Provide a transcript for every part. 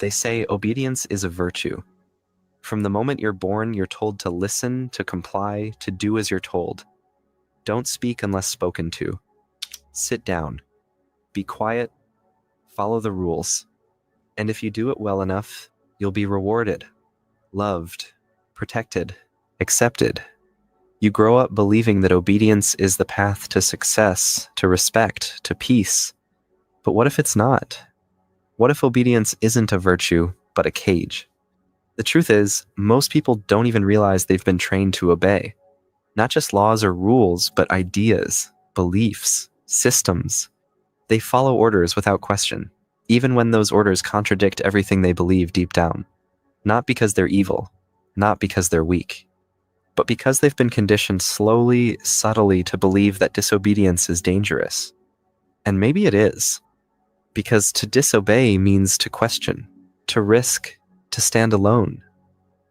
They say obedience is a virtue. From the moment you're born, you're told to listen, to comply, to do as you're told. Don't speak unless spoken to. Sit down. Be quiet. Follow the rules. And if you do it well enough, you'll be rewarded, loved, protected, accepted. You grow up believing that obedience is the path to success, to respect, to peace. But what if it's not? What if obedience isn't a virtue, but a cage? The truth is, most people don't even realize they've been trained to obey. Not just laws or rules, but ideas, beliefs, systems. They follow orders without question, even when those orders contradict everything they believe deep down. Not because they're evil, not because they're weak, but because they've been conditioned slowly, subtly to believe that disobedience is dangerous. And maybe it is. Because to disobey means to question, to risk, to stand alone.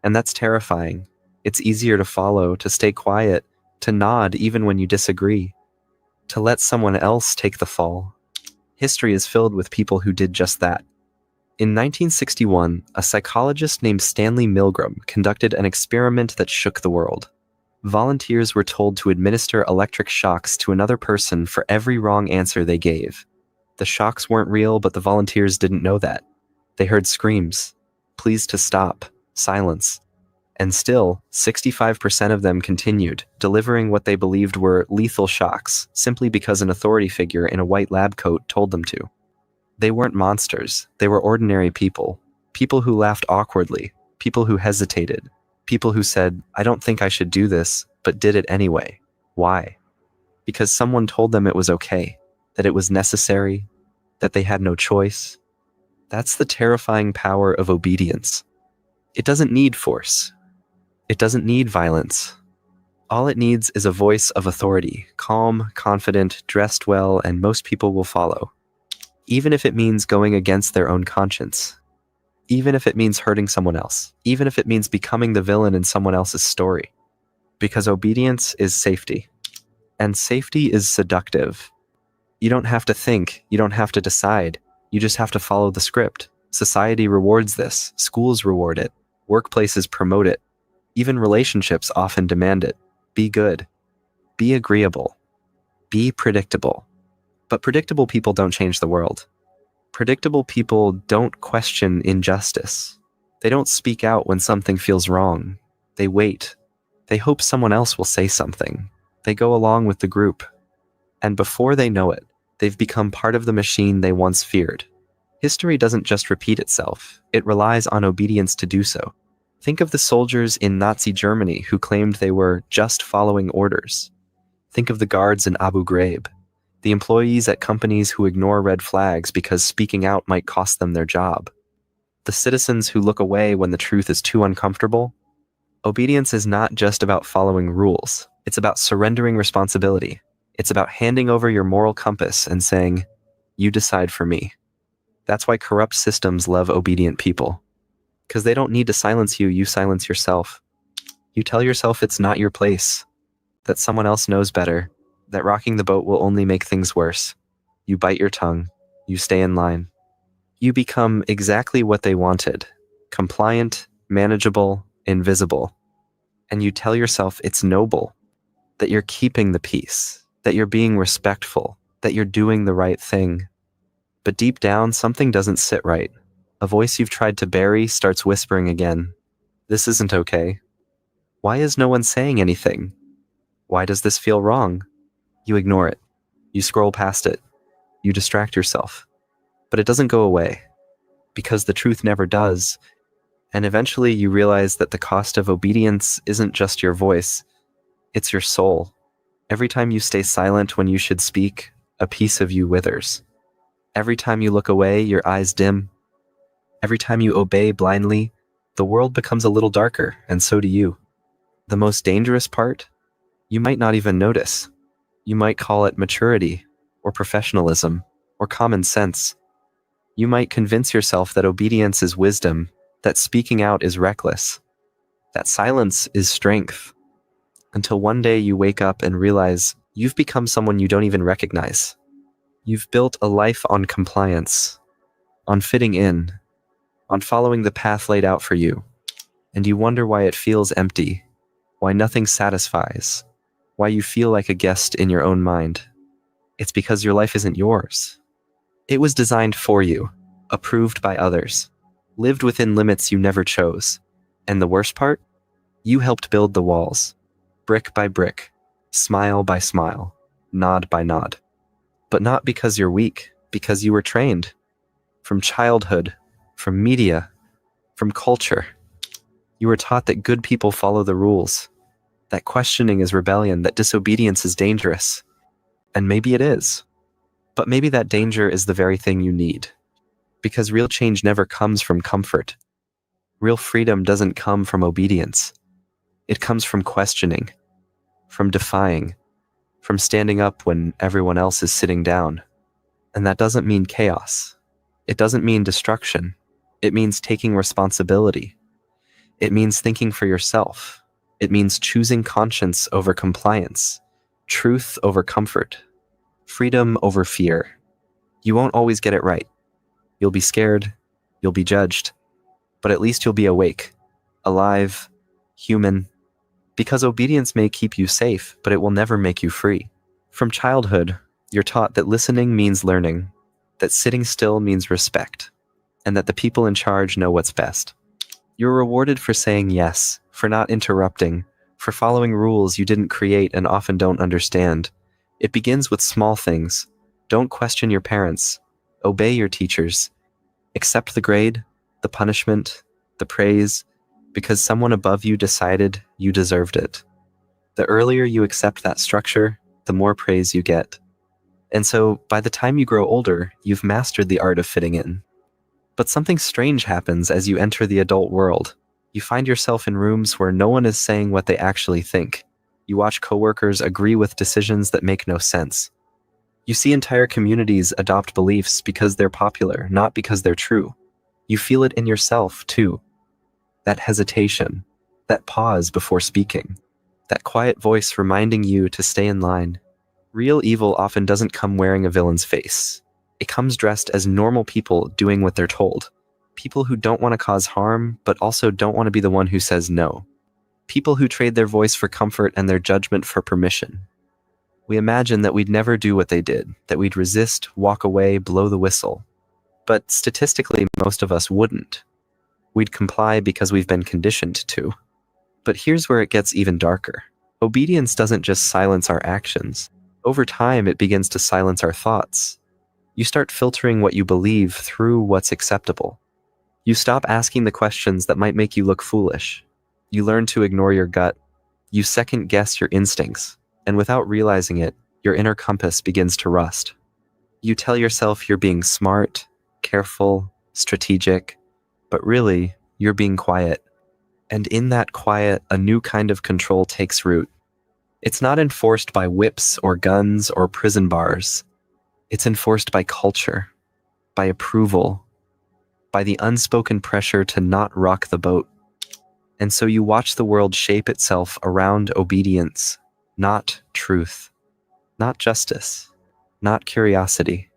And that's terrifying. It's easier to follow, to stay quiet, to nod even when you disagree, to let someone else take the fall. History is filled with people who did just that. In 1961, a psychologist named Stanley Milgram conducted an experiment that shook the world. Volunteers were told to administer electric shocks to another person for every wrong answer they gave. The shocks weren't real, but the volunteers didn't know that. They heard screams, pleas to stop, silence. And still, 65% of them continued, delivering what they believed were lethal shocks, simply because an authority figure in a white lab coat told them to. They weren't monsters, they were ordinary people. People who laughed awkwardly, people who hesitated, people who said, I don't think I should do this, but did it anyway. Why? Because someone told them it was okay, that it was necessary, that they had no choice. That's the terrifying power of obedience. It doesn't need force. It doesn't need violence. All it needs is a voice of authority, calm, confident, dressed well, and most people will follow. Even if it means going against their own conscience. Even if it means hurting someone else. Even if it means becoming the villain in someone else's story. Because obedience is safety. And safety is seductive. You don't have to think. You don't have to decide. You just have to follow the script. Society rewards this. Schools reward it. Workplaces promote it. Even relationships often demand it. Be good. Be agreeable. Be predictable. But predictable people don't change the world. Predictable people don't question injustice. They don't speak out when something feels wrong. They wait. They hope someone else will say something. They go along with the group. And before they know it, they've become part of the machine they once feared. History doesn't just repeat itself. It relies on obedience to do so. Think of the soldiers in Nazi Germany who claimed they were just following orders. Think of the guards in Abu Ghraib. The employees at companies who ignore red flags because speaking out might cost them their job. The citizens who look away when the truth is too uncomfortable. Obedience is not just about following rules. It's about surrendering responsibility. It's about handing over your moral compass and saying, you decide for me. That's why corrupt systems love obedient people. Because they don't need to silence you, you silence yourself. You tell yourself it's not your place, that someone else knows better, that rocking the boat will only make things worse. You bite your tongue. You stay in line. You become exactly what they wanted, compliant, manageable, invisible. And you tell yourself it's noble, that you're keeping the peace, that you're being respectful, that you're doing the right thing. But deep down, something doesn't sit right. A voice you've tried to bury starts whispering again. This isn't okay. Why is no one saying anything? Why does this feel wrong? You ignore it. You scroll past it. You distract yourself. But it doesn't go away. Because the truth never does. And eventually you realize that the cost of obedience isn't just your voice. It's your soul. Every time you stay silent when you should speak, a piece of you withers. Every time you look away, your eyes dim. Every time you obey blindly, the world becomes a little darker, and so do you. The most dangerous part? You might not even notice. You might call it maturity, or professionalism, or common sense. You might convince yourself that obedience is wisdom, that speaking out is reckless, that silence is strength, until one day you wake up and realize you've become someone you don't even recognize. You've built a life on compliance, on fitting in, on following the path laid out for you, and you wonder why it feels empty, why nothing satisfies, why you feel like a guest in your own mind. It's because your life isn't yours. It was designed for you, approved by others, lived within limits you never chose. And the worst part? You helped build the walls, brick by brick, smile by smile, nod by nod. But not because you're weak, because you were trained. From childhood, from media, from culture. You were taught that good people follow the rules, that questioning is rebellion, that disobedience is dangerous. And maybe it is. But maybe that danger is the very thing you need. Because real change never comes from comfort. Real freedom doesn't come from obedience. It comes from questioning, from defying, from standing up when everyone else is sitting down. And that doesn't mean chaos. It doesn't mean destruction. It means taking responsibility. It means thinking for yourself. It means choosing conscience over compliance, truth over comfort, freedom over fear. You won't always get it right. You'll be scared. You'll be judged. But at least you'll be awake, alive, human. Because obedience may keep you safe, but it will never make you free. From childhood, you're taught that listening means learning, that sitting still means respect, and that the people in charge know what's best. You're rewarded for saying yes, for not interrupting, for following rules you didn't create and often don't understand. It begins with small things. Don't question your parents. Obey your teachers. Accept the grade, the punishment, the praise, because someone above you decided you deserved it. The earlier you accept that structure, the more praise you get. And so, by the time you grow older, you've mastered the art of fitting in. But something strange happens as you enter the adult world. You find yourself in rooms where no one is saying what they actually think. You watch coworkers agree with decisions that make no sense. You see entire communities adopt beliefs because they're popular, not because they're true. You feel it in yourself, too. That hesitation, that pause before speaking, that quiet voice reminding you to stay in line. Real evil often doesn't come wearing a villain's face. It comes dressed as normal people doing what they're told. People who don't want to cause harm, but also don't want to be the one who says no. People who trade their voice for comfort and their judgment for permission. We imagine that we'd never do what they did, that we'd resist, walk away, blow the whistle. But statistically, most of us wouldn't. We'd comply because we've been conditioned to. But here's where it gets even darker. Obedience doesn't just silence our actions. Over time, it begins to silence our thoughts. You start filtering what you believe through what's acceptable. You stop asking the questions that might make you look foolish. You learn to ignore your gut. You second-guess your instincts. And without realizing it, your inner compass begins to rust. You tell yourself you're being smart, careful, strategic, but really, you're being quiet. And in that quiet, a new kind of control takes root. It's not enforced by whips or guns or prison bars. It's enforced by culture, by approval, by the unspoken pressure to not rock the boat. And so you watch the world shape itself around obedience, not truth, not justice, not curiosity.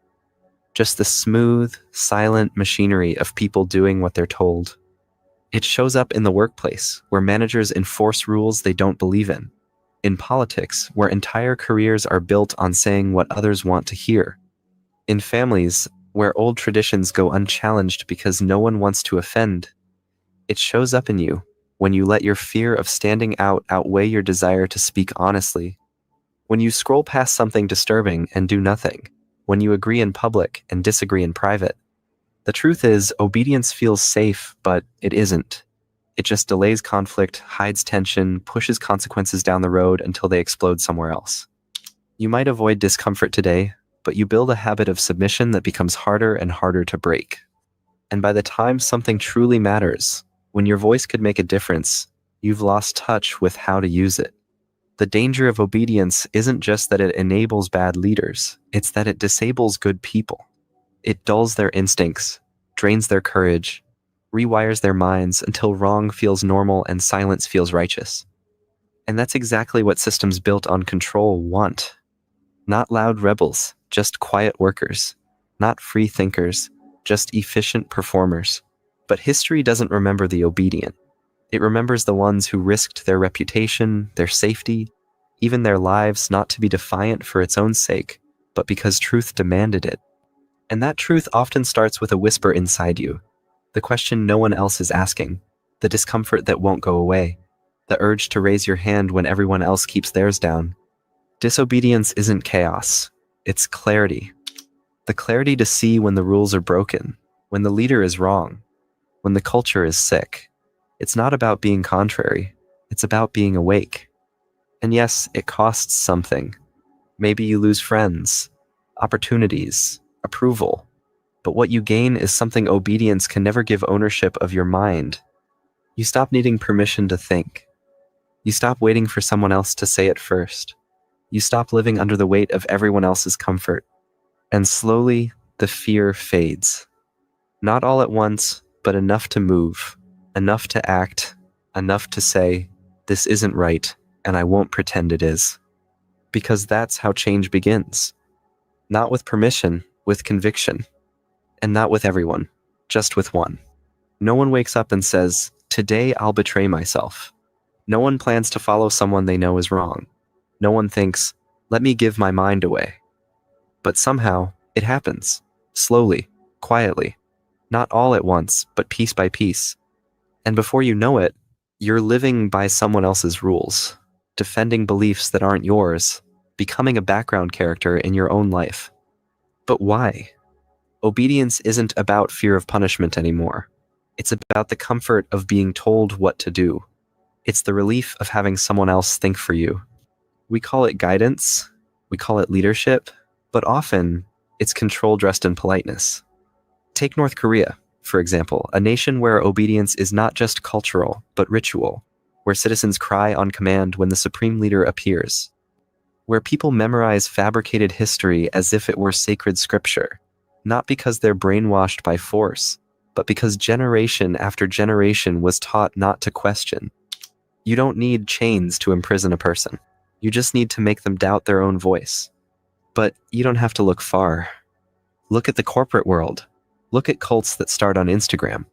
Just the smooth, silent machinery of people doing what they're told. It shows up in the workplace, where managers enforce rules they don't believe in. In politics, where entire careers are built on saying what others want to hear. In families, where old traditions go unchallenged because no one wants to offend. It shows up in you when you let your fear of standing out outweigh your desire to speak honestly. When you scroll past something disturbing and do nothing. When you agree in public and disagree in private. The truth is, obedience feels safe, but it isn't. It just delays conflict, hides tension, pushes consequences down the road until they explode somewhere else. You might avoid discomfort today, but you build a habit of submission that becomes harder and harder to break. And by the time something truly matters, when your voice could make a difference, you've lost touch with how to use it. The danger of obedience isn't just that it enables bad leaders, it's that it disables good people. It dulls their instincts, drains their courage, rewires their minds until wrong feels normal and silence feels righteous. And that's exactly what systems built on control want. Not loud rebels, just quiet workers. Not free thinkers, just efficient performers. But history doesn't remember the obedient. It remembers the ones who risked their reputation, their safety, even their lives, not to be defiant for its own sake, but because truth demanded it. And that truth often starts with a whisper inside you, the question no one else is asking, the discomfort that won't go away, the urge to raise your hand when everyone else keeps theirs down. Disobedience isn't chaos, it's clarity. The clarity to see when the rules are broken, when the leader is wrong, when the culture is sick. It's not about being contrary, it's about being awake. And yes, it costs something. Maybe you lose friends, opportunities, approval. But what you gain is something obedience can never give: ownership of your mind. You stop needing permission to think. You stop waiting for someone else to say it first. You stop living under the weight of everyone else's comfort. And slowly, the fear fades. Not all at once, but enough to move, enough to act, enough to say, this isn't right, and I won't pretend it is. Because that's how change begins. Not with permission, with conviction. And not with everyone, just with one. No one wakes up and says, today I'll betray myself. No one plans to follow someone they know is wrong. No one thinks, let me give my mind away. But somehow, it happens. Slowly, quietly. Not all at once, but piece by piece. And before you know it, you're living by someone else's rules, defending beliefs that aren't yours, becoming a background character in your own life. But why? Obedience isn't about fear of punishment anymore. It's about the comfort of being told what to do. It's the relief of having someone else think for you. We call it guidance, we call it leadership, but often it's control dressed in politeness. Take North Korea, for example, a nation where obedience is not just cultural, but ritual, where citizens cry on command when the supreme leader appears, where people memorize fabricated history as if it were sacred scripture, not because they're brainwashed by force, but because generation after generation was taught not to question. You don't need chains to imprison a person. You just need to make them doubt their own voice. But you don't have to look far. Look at the corporate world. Look at cults that start on Instagram.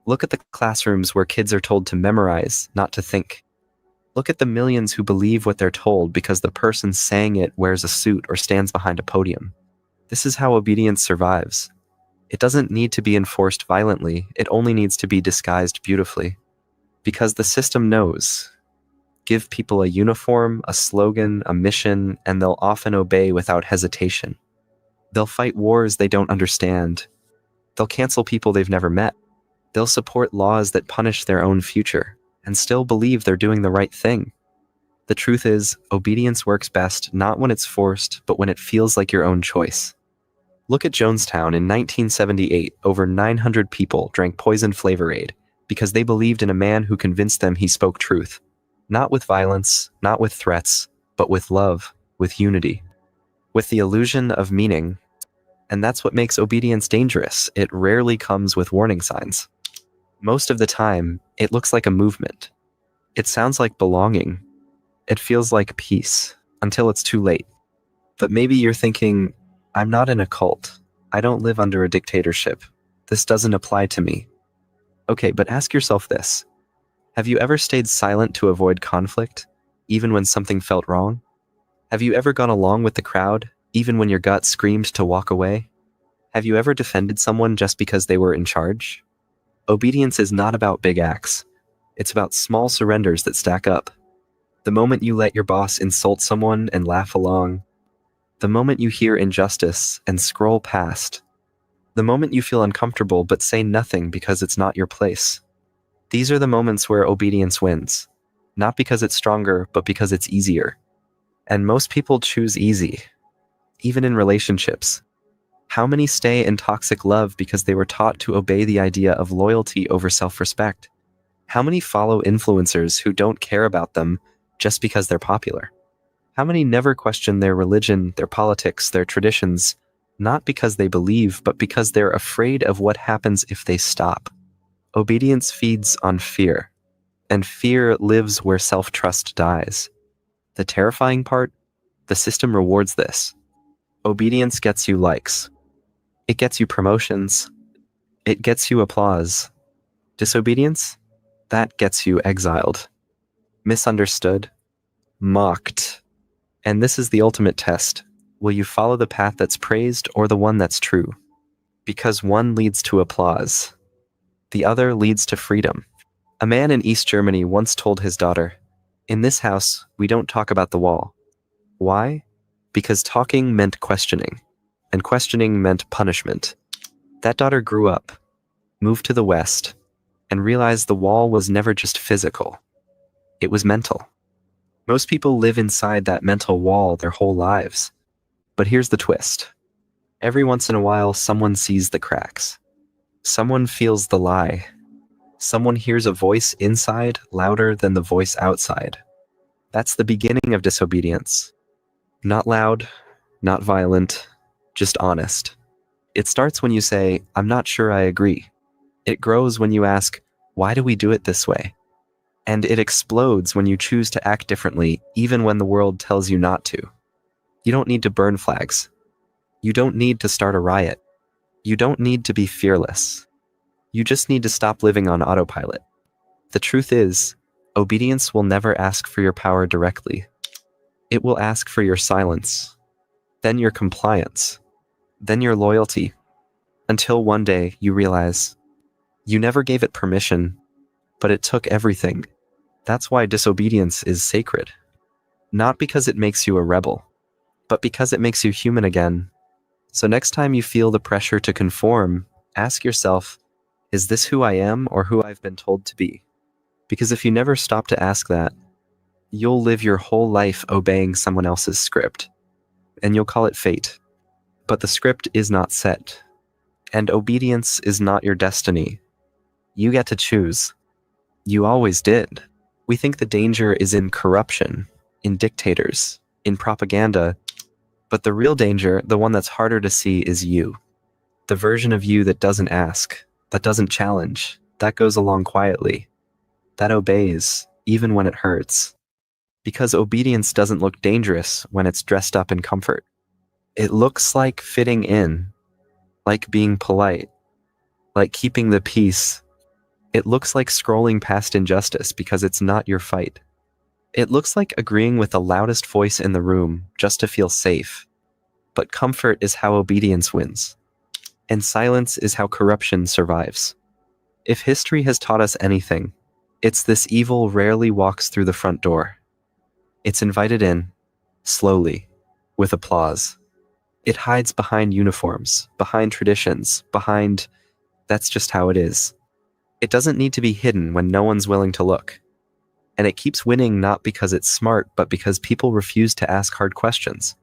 Look at the classrooms where kids are told to memorize, not to think. Look at the millions who believe what they're told because the person saying it wears a suit or stands behind a podium. This is how obedience survives. It doesn't need to be enforced violently, it only needs to be disguised beautifully. Because the system knows. Give people a uniform, a slogan, a mission, and they'll often obey without hesitation. They'll fight wars they don't understand. They'll cancel people they've never met. They'll support laws that punish their own future, and still believe they're doing the right thing. The truth is, obedience works best not when it's forced, but when it feels like your own choice. Look at Jonestown in 1978. Over 900 people drank poison Flavor Aid because they believed in a man who convinced them he spoke truth. Not with violence, not with threats, but with love, with unity, with the illusion of meaning. And that's what makes obedience dangerous. It rarely comes with warning signs. Most of the time, it looks like a movement. It sounds like belonging. It feels like peace, until it's too late. But maybe you're thinking, I'm not in a cult. I don't live under a dictatorship. This doesn't apply to me. Okay, but ask yourself this. Have you ever stayed silent to avoid conflict, even when something felt wrong? Have you ever gone along with the crowd, even when your gut screamed to walk away? Have you ever defended someone just because they were in charge? Obedience is not about big acts. It's about small surrenders that stack up. The moment you let your boss insult someone and laugh along. The moment you hear injustice and scroll past. The moment you feel uncomfortable but say nothing because it's not your place. These are the moments where obedience wins. Not because it's stronger, but because it's easier. And most people choose easy. Even in relationships. How many stay in toxic love because they were taught to obey the idea of loyalty over self-respect? How many follow influencers who don't care about them just because they're popular? How many never question their religion, their politics, their traditions, not because they believe, but because they're afraid of what happens if they stop? Obedience feeds on fear, and fear lives where self-trust dies. The terrifying part? The system rewards this. Obedience gets you likes. It gets you promotions. It gets you applause. Disobedience? That gets you exiled, misunderstood, mocked. And this is the ultimate test. Will you follow the path that's praised or the one that's true? Because one leads to applause. The other leads to freedom. A man in East Germany once told his daughter, "In this house, we don't talk about the wall." Why? Because talking meant questioning, and questioning meant punishment. That daughter grew up, moved to the West, and realized the wall was never just physical. It was mental. Most people live inside that mental wall their whole lives. But here's the twist. Every once in a while, someone sees the cracks. Someone feels the lie. Someone hears a voice inside louder than the voice outside. That's the beginning of disobedience. Not loud, not violent, just honest. It starts when you say, "I'm not sure I agree." It grows when you ask, "Why do we do it this way?" And it explodes when you choose to act differently, even when the world tells you not to. You don't need to burn flags. You don't need to start a riot. You don't need to be fearless. You just need to stop living on autopilot. The truth is, obedience will never ask for your power directly. It will ask for your silence, then your compliance, then your loyalty, until one day you realize you never gave it permission, but it took everything. That's why disobedience is sacred. Not because it makes you a rebel, but because it makes you human again. So next time you feel the pressure to conform, ask yourself, is this who I am or who I've been told to be? Because if you never stop to ask that, you'll live your whole life obeying someone else's script, and you'll call it fate. But the script is not set, and obedience is not your destiny. You get to choose. You always did. We think the danger is in corruption, in dictators, in propaganda, but the real danger, the one that's harder to see, is you. The version of you that doesn't ask, that doesn't challenge, that goes along quietly, that obeys, even when it hurts. Because obedience doesn't look dangerous when it's dressed up in comfort. It looks like fitting in, like being polite, like keeping the peace. It looks like scrolling past injustice because it's not your fight. It looks like agreeing with the loudest voice in the room just to feel safe. But comfort is how obedience wins. And silence is how corruption survives. If history has taught us anything, it's this evil rarely walks through the front door. It's invited in, slowly, with applause. It hides behind uniforms, behind traditions, behind, "That's just how it is." It doesn't need to be hidden when no one's willing to look. And it keeps winning not because it's smart, but because people refuse to ask hard questions.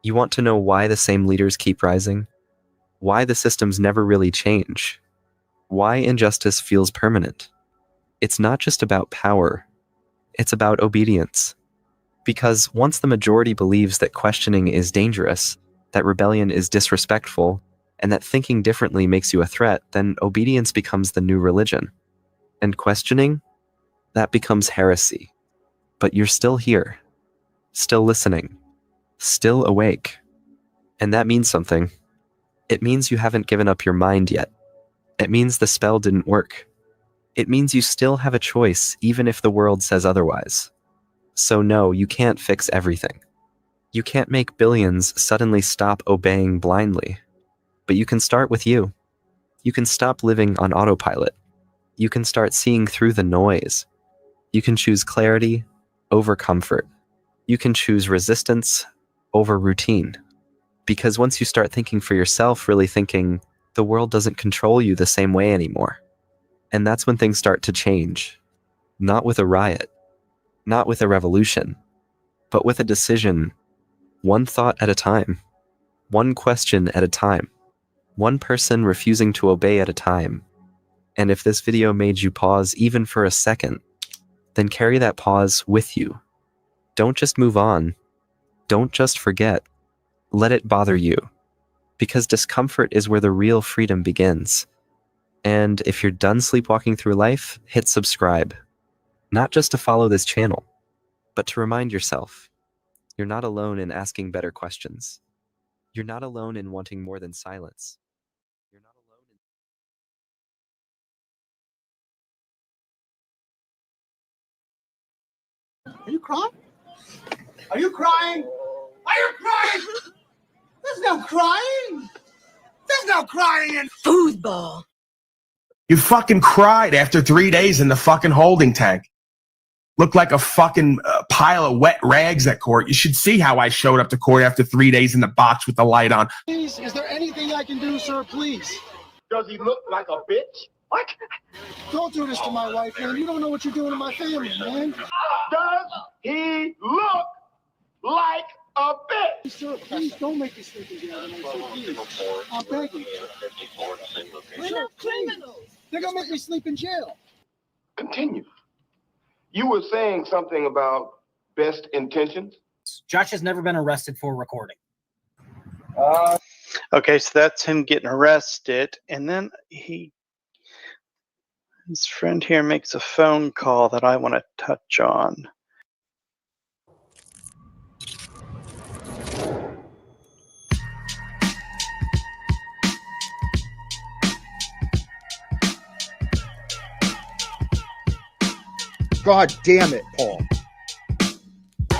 You want to know why the same leaders keep rising? Why the systems never really change? Why injustice feels permanent? It's not just about power. It's about obedience. Because once the majority believes that questioning is dangerous, that rebellion is disrespectful, and that thinking differently makes you a threat, then obedience becomes the new religion. And questioning? That becomes heresy. But you're still here, still listening, still awake. And that means something. It means you haven't given up your mind yet. It means the spell didn't work. It means you still have a choice, even if the world says otherwise. So no, you can't fix everything. You can't make billions suddenly stop obeying blindly. But you can start with you. You can stop living on autopilot. You can start seeing through the noise. You can choose clarity over comfort. You can choose resistance over routine. Because once you start thinking for yourself, really thinking, the world doesn't control you the same way anymore. And that's when things start to change. Not with a riot, not with a revolution, but with a decision, one thought at a time, one question at a time, one person refusing to obey at a time. And if this video made you pause even for a second, then carry that pause with you. Don't just move on. Don't just forget. Let it bother you. Because discomfort is where the real freedom begins. And if you're done sleepwalking through life, hit subscribe. Not just to follow this channel, but to remind yourself, you're not alone in asking better questions. You're not alone in wanting more than silence. You're not alone in Are you crying? Are you crying? Are you crying? There's no crying. There's no crying in foosball. You fucking cried after 3 days in the fucking holding tank. Looked like a fucking pile of wet rags at court. You should see how I showed up to court after 3 days in the box with the light on. Please, is there anything I can do, sir? Please. Does he look like a bitch? What? Don't do this to my wife, man. You don't know what you're doing to my family, man. Does he look like a bitch? Sir, please don't make me sleep in jail tonight, sir, please. I'm begging. We're not criminals. They're gonna make me sleep in jail. Continue. You were saying something about best intentions? Josh has never been arrested for recording. Okay, so that's him getting arrested, and then his friend here makes a phone call that I want to touch on. God damn it, Paul.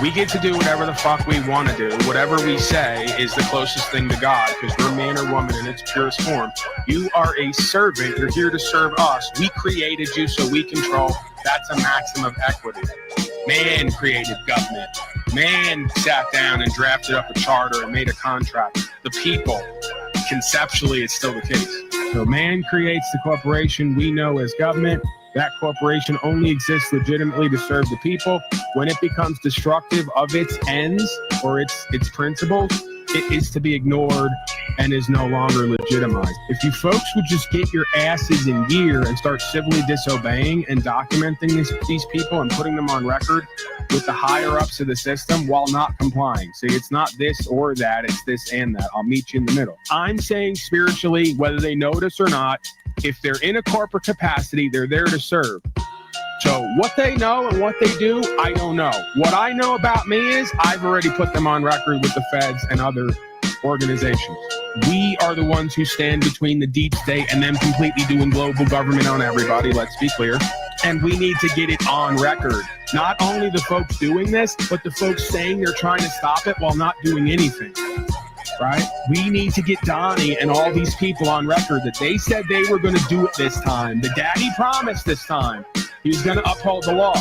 We get to do whatever the fuck we want to do. Whatever we say is the closest thing to God, because we're man or woman in its purest form. You are a servant. You're here to serve us. We created you, so we control. That's a maxim of equity. Man created government. Man sat down and drafted up a charter and made a contract. The people, conceptually, it's still the case. So man creates the corporation we know as government. That corporation only exists legitimately to serve the people. When it becomes destructive of its ends or its principles, it is to be ignored and is no longer legitimized. If you folks would just get your asses in gear and start civilly disobeying and documenting these people and putting them on record with the higher ups of the system while not complying. See, it's not this or that, it's this and that. I'll meet you in the middle. I'm saying spiritually, whether they notice or not, if they're in a corporate capacity, they're there to serve. So what they know and what they do, I don't know. What I know about me is I've already put them on record with the feds and other organizations. We are the ones who stand between the deep state and them completely doing global government on everybody, let's be clear. And we need to get it on record. Not only the folks doing this, but the folks saying they're trying to stop it while not doing anything. Right? We need to get Donnie and all these people on record that they said they were going to do it this time. The daddy promised this time. He was going to uphold the law.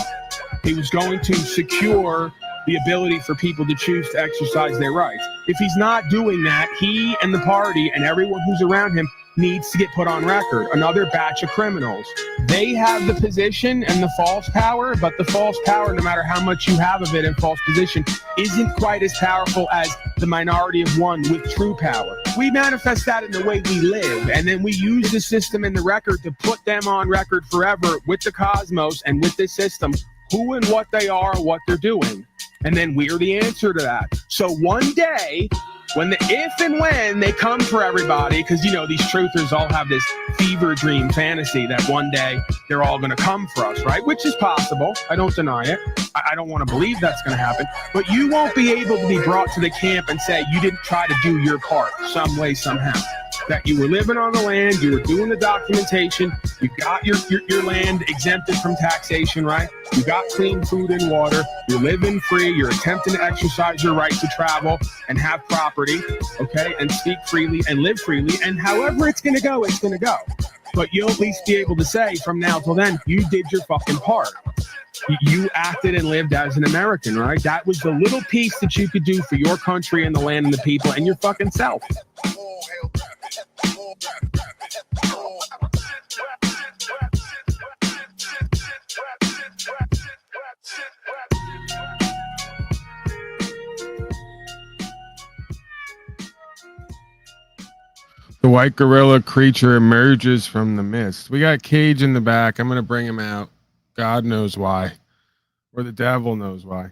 He was going to secure the ability for people to choose to exercise their rights. If he's not doing that, he and the party and everyone who's around him needs to get put on record. Another batch of criminals. They have the position and the false power, but the false power, no matter how much you have of it in false position, isn't quite as powerful as the minority of one with true power. We manifest that in the way we live, and then we use the system and the record to put them on record forever with the cosmos and with this system, who and what they are, what they're doing. And then we're the answer to that. So one day, if and when they come for everybody, because, you know, these truthers all have this fever dream fantasy that one day they're all going to come for us, right? Which is possible. I don't deny it. I don't want to believe that's going to happen. But you won't be able to be brought to the camp and say you didn't try to do your part some way, somehow. That you were living on the land, you were doing the documentation, you got your land exempted from taxation, right? You got clean food and water, you're living free, you're attempting to exercise your right to travel and have property, okay, and speak freely and live freely, and however it's going to go, it's going to go. But you'll at least be able to say from now till then, you did your fucking part. You acted and lived as an American, right? That was the little piece that you could do for your country and the land and the people and your fucking self. The white gorilla creature emerges from the mist. We got Cage in the back. I'm going to bring him out. God knows why. Or the devil knows why.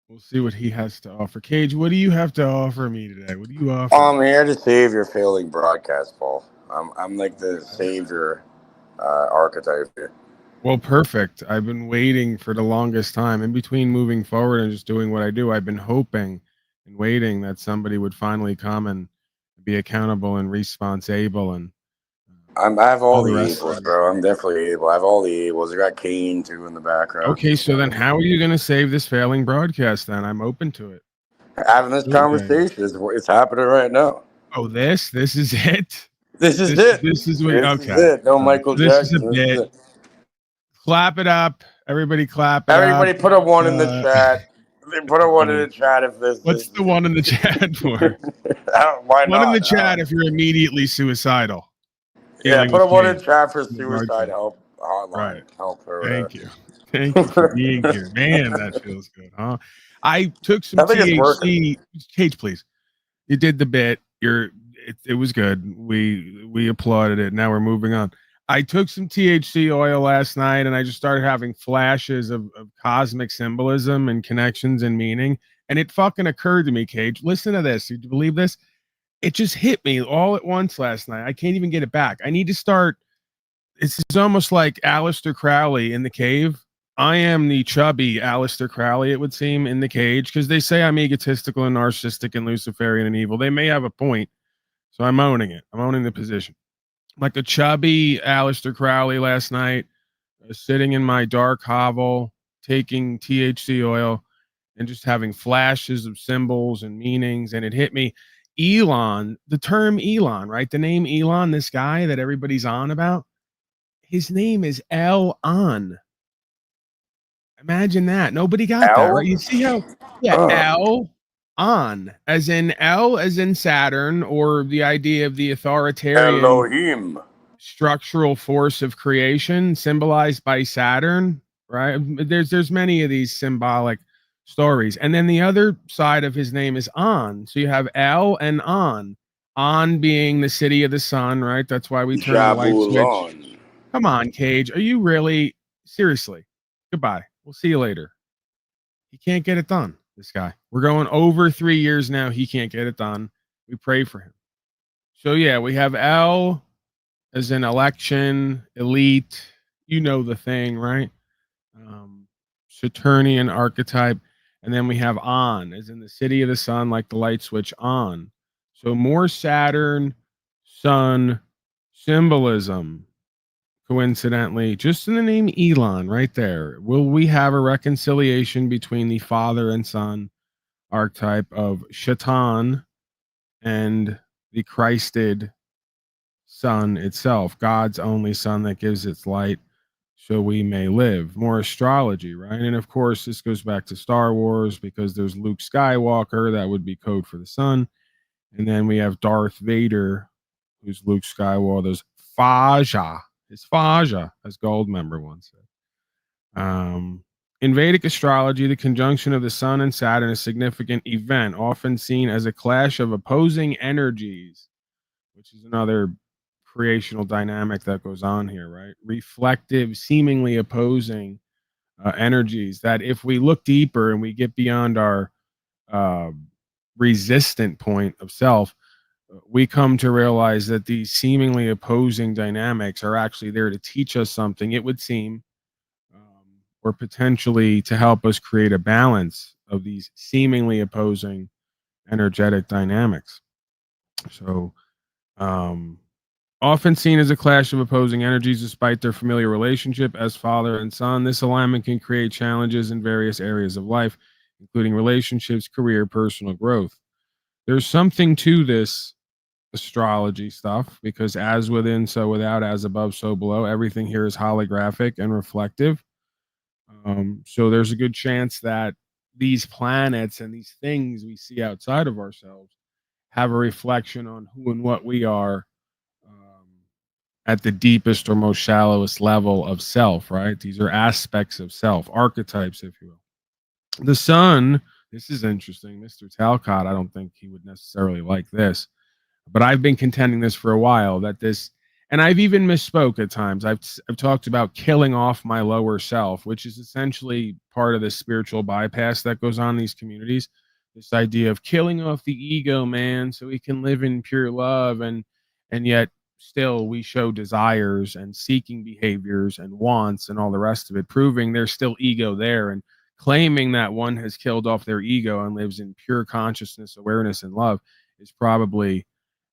We'll see what he has to offer. Cage, what do you have to offer me today? What do you offer? I'm here to save your failing broadcast, Paul. I'm like the savior archetype here. Well, perfect. I've been waiting for the longest time. In between moving forward and just doing what I do, I've been hoping and waiting that somebody would finally come and be accountable and responsible and I have all the the rest evils, of it. bro. I'm definitely able. I have all the evils. I got Kane too in the background. Okay, so then how are you going to save this failing broadcast then? I'm open to it. Having this Okay. conversation it's happening right now. Oh, this is it. This is it. This is what. This Okay. is it. No Michael This is Jackson. a This is bit. it. Clap it up, everybody! Clap it Everybody, up. put a 1 in the chat. Put a 1 in the chat if this. What's the 1 in the chat for? Why 1 not? in the chat if you're immediately suicidal. Yeah, Feeling put a 1 in afraid. the chat for In the suicide broadcast. help hotline. Right. Help or whatever. Thank you. Thank you for being here. Man, that feels good, huh? I took some I think it's working. THC. Cage, please. You did the bit. It was good. We applauded it. Now we're moving on. I took some THC oil last night and I just started having flashes of cosmic symbolism and connections and meaning. And it fucking occurred to me, Cage. Listen to this. You believe this? It just hit me all at once last night. I can't even get it back. I need to start. It's almost like Aleister Crowley in the cave. I am the chubby Aleister Crowley, it would seem, in the cage, because they say I'm egotistical and narcissistic and Luciferian and evil. They may have a point, so I'm owning it. I'm owning the position. Like a chubby Aleister Crowley last night, sitting in my dark hovel, taking THC oil and just having flashes of symbols and meanings. And it hit me. Elon, the term Elon, right? The name Elon, this guy that everybody's on about, his name is El-On. Imagine that. Nobody got that, right? You see how, El-On, as in L, as in Saturn, or the idea of the authoritarian Elohim. Structural force of creation symbolized by Saturn, right? There's many of these symbolic stories. And then the other side of his name is On. So you have El and On. On being the city of the sun, right? That's why we turn the light switch. Come on, Cage. Are you really? Seriously. Goodbye. We'll see you later. He can't get it done, this guy. We're going over 3 years now. He can't get it done. We pray for him. So yeah, we have El as in election, elite, you know the thing, right? Saturnian archetype. And then we have On, as in the city of the sun, like the light switch on. So more Saturn, sun symbolism, coincidentally, just in the name Elon right there. Will we have a reconciliation between the father and son archetype of Shaitan and the Christed sun itself, God's only sun that gives its light so we may live? More astrology, right? And of course, this goes back to Star Wars because there's Luke Skywalker, that would be code for the sun. And then we have Darth Vader, who's Luke Skywalker. There's Faja. It's Faja, as Goldmember once said. In Vedic astrology, the conjunction of the sun and Saturn is a significant event, often seen as a clash of opposing energies, which is another creational dynamic that goes on here, right? Reflective, seemingly opposing energies that if we look deeper and we get beyond our resistant point of self, we come to realize that these seemingly opposing dynamics are actually there to teach us something, it would seem, or potentially to help us create a balance of these seemingly opposing energetic dynamics. So, often seen as a clash of opposing energies despite their familiar relationship as father and son, this alignment can create challenges in various areas of life, including relationships, career, personal growth. There's something to this astrology stuff because as within, so without, as above, so below, everything here is holographic and reflective. So there's a good chance that these planets and these things we see outside of ourselves have a reflection on who and what we are at the deepest or most shallowest level of self, right? These are aspects of self, archetypes, if you will. The sun, this is interesting. Mr. Talcott, I don't think he would necessarily like this, but I've been contending this for a while, that this, and I've even misspoke at times. I've talked about killing off my lower self, which is essentially part of the spiritual bypass that goes on in these communities. This idea of killing off the ego, man, so we can live in pure love, and yet still we show desires and seeking behaviors and wants and all the rest of it, proving there's still ego there, and claiming that one has killed off their ego and lives in pure consciousness, awareness, and love is probably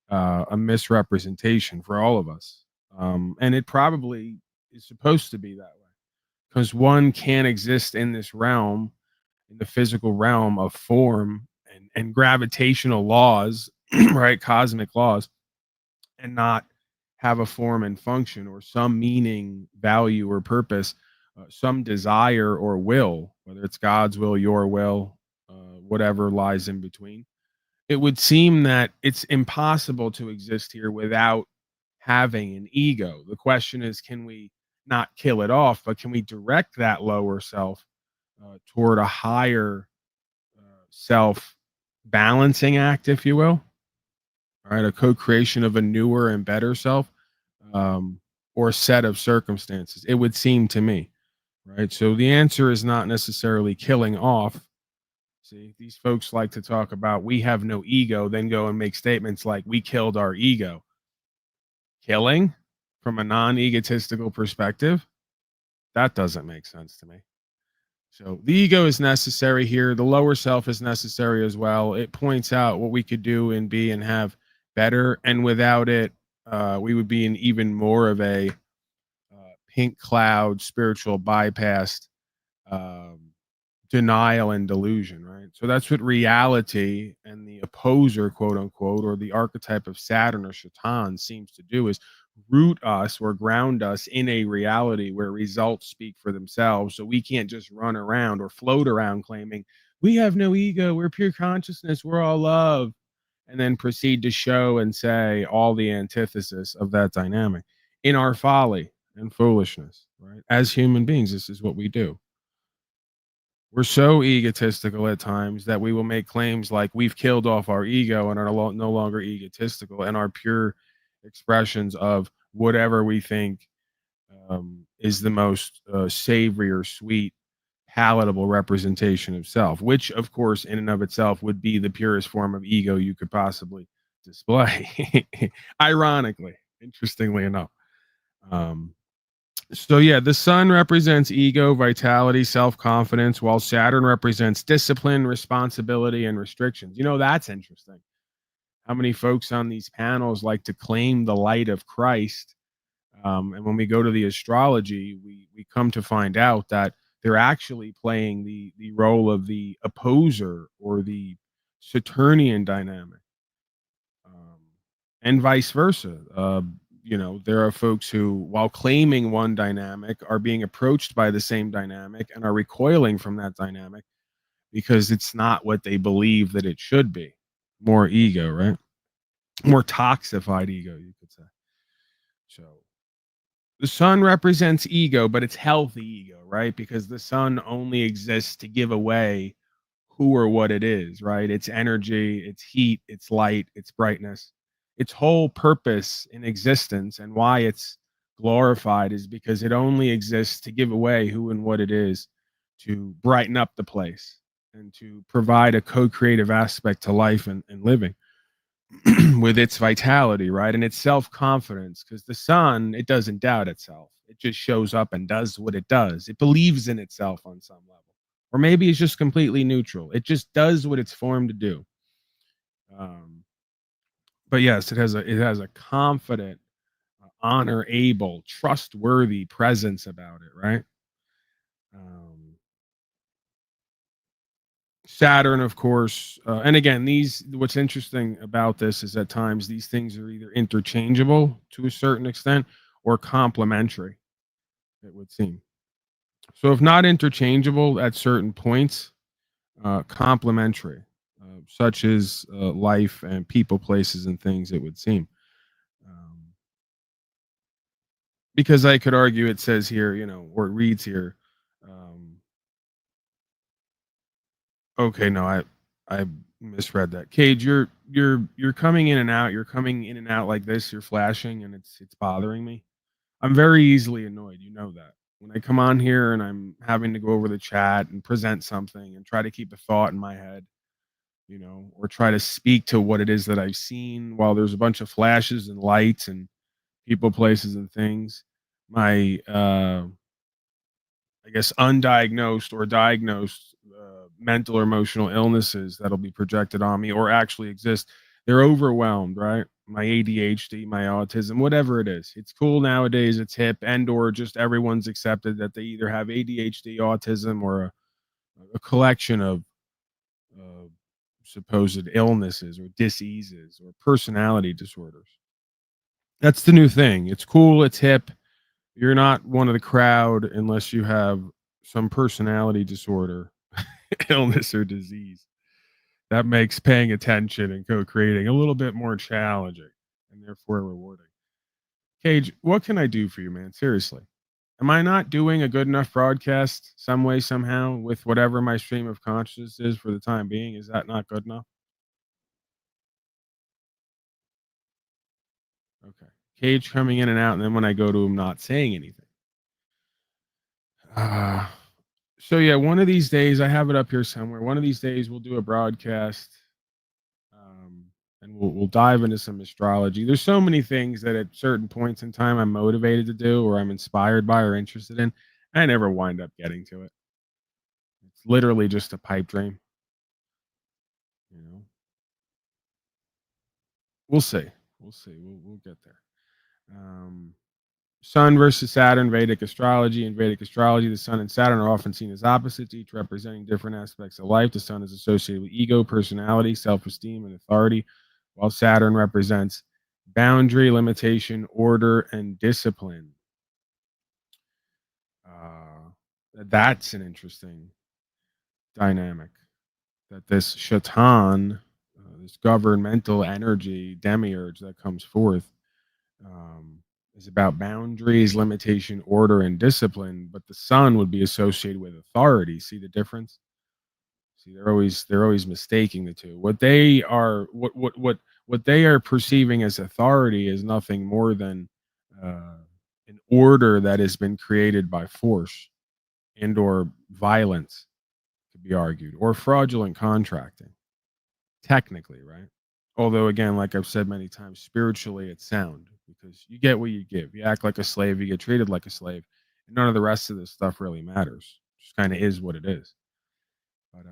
a misrepresentation for all of us And it probably is supposed to be that way, because one can't exist in this realm, in the physical realm of form and gravitational laws, right? Cosmic laws, and not have a form and function or some meaning, value, or purpose, some desire or will, whether it's God's will, your will, whatever lies in between. It would seem that it's impossible to exist here without having an ego. The question is, can we not kill it off, but can we direct that lower self toward a higher self balancing act, if you will? All right, a co-creation of a newer and better self, or set of circumstances, it would seem to me, right? So the answer is not necessarily killing off. See, these folks like to talk about we have no ego, then go and make statements like we killed our ego. Killing from a non-egotistical perspective, that doesn't make sense to me. So the ego is necessary here. The lower self is necessary as well. It points out what we could do and be and have better. And without it, we would be in even more of a pink cloud, spiritual bypassed denial and delusion, right? So that's what reality and the opposer, quote unquote, or the archetype of Saturn or Shaitan seems to do, is root us or ground us in a reality where results speak for themselves. So we can't just run around or float around claiming we have no ego, we're pure consciousness, we're all love, and then proceed to show and say all the antithesis of that dynamic in our folly and foolishness, right? As human beings, this is what we do. We're so egotistical at times that we will make claims like we've killed off our ego and are no longer egotistical and are pure expressions of whatever we think is the most savory or sweet, palatable representation of self, which, of course, in and of itself would be the purest form of ego you could possibly display. Ironically, interestingly enough. So yeah, the sun represents ego, vitality, self-confidence, while Saturn represents discipline, responsibility, and restrictions. You know, that's interesting. How many folks on these panels like to claim the light of Christ? And when we go to the astrology, we come to find out that they're actually playing the role of the opposer or the Saturnian dynamic, and vice versa. You know, there are folks who, while claiming one dynamic, are being approached by the same dynamic and are recoiling from that dynamic because it's not what they believe that it should be. More ego, right? More toxified ego, you could say. So the sun represents ego, but it's healthy ego, right? Because the sun only exists to give away who or what it is, right? Its energy, its heat, its light, its brightness. Its whole purpose in existence and why it's glorified is because it only exists to give away who and what it is, to brighten up the place and to provide a co-creative aspect to life and living with its vitality, right? And its self-confidence, because the sun, it doesn't doubt itself. It just shows up and does what it does. It believes in itself on some level. Or maybe it's just completely neutral. It just does what it's formed to do. But yes, it has a confident, honor able, trustworthy presence about it, right? Saturn, of course, and again, what's interesting about this is at times these things are either interchangeable to a certain extent or complementary, it would seem. So if not interchangeable at certain points, complementary, such as life and people, places, and things, it would seem. Because I could argue it says here, you know, or it reads here. Okay, no, I misread that. Cage, you're coming in and out. You're coming in and out like this. You're flashing, and it's bothering me. I'm very easily annoyed. You know that. When I come on here and I'm having to go over the chat and present something and try to keep a thought in my head, you know, or try to speak to what it is that I've seen while there's a bunch of flashes and lights and people, places, and things. My I guess undiagnosed or diagnosed mental or emotional illnesses that'll be projected on me or actually exist, they're overwhelmed, right? my ADHD, my autism, whatever it is. It's cool nowadays. It's hip, and or just everyone's accepted that they either have ADHD, autism, or a collection of supposed illnesses or diseases or personality disorders. That's the new thing. It's cool. It's hip. You're not one of the crowd unless you have some personality disorder, illness, or disease. That makes paying attention and co-creating a little bit more challenging and therefore rewarding. Cage, what can I do for you, man? Seriously. Am I not doing a good enough broadcast some way, somehow, with whatever my stream of consciousness is for the time being? Is that not good enough? Okay. Cage coming in and out, and then when I go to him, not saying anything. So yeah, one of these days, I have it up here somewhere. One of these days, we'll do a broadcast, and we'll dive into some astrology. There's so many things that at certain points in time I'm motivated to do, or I'm inspired by, or interested in. I never wind up getting to it. It's literally just a pipe dream. You know, we'll see. We'll see. We'll get there. Sun versus Saturn, Vedic astrology. In Vedic astrology, the Sun and Saturn are often seen as opposites, each representing different aspects of life. The Sun is associated with ego, personality, self-esteem, and authority, while Saturn represents boundary, limitation, order, and discipline. That's an interesting dynamic. That this Shaitan, this governmental energy, demiurge that comes forth, is about boundaries, limitation, order, and discipline. But the Sun would be associated with authority. See the difference? See, they're always mistaking the two. What they are perceiving as authority is nothing more than an order that has been created by force and or violence, could be argued, or fraudulent contracting. Technically, right? Although, again, like I've said many times, spiritually it's sound because you get what you give. You act like a slave, you get treated like a slave, and none of the rest of this stuff really matters. It just kind of is what it is. But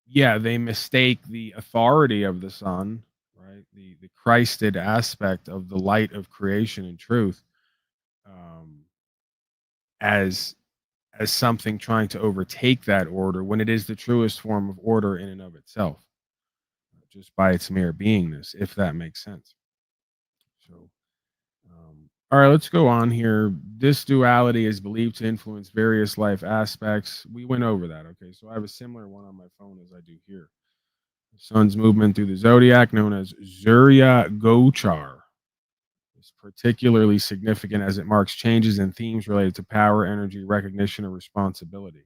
yeah, they mistake the authority of the Sun, right? The Christed aspect of the light of creation and truth, as something trying to overtake that order when it is the truest form of order in and of itself, just by its mere beingness, if that makes sense. So, all right, let's go on here. This duality is believed to influence various life aspects. We went over that. Okay, so I have a similar one on my phone as I do here. The Sun's movement through the zodiac, known as Surya Gochar, is particularly significant as it marks changes in themes related to power, energy, recognition, or responsibility.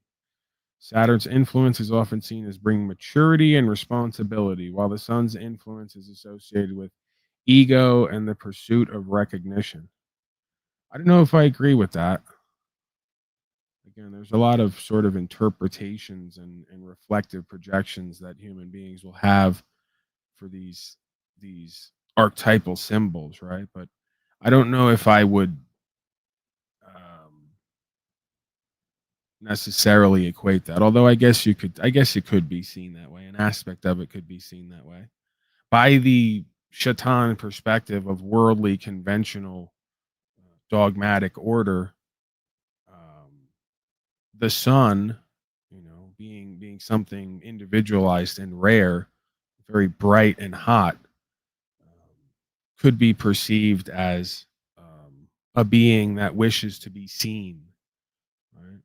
Saturn's influence is often seen as bringing maturity and responsibility, while the Sun's influence is associated with ego and the pursuit of recognition. I don't know if I agree with that. Again, there's a lot of sort of interpretations and reflective projections that human beings will have for these archetypal symbols, right? But I don't know if I would necessarily equate that. Although I guess it could be seen that way. An aspect of it could be seen that way. By the Shaitan perspective of worldly, conventional, dogmatic order, the Sun, being something individualized and rare, very bright and hot, could be perceived as a being that wishes to be seen, right?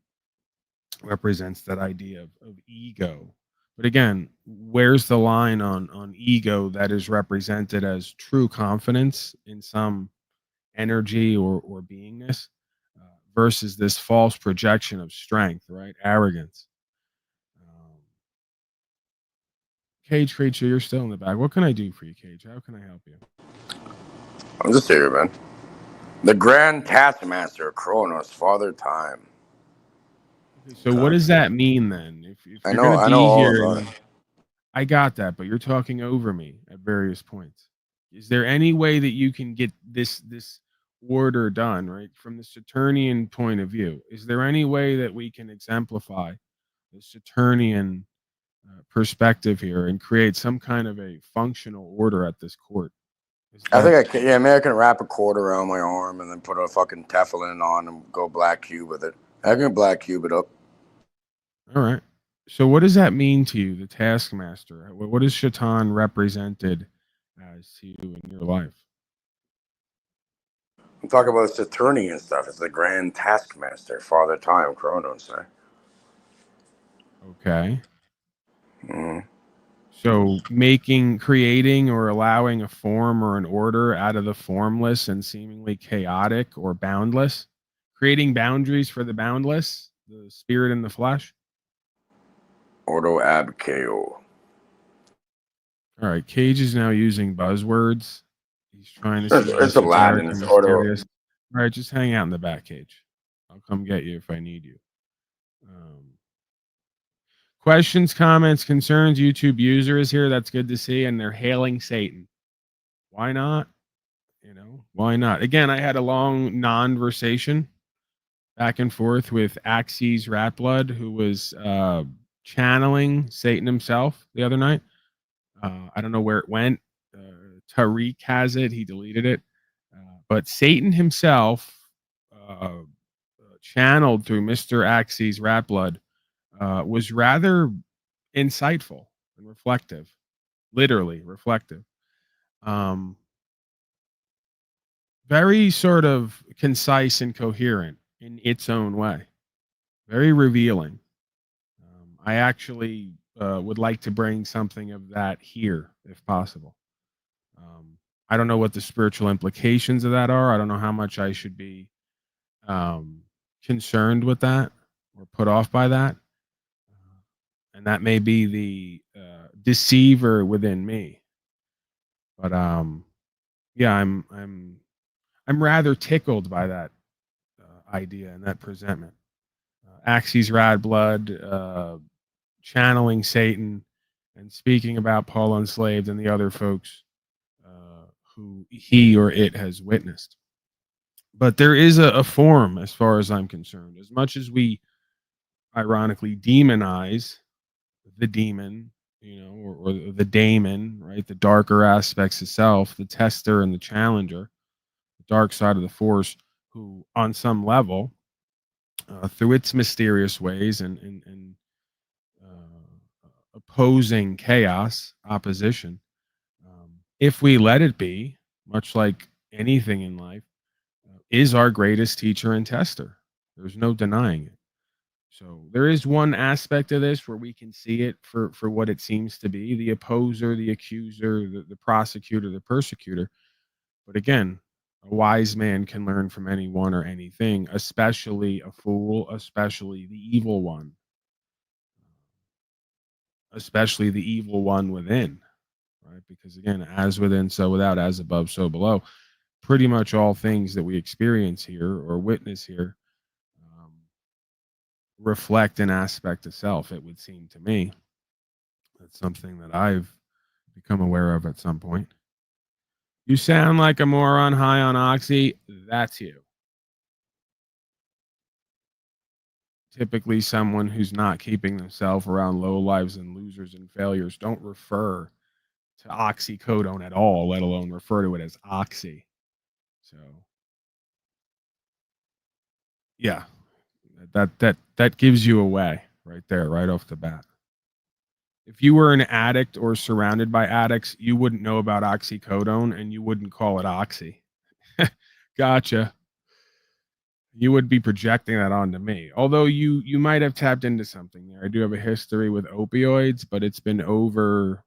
Represents that idea of ego. But again, where's the line on ego that is represented as true confidence in some energy or beingness versus this false projection of strength, right? Arrogance. Cage Creature, you're still in the back. What can I do for you, Cage? How can I help you? I'm just here, man. The Grand Taskmaster, Kronos, Father Time. Okay, so what does that mean then? If you're I know be all here, about it. I got that, but you're talking over me at various points. Is there any way that you can get this order done, right? From the Saturnian point of view, is there any way that we can exemplify the Saturnian perspective here and create some kind of a functional order at this court? I think I can. Yeah, maybe I can wrap a cord around my arm and then put a fucking Teflon on and go black cube with it. I can black cube it up. All right. So what does that mean to you, the Taskmaster? What is Shaitan represented as to you in your life? I'm talking about Saturnian stuff. It's the Grand Taskmaster, Father Time, Chronos. Okay. Mm-hmm. So creating or allowing a form or an order out of the formless and seemingly chaotic or boundless, creating boundaries for the boundless, the spirit and the flesh. Ordo ab ko. All right. Cage is now using buzzwords. He's trying to see It's a Latin. esoteric It's and Ordo. mysterious. All right, just hang out in the back, Cage. I'll come get you if I need you. Questions, comments, concerns. YouTube user is here. That's good to see. And they're hailing Satan. Why not? Why not? Again, I had a long non-versation back and forth with Axes Ratblood, who was channeling Satan himself the other night. I don't know where it went. Tariq has it. He deleted it. But Satan himself, channeled through Mr. Axes Ratblood, was rather insightful and reflective, literally reflective. Very sort of concise and coherent in its own way. Very revealing. I actually would like to bring something of that here, if possible. I don't know what the spiritual implications of that are. I don't know how much I should be concerned with that or put off by that. And that may be the deceiver within me. But yeah, I'm rather tickled by that idea and that presentment. Axes Radblood channeling Satan and speaking about Paul Enslaved and the other folks who he or it has witnessed. But there is a form, as far as I'm concerned. As much as we ironically demonize the demon, or the daemon, right? The darker aspects of self, the tester and the challenger, the dark side of the force, who on some level, through its mysterious ways and opposing chaos, opposition, if we let it be, much like anything in life, is our greatest teacher and tester. There's no denying it. So there is one aspect of this where we can see it for what it seems to be: the opposer, the accuser, the prosecutor, the persecutor. But again, a wise man can learn from anyone or anything, especially a fool, especially the evil one, especially the evil one within, right? Because again, as within, so without, as above, so below. Pretty much all things that we experience here or witness here reflect an aspect of self, it would seem to me. That's something that I've become aware of at some point. You sound like a moron high on oxy. That's you. Typically, someone who's not keeping themselves around low lives and losers and failures don't refer to oxycodone at all, let alone refer to it as oxy. So, yeah, that gives you away right there, right off the bat. If you were an addict or surrounded by addicts, you wouldn't know about oxycodone and you wouldn't call it oxy. Gotcha. You would be projecting that onto me. Although you might have tapped into something there. I do have a history with opioids, but it's been we're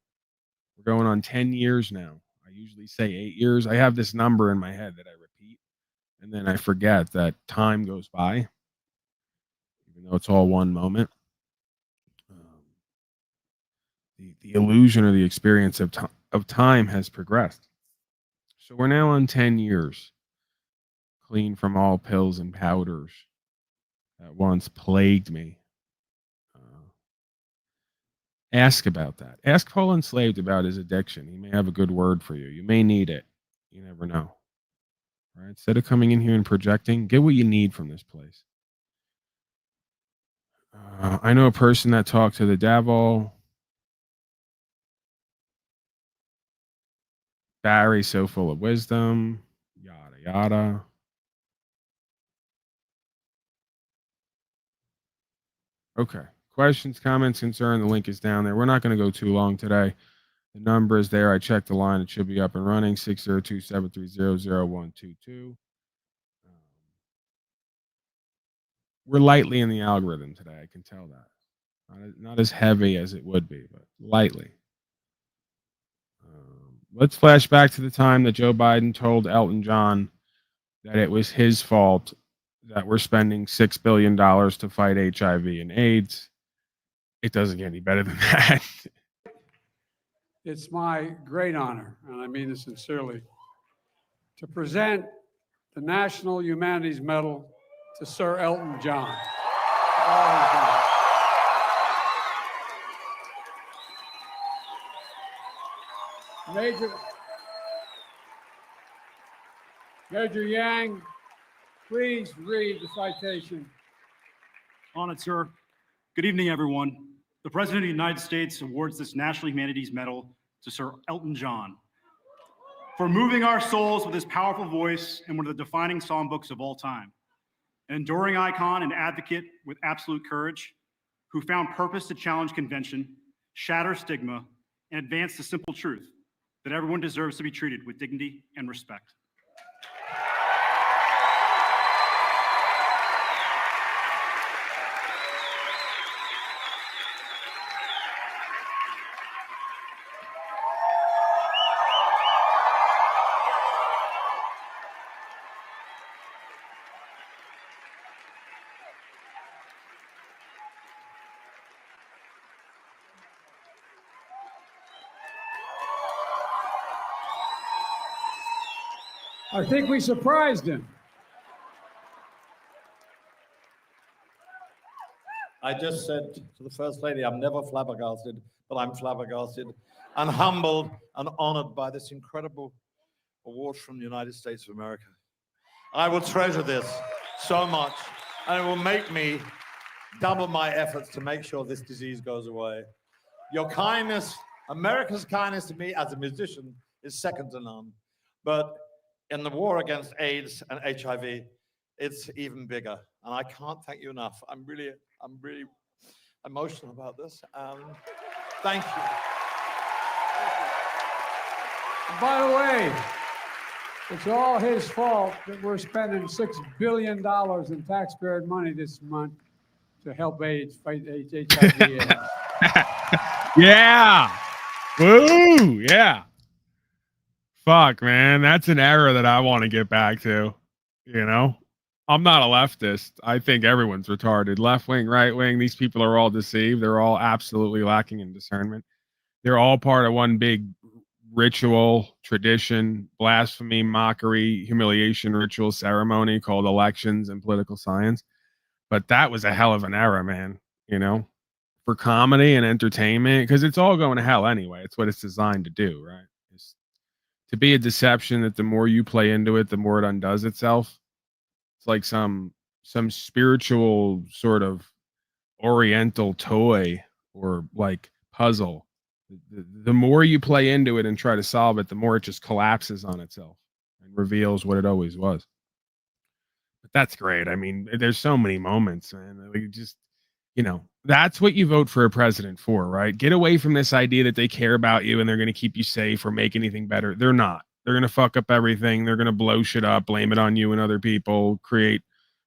going on 10 years now. I usually say 8 years. I have this number in my head that I repeat, and then I forget that time goes by, even though it's all one moment. The illusion or the experience of time has progressed. So we're now on 10 years, clean from all pills and powders that once plagued me. Ask about that. Ask Paul Enslaved about his addiction. He may have a good word for you. You may need it. You never know. All right. Instead of coming in here and projecting, get what you need from this place. I know a person that talked to the devil. Barry, so full of wisdom. Yada, yada. Okay. Questions, comments, concern. The link is down there. We're not going to go too long today. The number is there. I checked the line. It should be up and running. 602-730-0122. We're lightly in the algorithm today. I can tell that. Not as heavy as it would be, but lightly. Let's flash back to the time that Joe Biden told Elton John that it was his fault that we're spending $6 billion to fight HIV and AIDS. It doesn't get any better than that. It's my great honor, and I mean this sincerely, to present the National Humanities Medal to Sir Elton John. Major Yang, please read the citation. Honored, sir. Good evening, everyone. The President of the United States awards this National Humanities Medal to Sir Elton John for moving our souls with his powerful voice and one of the defining songbooks of all time. An enduring icon and advocate with absolute courage, who found purpose to challenge convention, shatter stigma, and advance the simple truth that everyone deserves to be treated with dignity and respect. I think we surprised him. I just said to the First Lady, I'm never flabbergasted, but I'm flabbergasted and humbled and honored by this incredible award from the United States of America. I will treasure this so much, and it will make me double my efforts to make sure this disease goes away. Your kindness, America's kindness to me as a musician is second to none. But in the war against AIDS and HIV, it's even bigger. And I can't thank you enough. I'm really emotional about this. Thank you. By the way, it's all his fault that we're spending $6 billion in taxpayer money this month to help AIDS fight HIV. Yeah. Woo. Yeah. Fuck, man. That's an era that I want to get back to. You know, I'm not a leftist. I think everyone's retarded. Left wing, right wing. These people are all deceived. They're all absolutely lacking in discernment. They're all part of one big ritual, tradition, blasphemy, mockery, humiliation, ritual, ceremony called elections and political science. But that was a hell of an era, man. You know, for comedy and entertainment, because it's all going to hell anyway. It's what it's designed to do, right? It's to be a deception that the more you play into it, the more it undoes itself. It's like some spiritual sort of oriental toy or like puzzle. The more you play into it and try to solve it, the more it just collapses on itself and reveals what it always was. But that's great. I mean, there's so many moments, man. Like just, you know, that's what you vote for a president for, right? Get away from this idea that they care about you and they're going to keep you safe or make anything better. They're not. They're going to fuck up everything. They're going to blow shit up, blame it on you and other people, we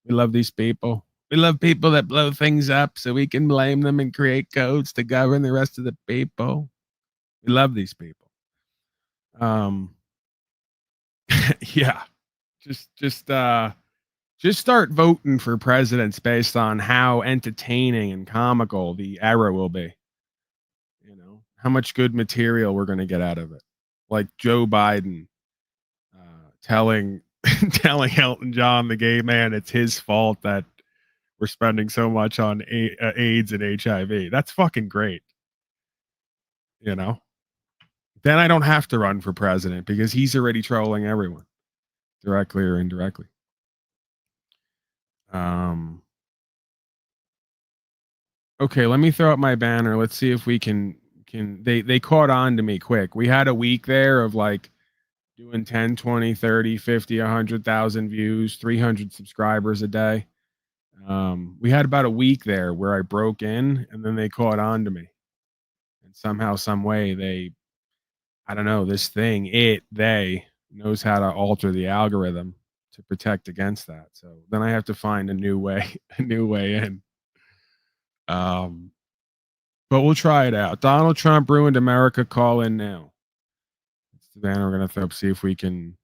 love these people. We love people that blow things up so we can blame them and create codes to govern the rest of the people. We love these people. Yeah. Just start voting for presidents based on how entertaining and comical the era will be. You know, how much good material we're going to get out of it. Like Joe Biden telling Elton John, the gay man, it's his fault that we're spending so much on AIDS and HIV. That's fucking great. You know, then I don't have to run for president because he's already trolling everyone, directly or indirectly. Okay, let me throw up my banner. Let's see if we can they caught on to me quick. We had a week there of like doing 10, 20, 30, 50, 100,000 views, 300 subscribers a day. We had about a week there where I broke in, and then they caught on to me. And somehow, some way, I don't know, this thing, they knows how to alter the algorithm to protect against that. So then I have to find a new way, a new way in. But we'll try it out. Donald Trump ruined America. Call in now. It's the banner we're going to throw up, see if we can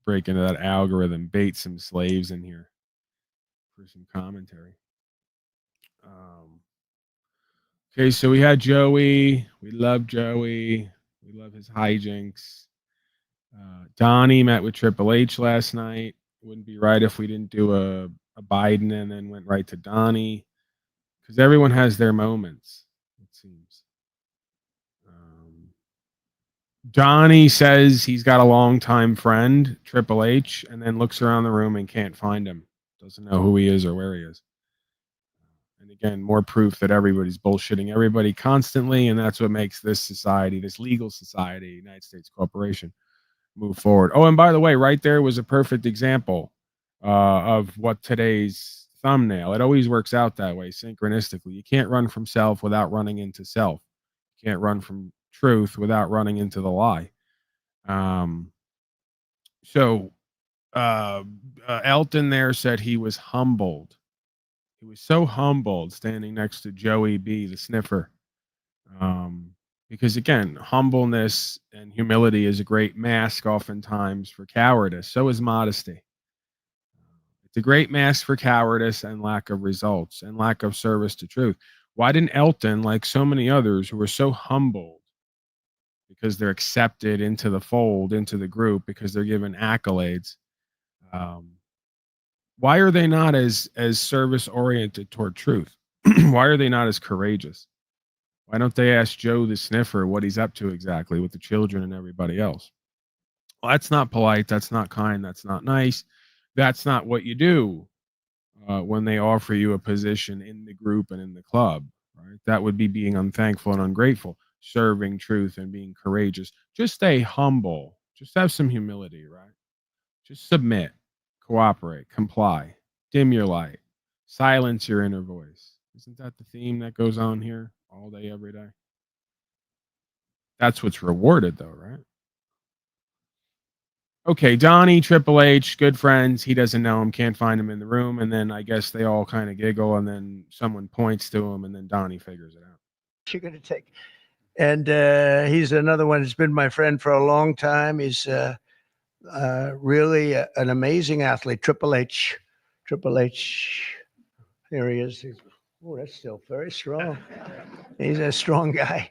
break into that algorithm, bait some slaves in here for some commentary. Okay, so we had Joey. We love Joey. We love his hijinks. Donnie met with Triple H last night. Wouldn't be right if we didn't do a Biden and then went right to Donnie, because everyone has their moments, it seems. Donnie says he's got a longtime friend, Triple H, and then looks around the room and can't find him. Doesn't know who he is or where he is. And again, more proof that everybody's bullshitting everybody constantly, and that's what makes this society, this legal society, United States Corporation, move forward. Oh, and by the way, right there was a perfect example of what today's thumbnail. It always works out that way, synchronistically. You can't run from self without running into self. You can't run from truth without running into the lie. Elton there said he was humbled. He was so humbled standing next to Joey B, the sniffer. Because again, humbleness and humility is a great mask oftentimes for cowardice. So is modesty. It's a great mask for cowardice and lack of results and lack of service to truth. Why didn't Elton, like so many others who were so humbled because they're accepted into the fold, into the group, because they're given accolades, why are they not as service oriented toward truth? Why are they not as courageous? Why don't they ask Joe the sniffer what he's up to exactly with the children and everybody else? Well, that's not polite. That's not kind. That's not nice. That's not what you do when they offer you a position in the group and in the club. Right? That would be being unthankful and ungrateful. Serving truth and being courageous. Just stay humble. Just have some humility, right? Just submit, cooperate, comply, dim your light, silence your inner voice. Isn't that the theme that goes on here all day, every day? That's what's rewarded, though, right? Okay, Donnie, Triple H, good friends. He doesn't know him, can't find him in the room. And then I guess they all kind of giggle, and then someone points to him, and then Donnie figures it out. You're going to take. And he's another one who's been my friend for a long time. He's really an amazing athlete. Triple H. There he is. Oh, that's still very strong. He's a strong guy.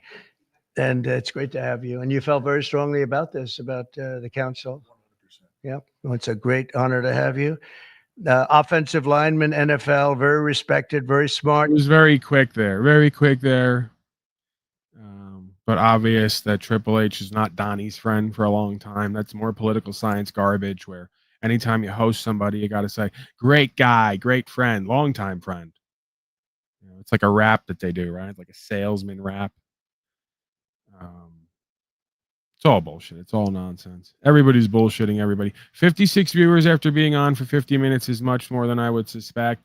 And it's great to have you. And you felt very strongly about this, about the council. 100%. Yep. Well, it's a great honor to have you. Offensive lineman, NFL, very respected, very smart. It was very quick there. But obvious that Triple H is not Donnie's friend for a long time. That's more political science garbage where anytime you host somebody, you got to say, great guy, great friend, longtime friend. You know, it's like a rap that they do, right? Like a salesman rap. It's all bullshit. It's all nonsense. Everybody's bullshitting everybody. 56 viewers after being on for 50 minutes is much more than I would suspect.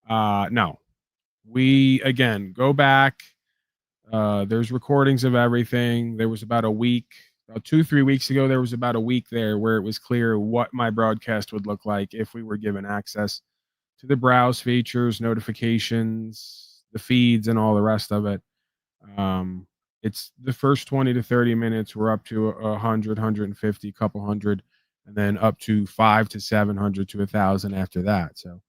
No. We, again, go back. There's recordings of everything. There was about 2-3 weeks ago, there was about a week there where it was clear what my broadcast would look like if we were given access to the browse features, notifications, the feeds, and all the rest of it. It's the first 20 to 30 minutes. We're up to 100, 150, couple hundred, and then up to 500 to 700 to 1,000 after that. So,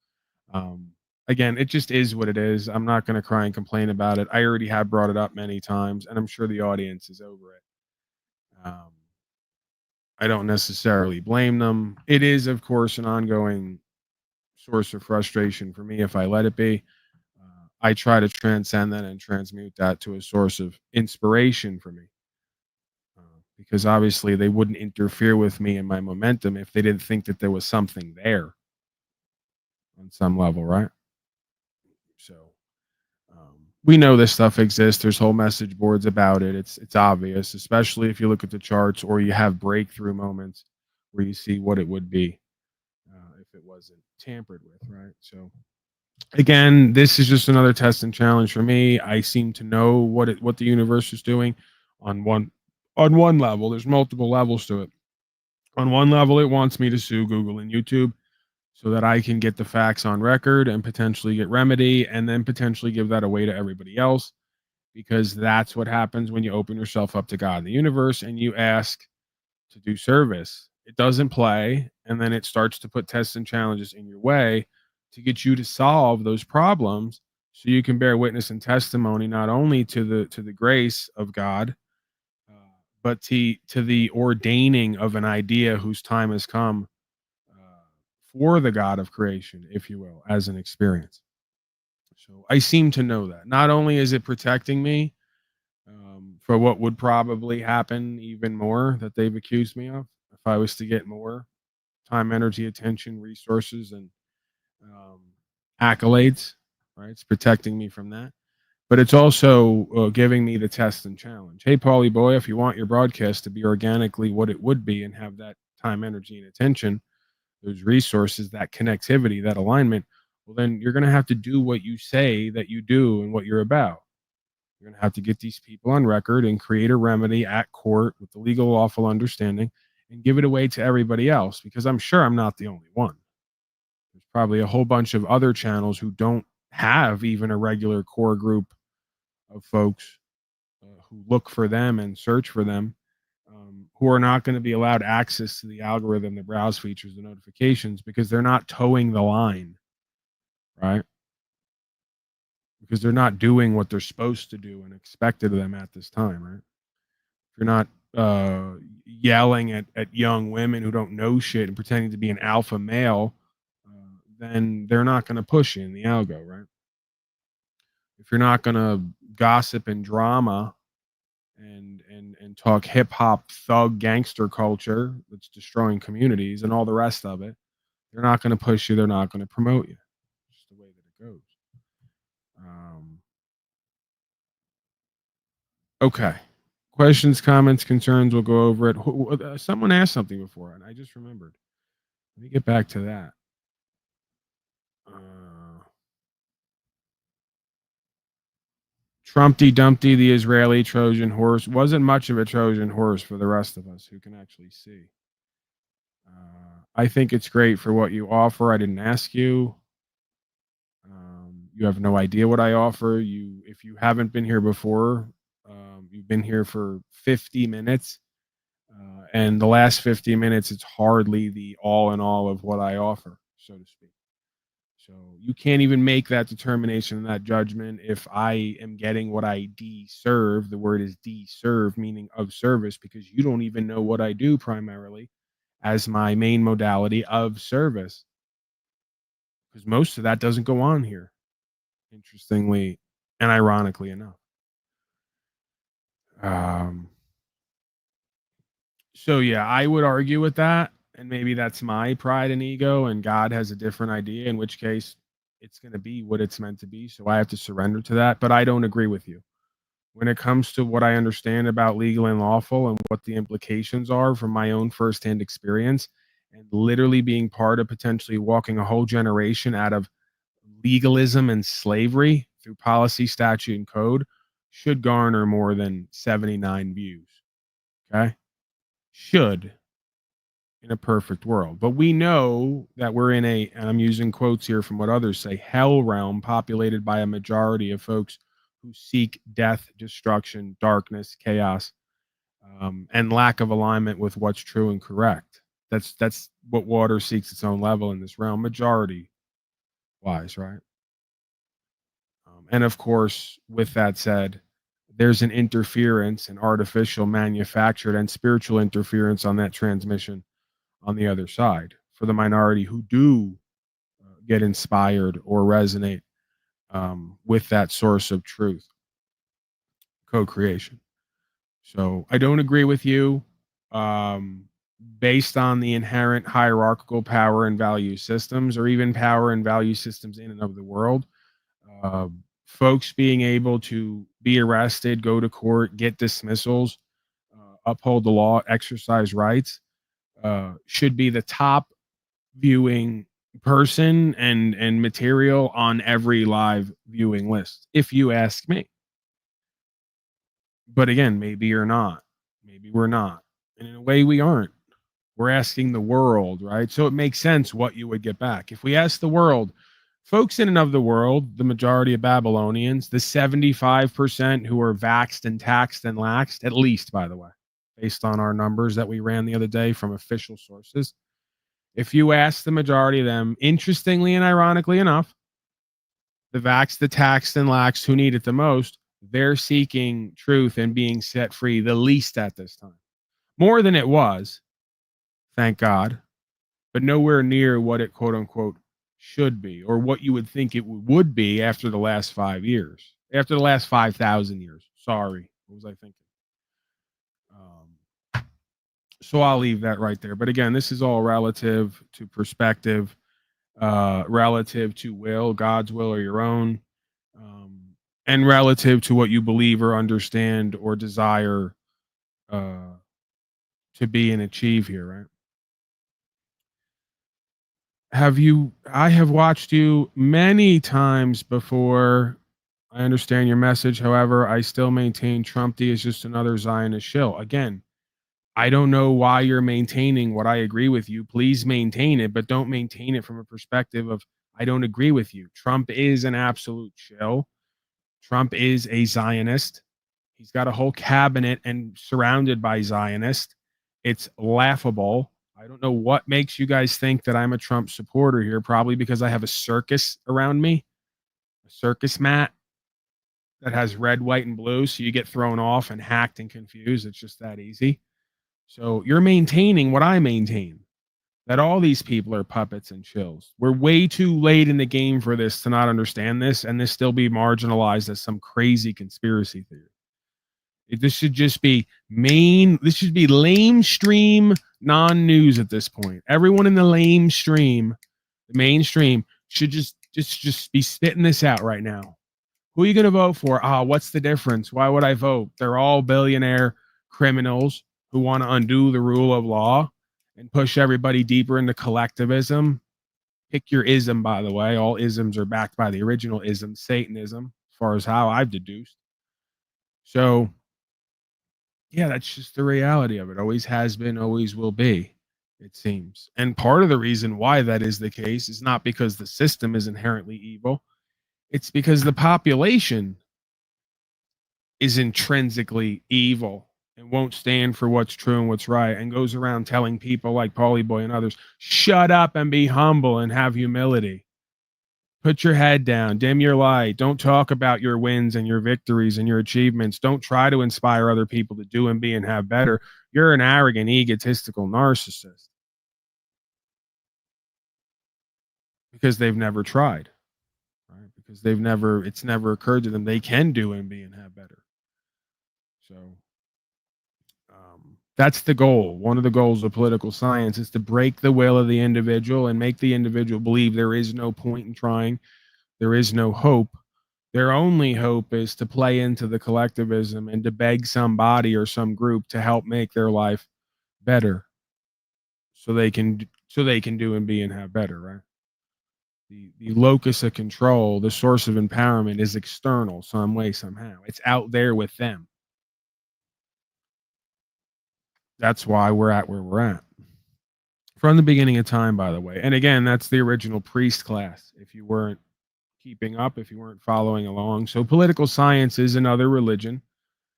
again, it just is what it is. I'm not going to cry and complain about it. I already have brought it up many times, and I'm sure the audience is over it. I don't necessarily blame them. It is, of course, an ongoing source of frustration for me if I let it be. I try to transcend that and transmute that to a source of inspiration for me. Because obviously they wouldn't interfere with me and my momentum if they didn't think that there was something there on some level, right? So we know this stuff exists. There's whole message boards about it. It's obvious, especially if you look at the charts or you have breakthrough moments where you see what it would be if it wasn't tampered with, right? So again, this is just another test and challenge for me. I seem to know what the universe is doing on one level. There's multiple levels to it. On one level, it wants me to sue Google and YouTube so that I can get the facts on record and potentially get remedy, and then potentially give that away to everybody else, because that's what happens when you open yourself up to God and the universe and you ask to do service. It doesn't play, and then it starts to put tests and challenges in your way to get you to solve those problems so you can bear witness and testimony not only to the grace of God, but to the ordaining of an idea whose time has come for the God of creation, if you will, as an experience. So I seem to know that. Not only is it protecting me for what would probably happen even more that they've accused me of, if I was to get more time, energy, attention, resources, and accolades, right? It's protecting me from that. But it's also giving me the test and challenge. Hey, Paulie boy, if you want your broadcast to be organically what it would be and have that time, energy, and attention, those resources, that connectivity, that alignment, well, then you're going to have to do what you say that you do and what you're about. You're going to have to get these people on record and create a remedy at court with the legal, lawful understanding and give it away to everybody else, because I'm sure I'm not the only one. There's probably a whole bunch of other channels who don't have even a regular core group of folks who look for them and search for them, who are not going to be allowed access to the algorithm, the browse features, the notifications, because they're not towing the line, right? Because they're not doing what they're supposed to do and expected of them at this time, right? If you're not yelling at young women who don't know shit and pretending to be an alpha male, then they're not going to push you in the algo, right? If you're not going to gossip and drama and talk hip hop thug gangster culture that's destroying communities and all the rest of it, they're not going to push you. They're not going to promote you. It's just the way that it goes. Okay. Questions, comments, concerns, we'll go over it. Someone asked something before, and I just remembered. Let me get back to that. Trumpty Dumpty, the Israeli Trojan horse, wasn't much of a Trojan horse for the rest of us who can actually see. I think it's great for what you offer. I didn't ask you. You have no idea what I offer. If you haven't been here before, you've been here for 50 minutes. And the last 50 minutes, it's hardly the all in all of what I offer, so to speak. So you can't even make that determination and that judgment if I am getting what I deserve. The word is deserve, meaning of service, because you don't even know what I do primarily as my main modality of service. Because most of that doesn't go on here, interestingly and ironically enough. So yeah, I would argue with that, and maybe that's my pride and ego, and God has a different idea, in which case it's going to be what it's meant to be, so I have to surrender to that. But I don't agree with you when it comes to what I understand about legal and lawful and what the implications are from my own firsthand experience, and literally being part of potentially walking a whole generation out of legalism and slavery through policy, statute, and code, should garner more than 79 views. Okay? Should, in a perfect world. But we know that we're in a, and I'm using quotes here from what others say, hell realm populated by a majority of folks who seek death, destruction, darkness, chaos, and lack of alignment with what's true and correct. That's what water seeks its own level in this realm, majority wise, right? And of course, with that said, there's an interference, an artificial, manufactured, and spiritual interference on that transmission on the other side for the minority who do get inspired or resonate with that source of truth, co-creation. So I don't agree with you based on the inherent hierarchical power and value systems, or even power and value systems in and of the world. Folks being able to be arrested, go to court, get dismissals, uphold the law, exercise rights, should be the top viewing person and material on every live viewing list, if you ask me. But again, maybe you're not. Maybe we're not. And in a way, we aren't. We're asking the world, right? So it makes sense what you would get back. If we ask the world, folks in and of the world, the majority of Babylonians, the 75% who are vaxxed and taxed and laxed, at least, by the way, based on our numbers that we ran the other day from official sources, if you ask the majority of them, interestingly and ironically enough, the vaxxed, the taxed, and laxed who need it the most, they're seeking truth and being set free the least at this time. More than it was, thank God, but nowhere near what it quote unquote should be, or what you would think it would be after the last 5 years, after the last 5,000 years. Sorry, what was I thinking? So I'll leave that right there. But again, this is all relative to perspective, relative to will, God's will or your own, and relative to what you believe or understand or desire to be and achieve here, right? I have watched you many times before. I understand your message. However, I still maintain Trump D is just another Zionist shill. Again, I don't know why you're maintaining what I agree with you. Please maintain it, but don't maintain it from a perspective of I don't agree with you. Trump is an absolute shill. Trump is a Zionist. He's got a whole cabinet and surrounded by Zionists. It's laughable. I don't know what makes you guys think that I'm a Trump supporter here, probably because I have a circus around me, a circus mat that has red, white, and blue. So you get thrown off and hacked and confused. It's just that easy. So you're maintaining what I maintain, that all these people are puppets and shills. We're way too late in the game for this to not understand this and this still be marginalized as some crazy conspiracy theory. This should just be this should be lamestream non-news at this point. Everyone in the lamestream, the mainstream, should just be spitting this out right now. Who are you going to vote for? What's the difference? Why would I vote? They're all billionaire criminals who want to undo the rule of law and push everybody deeper into collectivism. Pick your ism, by the way. All isms are backed by the original ism, Satanism, as far as how I've deduced. So, yeah, that's just the reality of it. Always has been, always will be, it seems. And part of the reason why that is the case is not because the system is inherently evil. It's because the population is intrinsically evil and won't stand for what's true and what's right and goes around telling people like Paulie Boy and others, shut up and be humble and have humility. Put your head down, dim your light. Don't talk about your wins and your victories and your achievements. Don't try to inspire other people to do and be and have better. You're an arrogant, egotistical narcissist. Because they've never tried. Right? Because it's never occurred to them they can do and be and have better. So that's the goal. One of the goals of political science is to break the will of the individual and make the individual believe there is no point in trying. There is no hope. Their only hope is to play into the collectivism and to beg somebody or some group to help make their life better so they can do and be and have better, right? The locus of control, the source of empowerment is external some way, somehow. It's out there with them. That's why we're at where we're at. From the beginning of time, by the way. And again, that's the original priest class, if you weren't keeping up, if you weren't following along. So political science is another religion.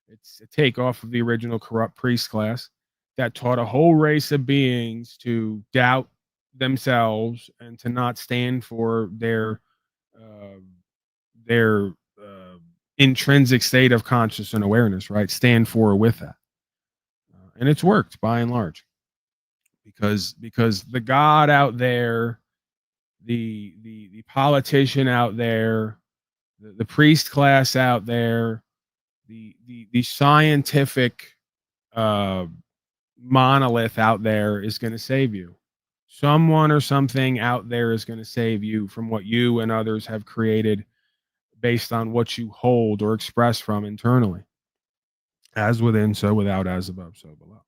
It's a takeoff of the original corrupt priest class that taught a whole race of beings to doubt themselves and to not stand for their intrinsic state of conscious and awareness, right? Stand for with that. And it's worked by and large because the God out there, the politician out there, the priest class out there, the scientific monolith out there is going to save you. Someone or something out there is going to save you from what you and others have created based on what you hold or express from internally. As within, so without, as above, so below.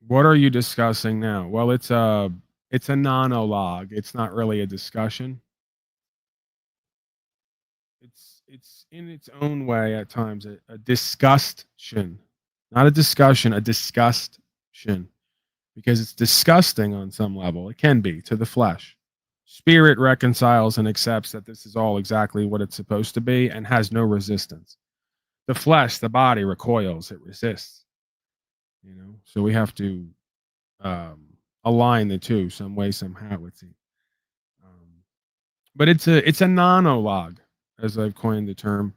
What are you discussing now? Well, it's a monologue. It's not really a discussion. It's in its own way at times a disgustion, not a discussion, a disgustion, because it's disgusting on some level. It can be to the flesh. Spirit reconciles and accepts that this is all exactly what it's supposed to be and has no resistance. The flesh, the body recoils, it resists. So we have to align the two some way, somehow. But it's a monologue, as I've coined the term,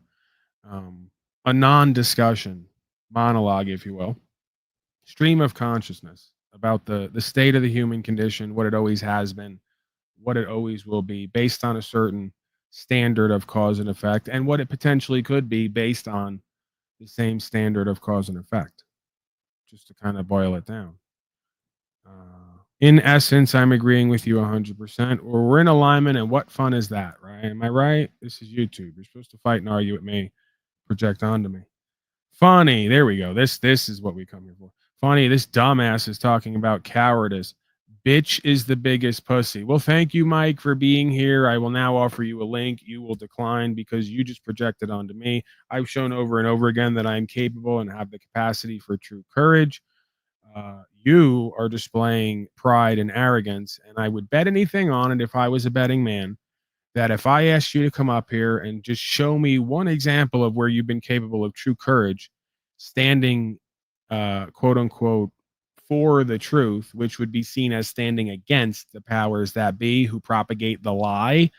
a non-discussion monologue, if you will, stream of consciousness about the state of the human condition, what it always has been, what it always will be, based on a certain standard of cause and effect, and what it potentially could be based on the same standard of cause and effect, just to kind of boil it down. In essence, I'm agreeing with you 100%, or we're in alignment, and what fun is that, right? Am I right? This is YouTube. You're supposed to fight and argue with me, project onto me. Funny, there we go. This is what we come here for. Funny, this dumbass is talking about cowardice. Bitch is the biggest pussy. Well, thank you, Mike, for being here. I will now offer you a link. You will decline because you just projected onto me. I've shown over and over again that I'm capable and have the capacity for true courage. You are displaying pride and arrogance, and I would bet anything on it if I was a betting man that if I asked you to come up here and just show me one example of where you've been capable of true courage, standing, quote unquote, for the truth, which would be seen as standing against the powers that be who propagate the lie,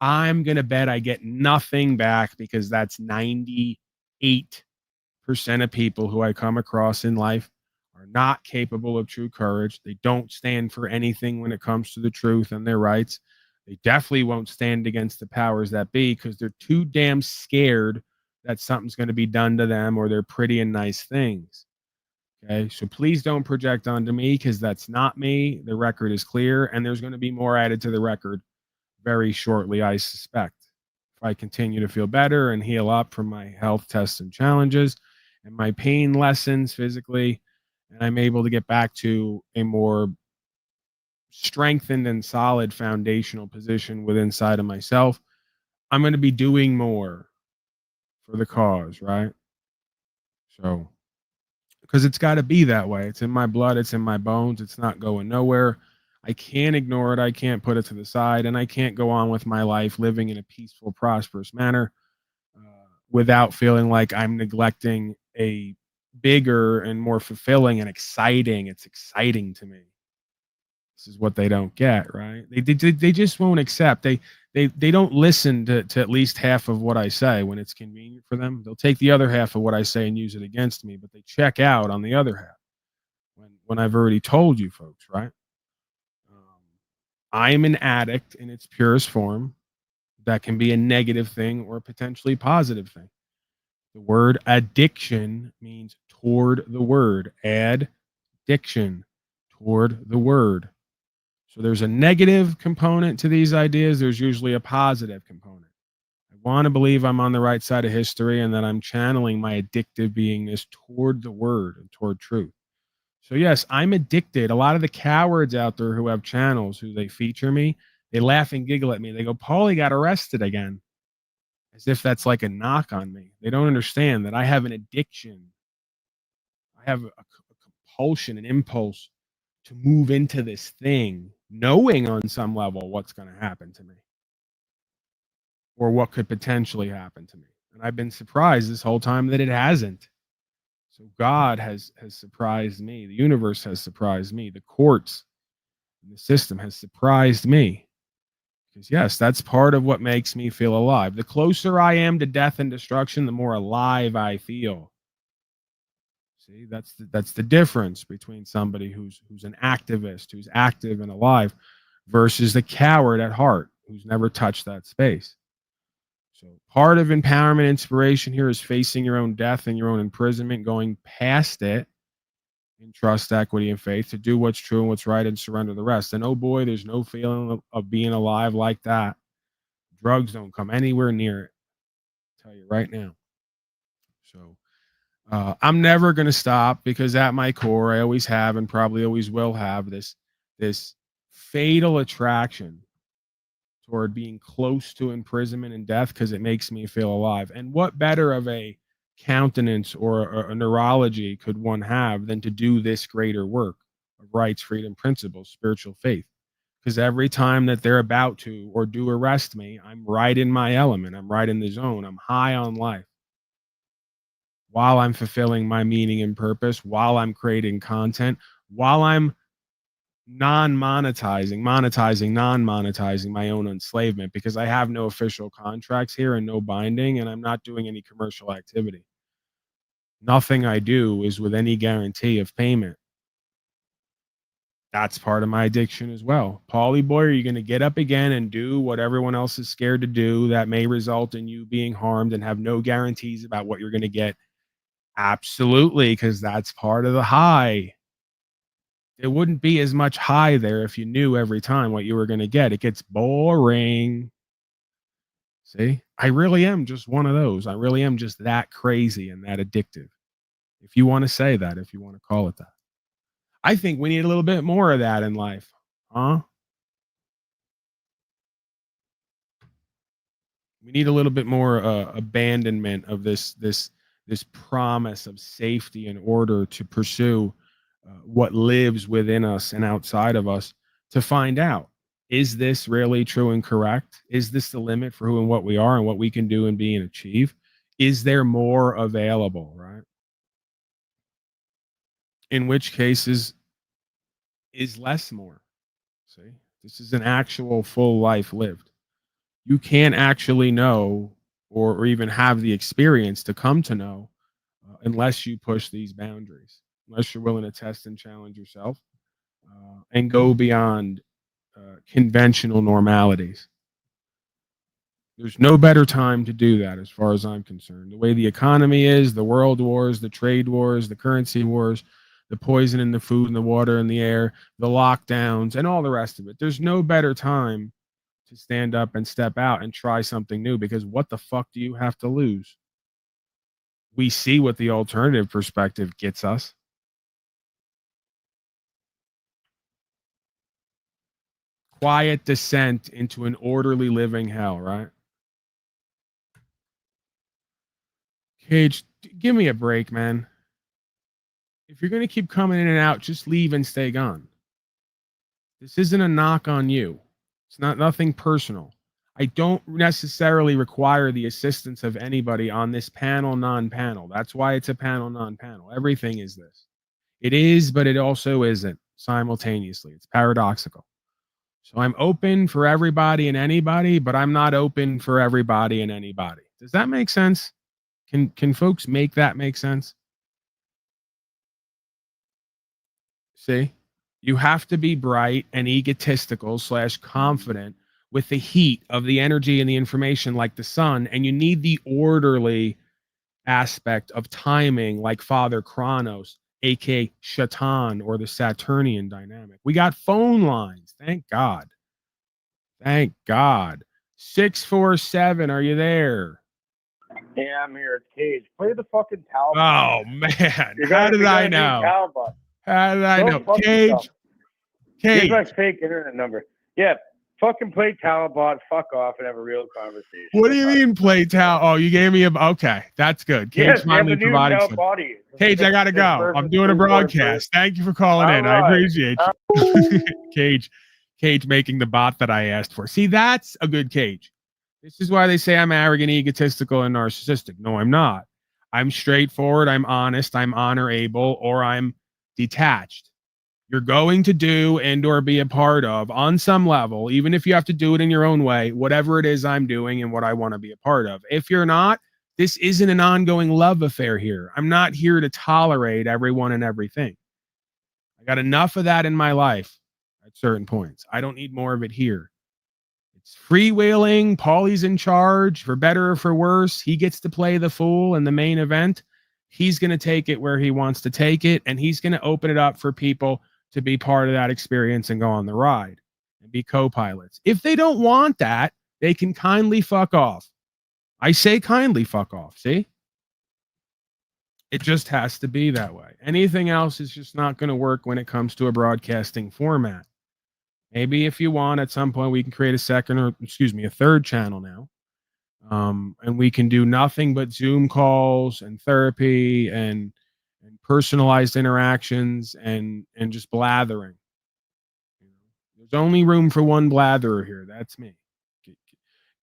I'm going to bet I get nothing back, because that's 98% of people who I come across in life are not capable of true courage. They don't stand for anything when it comes to the truth and their rights. They definitely won't stand against the powers that be because they're too damn scared that something's going to be done to them or their pretty and nice things. Okay, so please don't project onto me, because that's not me. The record is clear, and there's going to be more added to the record very shortly, I suspect. If I continue to feel better and heal up from my health tests and challenges and my pain lessens physically, and I'm able to get back to a more strengthened and solid foundational position within inside of myself, I'm going to be doing more for the cause, right? So, because it's got to be that way. It's in my blood. It's in my bones. It's not going nowhere. I can't ignore it. I can't put it to the side, and I can't go on with my life living in a peaceful, prosperous manner without feeling like I'm neglecting a bigger and more fulfilling and exciting. It's exciting to me. This is what they don't get, right? They just won't accept. They don't listen to at least half of what I say when it's convenient for them. They'll take the other half of what I say and use it against me, but they check out on the other half when I've already told you folks, right? I am an addict in its purest form. That can be a negative thing or a potentially positive thing. The word addiction means toward the word. Addiction, toward the word. So there's a negative component to these ideas. There's usually a positive component. I want to believe I'm on the right side of history and that I'm channeling my addictive beingness toward the word and toward truth. So yes, I'm addicted. A lot of the cowards out there who have channels, who they feature me, they laugh and giggle at me. They go, Paulie got arrested again. As if that's like a knock on me. They don't understand that I have an addiction. I have a compulsion, an impulse to move into this thing, knowing on some level what's going to happen to me or what could potentially happen to me. And I've been surprised this whole time that it hasn't. So God has surprised me. The universe has surprised me. The courts and the system has surprised me. Because yes, that's part of what makes me feel alive. The closer I am to death and destruction, the more alive I feel. See, that's the difference between somebody who's an activist, who's active and alive, versus the coward at heart who's never touched that space. So part of empowerment inspiration here is facing your own death and your own imprisonment, going past it in trust, equity, and faith to do what's true and what's right and surrender the rest. And oh boy, there's no feeling of being alive like that. Drugs don't come anywhere near it. I'll tell you right now. So I'm never going to stop because at my core, I always have and probably always will have this fatal attraction toward being close to imprisonment and death because it makes me feel alive. And what better of a countenance or a neurology could one have than to do this greater work of rights, freedom, principles, spiritual faith? Because every time that they're about to or do arrest me, I'm right in my element. I'm right in the zone. I'm high on life while I'm fulfilling my meaning and purpose, while I'm creating content, while I'm monetizing my own enslavement, because I have no official contracts here and no binding, and I'm not doing any commercial activity. Nothing I do is with any guarantee of payment. That's part of my addiction as well. Paulie boy, are you going to get up again and do what everyone else is scared to do that may result in you being harmed and have no guarantees about what you're going to get? Absolutely, because that's part of the high. It wouldn't be as much high there if you knew every time what you were going to get. It gets boring. See, I really am just one of those. I really am just that crazy and that addictive. If you want to say that, if you want to call it that. I think we need a little bit more of that in life. Huh? We need a little bit more abandonment of this promise of safety in order to pursue what lives within us and outside of us, to find out, is this really true and correct? Is this the limit for who and what we are and what we can do and be and achieve? Is there more available, right? In which cases is less more. See, this is an actual full life lived. You can't actually know or even have the experience to come to know unless you push these boundaries, unless you're willing to test and challenge yourself and go beyond conventional normalities. There's no better time to do that as far as I'm concerned. The way the economy is, the world wars, the trade wars, the currency wars, the poison in the food and the water and the air, the lockdowns, and all the rest of it. There's no better time to stand up and step out and try something new, because what the fuck do you have to lose? We see what the alternative perspective gets us. Quiet descent into an orderly living hell, right? Cage, give me a break, man. If you're going to keep coming in and out, just leave and stay gone. This isn't a knock on you. It's nothing personal. I don't necessarily require the assistance of anybody on this panel, non-panel. That's why it's a panel, non-panel. Everything is this. It is, but it also isn't simultaneously. It's paradoxical. So I'm open for everybody and anybody, but I'm not open for everybody and anybody. Does that make sense? Can folks make that make sense? See, you have to be bright and egotistical / confident with the heat of the energy and the information like the sun, and you need the orderly aspect of timing like Father Kronos, aka Shaitan, or the Saturnian dynamic. We got phone lines. Thank God. Thank God. 647, are you there? Yeah, I'm here. It's Cage. Play the fucking Talbot. Oh, man. How did I know? How did I know? Cage. Here's my fake internet number. Yeah, fucking play Talbot, fuck off, and have a real conversation. What do you mean play Oh, you gave me okay, that's good. Cage yes, finally provided some. Cage, I gotta go. I'm doing a broadcast. Thank you for calling in. Right. I appreciate you. Cage making the bot that I asked for. See, that's a good Cage. This is why they say I'm arrogant, egotistical, and narcissistic. No, I'm not. I'm straightforward, I'm honest, I'm honor-able, or I'm detached. You're going to do and or be a part of on some level, even if you have to do it in your own way, whatever it is I'm doing and what I want to be a part of. If you're not, this isn't an ongoing love affair here. I'm not here to tolerate everyone and everything. I got enough of that in my life at certain points. I don't need more of it here. It's freewheeling. Paulie's in charge, for better or for worse. He gets to play the fool in the main event. He's going to take it where he wants to take it, and he's going to open it up for people to be part of that experience and go on the ride and be co-pilots. If they don't want that, they can kindly fuck off. I say kindly fuck off, see? It just has to be that way. Anything else is just not going to work when it comes to a broadcasting format. Maybe if you want, at some point, we can create a third channel now. And we can do nothing but Zoom calls and therapy and personalized interactions and just blathering. There's only room for one blatherer here. That's me.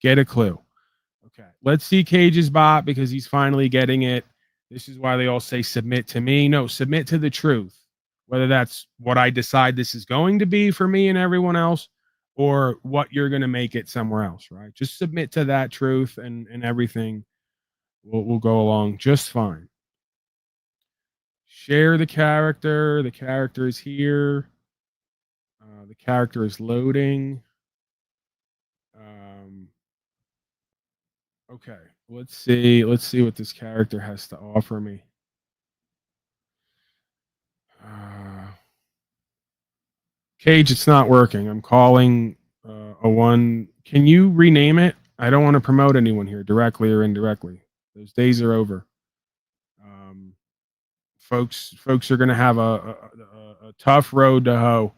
Get a clue. Okay. Let's see Cage's bot because he's finally getting it. This is why they all say submit to me. No, submit to the truth. Whether that's what I decide this is going to be for me and everyone else, or what you're going to make it somewhere else, right? Just submit to that truth and everything will go along just fine. Share the character. The character is here. The character is loading. Okay, let's see what this character has to offer me. Cage, it's not working. I'm calling a one. Can you rename it? I don't want to promote anyone here, directly or indirectly. Those days are over. Folks are going to have a tough road to hoe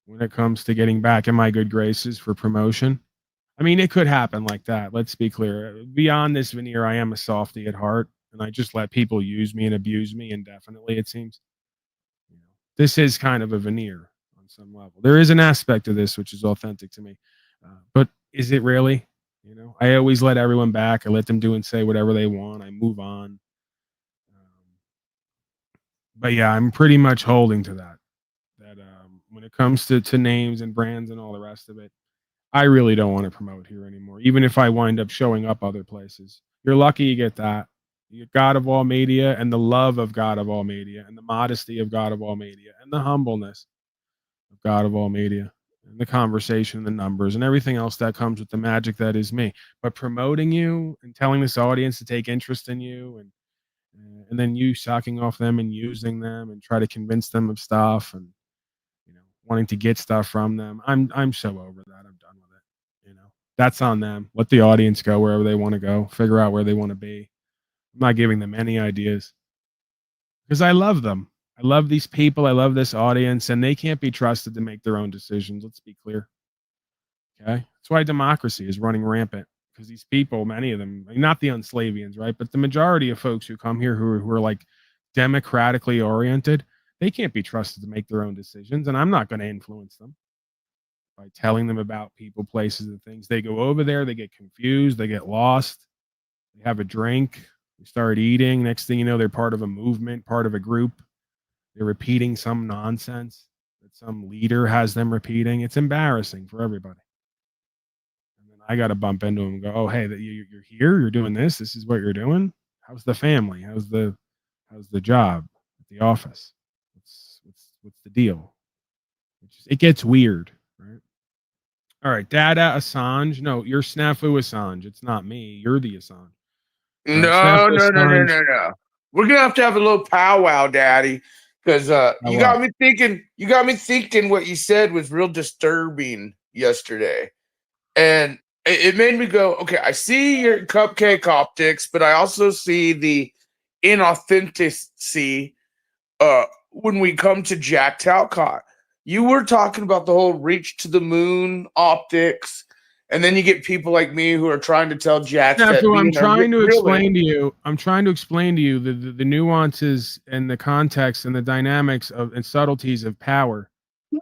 when it comes to getting back in my good graces for promotion. I mean, it could happen like that. Let's be clear. Beyond this veneer, I am a softy at heart, and I just let people use me and abuse me indefinitely, it seems. This is kind of a veneer on some level. There is an aspect of this which is authentic to me. But is it really? I always let everyone back. I let them do and say whatever they want. I move on. But yeah, I'm pretty much holding to that. When it comes to names and brands and all the rest of it, I really don't want to promote here anymore, even if I wind up showing up other places. You're lucky you get that. You get God of all media and the love of God of all media and the modesty of God of all media and the humbleness of God of all media and the conversation, the numbers, and everything else that comes with the magic that is me. But promoting you and telling this audience to take interest in you and then you sucking off them and using them and try to convince them of stuff and wanting to get stuff from them. I'm so over that. I'm done with it. That's on them. Let the audience go wherever they want to go. Figure out where they want to be. I'm not giving them any ideas because I love them. I love these people. I love this audience, and they can't be trusted to make their own decisions. Let's be clear. Okay, that's why democracy is running rampant because these people, many of them, not the Unslavians, right, but the majority of folks who come here who are like democratically oriented, they can't be trusted to make their own decisions, and I'm not going to influence them by telling them about people, places, and things. They go over there, they get confused, they get lost, they have a drink, they start eating. Next thing you know, they're part of a movement, part of a group. They're repeating some nonsense that some leader has them repeating. It's embarrassing for everybody. And then I got to bump into them and go, "Oh, hey, you're here. You're doing this. This is what you're doing. How's the family? How's the job at the office? What's the deal?" It gets weird, right? All right, Dada Assange. No, you're Snafu Assange. It's not me. You're the Assange. No. We're gonna have to have a little powwow, Daddy, because you got me thinking. You got me thinking. What you said was real disturbing yesterday, and it made me go, okay. I see your cupcake optics, but I also see the inauthenticity when we come to Jack Talcott. You were talking about the whole reach to the moon optics, and then you get people like me who are trying to tell Jack that I'm trying to explain to you the nuances and the context and the dynamics of and subtleties of power.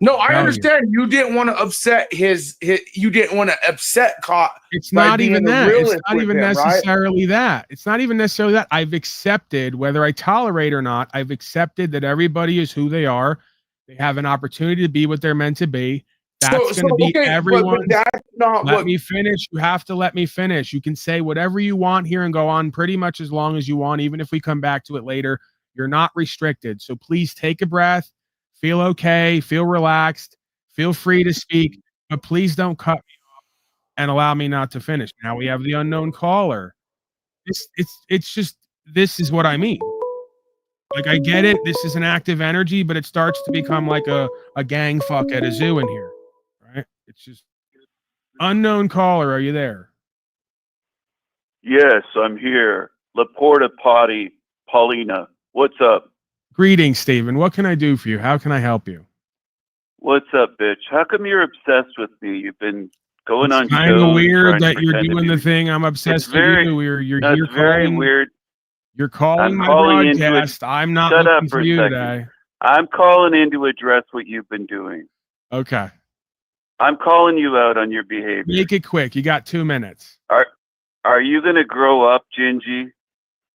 No, I understand. You didn't want to upset his you didn't want to upset Cott. It's not even that. It's not even necessarily that. It's not even necessarily that. I've accepted, whether I tolerate or not, I've accepted that everybody is who they are. They have an opportunity to be what they're meant to be. That's going to be everyone. That's not let me finish. You have to let me finish. You can say whatever you want here and go on pretty much as long as you want, even if we come back to it later. You're not restricted. So please take a breath, feel okay, feel relaxed, feel free to speak, but please don't cut me off and allow me not to finish. Now we have the unknown caller. It's just, this is what I mean. Like, I get it. This is an active energy, but it starts to become like a gang fuck at a zoo in here. Right? It's just unknown caller. Are you there? Yes, I'm here. La Porta Potty, Paulina. What's up? Greetings, Stephen. What can I do for you? How can I help you? What's up, bitch? How come you're obsessed with me? You've been going on Kind of shows weird trying to that you're pretend to doing be the thing. I'm obsessed with very, you. You're no, here it's very calling. weird. You're calling I'm my calling in to broadcast. I'm not shut up looking for for a you second. today. I'm calling in to address what you've been doing. Okay. I'm calling you out on your behavior. Make it quick. You got 2 minutes. Are you gonna grow up, Gingy?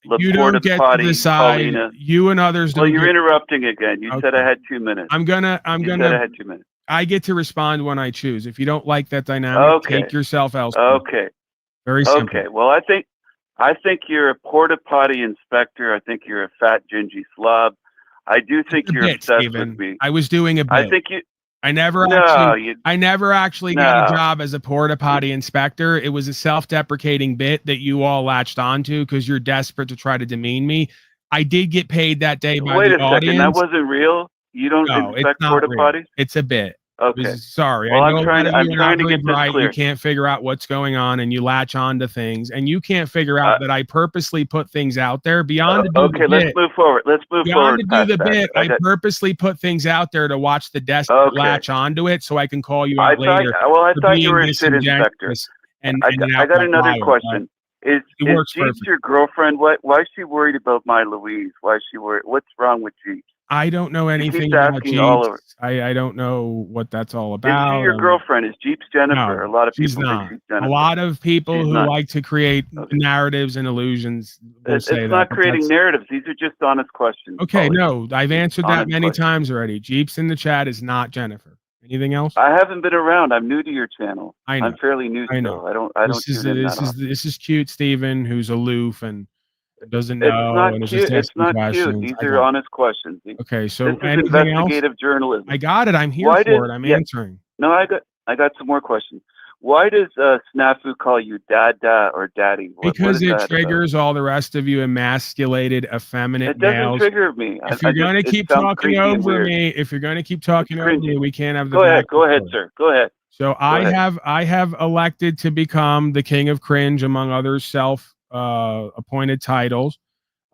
You Porta don't get to potty, decide. Paulina. You and others Well, don't. you're get, interrupting again. You said I had 2 minutes. I'm You gonna. said I had 2 minutes. I get to respond when I choose. If you don't like that dynamic, Okay. take yourself elsewhere. Okay. Very simple. Okay. Well, I think you're a porta potty inspector. I think you're a fat, gingy slob. I do think It's a you're bit, obsessed Stephen. with me. I was doing a bit. I think you. I never No, actually got a job as a porta potty inspector. It was a self-deprecating bit that you all latched onto because you're desperate to try to demean me. I did get paid that day by Wait the a second. That audience. wasn't real. You don't No, it's inspect not porta real. potties? It's a bit. Okay. Sorry. Well, I know a lot of I'm you are trying not to very get this bright. clear. You can't figure out what's going on, and you latch on to things, and you can't figure out that I purposely put things out there beyond to do Okay, the let's bit. move forward. Let's move Beyond forward to do past the that. bit, I purposely put things out there to watch the desperate latch onto it, so I can call you out later. I for thought you being were a shit inspector. disingenuous and I an got outright another liar, question. right? Is It works Jeeps perfect. your girlfriend? Why is she worried about my Louise? Why is she worried? What's wrong with Jeeps? I don't know anything keeps about asking all over. Jeeps. I don't know what that's all Is about. she your girlfriend? Is Jeeps Jennifer? No, A lot of she's people not. think she's Jennifer. A lot of people She's who not. like to create narratives and illusions will It's say that. not but creating that's- narratives. These are just honest questions. Okay, Paulie. no, I've answered that Honest many questions. times already. Jeeps in the chat is not Jennifer. Anything else? I haven't been around. I'm new to your channel. I know. I'm fairly new I know. still. I don't tune in that often. This is cute, Stephen, who's aloof and doesn't It's know not and is cute. just It's asking not questions. cute. These I are got it. honest questions. Okay, so this is anything else? investigative journalism. I got it. I'm here Why for did- it. I'm yeah. answering. No, I got some more questions. Why does Snafu call you Dada or Daddy? What Because is it that triggers all the rest of you emasculated, effeminate It doesn't males. trigger me. If you're going to keep talking over me, we can't have the Go ahead. back Go and ahead, forth. sir. Go ahead. So I have elected to become the king of cringe among other self appointed titles.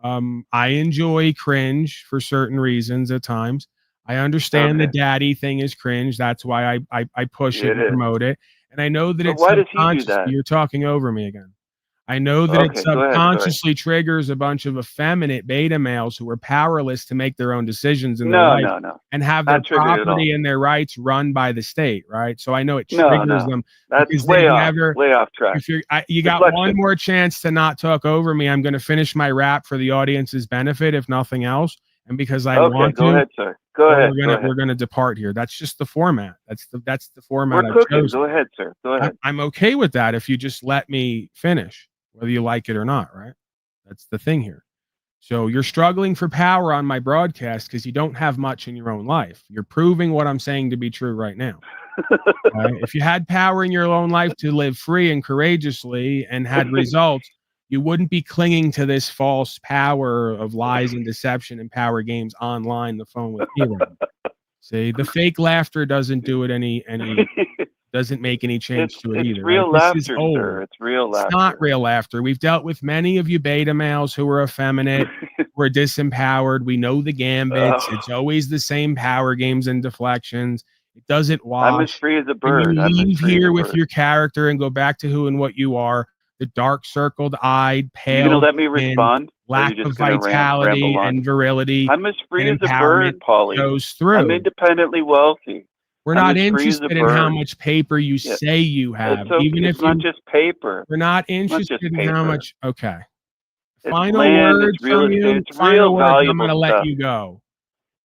I enjoy cringe for certain reasons at times. I understand the daddy thing is cringe. That's why I push it It and is. promote it. And I know that But it's why does he do subconscious. that? You're talking over me again. I know that it Okay, go ahead, subconsciously triggers a bunch of effeminate beta males who are powerless to make their own decisions in their No, life no, no. and have their Not triggered at all. property and their rights run by the state, right? So I know it No, triggers no. them That's because way they've off. never. Way off track. If you got Deflection. one more chance to not talk over me, I'm going to finish my rap for the audience's benefit, if nothing else, and because I Okay, want go to. ahead, sir. Go ahead. We're gonna depart here. That's just the format. That's the format We're I've cooking. chosen. Go ahead, sir. Go ahead. I'm okay with that if you just let me finish, whether you like it or not, right? That's the thing here. So you're struggling for power on my broadcast because you don't have much in your own life. You're proving what I'm saying to be true right now. Right? If you had power in your own life to live free and courageously and had results, you wouldn't be clinging to this false power of lies and deception and power games online, the phone with me. Right now. See, the fake laughter doesn't do it any doesn't make any change to it It's either. real right? This is laughter, old. sir. It's real laughter. It's not real laughter. We've dealt with many of you beta males who are effeminate, who are disempowered. We know the gambits. It's always the same power games and deflections. It doesn't wash. I'm as free as a And bird. you I'm as leave free as here a with bird. your character and go back to who and what you are. The dark circled eyed, pale, You gonna let me skin, respond? Or are lack you just of gonna vitality ramble on? and virility I'm as free and as a bird, empowerment Paulie. goes through. I'm independently wealthy. We're I'm not as free as a interested in how bird. much paper you Yeah. say you have, It's okay. even It's if not you. just paper. We're not It's not just interested in how paper. much. Okay. It's Final land, words it's real from estate, you. it's Final real words. I'm valuable going to let stuff. you go.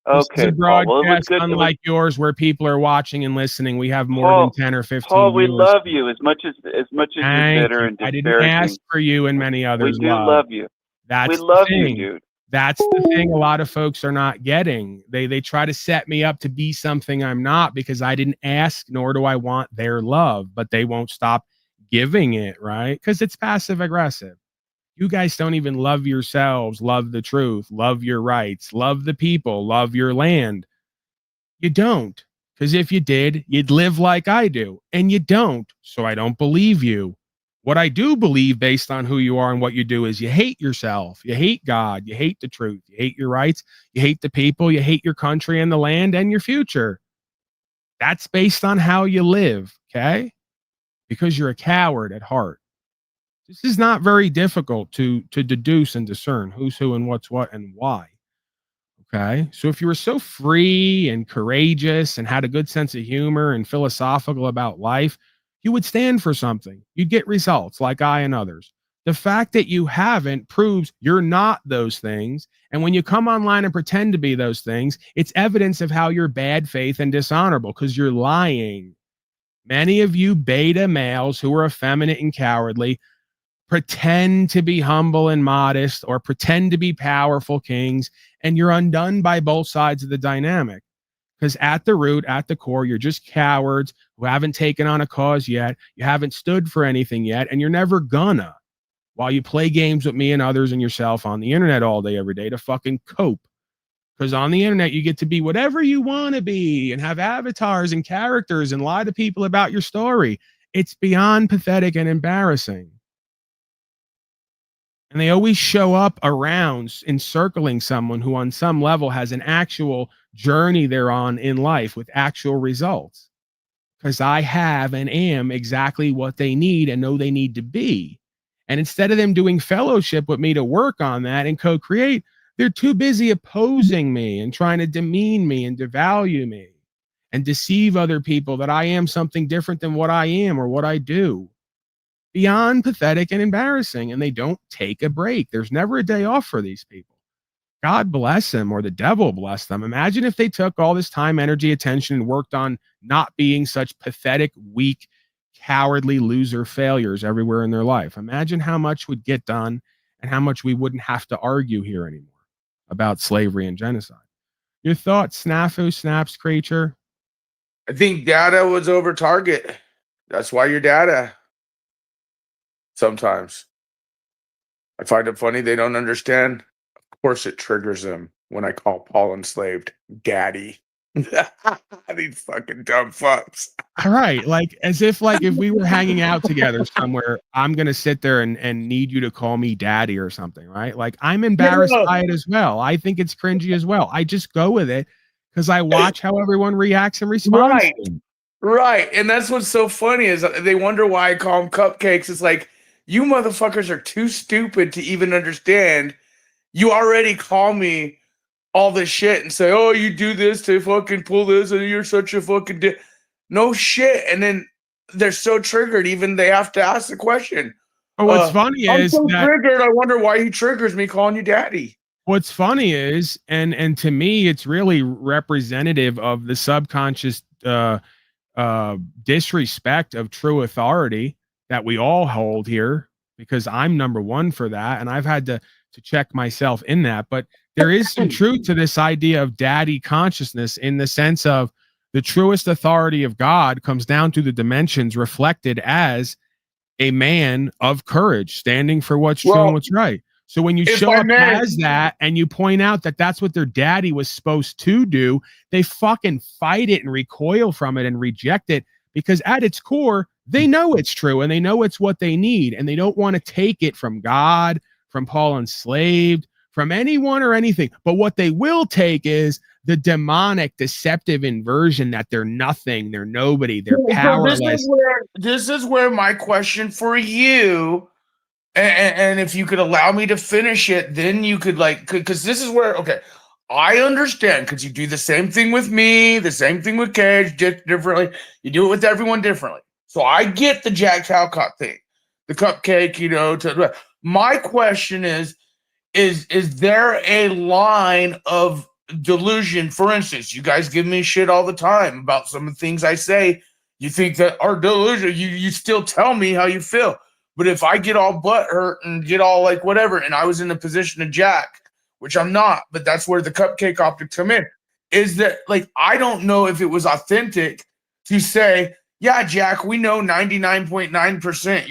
This is Okay, a Paul. Well, it was broadcast good. unlike yours, where people are watching and listening. We have more Paul, than 10 or 15 Paul, we viewers. love you as much as you're Thank bitter you. and I didn't ask disparaging. for you and many We others. do love you. That's We the love you, thing. dude. That's the thing a lot of folks are not getting. They try to set me up to be something I'm not because I didn't ask, nor do I want their love, but they won't stop giving it, right? Because it's passive aggressive. You guys don't even love yourselves, love the truth, love your rights, love the people, love your land. You don't. Because if you did, you'd live like I do. And you don't. So I don't believe you. What I do believe based on who you are and what you do is you hate yourself. You hate God. You hate the truth. You hate your rights. You hate the people. You hate your country and the land and your future. That's based on how you live, okay? Because you're a coward at heart. This is not very difficult to deduce and discern who's who and what's what and why. Okay. So if you were so free and courageous and had a good sense of humor and philosophical about life, you would stand for something. You'd get results like I and others. The fact that you haven't proves you're not those things. And when you come online and pretend to be those things, it's evidence of how you're bad faith and dishonorable because you're lying. Many of you beta males who are effeminate and cowardly pretend to be humble and modest or pretend to be powerful kings, and you're undone by both sides of the dynamic. Because at the root, at the core, you're just cowards who haven't taken on a cause yet. You haven't stood for anything yet, and you're never gonna. While you play games with me and others and yourself on the internet all day, every day to fucking cope. Because on the internet, you get to be whatever you want to be and have avatars and characters and lie to people about your story. It's beyond pathetic and embarrassing. And they always show up around encircling someone who on some level has an actual journey they're on in life with actual results. Because I have and am exactly what they need and know they need to be. And instead of them doing fellowship with me to work on that and co-create, they're too busy opposing me and trying to demean me and devalue me and deceive other people that I am something different than what I am or what I do. Beyond pathetic and embarrassing, and they don't take a break. There's never a day off for these people. God bless them, or the devil bless them. Imagine if they took all this time, energy, attention, and worked on not being such pathetic, weak, cowardly loser failures everywhere in their life. Imagine how much would get done and how much we wouldn't have to argue here anymore about slavery and genocide. Your thoughts, Snafu, Snaps, Creature? I think data was over target. That's why you're data. Sometimes I find it funny they don't understand. Of course, it triggers them when I call Paul enslaved daddy. These fucking dumb fucks. All right, like as if if we were hanging out together somewhere, I'm gonna sit there and need you to call me daddy or something, right? Like I'm embarrassed by it as well. I think it's cringy as well. I just go with it because I watch how everyone reacts and responds. Right, right, and that's what's so funny is they wonder why I call them cupcakes. It's like, you motherfuckers are too stupid to even understand. You already call me all this shit and say, oh, you do this to fucking pull this and you're such a fucking no shit. And then they're so triggered, even they have to ask the question. But what's funny I'm is so that triggered, I wonder why he triggers me calling you daddy. what's funny is, and to me, it's really representative of the subconscious disrespect of true authority that we all hold here, because I'm number one for that, and I've had to check myself in that. But there is some truth to this idea of daddy consciousness in the sense of the truest authority of God comes down to the dimensions reflected as a man of courage, standing for what's true and what's right. So when you show up as that and you point out that that's what their daddy was supposed to do, they fucking fight it and recoil from it and reject it, because at its core, they know it's true and they know it's what they need, and they don't want to take it from God, from Paul enslaved, from anyone or anything. But what they will take is the demonic, deceptive inversion that they're nothing, they're nobody, they're powerless. This is where my question for you, and if you could allow me to finish it, then you could because this is where, okay, I understand, because you do the same thing with me, the same thing with Cage, differently. You do it with everyone differently. So I get the Jack Talcott thing, the cupcake, my question is there a line of delusion? For instance, you guys give me shit all the time about some of the things I say. You think that are delusion. You still tell me how you feel. But if I get all butthurt and get all whatever, and I was in a position of Jack, which I'm not, but that's where the cupcake optics come in, is that I don't know if it was authentic to say, yeah, Jack, we know 99.9%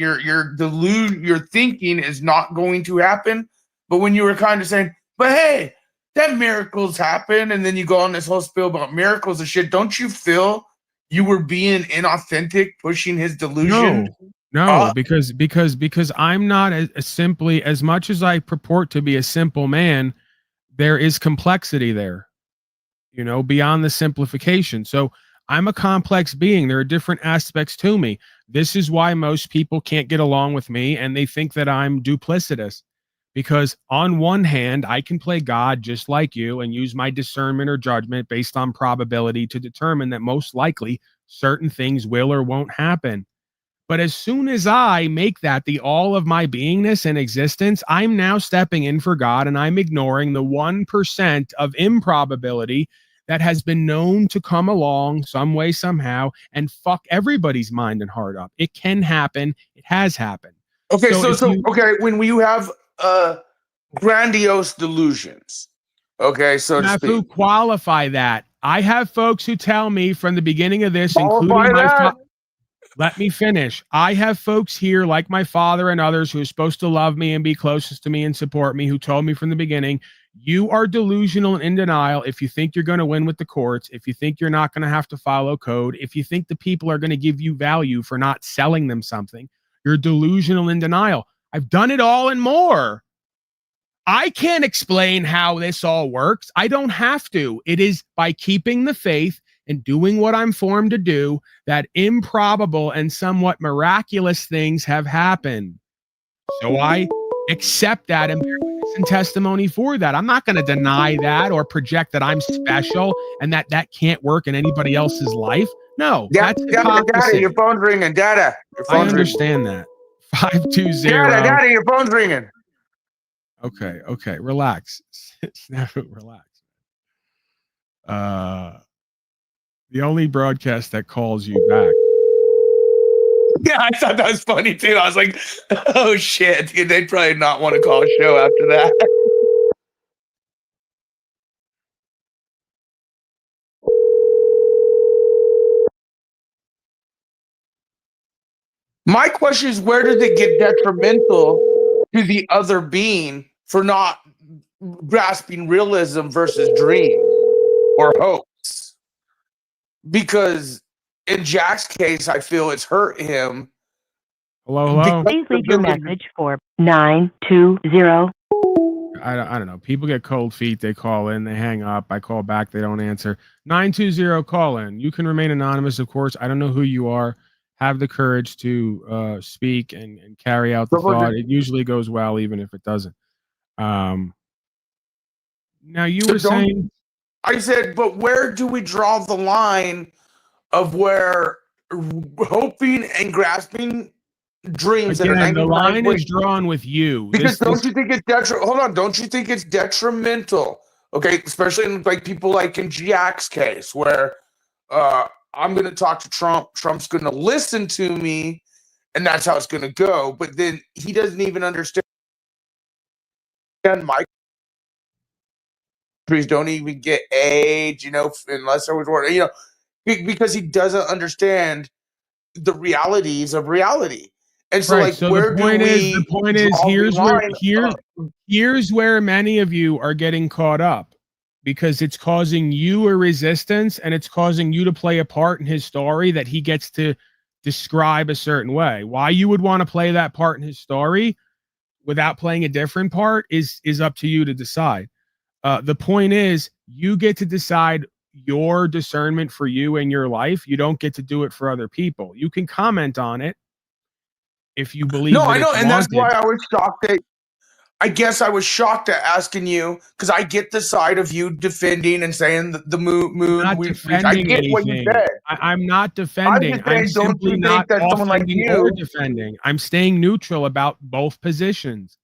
your thinking is not going to happen. But when you were kind of saying, but hey, that miracles happen, and then you go on this whole spiel about miracles and shit, don't you feel you were being inauthentic, pushing his delusion? No, because I'm not as simply, as much as I purport to be a simple man, there is complexity there, you know, beyond the simplification. So I'm a complex being. There are different aspects to me. This is why most people can't get along with me, and they think that I'm duplicitous. Because on one hand, I can play God just like you and use my discernment or judgment based on probability to determine that most likely certain things will or won't happen. But as soon as I make that the all of my beingness and existence, I'm now stepping in for God, and I'm ignoring the 1% of improbability that has been known to come along some way, somehow, and fuck everybody's mind and heart up. It can happen. It has happened. Okay, So when you have grandiose delusions, okay, so to speak. Qualify that. I have folks who tell me from the beginning of this, Qualify including my that. let me finish. I have folks here like my father and others who are supposed to love me and be closest to me and support me, who told me from the beginning, you are delusional and in denial if you think you're going to win with the courts, if you think you're not going to have to follow code, if you think the people are going to give you value for not selling them something. You're delusional in denial. I've done it all and more. I can't explain how this all works. I don't have to. It is by keeping the faith and doing what I'm formed to do that improbable and somewhat miraculous things have happened. So I accept that and bear witness and testimony for that. I'm not going to deny that or project that I'm special and that can't work in anybody else's life. No, that's hypocrisy. Daddy, your phone's ringing. Dada, your phone's I understand that. 520. Daddy, your phone's ringing. Okay, relax. Relax. The only broadcast that calls you back. Yeah, I thought that was funny too. I was like, oh shit, dude, they'd probably not want to call a show after that. My question is, where does it get detrimental to the other being for not grasping realism versus dreams or hopes? Because in Jack's case, I feel it's hurt him. Hello. Please leave your message for 920. I don't know. People get cold feet. They call in. They hang up. I call back. They don't answer. 920 call in. You can remain anonymous, of course. I don't know who you are. Have the courage to speak and carry out the thought. It usually goes well, even if it doesn't. Now you were saying. I said, but where do we draw the line of where hoping and grasping dreams Again, that are the line is drawn with you. Because don't you think it's hold on, don't you think it's detrimental? Okay, especially in like people like in Jack's case, where I'm gonna talk to Trump, Trump's gonna listen to me, and that's how it's gonna go. But then he doesn't even understand my countries don't even get aid, you know, unless there was war, you know, because he doesn't understand the realities of reality. And so, like, so where the point is, here's where many of you are getting caught up, because it's causing you a resistance and it's causing you to play a part in his story that he gets to describe a certain way. Why you would want to play that part in his story without playing a different part is up to you to decide. The point is, you get to decide your discernment for you and your life. You don't get to do it for other people. You can comment on it if you believe. No, I know, and that's why I was shocked at. I guess I was shocked at asking you, because I get the side of you defending and saying the moon. I get what you said. I'm not defending. I'm simply not offending or defending. I'm staying neutral about both positions.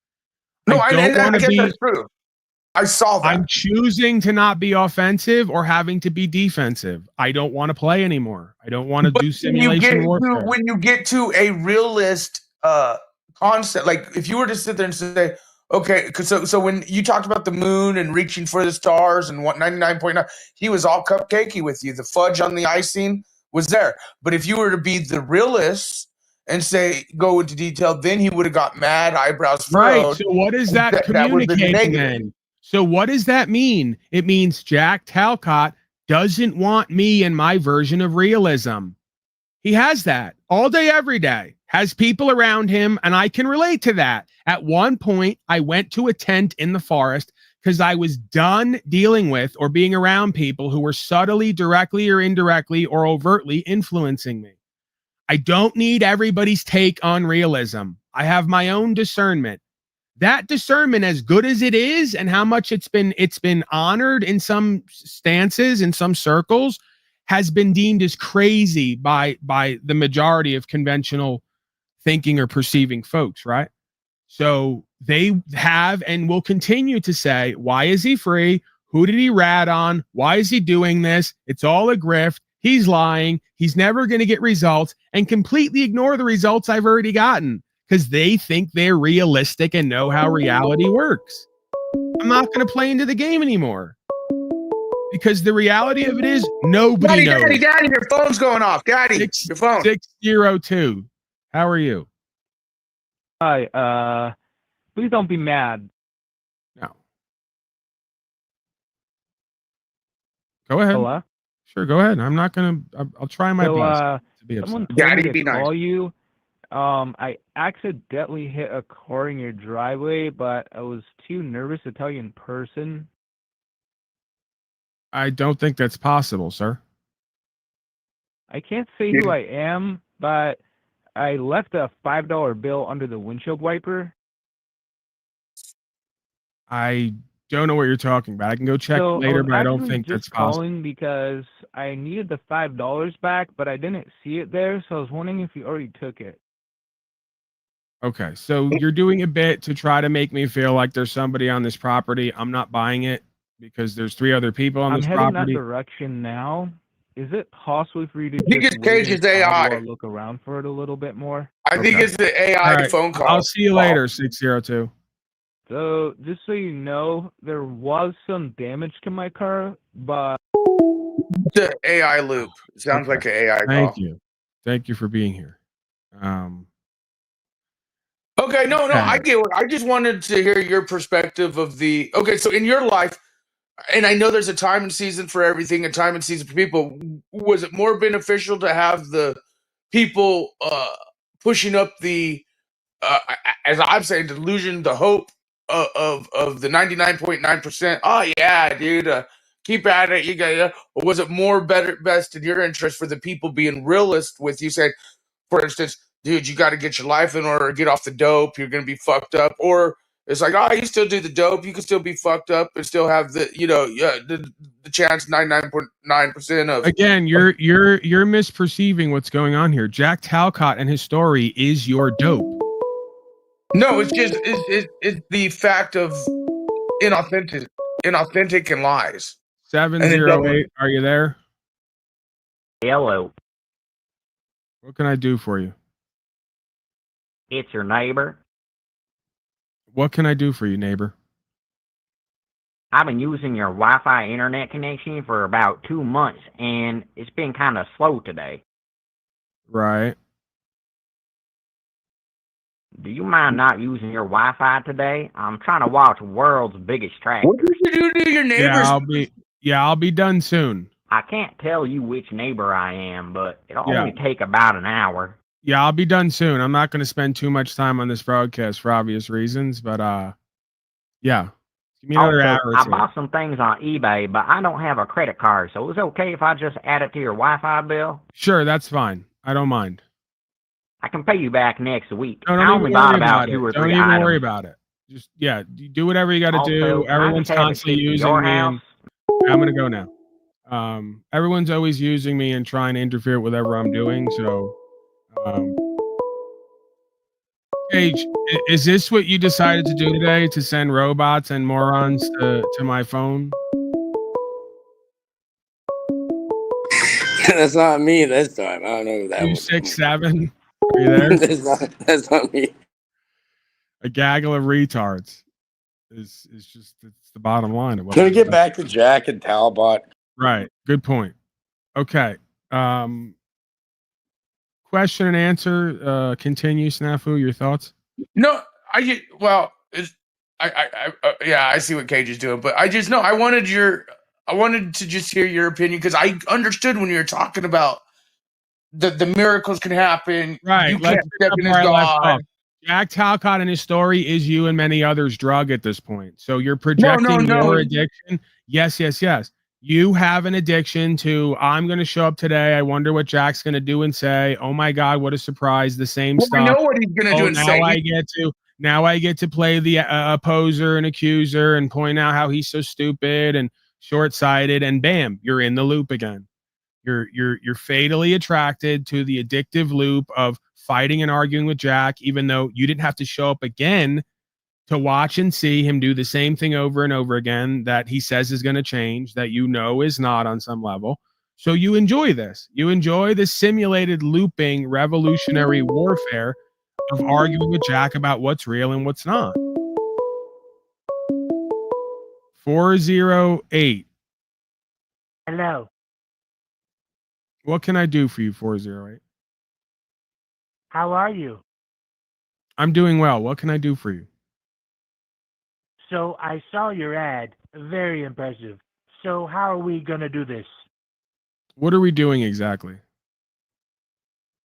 No, I guess that's true. I saw that. I'm choosing to not be offensive or having to be defensive. I don't want to play anymore. I don't want to do simulation warfare. When you get to a realist concept, like if you were to sit there and say, okay, so when you talked about the moon and reaching for the stars and what 99.9, he was all cupcakey with you. The fudge on the icing was there. But if you were to be the realist and say, go into detail, then he would have got mad, eyebrows furrowed. Right. So what is that communicating then? So what does that mean? It means Jack Talcott doesn't want me and my version of realism. He has that all day, every day. has people around him, and I can relate to that. At one point, I went to a tent in the forest because I was done dealing with or being around people who were subtly, directly or indirectly or overtly influencing me. I don't need everybody's take on realism. I have my own discernment. That discernment, as good as it is, and how much it's been honored in some stances, in some circles, has been deemed as crazy by the majority of conventional thinking or perceiving folks, right? So they have and will continue to say, why is he free? Who did he rat on? Why is he doing this? It's all a grift. He's lying. He's never going to get results, and completely ignore the results I've already gotten because they think they're realistic and know how reality works. I'm not going to play into the game anymore because the reality of it is nobody knows. Daddy, your phone's going off. Daddy, your phone. 602. How are you? Hi, please don't be mad. No. Go ahead. Hello? Sure, go ahead. I'm not gonna. I'll try my best to be Someone upset. told me to call you. I accidentally hit a car in your driveway, but I was too nervous to tell you in person. I don't think that's possible, sir. I can't say who I am, but I left a $5 bill under the windshield wiper. I don't know what you're talking about. I can go check later, but I don't think that's possible. Calling because I needed the $5 back, but I didn't see it there, so I was wondering if you already took it. Okay, so you're doing a bit to try to make me feel like there's somebody on this property. I'm not buying it because there's 3 other people on this property. I'm heading that direction now. Is it possible for you to think it's Cage's AI. Look around for it a little bit more? I think it's the AI phone call. I'll see you later, 602. So, just so you know, there was some damage to my car, but... The AI loop. It sounds like an AI call. Thank you. Thank you for being here. Okay, no, I get it. I just wanted to hear your perspective of the... Okay, so in your life, and I know there's a time and season for everything, a time and season for people. Was it more beneficial to have the people pushing up the, as I'm saying, delusion, the hope of the 99.9%? Oh yeah, dude, keep at it. You got. Or was it more best in your interest for the people being realist with you, saying, for instance, dude, you got to get your life in order, get off the dope. You're gonna be fucked up, or it's like, oh, you still do the dope. You can still be fucked up and still have the, the chance 99.9% of. Again, you're misperceiving what's going on here. Jack Talcott and his story is your dope. No, it's just it's the fact of inauthentic and lies. 708, are you there? Hello. What can I do for you? It's your neighbor. What can I do for you, neighbor? I've been using your Wi-Fi internet connection for about 2 months, and it's been kind of slow today. Right. Do you mind not using your Wi-Fi today? I'm trying to watch World's Biggest Tractor. What did you do to your neighbors? I'll be done soon. I can't tell you which neighbor I am, but it'll only take about an hour. Yeah, I'll be done soon. I'm not going to spend too much time on this broadcast for obvious reasons, but yeah. Give me another hour or two. I bought some things on eBay, but I don't have a credit card, so is it okay if I just add it to your Wi-Fi bill? Sure, that's fine. I don't mind. I can pay you back next week. No, I only bought about 2 or 3 items. Don't even worry about it. Just, do whatever you got to do. Everyone's constantly using me. I'm going to go now. Everyone's always using me and trying to interfere with whatever I'm doing, so... Paige, is this what you decided to do today, to send robots and morons to my phone? That's not me this time. I don't know who that was. 267. Are you there? that's not me. A gaggle of retards. It's the bottom line. Can we get back to Jack and Talbot? Right. Good point. Okay. Question and answer. Continue, Snafu. Your thoughts? No, I see what Cage is doing, but I wanted to just hear your opinion, because I understood when you were talking about the miracles can happen. Right. You Let's can't step in where as I left off. God. Jack Talcott and his story is you and many others' drug at this point. So you're projecting your addiction. Yes. You have an addiction to, I'm going to show up today. I wonder what Jack's going to do and say. Oh my God, what a surprise. The same Well, stuff. I know what he's going to do and say. Now I get to play the opposer and accuser and point out how he's so stupid and short-sighted, and bam, you're in the loop again. You're fatally attracted to the addictive loop of fighting and arguing with Jack, even though you didn't have to show up again to watch and see him do the same thing over and over again that he says is going to change, that you know is not on some level. So you enjoy this. You enjoy the simulated looping revolutionary warfare of arguing with Jack about what's real and what's not. 408. Hello. What can I do for you, 408? How are you? I'm doing well. What can I do for you? So I saw your ad. Very impressive. So how are we going to do this? What are we doing exactly?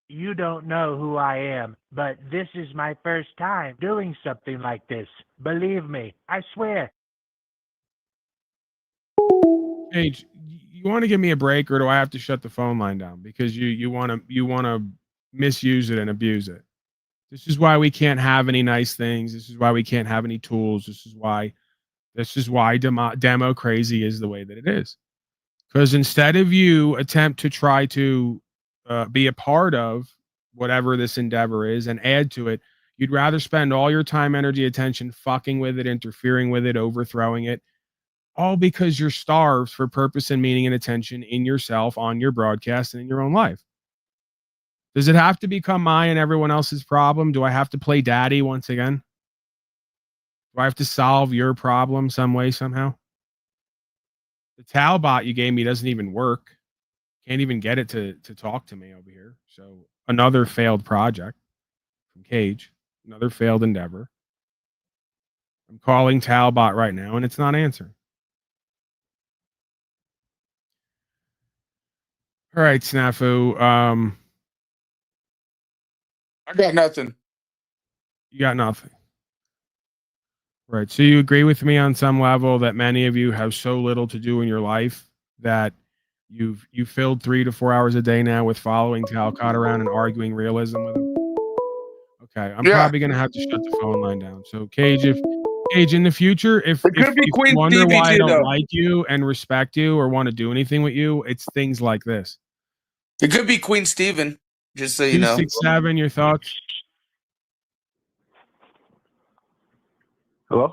You don't know who I am, but this is my first time doing something like this. Believe me, I swear. Paige, you want to give me a break, or do I have to shut the phone line down because you want to misuse it and abuse it? This is why we can't have any nice things. This is why we can't have any tools. This is why demo crazy is the way that it is. Because instead of you attempt to try to be a part of whatever this endeavor is and add to it, you'd rather spend all your time, energy, attention fucking with it, interfering with it, overthrowing it, all because you're starved for purpose and meaning and attention in yourself, on your broadcast, and in your own life. Does it have to become my and everyone else's problem? Do I have to play daddy once again? Do I have to solve your problem some way, somehow? The Talbot you gave me doesn't even work. Can't even get it to talk to me over here. So another failed project from Cage. Another failed endeavor. I'm calling Talbot right now, and it's not answering. All right, Snafu. I got nothing. You got nothing. Right. So you agree with me on some level that many of you have so little to do in your life that you filled 3 to 4 hours a day now with following Talcott around and arguing realism with him? Okay. I'm probably going to have to shut the phone line down. So Cage, in the future, if you wonder why I don't like you and respect you or want to do anything with you, it's things like this. It could be Queen Stephen, just so you know. 267, your thoughts? Hello?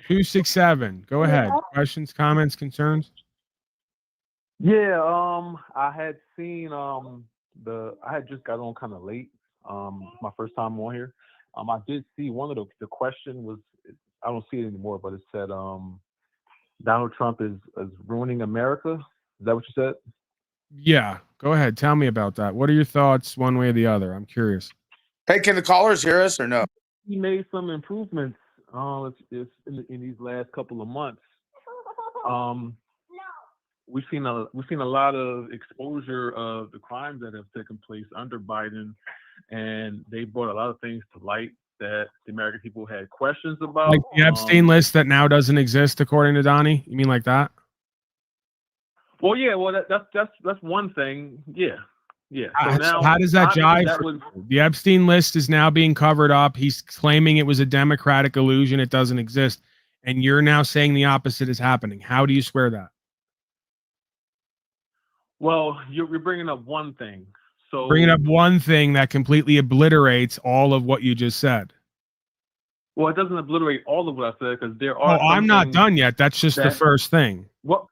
267. Go ahead. Questions, comments, concerns? Yeah, I had seen I had just got on kind of late. My first time on here. I did see one of the question was, I don't see it anymore, but it said Donald Trump is ruining America. Is that what you said? Yeah. Go ahead. Tell me about that. What are your thoughts one way or the other? I'm curious. Hey, can the callers hear us or no? He made some improvements in these last couple of months. We've seen a lot of exposure of the crimes that have taken place under Biden, and they brought a lot of things to light that the American people had questions about. Like the Epstein list that now doesn't exist, according to Donnie? You mean like that? Well, yeah. Well, that's one thing. Yeah. So now, how does that jive? The Epstein list is now being covered up. He's claiming it was a democratic illusion. It doesn't exist. And you're now saying the opposite is happening. How do you square that? Well, you're bringing up one thing. So bringing up one thing that completely obliterates all of what you just said. Well, it doesn't obliterate all of what I said because there are. I'm not done yet. That's just the first thing. Well,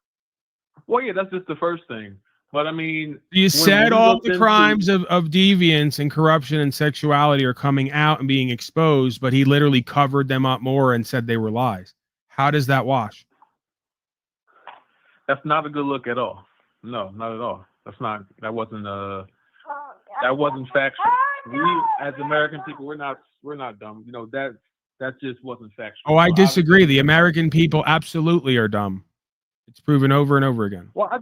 yeah, that's just the first thing. But I mean, you said all the crimes of deviance and corruption and sexuality are coming out and being exposed, but he literally covered them up more and said they were lies. How does that wash? That's not a good look at all. No, not at all. That wasn't factual. We as American people, we're not dumb. You know, that just wasn't factual. Oh, I disagree. The American people absolutely are dumb. It's proven over and over again. Well, I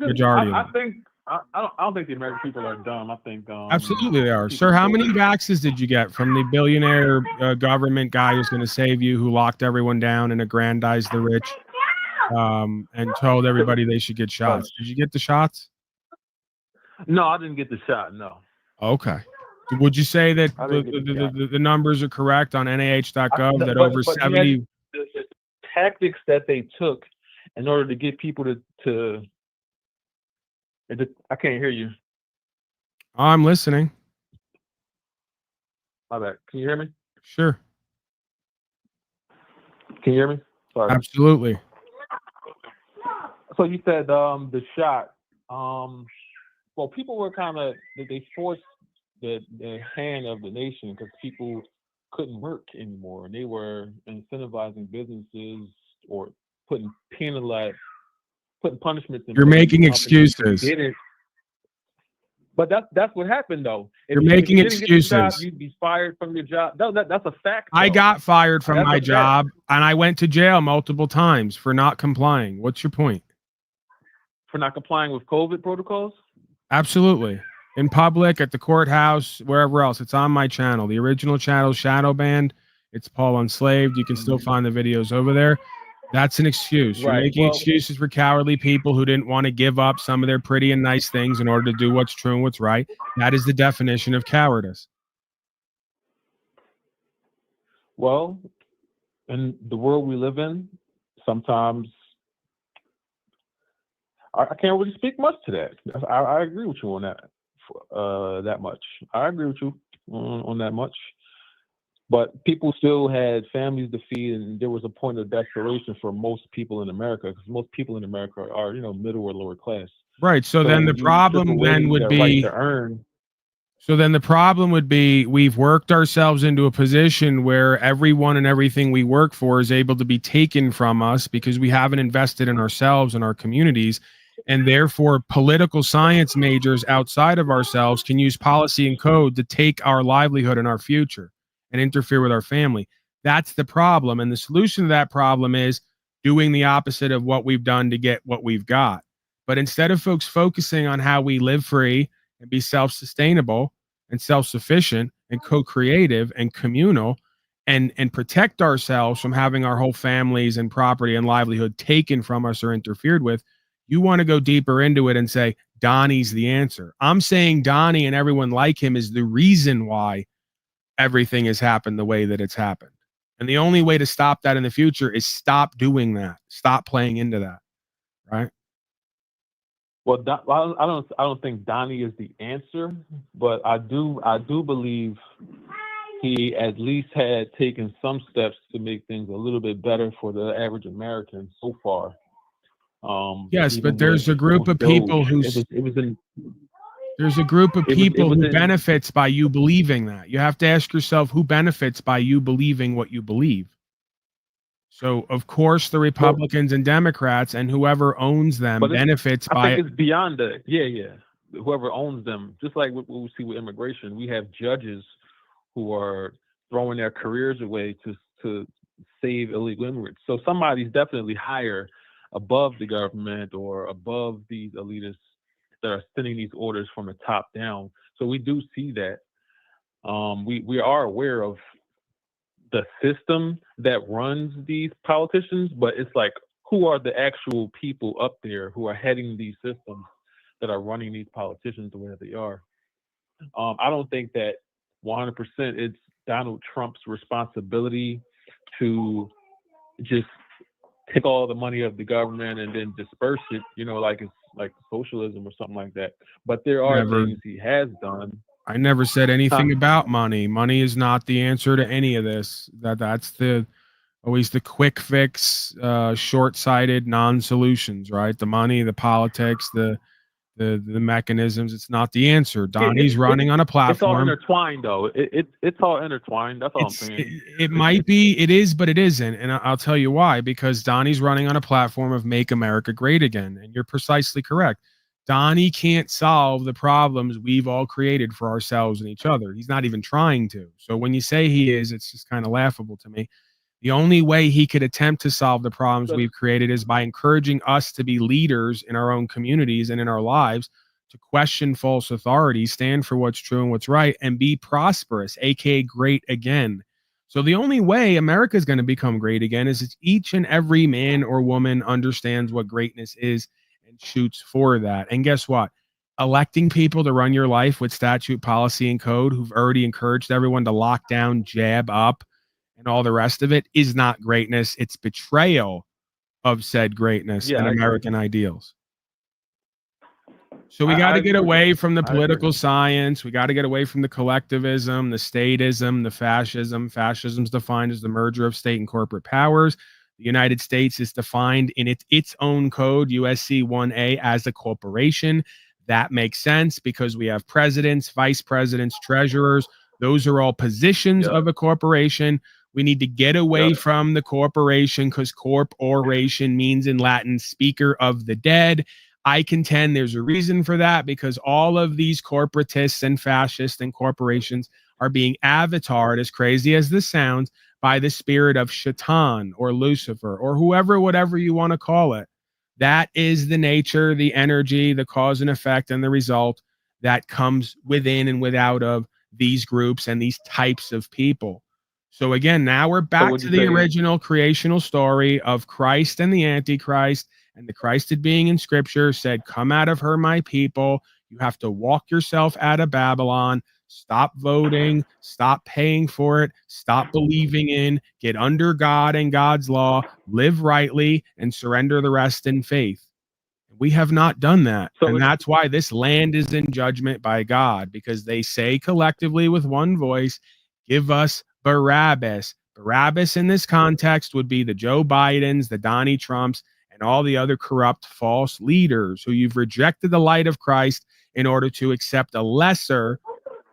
I don't think the American people are dumb. I think Absolutely they are. Sir, how many vaxes did you get from the billionaire government guy who's going to save you, who locked everyone down and aggrandized the rich, and told everybody they should get shots? Did you get the shots? No, I didn't get the shot. No. Okay. Would you say that I didn't get the shot. the numbers are correct on NIH.gov that over But 70? the tactics that they took in order to get people to I can't hear you. I'm listening. My bad. Can you hear me? Sure. Can you hear me? Sorry. Absolutely. So you said the shot. Well, people were kind of they forced the hand of the nation because people couldn't work anymore, and they were incentivizing businesses or putting punishments in You're place making for companies who excuses. didn't. But that's what happened though. You're making if you didn't get the job, excuses. you'd be fired from your job. That's a fact. I though. got fired from That's my a fact. job, and I went to jail multiple times for not complying. What's your point? For not complying with COVID protocols. Absolutely. In public, at the courthouse, wherever else. It's on my channel. The original channel, Shadow Banned. It's Paul Enslaved. You can still find the videos over there. That's an excuse. You're Right, making well- excuses for cowardly people who didn't want to give up some of their pretty and nice things in order to do what's true and what's right. That is the definition of cowardice. Well, in the world we live in, sometimes I can't really speak much to that. I agree with you on that much. I agree with you on that much. But people still had families to feed, and there was a point of desperation for most people in America, because most people in America are, middle or lower class. Right. So then the you problem strip away then would their be right to earn. So then the problem would be we've worked ourselves into a position where everyone and everything we work for is able to be taken from us because we haven't invested in ourselves and our communities. And therefore, political science majors outside of ourselves can use policy and code to take our livelihood and our future and interfere with our family. That's the problem. And the solution to that problem is doing the opposite of what we've done to get what we've got. But instead of folks focusing on how we live free and be self-sustainable and self-sufficient and co-creative and communal and protect ourselves from having our whole families and property and livelihood taken from us or interfered with, you want to go deeper into it and say, Donnie's the answer. I'm saying Donnie and everyone like him is the reason why everything has happened the way that it's happened. And the only way to stop that in the future is stop doing that. Stop playing into that. Right? Well, I don't think Donnie is the answer, but I do believe he at least had taken some steps to make things a little bit better for the average American so far. Yes, but there's a group of people who benefits by you believing that. You have to ask yourself who benefits by you believing what you believe. So, of course, the Republicans and Democrats and whoever owns them benefits by it. I think it's beyond that. Yeah. Whoever owns them, just like what we see with immigration, we have judges who are throwing their careers away to save illegal immigrants. So somebody's definitely higher above the government or above these elitists that are sending these orders from the top down. So we do see that. We are aware of the system that runs these politicians, but it's like, who are the actual people up there who are heading these systems that are running these politicians the way that they are? I don't think that 100% it's Donald Trump's responsibility to just take all the money of the government and then disperse it, like it's like socialism or something like that. But there are things he has done. I never said anything about money. Money is not the answer to any of this. That's always the quick fix, short-sighted non-solutions, right? The money, the politics, the mechanisms. It's not the answer. Donnie's running on a platform. It's all intertwined, though. It's all intertwined. That's all I'm saying. It might be, it is, but it isn't. And I'll tell you why. Because Donnie's running on a platform of Make America Great Again. And you're precisely correct. Donnie can't solve the problems we've all created for ourselves and each other. He's not even trying to. So when you say he is, it's just kind of laughable to me. The only way he could attempt to solve the problems we've created is by encouraging us to be leaders in our own communities and in our lives to question false authority, stand for what's true and what's right, and be prosperous, aka great again. So the only way America is going to become great again is if each and every man or woman understands what greatness is and shoots for that. And guess what? Electing people to run your life with statute, policy, and code who've already encouraged everyone to lock down, jab up, and all the rest of it is not greatness. It's betrayal of said greatness Yeah, and I agree. American ideals. So we got to get away from the political science. We got to get away from the collectivism, the statism, the fascism. Fascism is defined as the merger of state and corporate powers. The United States is defined in its own code, USC 1A, as a corporation. That makes sense because we have presidents, vice presidents, treasurers. Those are all positions of a corporation. We need to get away from the corporation because corporation means in Latin speaker of the dead. I contend there's a reason for that because all of these corporatists and fascists and corporations are being avatared, as crazy as this sounds, by the spirit of Shaitan or Lucifer or whoever, whatever you want to call it. That is the nature, the energy, the cause and effect, and the result that comes within and without of these groups and these types of people. So again, now we're back to the original creational story of Christ and the Antichrist. And the Christed being in scripture said, come out of her, my people. You have to walk yourself out of Babylon. Stop voting. Stop paying for it. Stop believing in. Get under God and God's law. Live rightly and surrender the rest in faith. We have not done that. And that's why this land is in judgment by God, because they say collectively with one voice, give us Barabbas. Barabbas in this context would be the Joe Bidens, the Donnie Trumps, and all the other corrupt false leaders who you've rejected the light of Christ in order to accept a lesser,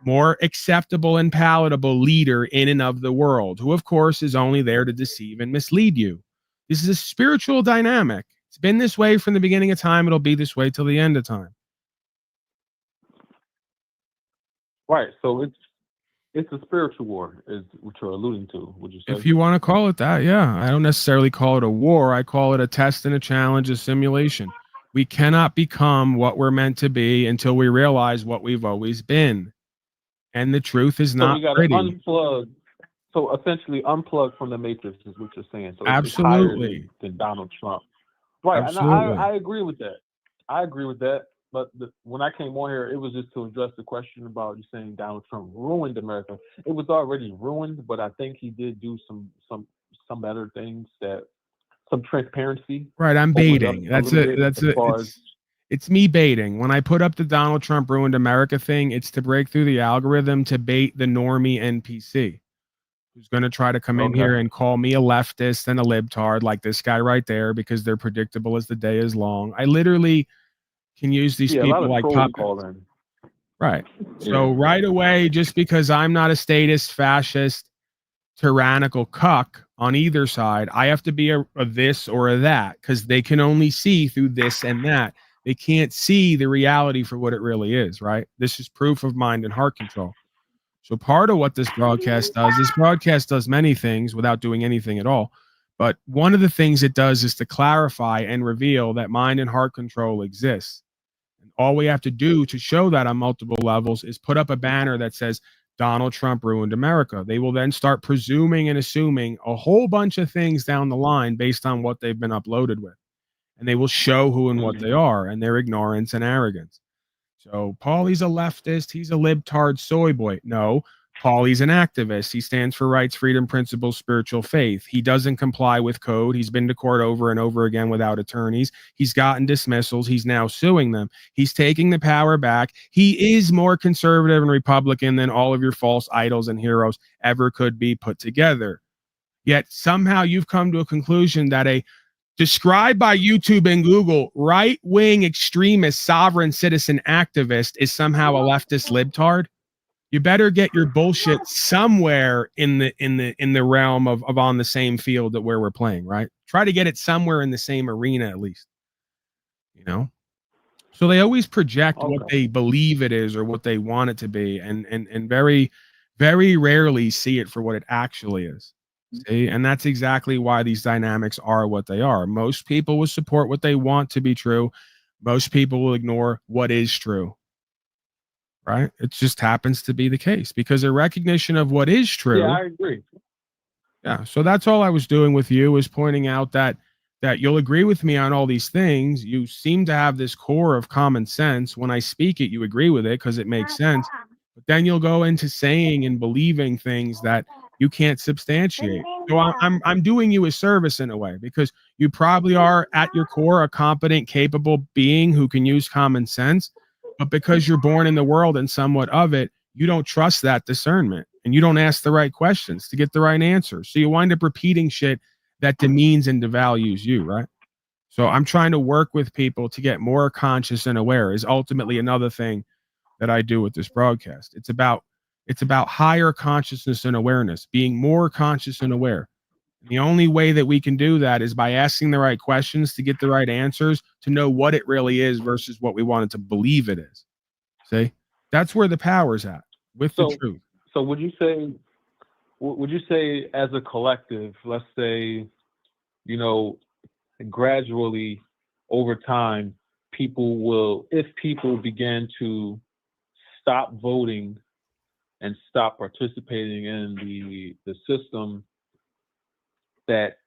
more acceptable and palatable leader in and of the world, who of course is only there to deceive and mislead you. This is a spiritual dynamic. It's been this way from the beginning of time. It'll be this way till the end of time. Right. So it's a spiritual war, is what you're alluding to, would you say? If you want to call it that, yeah. I don't necessarily call it a war. I call it a test and a challenge, a simulation. We cannot become what we're meant to be until we realize what we've always been. And the truth is not so we got to pretty. unplug. So essentially unplug from the matrix is what you're saying. So Absolutely. It's higher than Donald Trump. Right. Absolutely. And I agree with that. I agree with that. But when I came on here, it was just to address the question about you saying Donald Trump ruined America. It was already ruined, but I think he did do some better things, that some transparency. Right, I'm baiting. It's me baiting. When I put up the Donald Trump ruined America thing, it's to break through the algorithm to bait the normie NPC who's going to try to come in here and call me a leftist and a libtard like this guy right there because they're predictable as the day is long. I literally can use these people like puppets. Right. So right away, just because I'm not a statist, fascist, tyrannical cuck on either side, I have to be a this or a that because they can only see through this and that. They can't see the reality for what it really is, right? This is proof of mind and heart control. So part of what this broadcast does many things without doing anything at all. But one of the things it does is to clarify and reveal that mind and heart control exists. And all we have to do to show that on multiple levels is put up a banner that says Donald Trump ruined America. They will then start presuming and assuming a whole bunch of things down the line based on what they've been uploaded with. And they will show who and what they are and their ignorance and arrogance. So Paulie's a leftist. He's a libtard soy boy. No, Paulie's an activist. He stands for rights, freedom, principles, spiritual faith. He doesn't comply with code. He's been to court over and over again without attorneys. He's gotten dismissals. He's now suing them. He's taking the power back. He is more conservative and Republican than all of your false idols and heroes ever could be put together. Yet somehow you've come to a conclusion that a described by YouTube and Google right-wing extremist sovereign citizen activist is somehow a leftist libtard. You better get your bullshit somewhere in the realm of on the same field that where we're playing, right? Try to get it somewhere in the same arena at least. You know? So they always project what they believe it is or what they want it to be, and very, very rarely see it for what it actually is. See? And that's exactly why these dynamics are what they are. Most people will support what they want to be true. Most people will ignore what is true, right? It just happens to be the case because a recognition of what is true. Yeah, I agree. Yeah. So that's all I was doing with you, is pointing out that you'll agree with me on all these things. You seem to have this core of common sense. When I speak it, you agree with it because it makes sense. But then you'll go into saying and believing things that you can't substantiate. So I'm doing you a service in a way, because you probably are at your core a competent, capable being who can use common sense. But because you're born in the world and somewhat of it, you don't trust that discernment, and you don't ask the right questions to get the right answers. So you wind up repeating shit that demeans and devalues you, right? So I'm trying to work with people to get more conscious and aware, is ultimately another thing that I do with this broadcast. It's about higher consciousness and awareness, being more conscious and aware. And the only way that we can do that is by asking the right questions to get the right answers, to know what it really is versus what we wanted to believe it is. See? That's where the power's at, with the truth. So would you say as a collective, let's say, you know, gradually over time, if people begin to stop voting and stop participating in the system, that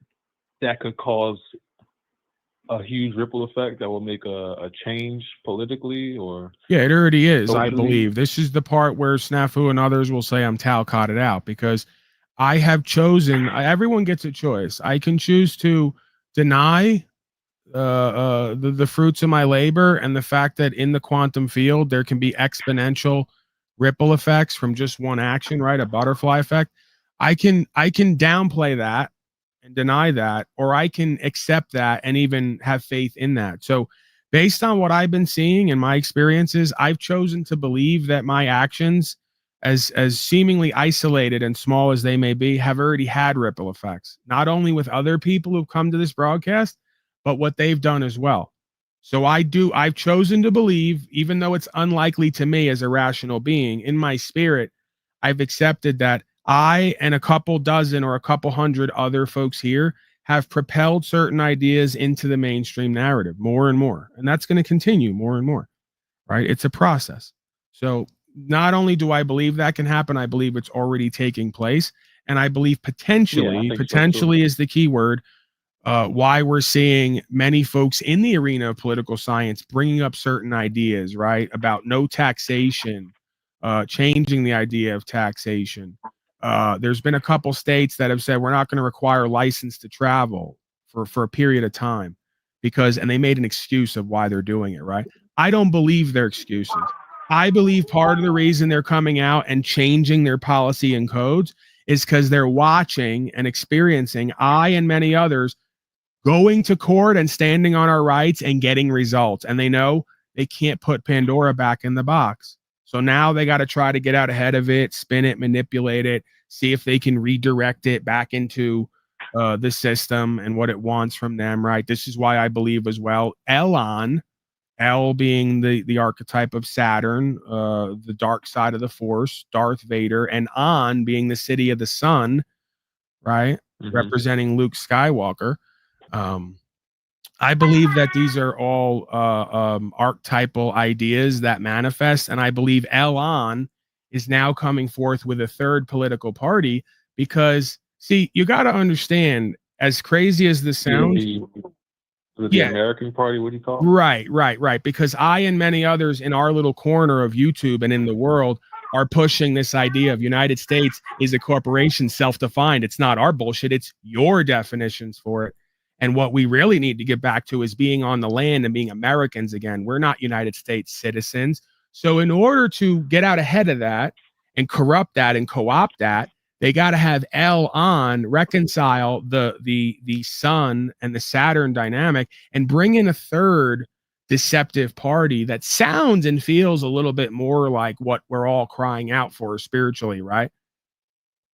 could cause a huge ripple effect that will make a change politically? Or yeah, it already is. I socially? believe this is the part where Snafu and others will say I'm Talcodded out, because I have chosen. Everyone gets a choice. I can choose to deny the fruits of my labor, and the fact that in the quantum field there can be exponential ripple effects from just one action, right? A butterfly effect. I can downplay that and deny that, or I can accept that and even have faith in that. So based on what I've been seeing and my experiences, I've chosen to believe that my actions, as seemingly isolated and small as they may be, have already had ripple effects, not only with other people who've come to this broadcast, but what they've done as well. So I've chosen to believe, even though it's unlikely to me as a rational being, in my spirit, I've accepted that I and a couple dozen or a couple hundred other folks here have propelled certain ideas into the mainstream narrative more and more. And that's going to continue more and more, right? It's a process. So not only do I believe that can happen, I believe it's already taking place. And I believe potentially is the key word, why we're seeing many folks in the arena of political science bringing up certain ideas, right? About no taxation, changing the idea of taxation. There's been a couple states that have said we're not going to require license to travel for a period of time, and they made an excuse of why they're doing it, right? I don't believe their excuses. I believe part of the reason they're coming out and changing their policy and codes is because they're watching and experiencing, I and many others, going to court and standing on our rights and getting results. And they know they can't put Pandora back in the box. So now they got to try to get out ahead of it, spin it, manipulate it, see if they can redirect it back into the system and what it wants from them, right? This is why I believe as well, Elon, El being the archetype of Saturn, the dark side of the Force, Darth Vader, and On being the city of the sun, right? Mm-hmm. Representing Luke Skywalker. I believe that these are all archetypal ideas that manifest, and I believe Elon is now coming forth with a third political party, because, see, you got to understand, as crazy as this sounds, the American Party, what do you call it? Right. Because I and many others in our little corner of YouTube and in the world are pushing this idea of United States is a corporation, self-defined. It's not our bullshit. It's your definitions for it. And what we really need to get back to is being on the land and being Americans again. We're not United States citizens. So in order to get out ahead of that and corrupt that and co-opt that, they got to have on reconcile the sun and the Saturn dynamic and bring in a third deceptive party that sounds and feels a little bit more like what we're all crying out for spiritually, right?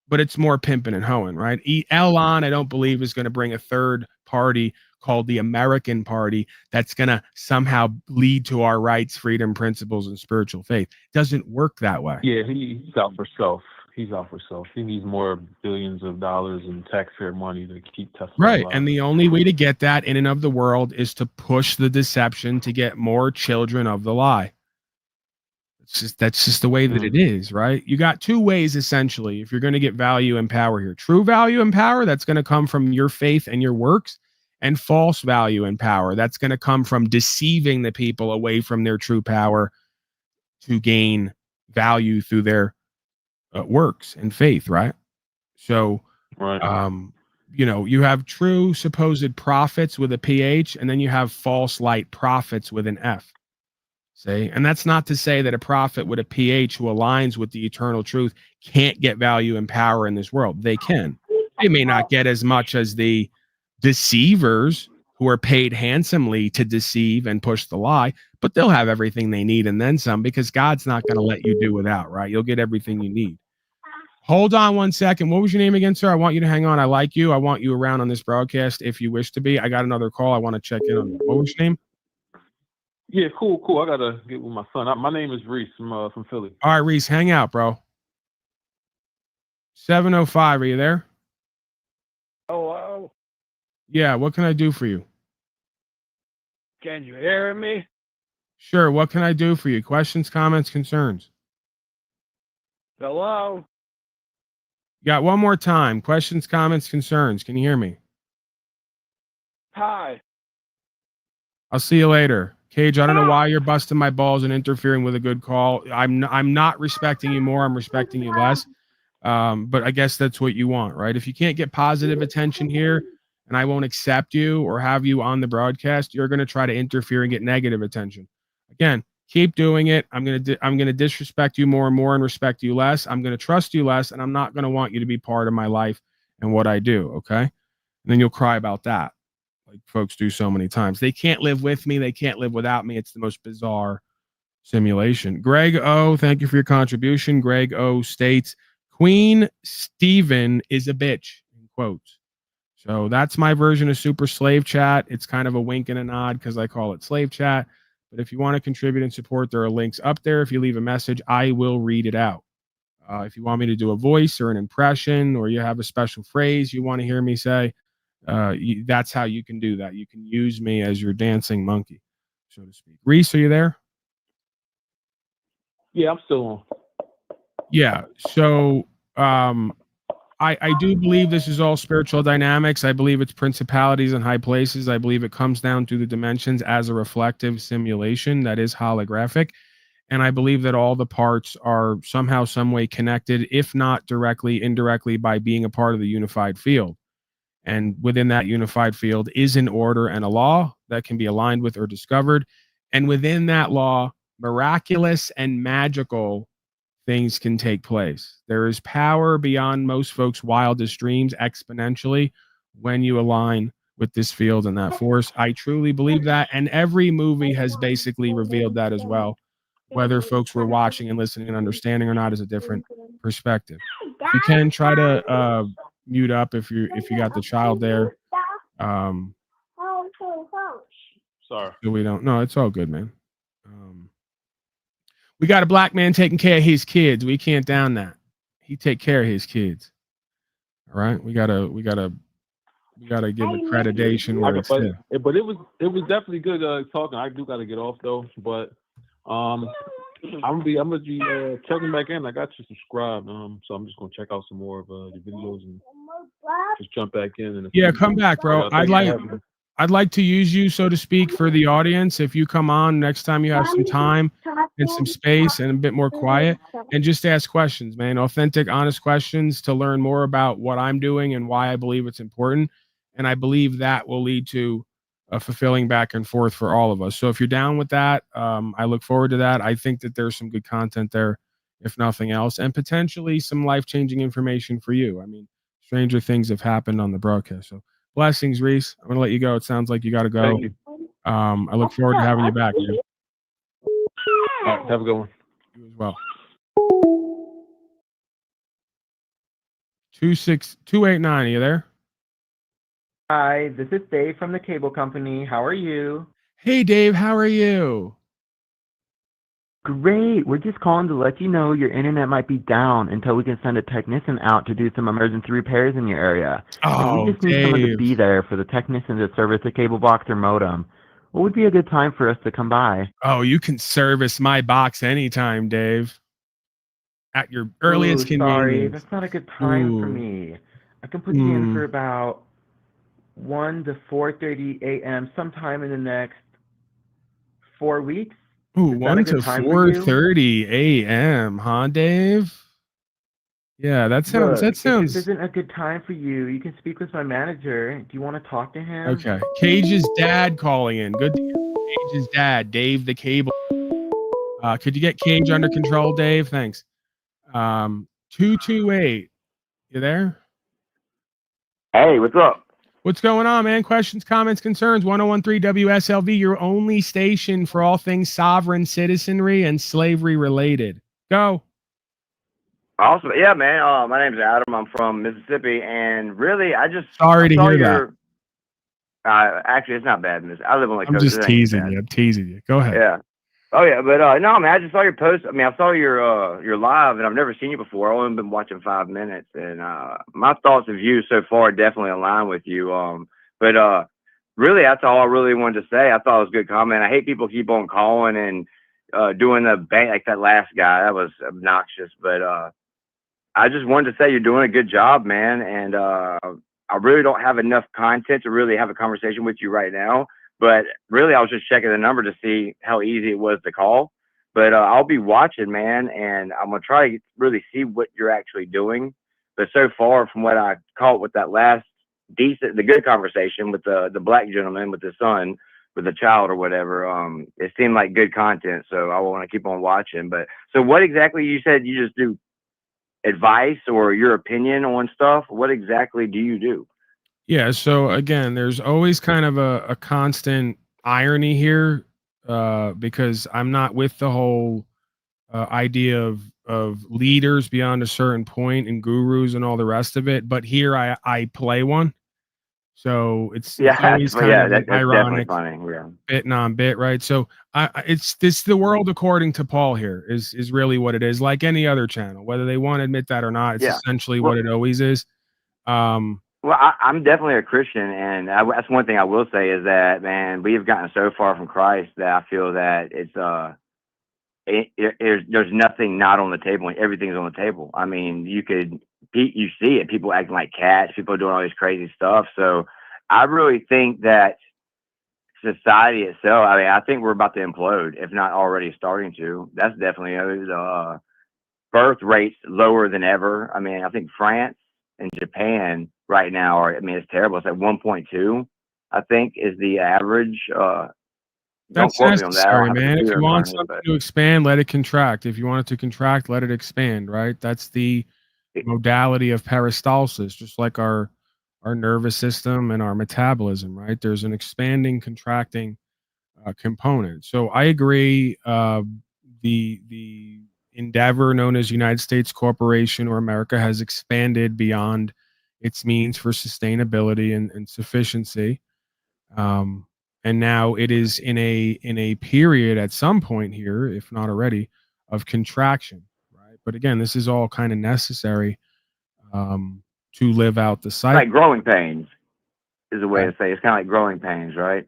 But it's more pimping and hoeing, right? Elon, I don't believe, is going to bring a third party called the American Party that's going to somehow lead to our rights, freedom, principles, and spiritual faith. It doesn't work that way. Yeah, he's out for self. He's out for self. He needs more billions of dollars in taxpayer money to keep Tesla Right. alive. And the only way to get that in and of the world is to push the deception to get more children of the lie. That's just the way that it is, right? You got two ways, essentially, if you're going to get value and power here. True value and power, that's going to come from your faith and your works, and false value and power, that's going to come from deceiving the people away from their true power to gain value through their works and faith, right? So, you know, you have true supposed prophets with a PH, and then you have false light prophets with an F. See, and that's not to say that a prophet with a PH who aligns with the eternal truth can't get value and power in this world. They can. They may not get as much as the deceivers who are paid handsomely to deceive and push the lie, but they'll have everything they need and then some, because God's not going to let you do without, right? You'll get everything you need. Hold on one second. What was your name again, sir? I want you to hang on. I like you. I want you around on this broadcast if you wish to be. I got another call. I want to check in on you. What was your name? Yeah, cool. I got to get with my son. My name is Reese. I'm from Philly. All right, Reese, hang out, bro. 705, are you there? Hello? Yeah, what can I do for you? Can you hear me? Sure, what can I do for you? Questions, comments, concerns? Hello? Got one more time. Questions, comments, concerns. Can you hear me? Hi. I'll see you later. Cage, I don't know why you're busting my balls and interfering with a good call. I'm not respecting you more. I'm respecting you less. But I guess that's what you want, right? If you can't get positive attention here and I won't accept you or have you on the broadcast, you're going to try to interfere and get negative attention. Again, keep doing it. I'm going to disrespect you more and more and respect you less. I'm going to trust you less, and I'm not going to want you to be part of my life and what I do, okay? And then you'll cry about that, like folks do so many times. They can't live with me. They can't live without me. It's the most bizarre simulation. Greg O, thank you for your contribution. Greg O states, Queen Stephen is a bitch, in quotes. So that's my version of Super Slave Chat. It's kind of a wink and a nod because I call it Slave Chat. But if you want to contribute and support, there are links up there. If you leave a message, I will read it out. If you want me to do a voice or an impression, or you have a special phrase you want to hear me say, that's how you can do that. You can use me as your dancing monkey, so to speak. Reese, are you there? Yeah, I'm still on. Yeah. So I do believe this is all spiritual dynamics. I believe it's principalities and high places. I believe it comes down to the dimensions as a reflective simulation that is holographic. And I believe that all the parts are somehow, some way connected, if not directly, indirectly, by being a part of the unified field. And within that unified field is an order and a law that can be aligned with or discovered. And within that law, miraculous and magical things can take place. There is power beyond most folks' wildest dreams exponentially when you align with this field and that force. I truly believe that. And every movie has basically revealed that as well. Whether folks were watching and listening and understanding or not is a different perspective. If you can, try to mute up if you got the child there. Sorry. We don't. No, it's all good, man. We got a black man taking care of his kids. We can't down that. He take care of his kids. All right. We gotta give accreditation where it's there. But it was definitely good talking. I do gotta get off though. But I'm gonna be checking back in. I got you subscribed. So I'm just gonna check out some more of the videos and just jump back in. And yeah, come back, bro. I'd like to use you, so to speak, for the audience. If you come on next time you have some time and some space and a bit more quiet, and just ask questions, man. Authentic, honest questions to learn more about what I'm doing and why I believe it's important. And I believe that will lead to a fulfilling back and forth for all of us. So if you're down with that, I look forward to that. I think that there's some good content there, if nothing else, and potentially some life-changing information for you. I mean, stranger things have happened on the broadcast. So blessings, Reese. I'm going to let you go. It sounds like you got to go. I look forward to having you back, man. All right, have a good one. You as well. 26289, are you there? Hi, this is Dave from the cable company. How are you? Hey, Dave, how are you? Great. We're just calling to let you know your internet might be down until we can send a technician out to do some emergency repairs in your area. And Oh, we just need someone to Dave. be there for the technician to service the cable box or modem. What would be a good time for us to come by? Oh, you can service my box anytime, Dave. At your earliest Ooh, sorry. convenience. That's not a good time for Ooh. me. I can put you in for Mm. about 1 to 4:30 a.m. sometime in the next 4 weeks. Ooh, Is that a 1 good to time for you? 4:30 a.m., huh, Dave? Yeah, that Look, if this sounds isn't a good time for you, you can speak with my manager. Do you want to talk to him? okay. Cage's dad calling in. Good to hear Cage's dad, Dave the Cable. Could you get Cage under control, Dave? Thanks. 228. You there? Hey, what's up? What's going on, man? Questions, comments, concerns. 1013 WSLV, your only station for all things sovereign citizenry and slavery related. Go. Awesome. Yeah, man. My name's Adam. I'm from Mississippi, and really, I Sorry to saw hear your. Actually, it's not bad, Miss. I live on Lake I'm Coast. just It ain't teasing bad. you. I'm teasing you. Go ahead. Yeah. Oh yeah, but no, man. I just saw your post. I mean, I saw your live, and I've never seen you before. I've only been watching 5 minutes, and my thoughts and views so far definitely align with you. But really, that's all I really wanted to say. I thought it was a good comment. I hate people keep on calling and doing the bank like that last guy. That was obnoxious, but I just wanted to say you're doing a good job, man. And I really don't have enough content to really have a conversation with you right now. But really, I was just checking the number to see how easy it was to call. But I'll be watching, man, and I'm gonna try to really see what you're actually doing. But so far, from what I caught with that last the good conversation with the black gentleman with the son, with the child or whatever, it seemed like good content. So I want to keep on watching. But so, what exactly you said? You just do advice or your opinion on stuff? What exactly do you do? Yeah, so again, there's always kind of a constant irony here, because I'm not with the whole idea of leaders beyond a certain point and gurus and all the rest of it. But here I play one, so it's Yeah, always but kind yeah, of an that's definitely ironic funny. Yeah. bit on bit, right? So it's this the world according to Paul here is really what it is. Like any other channel, whether they want to admit that or not, it's Yeah. essentially Well, what it always is. well, I'm definitely a Christian, and that's one thing I will say is that, man, we have gotten so far from Christ that I feel that there's nothing not on the table, and everything's on the table. I mean, you see it, people acting like cats, people doing all this crazy stuff. So I really think that society itself, I mean, I think we're about to implode, if not already starting to. That's definitely the birth rates lower than ever. I mean, I think France and Japan right now are, I mean, it's terrible. It's like 1.2, I think, is the average. Don't That's quote me on that. I don't necessary, have a man. If computer you in want front of me, something but to expand, let it contract. If you want it to contract, let it expand, right? That's the modality of peristalsis, just like our nervous system and our metabolism, right? There's an expanding, contracting component. So I agree. The endeavor known as United States Corporation or America has expanded beyond its means for sustainability and sufficiency. And now it is in a period at some point here, if not already, of contraction, right? But again, this is all kind of necessary to live out the cycle. like growing pains is a way to say it. It's kind of like growing pains, right?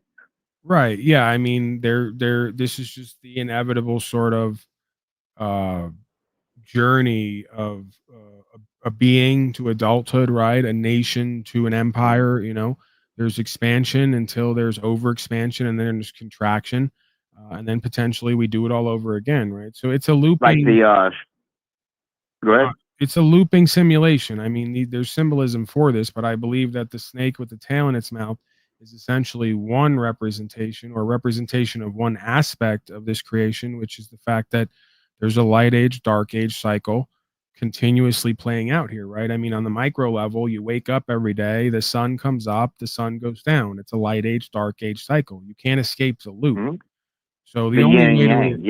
Right. Yeah. I mean, this is just the inevitable sort of journey of a being to adulthood, right? A nation to an empire. There's expansion until there's overexpansion, and then there's contraction, and then potentially we do it all over again, right? So it's a looping. Like the go ahead. It's a looping simulation. I mean, there's symbolism for this, but I believe that the snake with the tail in its mouth is essentially one representation or representation of one aspect of this creation, which is the fact that there's a light age, dark age cycle continuously playing out here, right? I mean, on the micro level, you wake up every day, the sun comes up, the sun goes down. It's a light age, dark age cycle. You can't escape the loop. Mm-hmm. So The yin and yang,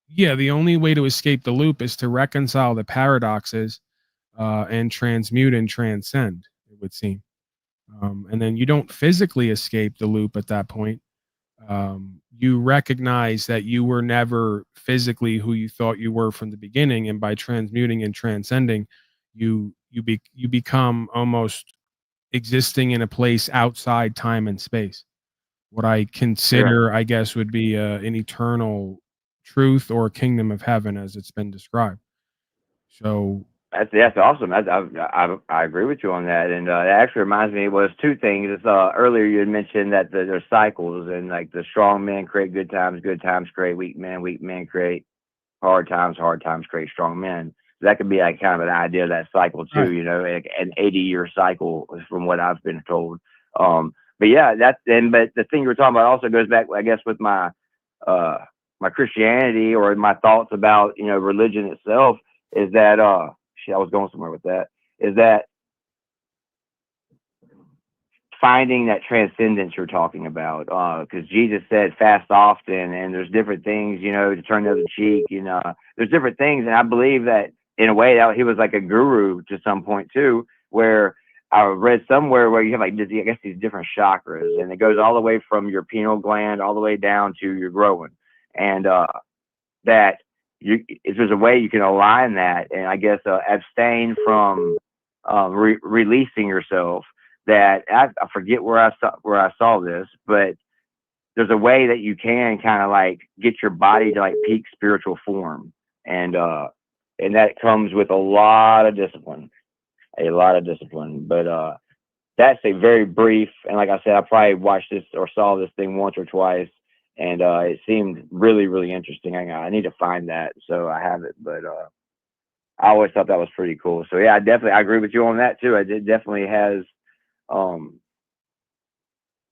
yeah. The only way to escape the loop is to reconcile the paradoxes and transmute and transcend, it would seem. And then you don't physically escape the loop at that point. You recognize that you were never physically who you thought you were from the beginning, and by transmuting and transcending, you become almost existing in a place outside time and space. What I consider, I guess, would be an eternal truth or kingdom of heaven, as it's been described. So that's awesome. I agree with you on that, and that actually reminds me. Was two things. It's, earlier you had mentioned that there's cycles, and like the strong men create good times create weak men create hard times create strong men. So that could be like kind of an idea of that cycle too. Right. You know, like an 80-year cycle, from what I've been told. But yeah, but the thing you were talking about also goes back, I guess, with my my Christianity, or my thoughts about, you know, religion itself, is that I was going somewhere with that, is that finding that transcendence you're talking about, because Jesus said fast often, and there's different things, you know, to turn the other cheek, you know, there's different things, and I believe that in a way that he was like a guru to some point too, where I read somewhere where you have like, I guess, these different chakras, and it goes all the way from your pineal gland all the way down to your groin, and that if there's a way you can align that, and I guess abstain from releasing yourself. That I forget where I saw this, but there's a way that you can kind of like get your body to like peak spiritual form, and that comes with a lot of discipline. But that's a very brief, and like I said, I probably watched this or saw this thing once or twice, and it seemed really, really interesting. I need to find that, so I have it, but I always thought that was pretty cool. So yeah, I agree with you on that too. It definitely has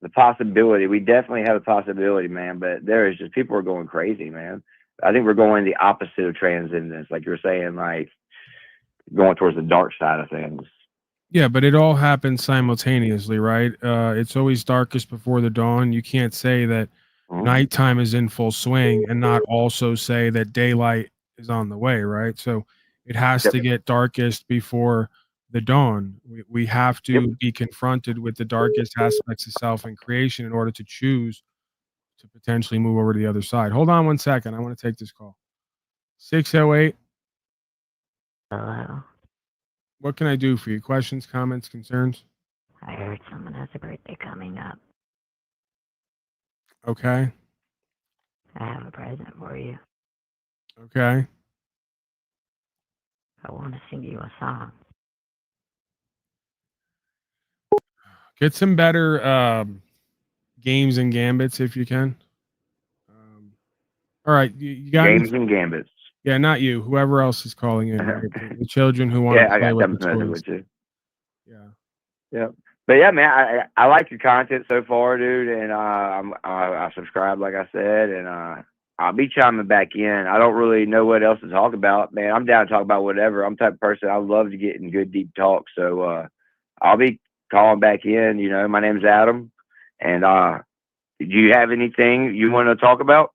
the possibility. We definitely have a possibility, man, but there is just, people are going crazy, man. I think we're going the opposite of transcendence, like you're saying, like going towards the dark side of things. yeah, but it all happens simultaneously, right? It's always darkest before the dawn. You can't say that nighttime is in full swing and not also say that daylight is on the way, right? So it has to get darkest before the dawn. We have to be confronted with the darkest aspects of self and creation in order to choose to potentially move over to the other side. Hold on 1 second. I want to take this call. 608. Hello. What can I do for you? Questions, comments, concerns? I heard someone has a birthday coming up. Okay. I have a present for you. Okay. I want to sing you a song. Get some better games and gambits if you can. All right, you got games and gambits. Yeah, not you. Whoever else is calling in, right? The children who want to play with the toys. With you. Yeah. But yeah, man, I like your content so far, dude, and I subscribe, like I said, and I'll be chiming back in. I don't really know what else to talk about, man. I'm down to talk about whatever. I'm the type of person I love to get in good deep talk, so I'll be calling back in. You know, my name's Adam, and do you have anything you want to talk about?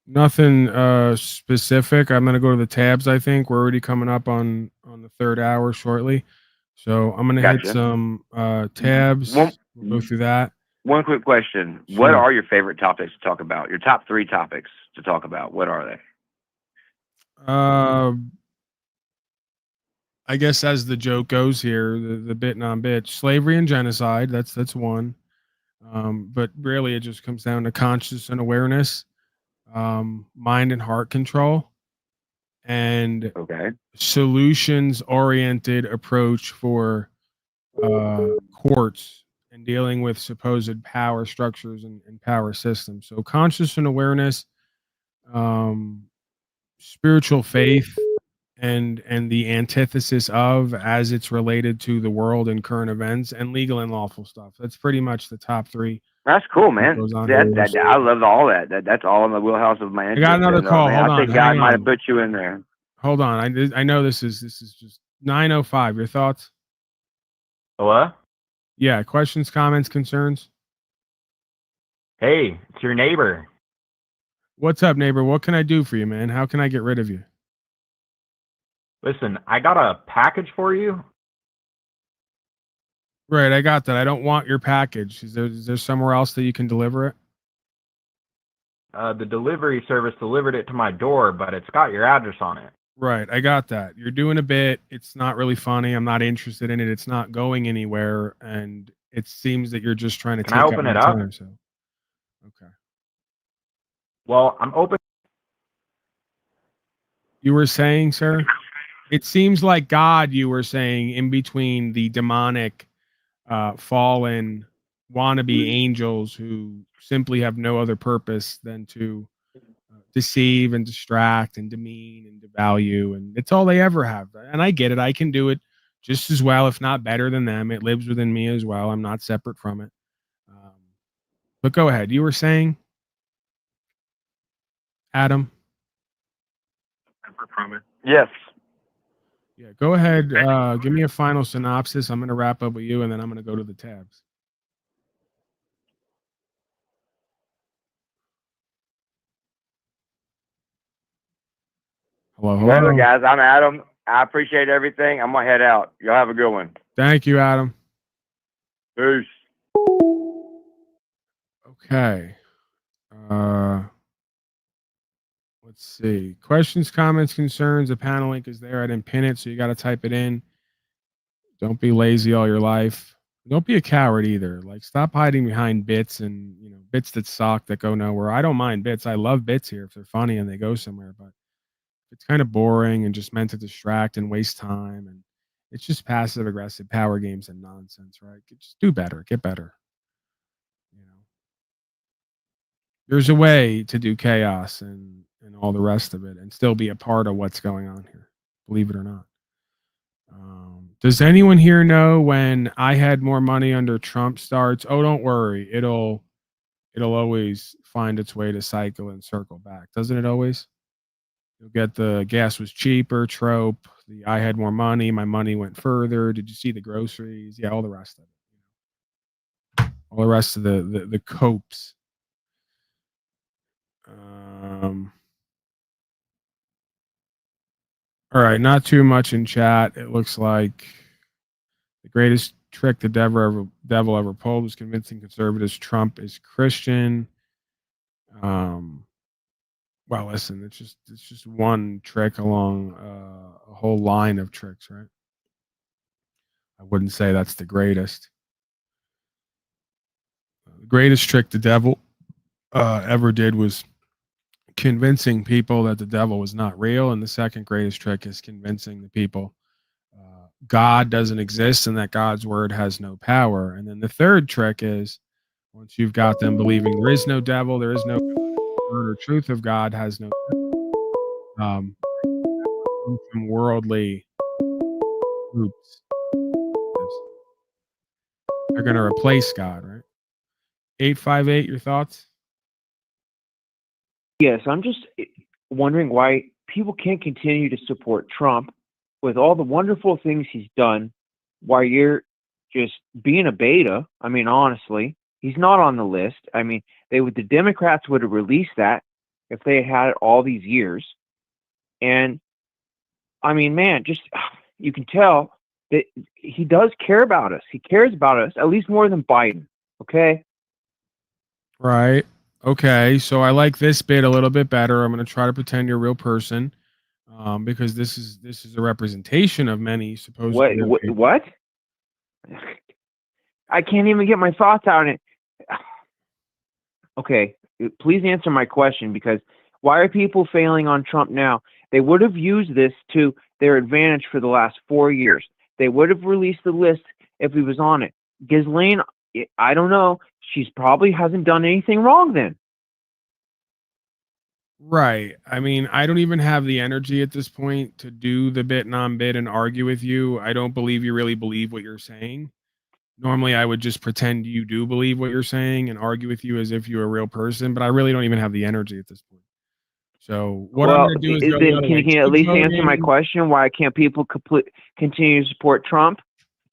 Nothing specific. I'm gonna go to the tabs. I think we're already coming up on the third hour shortly, so I'm gonna hit some tabs. We'll go through that. One quick question: Sure. What are your favorite topics to talk about? Your top 3 topics to talk about? What are they? I guess as the joke goes here, the bit non-bit, slavery and genocide. That's one. But really, it just comes down to consciousness and awareness. Mind and heart control, and solutions oriented approach for courts and dealing with supposed power structures and power systems. So conscious and awareness, spiritual faith, and the antithesis of, as it's related to the world and current events, and legal and lawful stuff. That's pretty much the top 3. That's cool, man. I love all that. That's all in the wheelhouse of my interest. I got another call. Man, Hold on. I think God might have put you in there. Hold on. I know this is just 9:05. Your thoughts? What? Yeah. Questions, comments, concerns? Hey, it's your neighbor. What's up, neighbor? What can I do for you, man? How can I get rid of you? Listen, I got a package for you. Right, I got that. I don't want your package. Is there somewhere else that you can deliver it? The delivery service delivered it to my door, but it's got your address on it. Right, I got that. You're doing a bit. It's not really funny. I'm not interested in it. It's not going anywhere, and it seems that you're just trying to Can I take up open my it up? time. So, okay. Well, I'm open. You were saying, sir? It seems like God, you were saying, in between the demonic, fallen, wannabe angels who simply have no other purpose than to deceive and distract and demean and devalue, and it's all they ever have. And I get it. I can do it just as well, if not better than them. It lives within me as well. I'm not separate from it. But go ahead. You were saying, Adam? Separate from it. Yes. Yeah, go ahead. Give me a final synopsis. I'm going to wrap up with you, and then I'm going to go to the tabs. Hello, hello. Well, guys, I'm Adam. I appreciate everything. I'm gonna head out. Y'all have a good one. Thank you, Adam. Peace. Okay. Let's see. Questions, comments, concerns. The panel link is there. I didn't pin it, so you got to type it in. Don't be lazy all your life. Don't be a coward either. Like, stop hiding behind bits and, bits that suck, that go nowhere. I don't mind bits. I love bits here if they're funny and they go somewhere, but it's kind of boring and just meant to distract and waste time. And it's just passive aggressive power games and nonsense, right? Just do better. Get better. There's a way to do chaos and all the rest of it and still be a part of what's going on here, believe it or not. Does anyone here know when I had more money under Trump starts? Oh, don't worry. It'll always find its way to cycle and circle back. Doesn't it always? You'll get the gas was cheaper trope. The I had more money. My money went further. Did you see the groceries? Yeah, all the rest of it. All the rest of the copes. All right, not too much in chat. It looks like the greatest trick the devil ever pulled was convincing conservatives Trump is Christian. Well, listen, it's just one trick along a whole line of tricks, right? I wouldn't say that's the greatest. The greatest trick the devil ever did was convincing people that the devil was not real, and the second greatest trick is convincing the people God doesn't exist and that God's word has no power. And then the third trick is, once you've got them believing there is no devil, there is no word or truth of God, has no from worldly groups, they're going to replace God, right? 858, your thoughts? Yes, I'm just wondering why people can't continue to support Trump with all the wonderful things he's done, while you're just being a beta. I mean, honestly, he's not on the list. I mean, the Democrats would have released that if they had it all these years. And I mean, man, just you can tell that he does care about us. He cares about us at least more than Biden. Okay. Right. Okay. So I like this bit a little bit better. I'm going to try to pretend you're a real person, because this is a representation of many supposed. What? I can't even get my thoughts out on it. Okay, please answer my question, because why are people failing on Trump now? They would have used this to their advantage for the last 4 years. They would have released the list if he was on it. Ghislaine, I don't know. She's probably hasn't done anything wrong then. Right. I mean, I don't even have the energy at this point to do the bit non-bit and argue with you. I don't believe you really believe what you're saying. Normally, I would just pretend you do believe what you're saying and argue with you as if you're a real person, but I really don't even have the energy at this point. So what I'm going to do is go the other way. Can you at least answer my question? Why can't people continue to support Trump?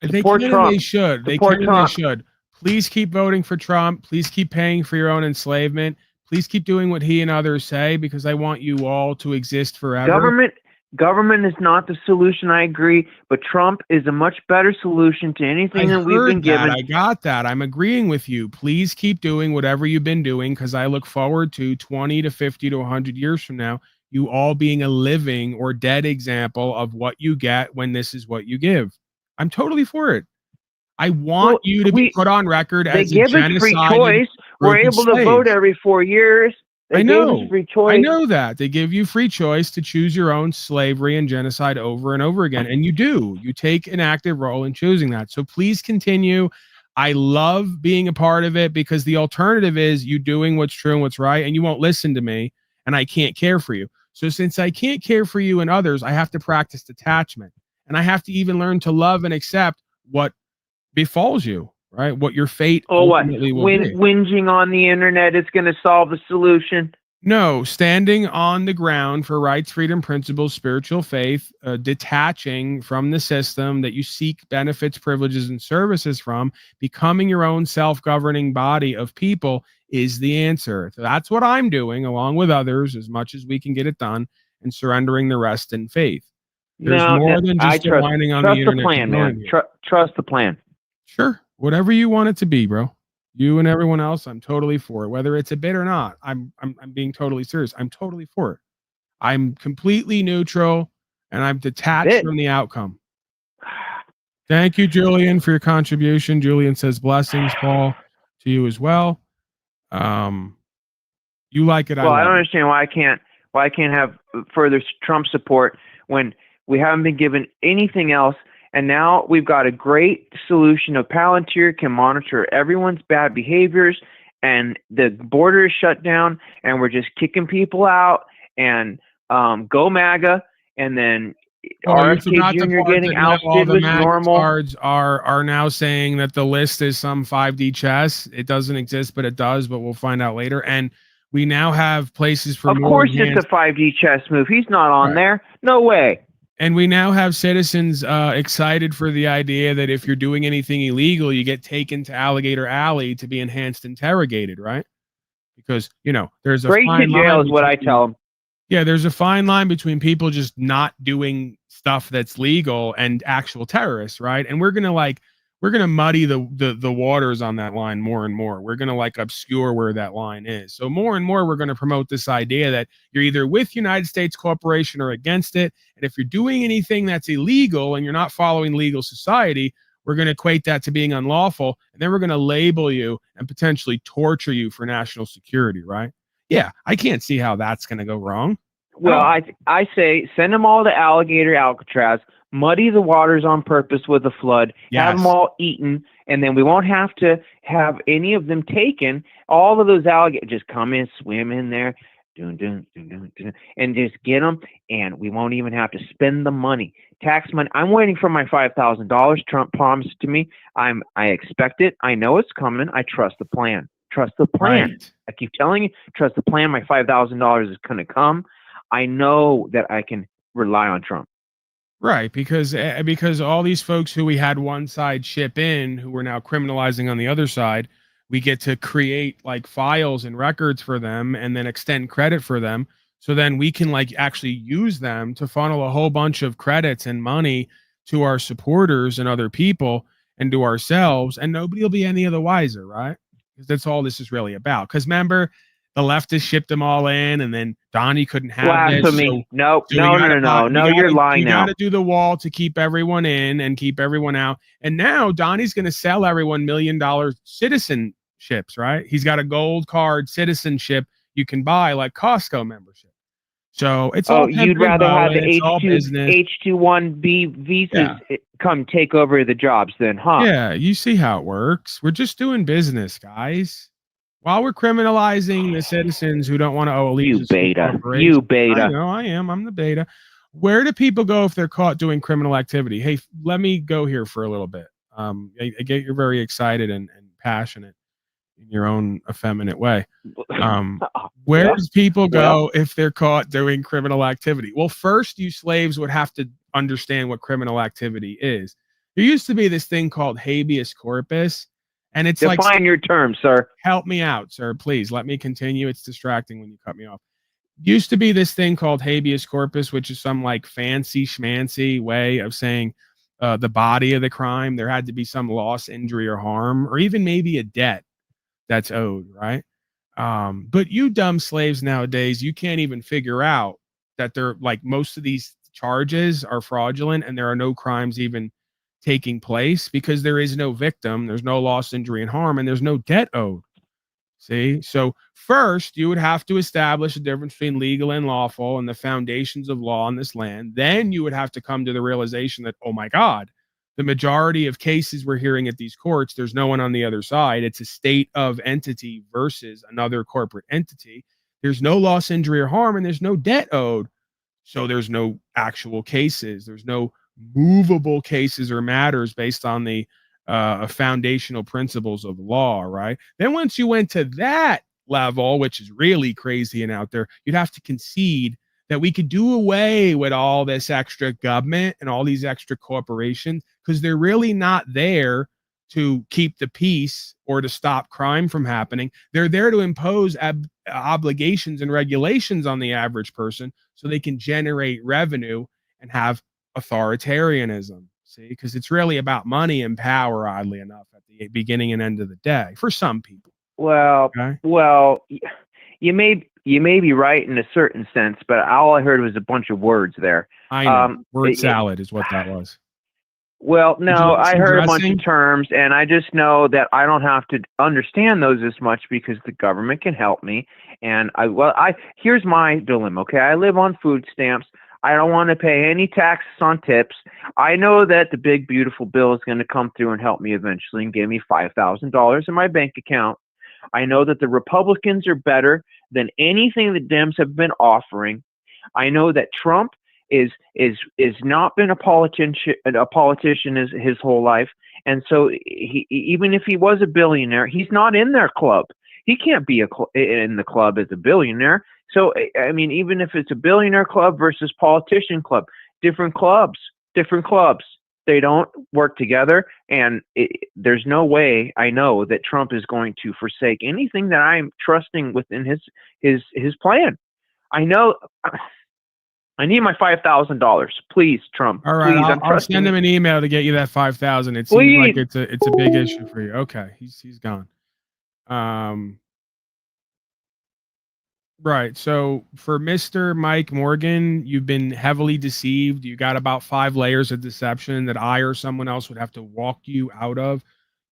They can and they should. They can and they should. Please keep voting for Trump. Please keep paying for your own enslavement. Please keep doing what he and others say, because I want you all to exist forever. Government is not the solution, I agree, but Trump is a much better solution to anything that we've been given. I got that. I'm agreeing with you. Please keep doing whatever you've been doing, because I look forward to 20 to 50 to 100 years from now, you all being a living or dead example of what you get when this is what you give. I'm totally for it. I want you to be put on record as a They give us free choice. We're able to vote every 4 years. They gave us free choice. I know that. They give you free choice to choose your own slavery and genocide over and over again. And you do. You take an active role in choosing that. So please continue. I love being a part of it, because the alternative is you doing what's true and what's right, and you won't listen to me, and I can't care for you. So since I can't care for you and others, I have to practice detachment. And I have to even learn to love and accept what befalls you. Right, what your fate ultimately will be. Whinging on the internet is going to solve the solution. No, standing on the ground for rights, freedom, principles, spiritual faith, detaching from the system that you seek benefits, privileges, and services from, becoming your own self-governing body of people is the answer. So that's what I'm doing, along with others, as much as we can get it done, and surrendering the rest in faith. There's more than just aligning on the internet. Trust the plan, man. Trust the plan. Sure. Whatever you want it to be, bro. You and everyone else, I'm totally for it. Whether it's a bit or not, I'm being totally serious. I'm totally for it. I'm completely neutral, and I'm detached from the outcome. Thank you, Julian, for your contribution. Julian says blessings, Paul, to you as well. You like it. Well, I don't understand why I can't have further Trump support when we haven't been given anything else. And now we've got a great solution of Palantir can monitor everyone's bad behaviors, and the border is shut down, and we're just kicking people out, and go MAGA, and then RFK Jr. getting ousted was normal. Cards are now saying that the list is some 5D chess. It doesn't exist, but it does, but we'll find out later. And we now have places for Of course it's a 5D chess move. He's not on there. No way. And we now have citizens excited for the idea that if you're doing anything illegal, you get taken to Alligator Alley to be enhanced interrogated, right? Because, you know, there's a straight to jail is what I tell them. Yeah, there's a fine line between people just not doing stuff that's legal and actual terrorists, right? And we're gonna muddy the waters on that line more and more. We're gonna obscure where that line is. So more and more, we're gonna promote this idea that you're either with United States Corporation or against it. And if you're doing anything that's illegal and you're not following legal society, we're gonna equate that to being unlawful, and then we're gonna label you and potentially torture you for national security, right? Yeah, I can't see how that's gonna go wrong. Well, I say send them all to Alligator Alcatraz. Muddy the waters on purpose with a flood, have them all eaten, and then we won't have to have any of them taken. All of those alligators just come in, swim in there, and just get them, and we won't even have to spend the money. Tax money. I'm waiting for my $5,000 Trump promised to me. I expect it. I know it's coming. I trust the plan. Trust the plan. Right. I keep telling you, trust the plan. My $5,000 is going to come. I know that I can rely on Trump. Right, because all these folks who we had one side ship in, who we're now criminalizing on the other side, we get to create files and records for them and then extend credit for them. So then we can actually use them to funnel a whole bunch of credits and money to our supporters and other people and to ourselves, and nobody will be any the wiser, right? Because that's all this is really about. Because remember, the leftists shipped them all in, and then Donnie couldn't have blasphemy. No, you're lying now. You got to do the wall to keep everyone in and keep everyone out. And now Donnie's going to sell everyone $1 million citizenships, right? He's got a gold card citizenship you can buy, like Costco membership. So it's all. You'd rather have the H-21B visas come take over the jobs then, huh? Yeah, you see how it works. We're just doing business, guys. While we're criminalizing the citizens who don't want to owe allegiance. You beta. I know I am. I'm the beta. Where do people go if they're caught doing criminal activity? Hey, let me go here for a little bit. I get you're very excited and passionate in your own effeminate way. Where does people go if they're caught doing criminal activity? Well, first, you slaves would have to understand what criminal activity is. There used to be this thing called habeas corpus. And it's define your terms, sir. Help me out, sir. Please let me continue. It's distracting when you cut me off. used to be this thing called habeas corpus, which is some like fancy schmancy way of saying the body of the crime. There had to be some loss, injury, or harm, or even maybe a debt that's owed, right? But you dumb slaves nowadays, you can't even figure out that they're like most of these charges are fraudulent and there are no crimes even taking place because there is no victim, there's no loss, injury, and harm, and there's no debt owed. See, so first you would have to establish a difference between legal and lawful and the foundations of law in this land. Then you would have to come to the realization that, oh my God, the majority of cases we're hearing at these courts, there's no one on the other side. It's a state of entity versus another corporate entity. There's no loss, injury, or harm, and there's no debt owed. So there's no actual cases. There's no movable cases or matters based on the foundational principles of law, right? Then once you went to that level, which is really crazy and out there, you'd have to concede that we could do away with all this extra government and all these extra corporations because they're really not there to keep the peace or to stop crime from happening. They're there to impose obligations and regulations on the average person so they can generate revenue and have authoritarianism. See, because it's really about money and power, oddly enough, at the beginning and end of the day for some people. Well, Okay. well, you may be right in a certain sense, but all I heard was a bunch of words there. I know. Word salad is what that was. Well, Did you no, want I some heard a bunch dressing? of terms, and I just know that I don't have to understand those as much because the government can help me. And here's my dilemma. Okay, I live on food stamps. I don't want to pay any taxes on tips. I know that the big beautiful bill is going to come through and help me eventually and give me $5,000 in my bank account. I know that the Republicans are better than anything the Dems have been offering. I know that Trump is not been a politician his whole life, and so even if he was a billionaire, he's not in their club. He can't be in the club as a billionaire. So I mean, even if it's a billionaire club versus politician club, different clubs. They don't work together, and there's no way I know that Trump is going to forsake anything that I'm trusting within his plan. I know. I need my $5,000, please, Trump. All right, Please, I'll send him an email to get you that 5,000. It seems Please. like it's a big issue for you. Okay, he's gone. Right. So for Mr. Mike Morgan, you've been heavily deceived. You got about 5 layers of deception that I or someone else would have to walk you out of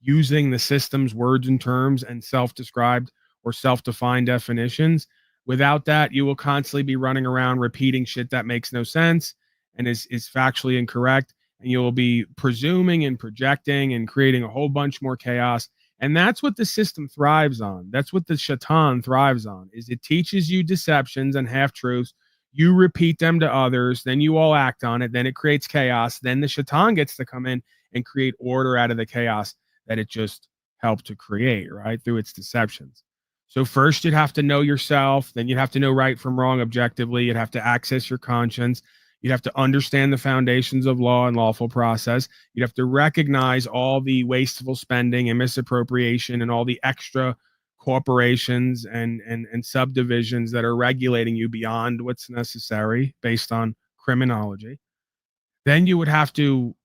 using the system's words and terms and self-described or self-defined definitions. Without that, you will constantly be running around repeating shit that makes no sense and is factually incorrect. And you will be presuming and projecting and creating a whole bunch more chaos. And that's what the system thrives on. That's what the shaitan thrives on, is it teaches you deceptions and half-truths. You repeat them to others. Then you all act on it. Then it creates chaos. Then the shaitan gets to come in and create order out of the chaos that it just helped to create, right, through its deceptions. So first you'd have to know yourself. Then you'd have to know right from wrong objectively. You'd have to access your conscience. You'd have to understand the foundations of law and lawful process. You'd have to recognize all the wasteful spending and misappropriation and all the extra corporations and subdivisions that are regulating you beyond what's necessary based on criminology. Then you would have to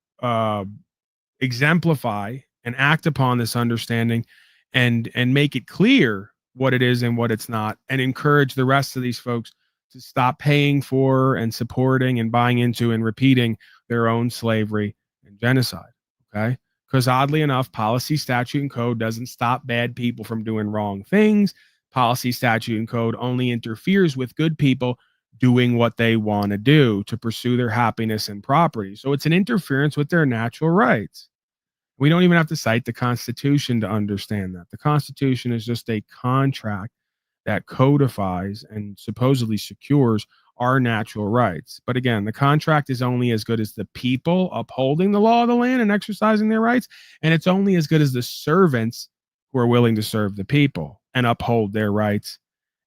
exemplify and act upon this understanding and make it clear what it is and what it's not, and encourage the rest of these folks to stop paying for and supporting and buying into and repeating their own slavery and genocide. Okay. Because oddly enough, policy, statute, and code doesn't stop bad people from doing wrong things. Policy, statute, and code only interferes with good people doing what they want to do to pursue their happiness and property. So it's an interference with their natural rights. We don't even have to cite the Constitution to understand that. The Constitution is just a contract that codifies and supposedly secures our natural rights. But again, the contract is only as good as the people upholding the law of the land and exercising their rights. And it's only as good as the servants who are willing to serve the people and uphold their rights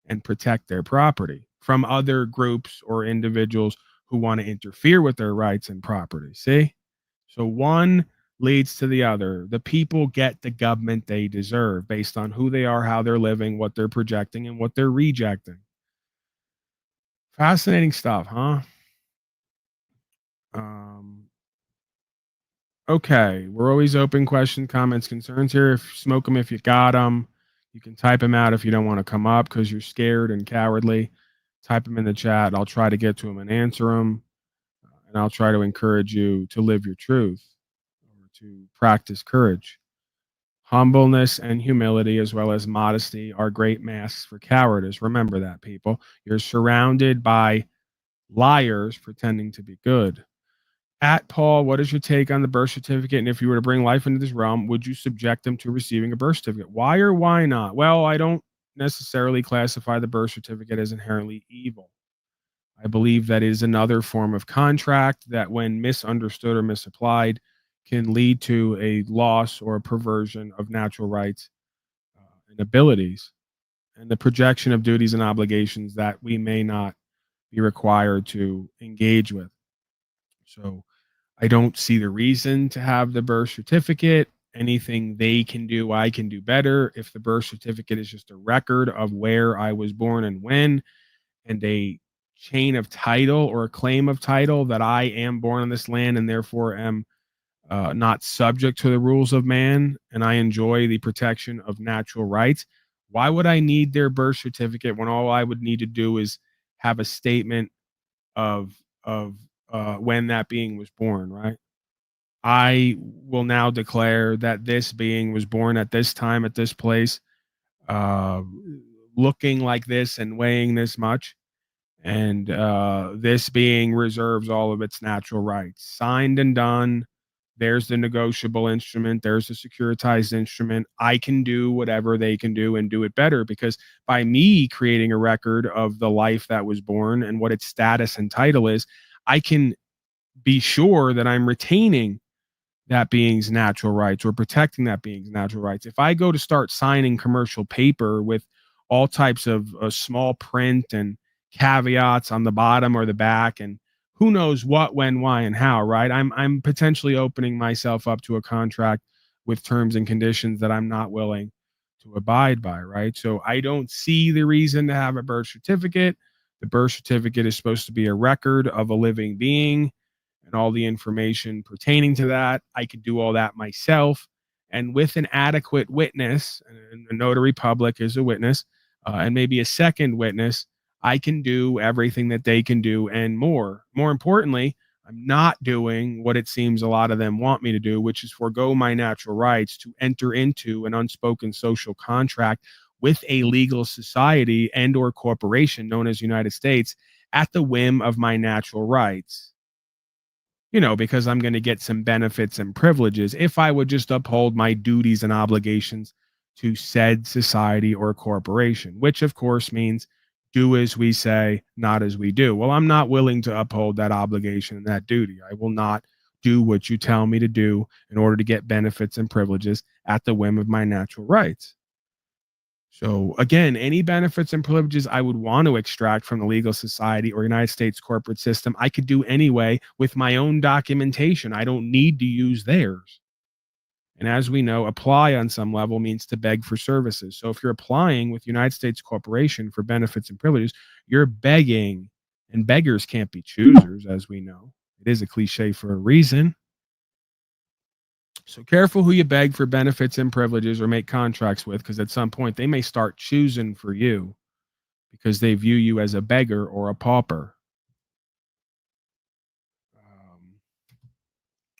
and protect their property from other groups or individuals who want to interfere with their rights and property. See? So one leads to the other. The people get the government they deserve based on who they are, how they're living, what they're projecting, and what they're rejecting. Fascinating stuff, huh? Okay, we're always open question, comments, concerns here. If smoke them if you got them. You can type them out if you don't want to come up because you're scared and cowardly. Type them in the chat. I'll try to get to them and answer them. And I'll try to encourage you to live your truth or to practice courage. Humbleness and humility, as well as modesty, are great masks for cowardice. Remember that, people. You're surrounded by liars pretending to be good. At Paul, what is your take on the birth certificate? And if you were to bring life into this realm, would you subject them to receiving a birth certificate? Why or why not? Well, I don't necessarily classify the birth certificate as inherently evil. I believe that is another form of contract that, when misunderstood or misapplied, can lead to a loss or a perversion of natural rights and abilities, and the projection of duties and obligations that we may not be required to engage with. So I don't see the reason to have the birth certificate. Anything they can do, I can do better. If the birth certificate is just a record of where I was born and when, and a chain of title or a claim of title that I am born on this land and therefore am not subject to the rules of man, and I enjoy the protection of natural rights, why would I need their birth certificate when all I would need to do is have a statement of when that being was born, right? I will now declare that this being was born at this time, at this place, looking like this and weighing this much. And this being reserves all of its natural rights. Signed and done. There's the negotiable instrument. There's the securitized instrument. I can do whatever they can do and do it better, because by me creating a record of the life that was born and what its status and title is, I can be sure that I'm retaining that being's natural rights or protecting that being's natural rights. If I go to start signing commercial paper with all types of small print and caveats on the bottom or the back, and who knows what, when, why, and how, right? I'm potentially opening myself up to a contract with terms and conditions that I'm not willing to abide by, right? So I don't see the reason to have a birth certificate. The birth certificate is supposed to be a record of a living being and all the information pertaining to that. I could do all that myself. And with an adequate witness, and a notary public is a witness, and maybe a second witness, I can do everything that they can do and more. More importantly, I'm not doing what it seems a lot of them want me to do, which is forego my natural rights to enter into an unspoken social contract with a legal society and or corporation known as United States at the whim of my natural rights. You know, because I'm going to get some benefits and privileges if I would just uphold my duties and obligations to said society or corporation, which of course means do as we say, not as we do. Well, I'm not willing to uphold that obligation and that duty. I will not do what you tell me to do in order to get benefits and privileges at the whim of my natural rights. So again, any benefits and privileges I would want to extract from the legal society or United States corporate system, I could do anyway with my own documentation. I don't need to use theirs. And as we know, apply on some level means to beg for services. So if you're applying with United States Corporation for benefits and privileges, you're begging, and beggars can't be choosers, as we know. It is a cliche for a reason. So careful who you beg for benefits and privileges or make contracts with, because at some point they may start choosing for you because they view you as a beggar or a pauper.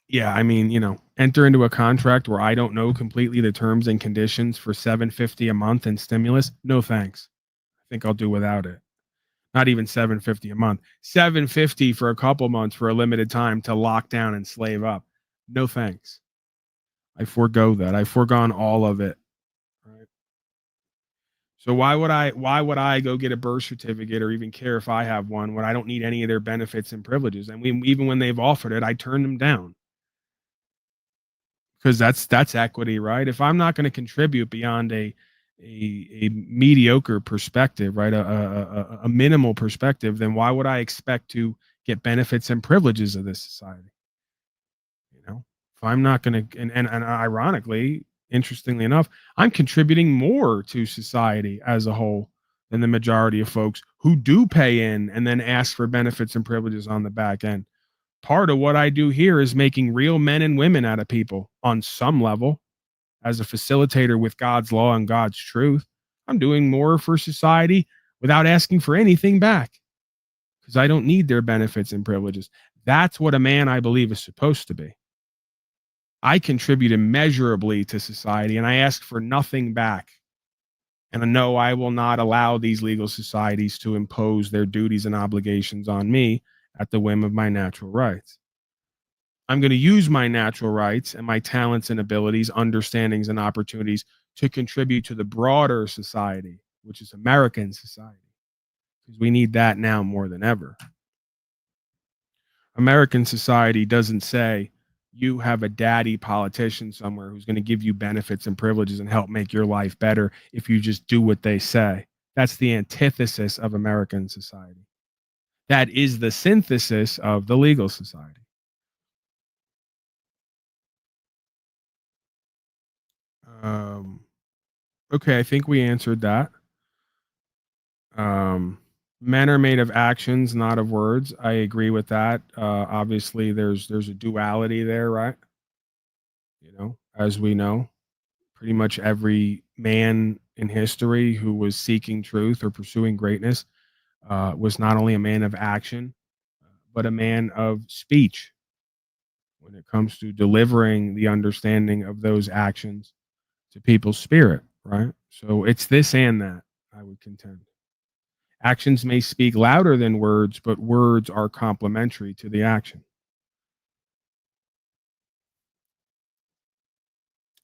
Yeah, I mean, you know, enter into a contract where I don't know completely the terms and conditions for $750 a month in stimulus. No thanks. I think I'll do without it. Not even $750 a month. $750 for a couple months for a limited time to lock down and slave up. No thanks. I forego that. I've foregone all of it. Right. So why would I go get a birth certificate or even care if I have one when I don't need any of their benefits and privileges? And even when they've offered it, I turn them down. Because that's equity, right? If I'm not going to contribute beyond a mediocre perspective, right, a minimal perspective, then why would I expect to get benefits and privileges of this society? You know, if I'm not going to, and ironically, interestingly enough, I'm contributing more to society as a whole than the majority of folks who do pay in and then ask for benefits and privileges on the back end. Part of what I do here is making real men and women out of people on some level. As a facilitator with God's law and God's truth, I'm doing more for society without asking for anything back because I don't need their benefits and privileges. That's what a man, I believe, is supposed to be. I contribute immeasurably to society and I ask for nothing back. And no, I will not allow these legal societies to impose their duties and obligations on me at the whim of my natural rights. I'm going to use my natural rights and my talents and abilities, understandings and opportunities to contribute to the broader society, which is American society, because we need that now more than ever. American society doesn't say you have a daddy politician somewhere who's going to give you benefits and privileges and help make your life better if you just do what they say. That's the antithesis of American society. That is the synthesis of the legal society. Okay, I think we answered that. Men are made of actions, not of words. I agree with that. Obviously, there's a duality there, right? You know, as we know, pretty much every man in history who was seeking truth or pursuing greatness was not only a man of action, but a man of speech when it comes to delivering the understanding of those actions to people's spirit, right? So it's this and that, I would contend. Actions may speak louder than words, but words are complementary to the action.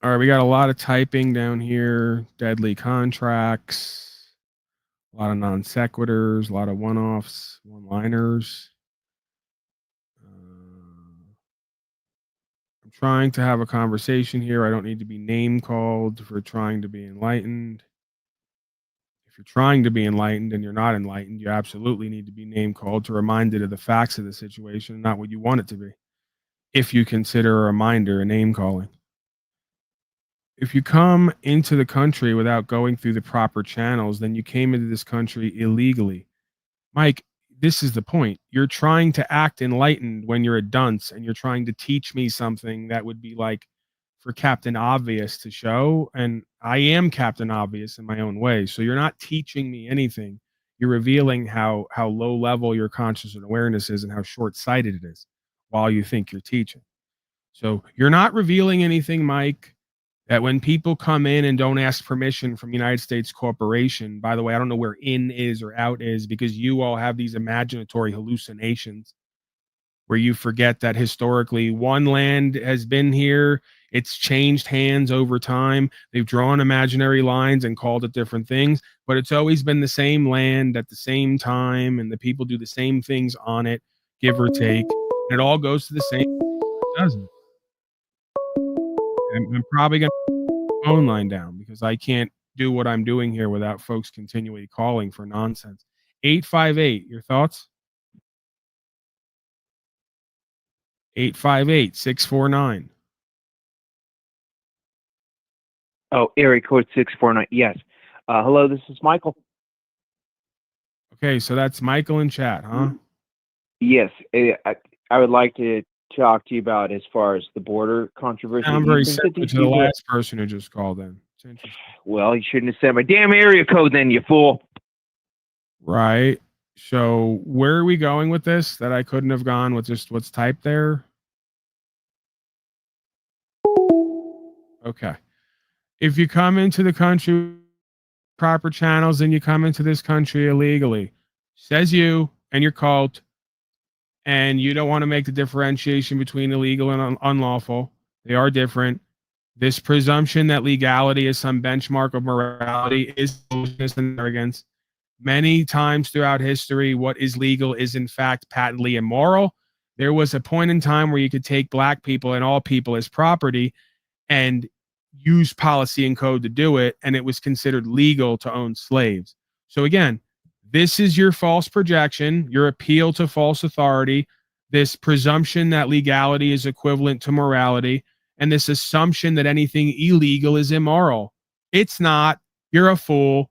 All right, we got a lot of typing down here, deadly contracts, a lot of non sequiturs, a lot of one-offs, one-liners. I'm trying to have a conversation here. I don't need to be name called for trying to be enlightened. If you're trying to be enlightened and you're not enlightened, you absolutely need to be name called to remind it of the facts of the situation, not what you want it to be. If you consider a reminder a name calling. If you come into the country without going through the proper channels, then you came into this country illegally. Mike, this is the point. You're trying to act enlightened when you're a dunce and you're trying to teach me something that would be like for Captain Obvious to show. And I am Captain Obvious in my own way. So you're not teaching me anything. You're revealing how low level your conscious and awareness is and how short-sighted it is while you think you're teaching. So you're not revealing anything, Mike, that when people come in and don't ask permission from United States Corporation, by the way, I don't know where in is or out is because you all have these imaginatory hallucinations where you forget that historically one land has been here. It's changed hands over time. They've drawn imaginary lines and called it different things, but it's always been the same land at the same time, and the people do the same things on it, give or take. And it all goes to the same, doesn't it? I'm probably going to phone line down because I can't do what I'm doing here without folks continually calling for nonsense. 858, your thoughts? 858-649. Oh, area code 649. Yes. Hello, this is Michael. Okay, so that's Michael in chat, huh? Yes. I would like to talk to you about as far as the border controversy. I'm very similar to the last person who just called in. It's interesting. Well, you shouldn't have said my damn area code then, you fool. Right. So where are we going with this that I couldn't have gone with just what's typed there? Okay. If you come into the country proper channels, then you come into this country illegally. Says you and your cult, and you don't want to make the differentiation between illegal and unlawful. They are different. This presumption that legality is some benchmark of morality is foolishness and arrogance. Many times throughout history, what is legal is in fact patently immoral. There was a point in time where you could take black people and all people as property and use policy and code to do it, and it was considered legal to own slaves. So again, this is your false projection, your appeal to false authority, this presumption that legality is equivalent to morality, and this assumption that anything illegal is immoral. It's not. You're a fool.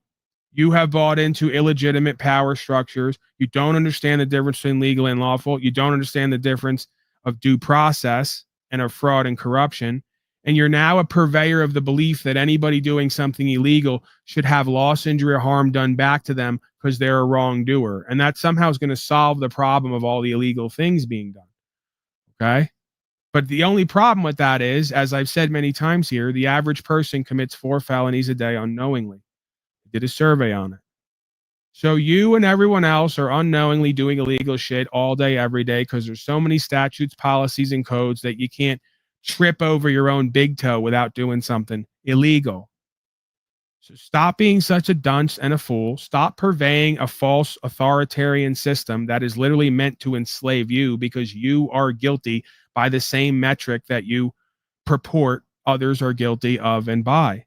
You have bought into illegitimate power structures. You don't understand the difference between legal and lawful. You don't understand the difference of due process and of fraud and corruption. And you're now a purveyor of the belief that anybody doing something illegal should have loss, injury, or harm done back to them because they're a wrongdoer. And that somehow is going to solve the problem of all the illegal things being done. Okay? But the only problem with that is, as I've said many times here, the average person commits 4 felonies a day unknowingly. I did a survey on it. So you and everyone else are unknowingly doing illegal shit all day, every day, because there's so many statutes, policies, and codes that you can't trip over your own big toe without doing something illegal. So stop being such a dunce and a fool. Stop purveying a false authoritarian system that is literally meant to enslave you because you are guilty by the same metric that you purport others are guilty of and by.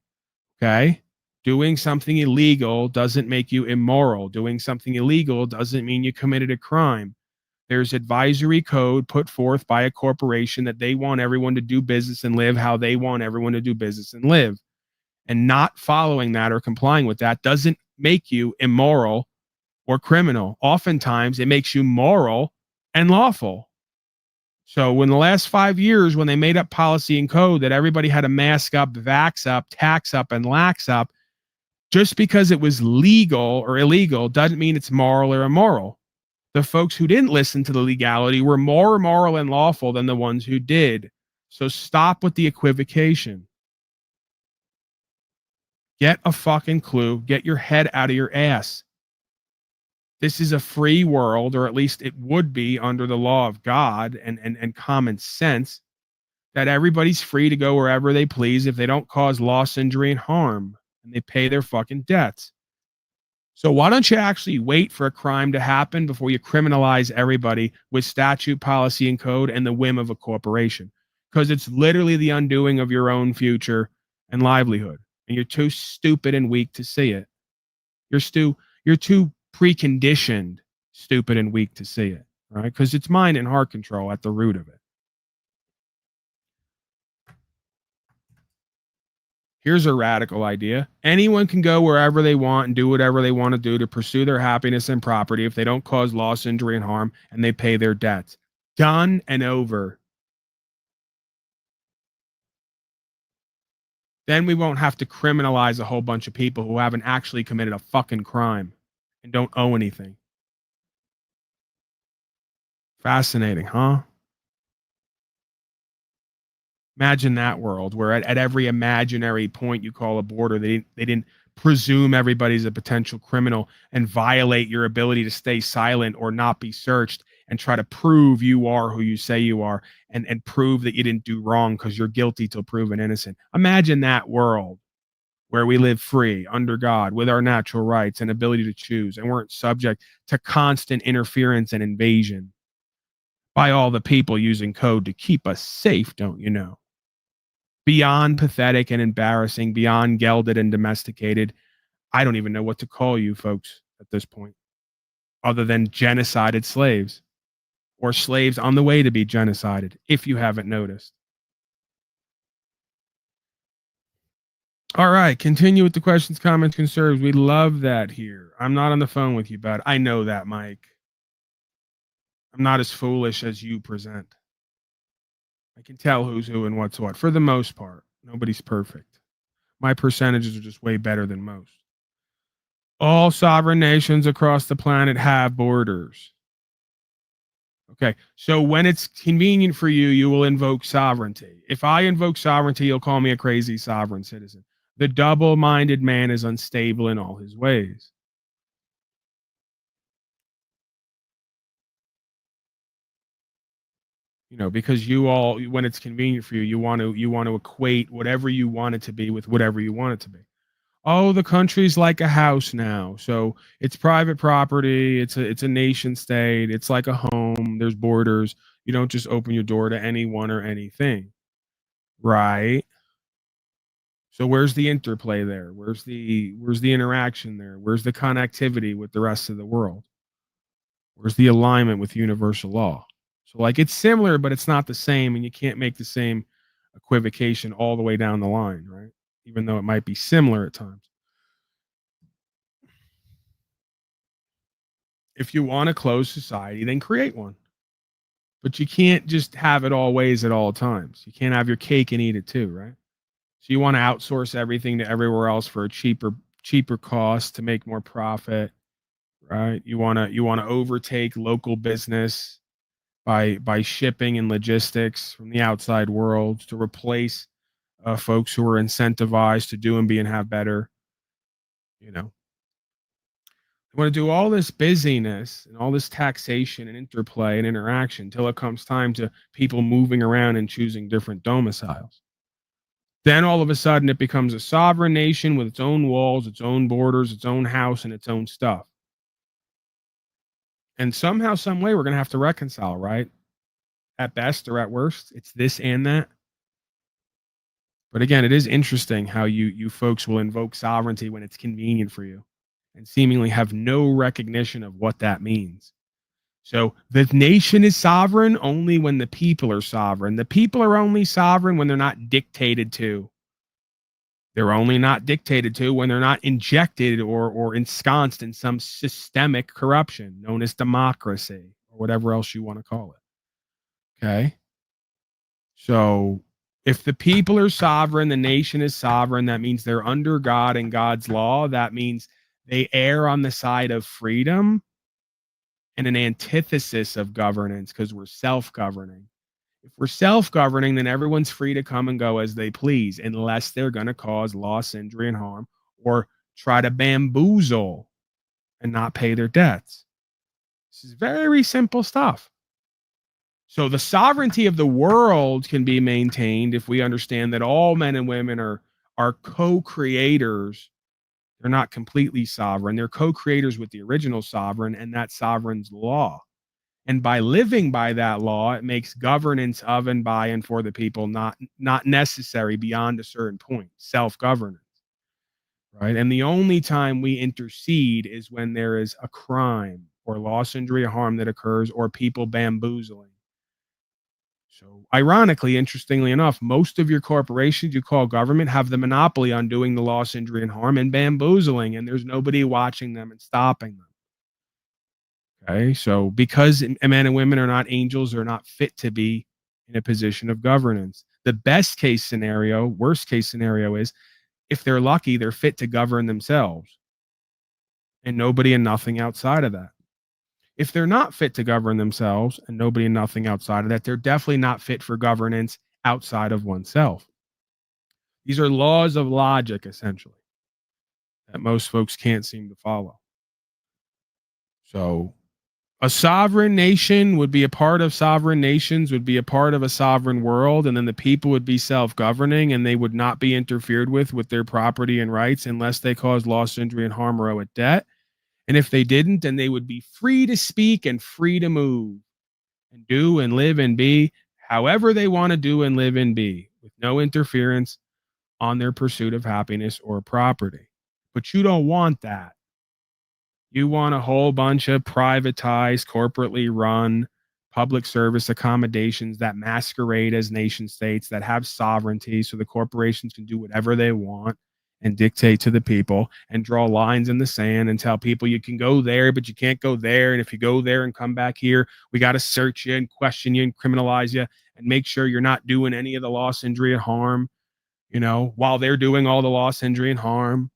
Okay? Doing something illegal doesn't make you immoral. Doing something illegal doesn't mean you committed a crime. There's advisory code put forth by a corporation that they want everyone to do business and live how they want everyone to do business and live. And not following that or complying with that doesn't make you immoral or criminal. Oftentimes, it makes you moral and lawful. So in the last 5 years, when they made up policy and code that everybody had to mask up, vax up, tax up, and lax up, just because it was legal or illegal doesn't mean it's moral or immoral. The folks who didn't listen to the legality were more moral and lawful than the ones who did. So stop with the equivocation. Get a fucking clue. Get your head out of your ass. This is a free world, or at least it would be under the law of God and common sense, that everybody's free to go wherever they please if they don't cause loss, injury, and harm, and they pay their fucking debts. So why don't you actually wait for a crime to happen before you criminalize everybody with statute, policy, and code and the whim of a corporation? Because it's literally the undoing of your own future and livelihood. And you're too stupid and weak to see it. You're too preconditioned, stupid and weak to see it, right? Because it's mind and heart control at the root of it. Here's a radical idea. Anyone can go wherever they want and do whatever they want to do to pursue their happiness and property if they don't cause loss, injury, and harm, and they pay their debts. Done and over. Then we won't have to criminalize a whole bunch of people who haven't actually committed a fucking crime and don't owe anything. Fascinating, huh? Imagine that world where at every imaginary point you call a border, they didn't presume everybody's a potential criminal and violate your ability to stay silent or not be searched and try to prove you are who you say you are and prove that you didn't do wrong because you're guilty till proven innocent. Imagine that world where we live free under God with our natural rights and ability to choose and weren't subject to constant interference and invasion by all the people using code to keep us safe, don't you know? Beyond pathetic and embarrassing, beyond gelded and domesticated. I don't even know what to call you folks at this point, other than genocided slaves or slaves on the way to be genocided, if you haven't noticed. All right, continue with the questions, comments, concerns. We love that here. I'm not on the phone with you, bud. I know that, Mike. I'm not as foolish as you present. I can tell who's who and what's what. For the most part, nobody's perfect. My percentages are just way better than most. All sovereign nations across the planet have borders. Okay, so when it's convenient for you, you will invoke sovereignty. If I invoke sovereignty, you'll call me a crazy sovereign citizen. The double-minded man is unstable in all his ways. You know, because you all, when it's convenient for you, you want to equate whatever you want it to be with whatever you want it to be. Oh, the country's like a house now, so it's private property. It's a nation state. It's like a home. There's borders. You don't just open your door to anyone or anything, right? So where's the interplay there? Where's the interaction there? Where's the connectivity with the rest of the world? Where's the alignment with universal law? So like it's similar, but it's not the same, and you can't make the same equivocation all the way down the line, right? Even though it might be similar at times. If you want a closed society, then create one. But you can't just have it all ways at all times. You can't have your cake and eat it too, right? So you want to outsource everything to everywhere else for a cheaper cost to make more profit, right? You want to overtake local business by shipping and logistics from the outside world to replace folks who are incentivized to do and be and have better. You know, you want to do all this busyness and all this taxation and interplay and interaction until it comes time to people moving around and choosing different domiciles. Then all of a sudden it becomes a sovereign nation with its own walls, its own borders, its own house, and its own stuff. And somehow, some way, we're going to have to reconcile, right? At best or at worst, it's this and that. But again, it is interesting how you folks will invoke sovereignty when it's convenient for you and seemingly have no recognition of what that means. So the nation is sovereign only when the people are sovereign. The people are only sovereign when they're not dictated to. They're only not dictated to when they're not injected or ensconced in some systemic corruption known as democracy or whatever else you want to call it. Okay? So if the people are sovereign, the nation is sovereign. That means they're under God and God's law. That means they err on the side of freedom and an antithesis of governance because we're self-governing. If we're self-governing, then everyone's free to come and go as they please, unless they're going to cause loss, injury, and harm, or try to bamboozle and not pay their debts. This is very simple stuff. So the sovereignty of the world can be maintained if we understand that all men and women are co-creators. They're not completely sovereign. They're co-creators with the original sovereign and that sovereign's law. And by living by that law, it makes governance of and by and for the people not necessary beyond a certain point, self-governance, right? And the only time we intercede is when there is a crime or loss, injury, or harm that occurs or people bamboozling. So ironically, interestingly enough, most of your corporations you call government have the monopoly on doing the loss, injury, and harm and bamboozling, and there's nobody watching them and stopping them. Okay, so because men and women are not angels, they're not fit to be in a position of governance. The best case scenario, worst case scenario is if they're lucky, they're fit to govern themselves and nobody and nothing outside of that. If they're not fit to govern themselves and nobody and nothing outside of that, they're definitely not fit for governance outside of oneself. These are laws of logic, essentially, that most folks can't seem to follow. So a sovereign nation would be a part of sovereign nations, would be a part of a sovereign world, and then the people would be self-governing and they would not be interfered with their property and rights unless they caused loss, injury, and harm or owe a debt. And if they didn't, then they would be free to speak and free to move and do and live and be however they want to do and live and be with no interference on their pursuit of happiness or property. But you don't want that. You want a whole bunch of privatized, corporately run public service accommodations that masquerade as nation states that have sovereignty so the corporations can do whatever they want and dictate to the people and draw lines in the sand and tell people you can go there, but you can't go there. And if you go there and come back here, we got to search you and question you and criminalize you and make sure you're not doing any of the loss, injury, and harm, while they're doing all the loss, injury, and harm.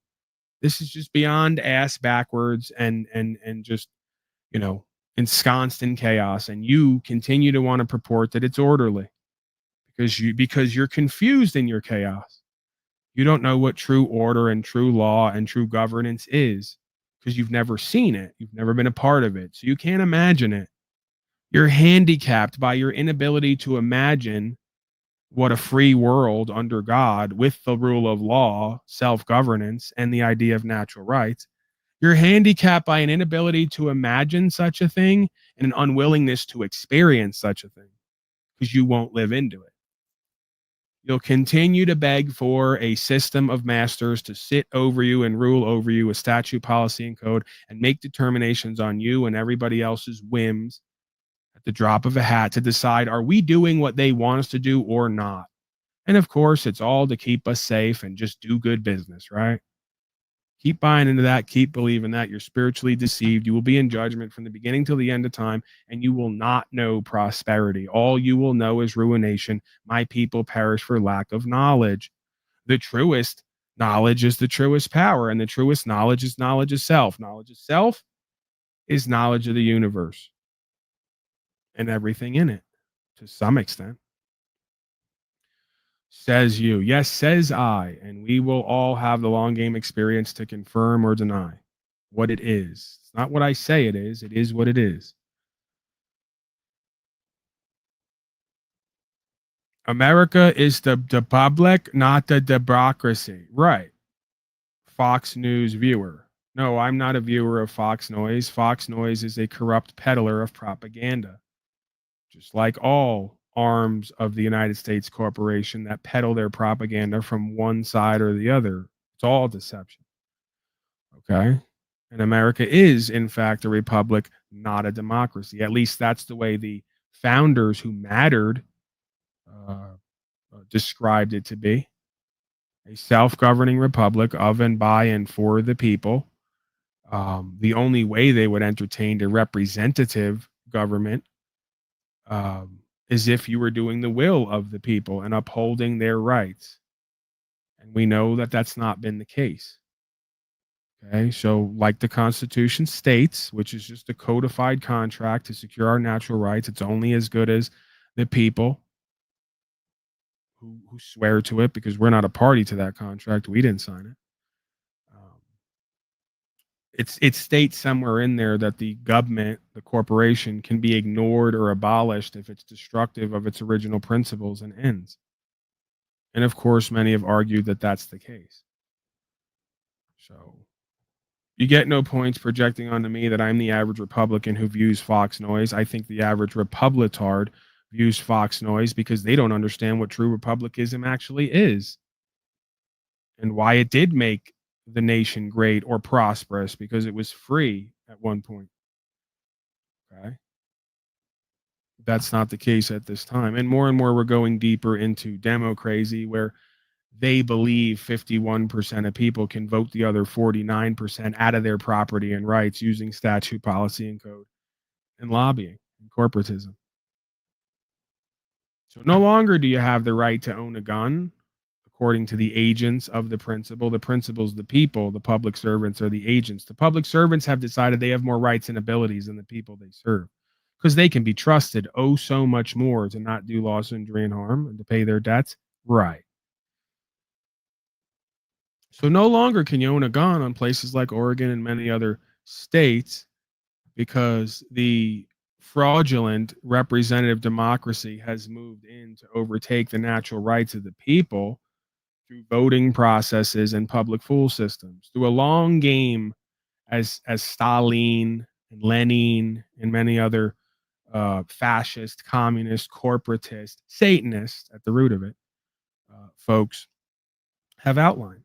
This is just beyond ass backwards and just, ensconced in chaos. And you continue to want to purport that it's orderly because you're confused in your chaos. You don't know what true order and true law and true governance is because you've never seen it. You've never been a part of it. So you can't imagine it. You're handicapped by your inability to imagine what a free world under God with the rule of law, self-governance, and the idea of natural rights. You're handicapped by an inability to imagine such a thing and an unwillingness to experience such a thing because you won't live into it. You'll continue to beg for a system of masters to sit over you and rule over you with statute, policy, and code and make determinations on you and everybody else's whims at the drop of a hat to decide, are we doing what they want us to do or not? And of course, it's all to keep us safe and just do good business, right? Keep buying into that. Keep believing that. You're spiritually deceived. You will be in judgment from the beginning till the end of time, and you will not know prosperity. All you will know is ruination. My people perish for lack of knowledge. The truest knowledge is the truest power, and the truest knowledge is knowledge of self. Knowledge of self is knowledge of the universe and everything in it to some extent. Says you. Yes, says I. And we will all have the long game experience to confirm or deny what it is. It's not what I say it is. It is what it is. America is the public, not the democracy. Right. Fox News viewer. No, I'm not a viewer of Fox Noise. Fox Noise is a corrupt peddler of propaganda. Just like all arms of the United States corporation that peddle their propaganda from one side or the other. It's all deception. Okay? And America is, in fact, a republic, not a democracy. At least that's the way the founders who mattered described it to be. A self-governing republic of and by and for the people. The only way they would entertain a representative government is if you were doing the will of the people and upholding their rights. And we know that that's not been the case. Okay, so like the Constitution states, which is just a codified contract to secure our natural rights, it's only as good as the people who swear to it, because we're not a party to that contract. We didn't sign it. It states somewhere in there that the government, the corporation, can be ignored or abolished if it's destructive of its original principles and ends. And of course, many have argued that that's the case. So you get no points projecting onto me that I'm the average Republican who views Fox Noise. I think the average Republicard views Fox Noise because they don't understand what true republicanism actually is and why it did make the nation great or prosperous, because it was free at one point. Okay. That's not the case at this time. And more we're going deeper into democracy, where they believe 51% of people can vote the other 49% out of their property and rights using statute, policy, and code, and lobbying and corporatism. So no longer do you have the right to own a gun, according to the agents of the principle. The principle's the people. The public servants are the agents. The public servants have decided they have more rights and abilities than the people they serve, because they can be trusted so much more to not do loss, injury, and harm, and to pay their debts. Right. So no longer can you own a gun on places like Oregon and many other states, because the fraudulent representative democracy has moved in to overtake the natural rights of the people through voting processes and public fool systems, through a long game as Stalin and Lenin and many other fascist, communist, corporatist, Satanist at the root of it, folks have outlined.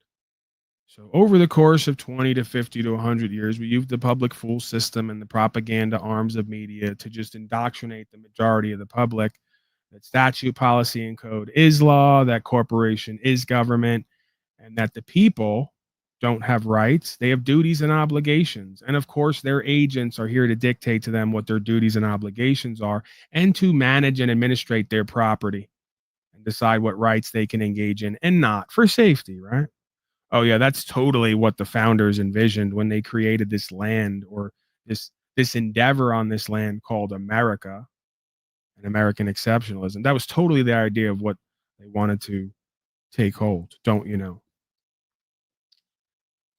So over the course of 20 to 50 to 100 years, we used the public fool system and the propaganda arms of media to just indoctrinate the majority of the public that statute, policy, and code is law, that corporation is government, and that the people don't have rights. They have duties and obligations. And of course, their agents are here to dictate to them what their duties and obligations are, and to manage and administrate their property and decide what rights they can engage in and not, for safety, right? Oh yeah, that's totally what the founders envisioned when they created this land, or this endeavor on this land called America and American exceptionalism. That was totally the idea of what they wanted to take hold, don't you know?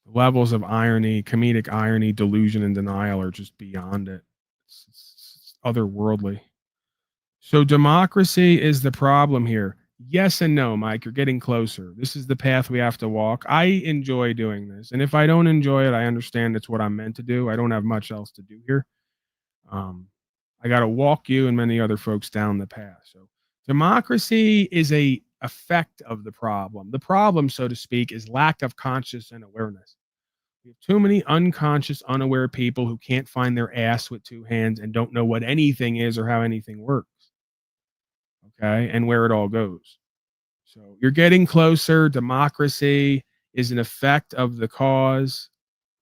The levels of irony, comedic irony, delusion, and denial are just beyond it. It's otherworldly. So democracy is the problem here. Yes and no, Mike. You're getting closer. This is the path we have to walk. I enjoy doing this. And if I don't enjoy it, I understand it's what I'm meant to do. I don't have much else to do here. I got to walk you and many other folks down the path. So democracy is a effect of the problem. The problem, so to speak, is lack of conscious and awareness. We have too many unconscious, unaware people who can't find their ass with two hands and don't know what anything is or how anything works. Okay, and where it all goes. So you're getting closer. Democracy is an effect of the cause.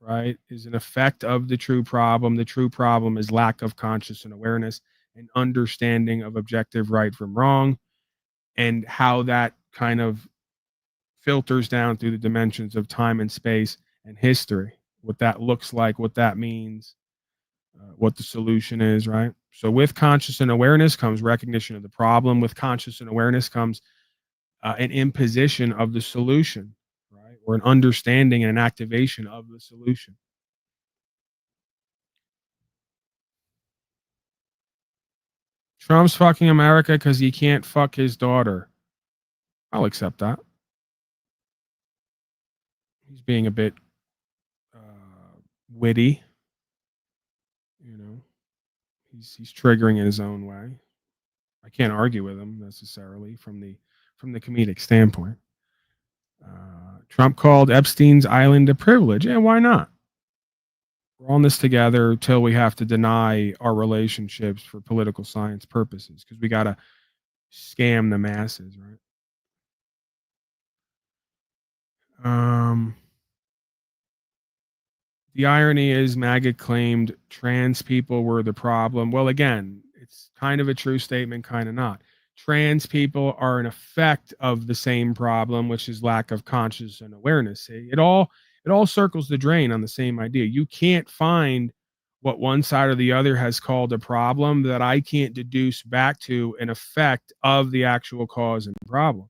right, is an effect of the true problem. The true problem is lack of conscious and awareness and understanding of objective right from wrong, and how that kind of filters down through the dimensions of time and space and history, what that looks like, what that means, what the solution is, right? So with conscious and awareness comes recognition of the problem. With conscious and awareness comes an imposition of the solution, right? Or an understanding and an activation of the solution. Trump's fucking America because he can't fuck his daughter. I'll accept that. He's being a bit witty. You know, he's triggering in his own way. I can't argue with him necessarily from the comedic standpoint. Trump called Epstein's island a privilege. Yeah, why not? We're on this together till we have to deny our relationships for political science purposes because we got to scam the masses, right? The irony is MAGA claimed trans people were the problem. Well, again, it's kind of a true statement, kind of not. Trans people are an effect of the same problem, which is lack of conscious and awareness. See, it all circles the drain on the same idea. You can't find what one side or the other has called a problem that I can't deduce back to an effect of the actual cause and problem.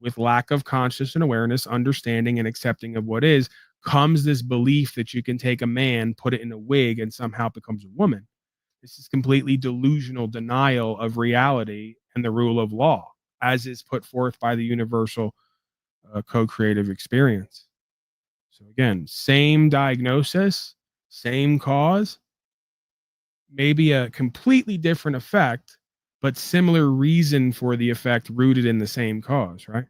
With lack of conscious and awareness, understanding and accepting of what is, comes this belief that you can take a man, put it in a wig, and somehow it becomes a woman. This is completely delusional denial of reality and the rule of law, as is put forth by the universal co-creative experience. So again, same diagnosis, same cause, maybe a completely different effect, but similar reason for the effect rooted in the same cause, right?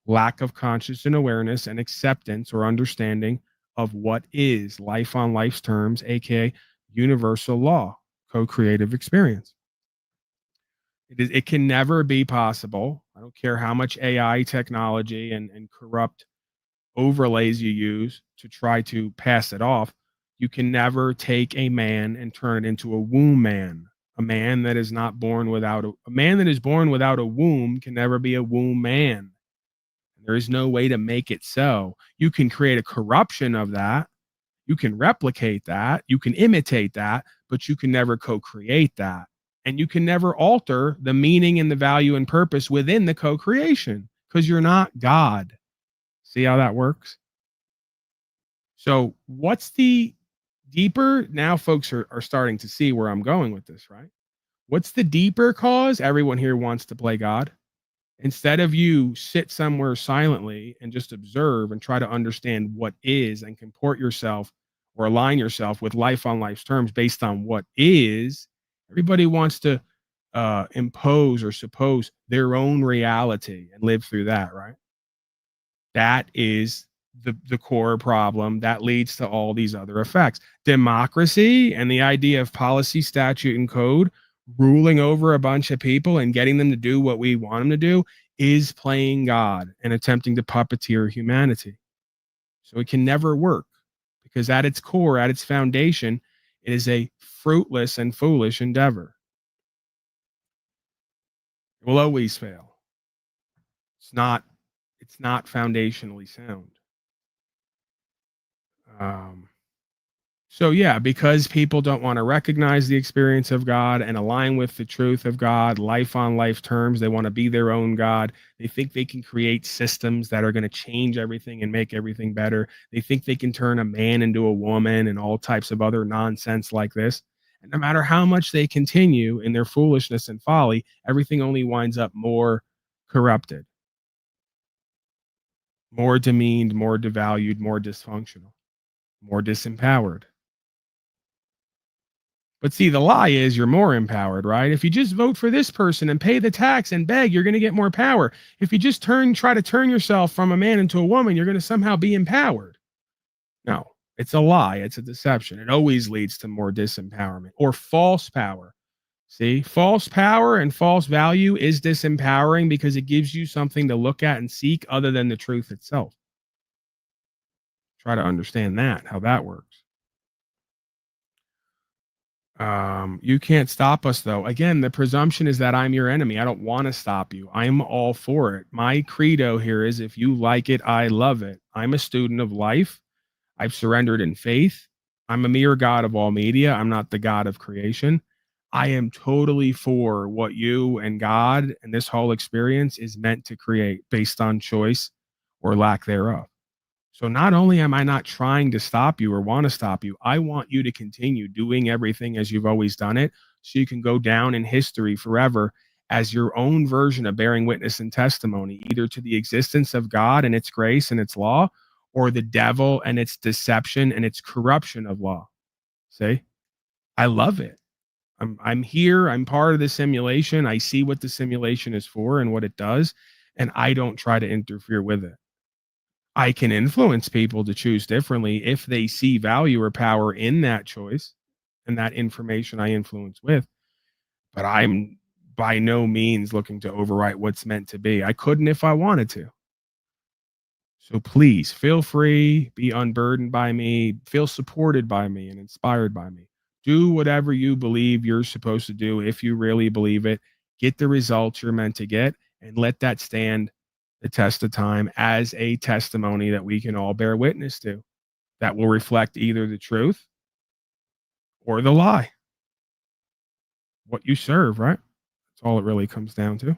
Lack of conscious and awareness and acceptance or understanding of what is life on life's terms, aka universal law, co-creative experience. It can never be possible. I don't care how much AI technology and corrupt overlays you use to try to pass it off. You can never take a man and turn it into a womb man. A man that is not born without a man that is born without a womb can never be a womb man. There is no way to make it so. You can create a corruption of that. You can replicate that. You can imitate that, but you can never co-create that. And you can never alter the meaning and the value and purpose within the co-creation because you're not God. See how that works? So what's the deeper? Now folks are starting to see where I'm going with this, right? What's the deeper cause? Everyone here wants to play God. Instead of you sit somewhere silently and just observe and try to understand what is and comport yourself or align yourself with life on life's terms based on what is, everybody wants to impose or suppose their own reality and live through that, right? That is the core problem that leads to all these other effects. Democracy and the idea of policy, statute, and code ruling over a bunch of people and getting them to do what we want them to do is playing God and attempting to puppeteer humanity. So it can never work because at its core, at its foundation, it is a fruitless and foolish endeavor. It will always fail. It's not foundationally sound. So yeah, because people don't want to recognize the experience of God and align with the truth of God, life on life terms, they want to be their own God. They think they can create systems that are going to change everything and make everything better. They think they can turn a man into a woman and all types of other nonsense like this. And no matter how much they continue in their foolishness and folly, everything only winds up more corrupted, more demeaned, more devalued, more dysfunctional, more disempowered. But see, the lie is you're more empowered, right? If you just vote for this person and pay the tax and beg, you're going to get more power. If you just try to turn yourself from a man into a woman, you're going to somehow be empowered. No, it's a lie. It's a deception. It always leads to more disempowerment or false power. See, false power and false value is disempowering because it gives you something to look at and seek other than the truth itself. Try to understand that, how that works. You can't stop us, though. Again, the presumption is that I'm your enemy. I don't want to stop you. I'm all for it. My credo here is if you like it, I love it. I'm a student of life. I've surrendered in faith. I'm a mere God of all media. I'm not the God of creation. I am totally for what you and God and this whole experience is meant to create based on choice or lack thereof. So not only am I not trying to stop you or want to stop you, I want you to continue doing everything as you've always done it so you can go down in history forever as your own version of bearing witness and testimony, either to the existence of God and its grace and its law, or the devil and its deception and its corruption of law. See? I love it. I'm here. I'm part of the simulation. I see what the simulation is for and what it does, and I don't try to interfere with it. I can influence people to choose differently if they see value or power in that choice and that information I influence with. But I'm by no means looking to overwrite what's meant to be. I couldn't if I wanted to. So please feel free, be unburdened by me, feel supported by me and inspired by me. Do whatever you believe you're supposed to do if you really believe it. Get the results you're meant to get and let that stand the test of time as a testimony that we can all bear witness to that will reflect either the truth or the lie. What you serve, right? That's all it really comes down to.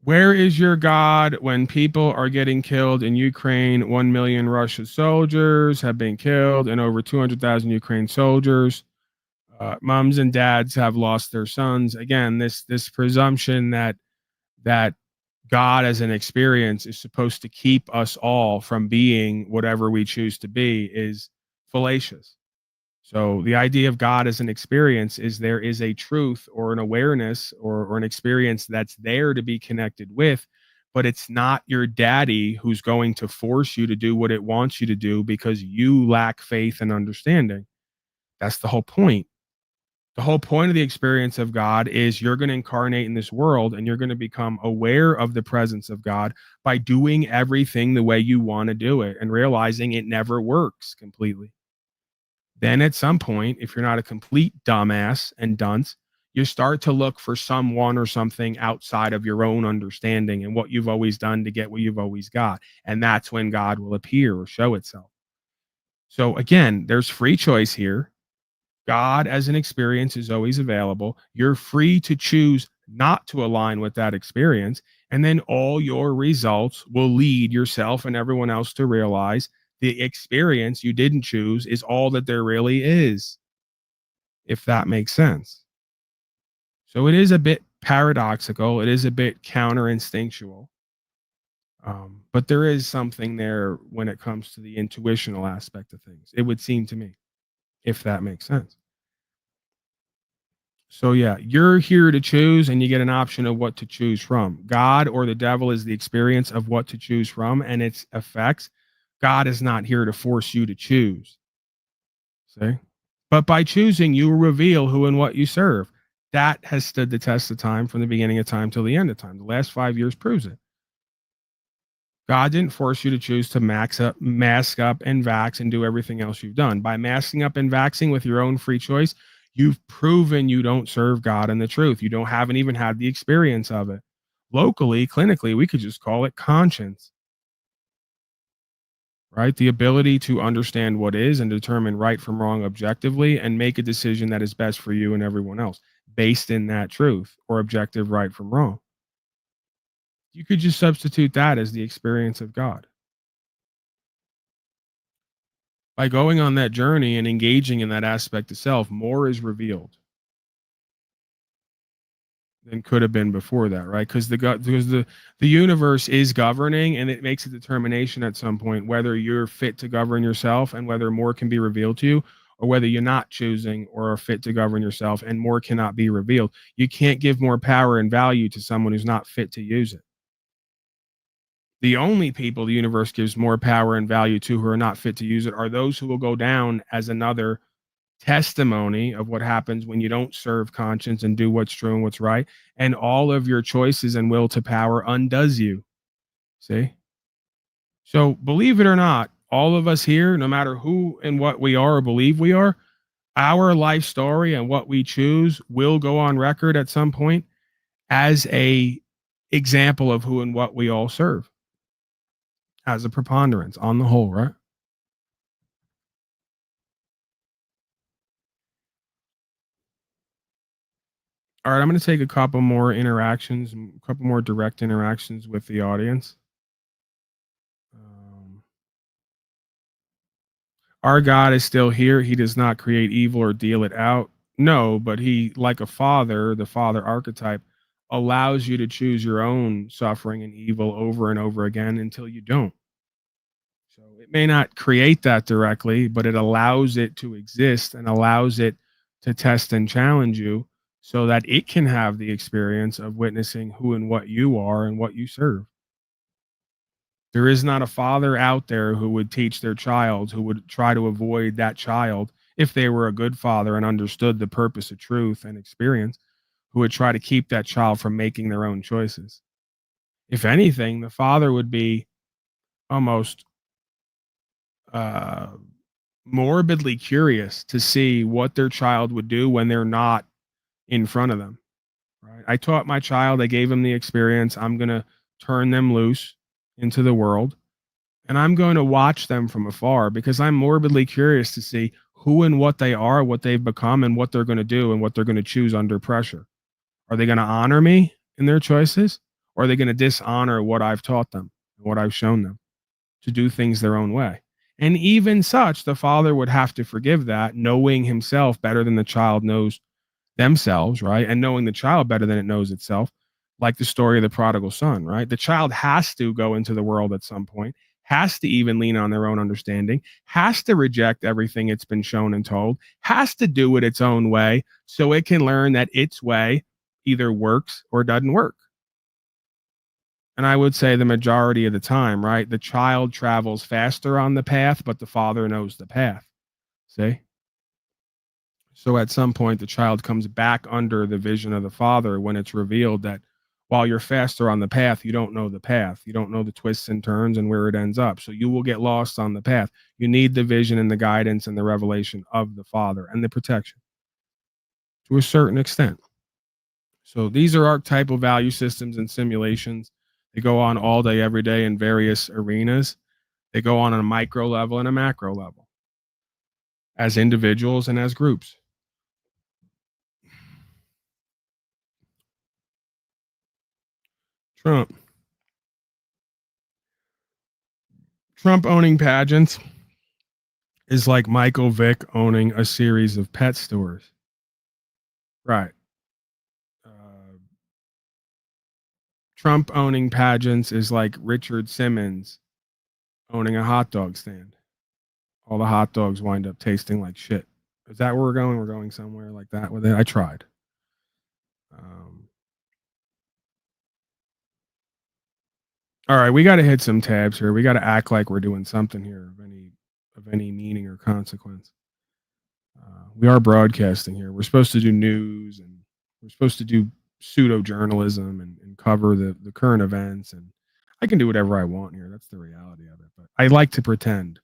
Where is your God when people are getting killed in Ukraine? 1 million Russian soldiers have been killed and over 200,000 Ukraine soldiers. Moms and dads have lost their sons. Again, this presumption that God as an experience is supposed to keep us all from being whatever we choose to be is fallacious. So the idea of God as an experience is there is a truth or an awareness or an experience that's there to be connected with, but it's not your daddy who's going to force you to do what it wants you to do because you lack faith and understanding. That's the whole point. The whole point of the experience of God is you're going to incarnate in this world and you're going to become aware of the presence of God by doing everything the way you want to do it and realizing it never works completely. Then at some point, if you're not a complete dumbass and dunce, you start to look for someone or something outside of your own understanding and what you've always done to get what you've always got. And that's when God will appear or show itself. So again, there's free choice here. God as an experience is always available. You're free to choose not to align with that experience. And then all your results will lead yourself and everyone else to realize the experience you didn't choose is all that there really is, if that makes sense. So it is a bit paradoxical. It is a bit counterinstinctual. But there is something there when it comes to the intuitional aspect of things. It would seem to me, if that makes sense. So yeah, you're here to choose and you get an option of what to choose from. God or the devil is the experience of what to choose from and its effects. God is not here to force you to choose. See? But by choosing, you will reveal who and what you serve. That has stood the test of time from the beginning of time till the end of time. The last 5 years proves it. God didn't force you to choose to mask up, and vax and do everything else you've done. By masking up and vaxing with your own free choice, you've proven you don't serve God and the truth. You haven't even had the experience of it. Locally, clinically, we could just call it conscience. Right? The ability to understand what is and determine right from wrong objectively and make a decision that is best for you and everyone else based in that truth or objective right from wrong. You could just substitute that as the experience of God. By going on that journey and engaging in that aspect of self, more is revealed than could have been before that, right? Because the universe is governing and it makes a determination at some point whether you're fit to govern yourself and whether more can be revealed to you, or whether you're not choosing or are fit to govern yourself and more cannot be revealed. You can't give more power and value to someone who's not fit to use it. The only people the universe gives more power and value to who are not fit to use it are those who will go down as another testimony of what happens when you don't serve conscience and do what's true and what's right, and all of your choices and will to power undoes you. See? So believe it or not, all of us here, no matter who and what we are or believe we are, our life story and what we choose will go on record at some point as a example of who and what we all serve as a preponderance on the whole, right? All right, I'm going to take a couple more interactions, a couple more direct interactions with the audience. Our God is still here. He does not create evil or deal it out. No, but he, like a father, the father archetype, allows you to choose your own suffering and evil over and over again until you don't. So it may not create that directly, but it allows it to exist and allows it to test and challenge you so that it can have the experience of witnessing who and what you are and what you serve. There is not a father out there who would teach their child, who would try to avoid that child if they were a good father and understood the purpose of truth and experience, who would try to keep that child from making their own choices. If anything, the father would be almost morbidly curious to see what their child would do when they're not in front of them. Right? I taught my child, I gave him the experience. I'm going to turn them loose into the world. And I'm going to watch them from afar because I'm morbidly curious to see who and what they are, what they've become, and what they're going to do and what they're going to choose under pressure. Are they going to honor me in their choices? Or are they going to dishonor what I've taught them, what I've shown them, to do things their own way? And even such, the father would have to forgive that, knowing himself better than the child knows themselves, right? And knowing the child better than it knows itself, like the story of the prodigal son, right? The child has to go into the world at some point, has to even lean on their own understanding, has to reject everything it's been shown and told, has to do it its own way so it can learn that its way either works or doesn't work. And I would say the majority of the time, right? The child travels faster on the path, but the father knows the path. See? So at some point, the child comes back under the vision of the father when it's revealed that while you're faster on the path, you don't know the path. You don't know the twists and turns and where it ends up. So you will get lost on the path. You need the vision and the guidance and the revelation of the father and the protection to a certain extent. So these are archetypal value systems and simulations. They go on all day, every day in various arenas. They go on a micro level and a macro level as individuals and as groups. Trump owning pageants is like Michael Vick owning a series of pet stores. Right. Trump owning pageants is like Richard Simmons owning a hot dog stand. All the hot dogs wind up tasting like shit. Is that where we're going? We're going somewhere like that with it. I tried. All right, we got to hit some tabs here. We got to act like we're doing something here of any meaning or consequence. We are broadcasting here. We're supposed to do news and we're supposed to do pseudo journalism and cover the current events. And I can do whatever I want here. That's the reality of it. But I like to pretend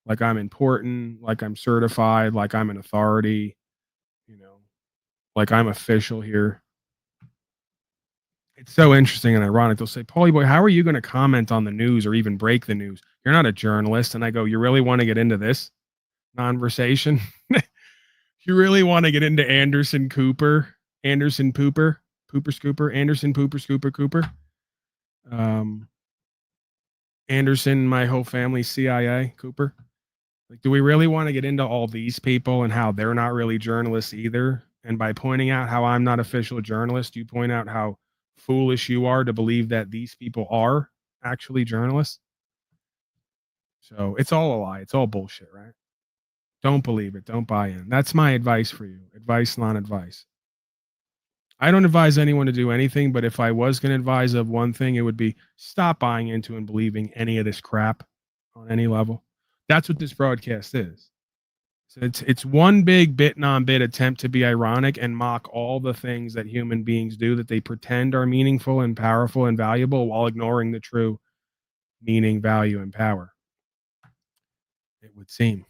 like I'm important, like I'm certified, like I'm an authority, like I'm official here. It's so interesting and ironic. They'll say, Paulie boy, how are you going to comment on the news or even break the news? You're not a journalist. And I go, you really want to get into this conversation? You really want to get into Anderson Pooper, Scooper, Cooper. Anderson, my whole family, CIA, Cooper. Like, do we really want to get into all these people and how they're not really journalists either? And by pointing out how I'm not official journalist, you point out how foolish you are to believe that these people are actually journalists. So it's all a lie. It's all bullshit, right? Don't believe it. Don't buy in. That's my advice for you. Advice, non-advice. I don't advise anyone to do anything, but if I was going to advise of one thing, it would be stop buying into and believing any of this crap on any level. That's what this broadcast is. So it's one big bit non-bit attempt to be ironic and mock all the things that human beings do that they pretend are meaningful and powerful and valuable while ignoring the true meaning, value, and power. It would seem.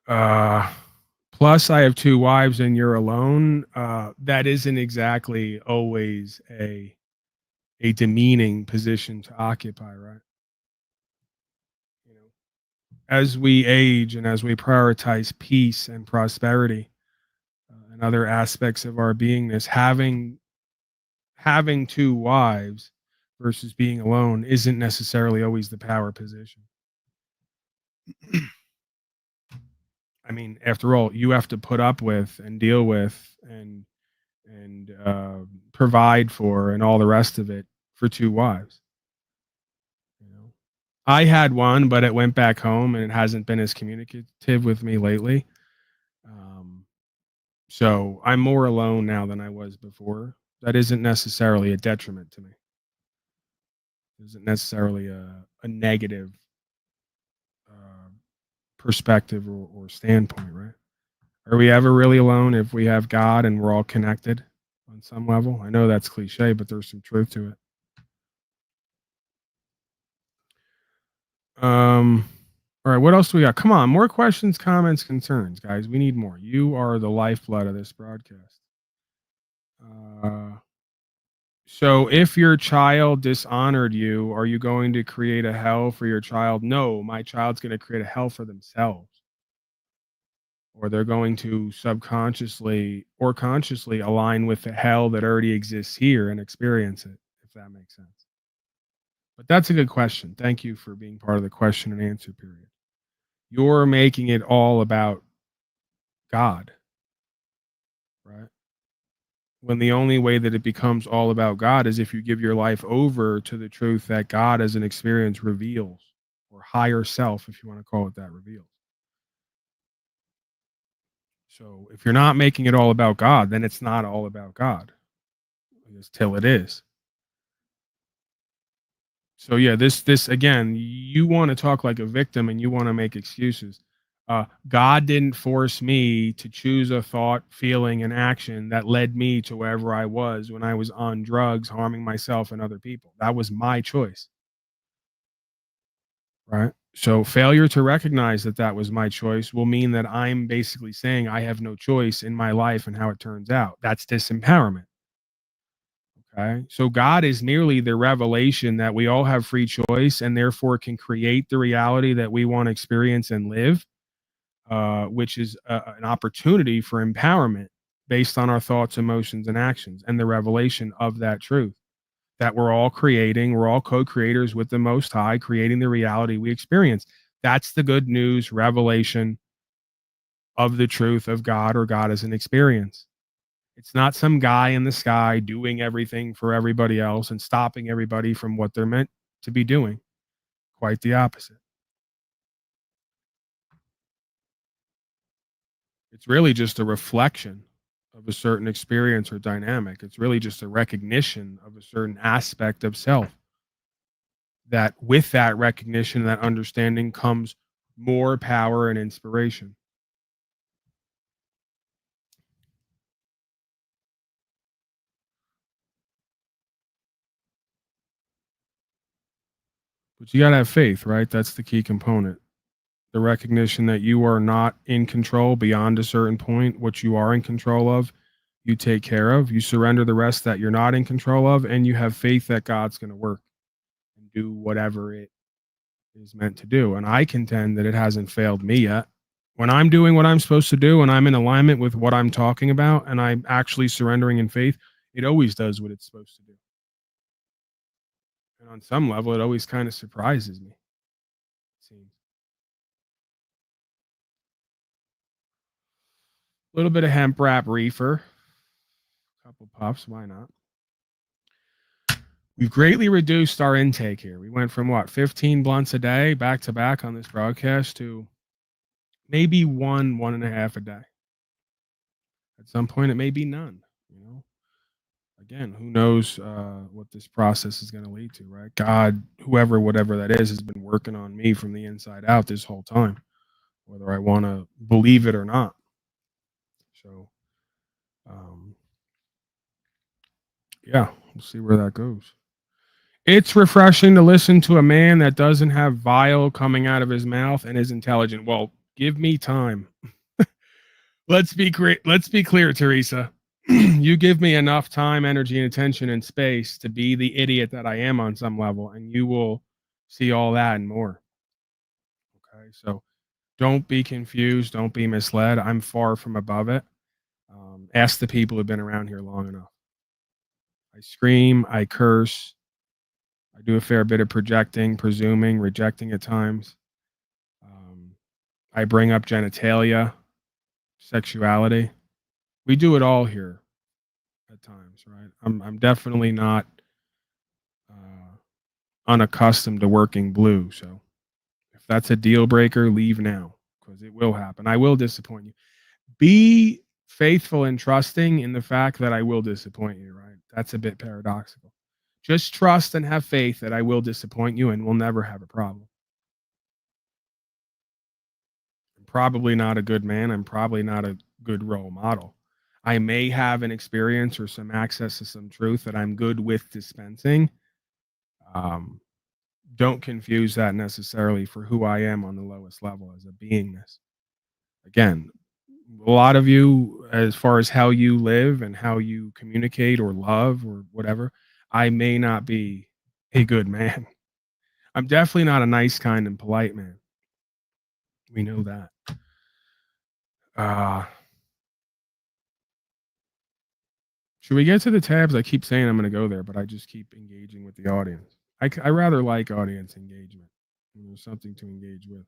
Plus, I have 2 wives and you're alone. That isn't exactly always a demeaning position to occupy, right? As we age and as we prioritize peace and prosperity and other aspects of our beingness, having 2 wives versus being alone isn't necessarily always the power position. I mean, after all, you have to put up with and deal with and provide for and all the rest of it for 2 wives. I had one, but it went back home and it hasn't been as communicative with me lately. So I'm more alone now than I was before. That isn't necessarily a detriment to me. It isn't necessarily a negative perspective or standpoint, right? Are we ever really alone if we have God and we're all connected on some level? I know that's cliche, but there's some truth to it. All right, what else do we got? Come on, more questions, comments, concerns, guys. We need more. You are the lifeblood of this broadcast. So if your child dishonored you, are you going to create a hell for your child? No, my child's going to create a hell for themselves. Or they're going to subconsciously or consciously align with the hell that already exists here and experience it, if that makes sense. But that's a good question. Thank you for being part of the question and answer period. You're making it all about God, right? When the only way that it becomes all about God is if you give your life over to the truth that God as an experience reveals, or higher self, if you want to call it that, reveals. So if you're not making it all about God, then it's not all about God. Till it is. So yeah, this again, you want to talk like a victim and you want to make excuses. God didn't force me to choose a thought, feeling, and action that led me to wherever I was when I was on drugs, harming myself and other people. That was my choice. Right? So failure to recognize that that was my choice will mean that I'm basically saying I have no choice in my life and how it turns out. That's disempowerment. Okay. So God is merely the revelation that we all have free choice and therefore can create the reality that we want to experience and live, which is an opportunity for empowerment based on our thoughts, emotions, and actions, and the revelation of that truth that we're all creating. We're all co-creators with the Most High, creating the reality we experience. That's the good news revelation of the truth of God, or God as an experience. It's not some guy in the sky doing everything for everybody else and stopping everybody from what they're meant to be doing. Quite the opposite. It's really just a reflection of a certain experience or dynamic. It's really just a recognition of a certain aspect of self. That with that recognition, that understanding comes more power and inspiration. But you got to have faith, right? That's the key component. The recognition that you are not in control beyond a certain point. What you are in control of, you take care of. You surrender the rest that you're not in control of, and you have faith that God's going to work and do whatever it is meant to do. And I contend that it hasn't failed me yet. When I'm doing what I'm supposed to do and I'm in alignment with what I'm talking about and I'm actually surrendering in faith, it always does what it's supposed to do. And on some level, it always kind of surprises me. It seems. A little bit of hemp wrap reefer. A couple puffs, why not? We've greatly reduced our intake here. We went from 15 blunts a day back to back on this broadcast to maybe 1.5 a day. At some point, it may be none. Again, who knows what this process is going to lead to, right? God, whoever, whatever that is, has been working on me from the inside out this whole time, whether I want to believe it or not. So, yeah, we'll see where that goes. It's refreshing to listen to a man that doesn't have vile coming out of his mouth and is intelligent. Well, give me time. Let's be clear, Teresa. You give me enough time, energy, and attention and space to be the idiot that I am on some level, and you will see all that and more. Okay, so don't be confused. Don't be misled. I'm far from above it. Ask the people who've been around here long enough. I scream. I curse. I do a fair bit of projecting, presuming, rejecting at times. I bring up genitalia, sexuality. We do it all here at times, right? I'm definitely not unaccustomed to working blue. So if that's a deal breaker, leave now, because it will happen. I will disappoint you. Be faithful and trusting in the fact that I will disappoint you, right? That's a bit paradoxical. Just trust and have faith that I will disappoint you and we'll never have a problem. I'm probably not a good man. I'm probably not a good role model. I may have an experience or some access to some truth that I'm good with dispensing. Don't confuse that necessarily for who I am on the lowest level as a beingness. Again, a lot of you, as far as how you live and how you communicate or love or whatever, I may not be a good man. I'm definitely not a nice, kind, and polite man. We know that. Should we get to the tabs? I keep saying I'm going to go there, but I just keep engaging with the audience. I rather like audience engagement. There's something to engage with.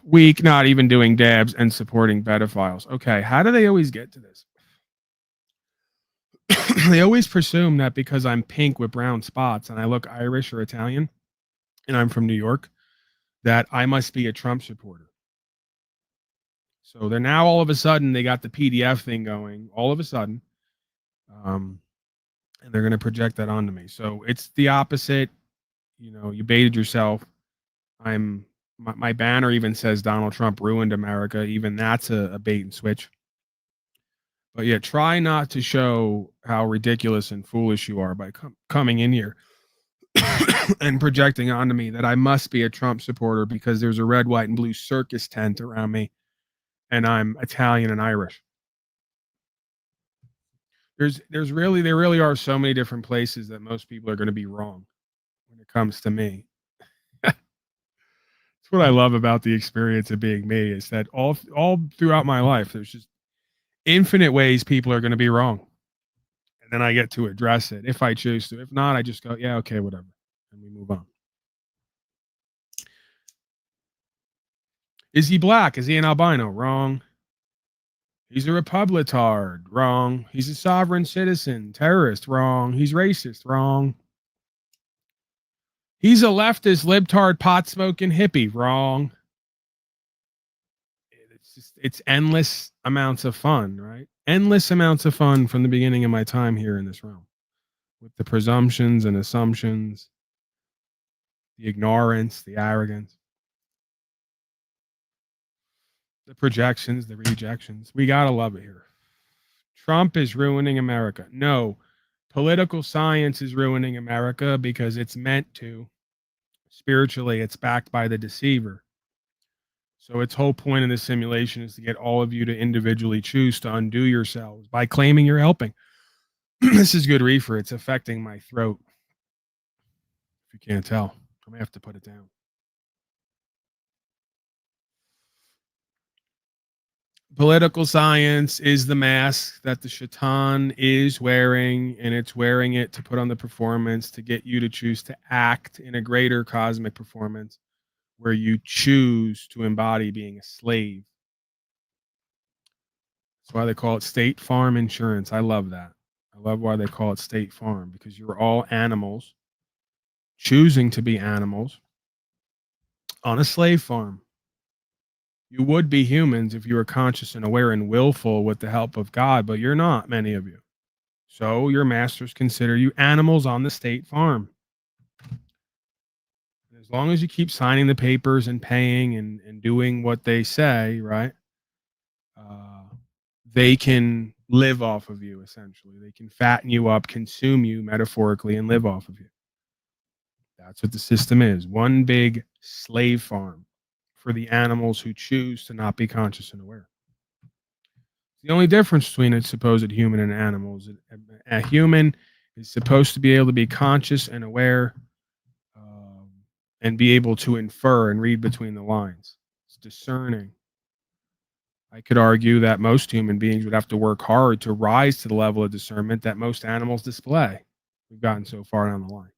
Weak, not even doing dabs and supporting pedophiles. Okay, how do they always get to this? They always presume that because I'm pink with brown spots and I look Irish or Italian and I'm from New York, that I must be a Trump supporter. So they're now all of a sudden, they got the PDF thing going all of a sudden. And they're going to project that onto me. So it's the opposite. You know, you baited yourself. My banner even says Donald Trump ruined America. Even that's a bait and switch. But yeah, try not to show how ridiculous and foolish you are by coming in here and projecting onto me that I must be a Trump supporter because there's a red, white, and blue circus tent around me and I'm Italian and Irish. There really are so many different places that most people are going to be wrong when it comes to me. That's what I love about the experience of being me, is that all throughout my life, there's just infinite ways people are going to be wrong. And then I get to address it if I choose to. If not, I just go, yeah, okay, whatever. And we move on. Is he black? Is he an albino? Wrong. He's a Republitard. Wrong. He's a sovereign citizen. Terrorist. Wrong. He's racist. Wrong. He's a leftist, libtard, pot-smoking hippie. Wrong. It's endless amounts of fun, right? Endless amounts of fun from the beginning of my time here in this realm. With the presumptions and assumptions, the ignorance, the arrogance, the projections, the rejections. We got to love it here. Trump is ruining America. No, political science is ruining America because it's meant to. Spiritually, it's backed by the deceiver. So its whole point in this simulation is to get all of you to individually choose to undo yourselves by claiming you're helping. This is good reefer. It's affecting my throat. If you can't tell, I'm going to have to put it down. Political science is the mask that the shaitan is wearing, and it's wearing it to put on the performance to get you to choose to act in a greater cosmic performance where you choose to embody being a slave. That's why they call it State Farm Insurance. I love that. I love why they call it State Farm, because you're all animals choosing to be animals on a slave farm. You would be humans if you were conscious and aware and willful with the help of God, but you're not, many of you. So your masters consider you animals on the state farm. As long as you keep signing the papers and paying and doing what they say, right? They can live off of you, essentially. They can fatten you up, consume you metaphorically, and live off of you. That's what the system is. One big slave farm for the animals who choose to not be conscious and aware. The only difference between a supposed human and animals, a human is supposed to be able to be conscious and aware and be able to infer and read between the lines. It's discerning. I could argue that most human beings would have to work hard to rise to the level of discernment that most animals display. We've gotten so far down the line.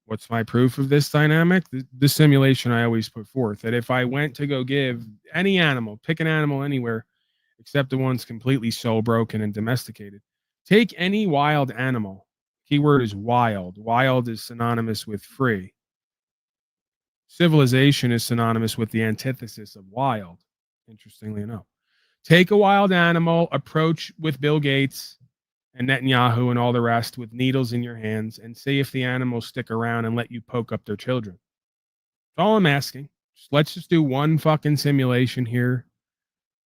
What's my proof of this dynamic? The simulation I always put forth, that if I went to go give any animal, pick an animal anywhere, except the ones completely soul broken and domesticated, take any wild animal. Keyword is wild. Wild is synonymous with free. Civilization is synonymous with the antithesis of wild, interestingly enough. Take a wild animal, approach with Bill Gates and Netanyahu and all the rest with needles in your hands, and see if the animals stick around and let you poke up their children. That's all I'm asking. Let's just do one fucking simulation here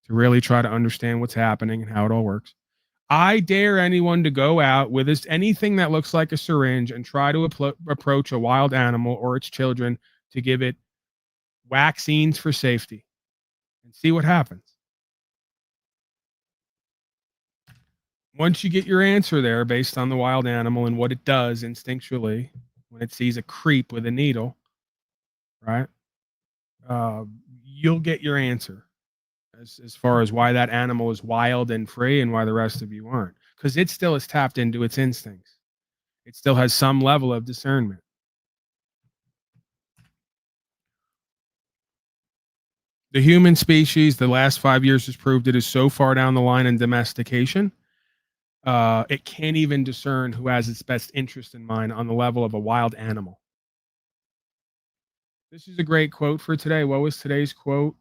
to really try to understand what's happening and how it all works. I dare anyone to go out with anything that looks like a syringe and try to approach a wild animal or its children to give it vaccines for safety and see what happens. Once you get your answer there based on the wild animal and what it does instinctually when it sees a creep with a needle, right? You'll get your answer as far as why that animal is wild and free and why the rest of you aren't. Because it still is tapped into its instincts. It still has some level of discernment. The human species, the last 5 years has proved it is so far down the line in domestication, it can't even discern who has its best interest in mind on the level of a wild animal. This is a great quote for today. What was today's quote?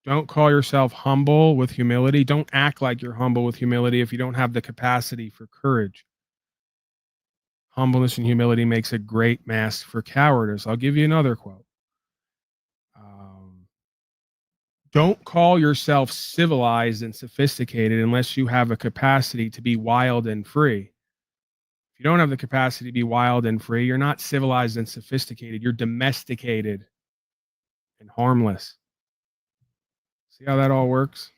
Don't call yourself humble with humility. Don't act like you're humble with humility if you don't have the capacity for courage. Humbleness and humility makes a great mask for cowardice. I'll give you another quote. Don't call yourself civilized and sophisticated unless you have a capacity to be wild and free. If you don't have the capacity to be wild and free, you're not civilized and sophisticated. You're domesticated and harmless. See how that all works?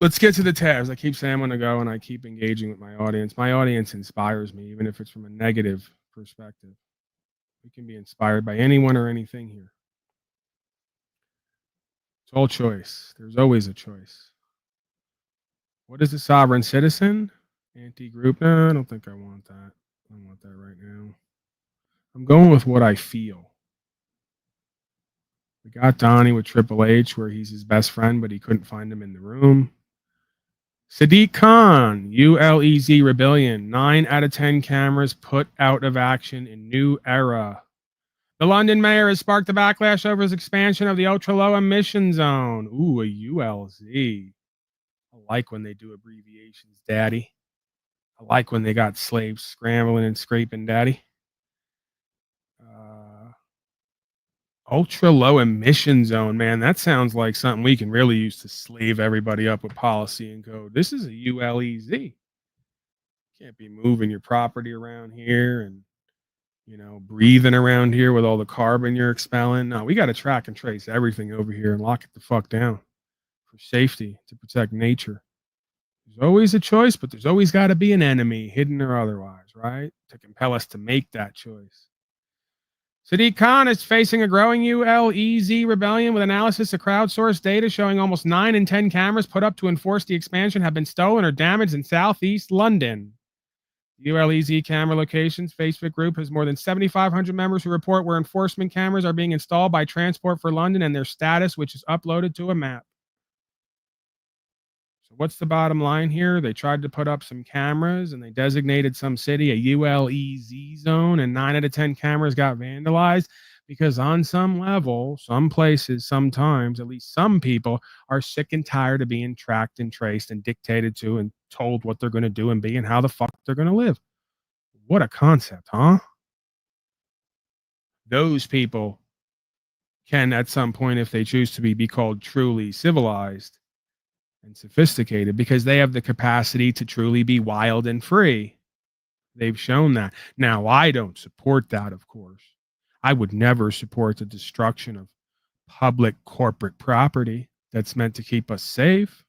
Let's get to the tabs. I keep saying I'm going to go and I keep engaging with my audience. My audience inspires me, even if it's from a negative perspective. We can be inspired by anyone or anything here. It's all choice. There's always a choice. What is a sovereign citizen? Anti-group? No, I don't think I want that. I don't want that right now. I'm going with what I feel. We got Donnie with Triple H, where he's his best friend, but he couldn't find him in the room. Sadiq Khan, ULEZ Rebellion. 9 out of 10 cameras put out of action in new era. The London mayor has sparked a backlash over his expansion of the ultra-low emission zone. Ooh, a ULZ. I like when they do abbreviations, daddy. I like when they got slaves scrambling and scraping, daddy. Ultra-low emission zone, man. That sounds like something we can really use to slave everybody up with policy and code. This is a ULEZ. Can't be moving your property around here and breathing around here with all the carbon you're expelling. No, we got to track and trace everything over here and lock it the fuck down for safety, to protect nature. There's always a choice, but there's always got to be an enemy, hidden or otherwise, right? To compel us to make that choice. Sadiq Khan is facing a growing ULEZ rebellion with analysis of crowdsourced data showing almost 9 in 10 cameras put up to enforce the expansion have been stolen or damaged in southeast London. ULEZ camera locations Facebook group has more than 7,500 members who report where enforcement cameras are being installed by Transport for London and their status, which is uploaded to a map. So what's the bottom line here? They tried to put up some cameras and they designated some city a ULEZ zone, and 9 out of 10 cameras got vandalized because on some level, some places, sometimes, at least some people are sick and tired of being tracked and traced and dictated to and told what they're going to do and be and how the fuck they're going to live. What a concept, huh? Those people can at some point, if they choose to be called truly civilized and sophisticated, because they have the capacity to truly be wild and free. They've shown that. Now, I don't support that, of course. I would never support the destruction of public corporate property that's meant to keep us safe.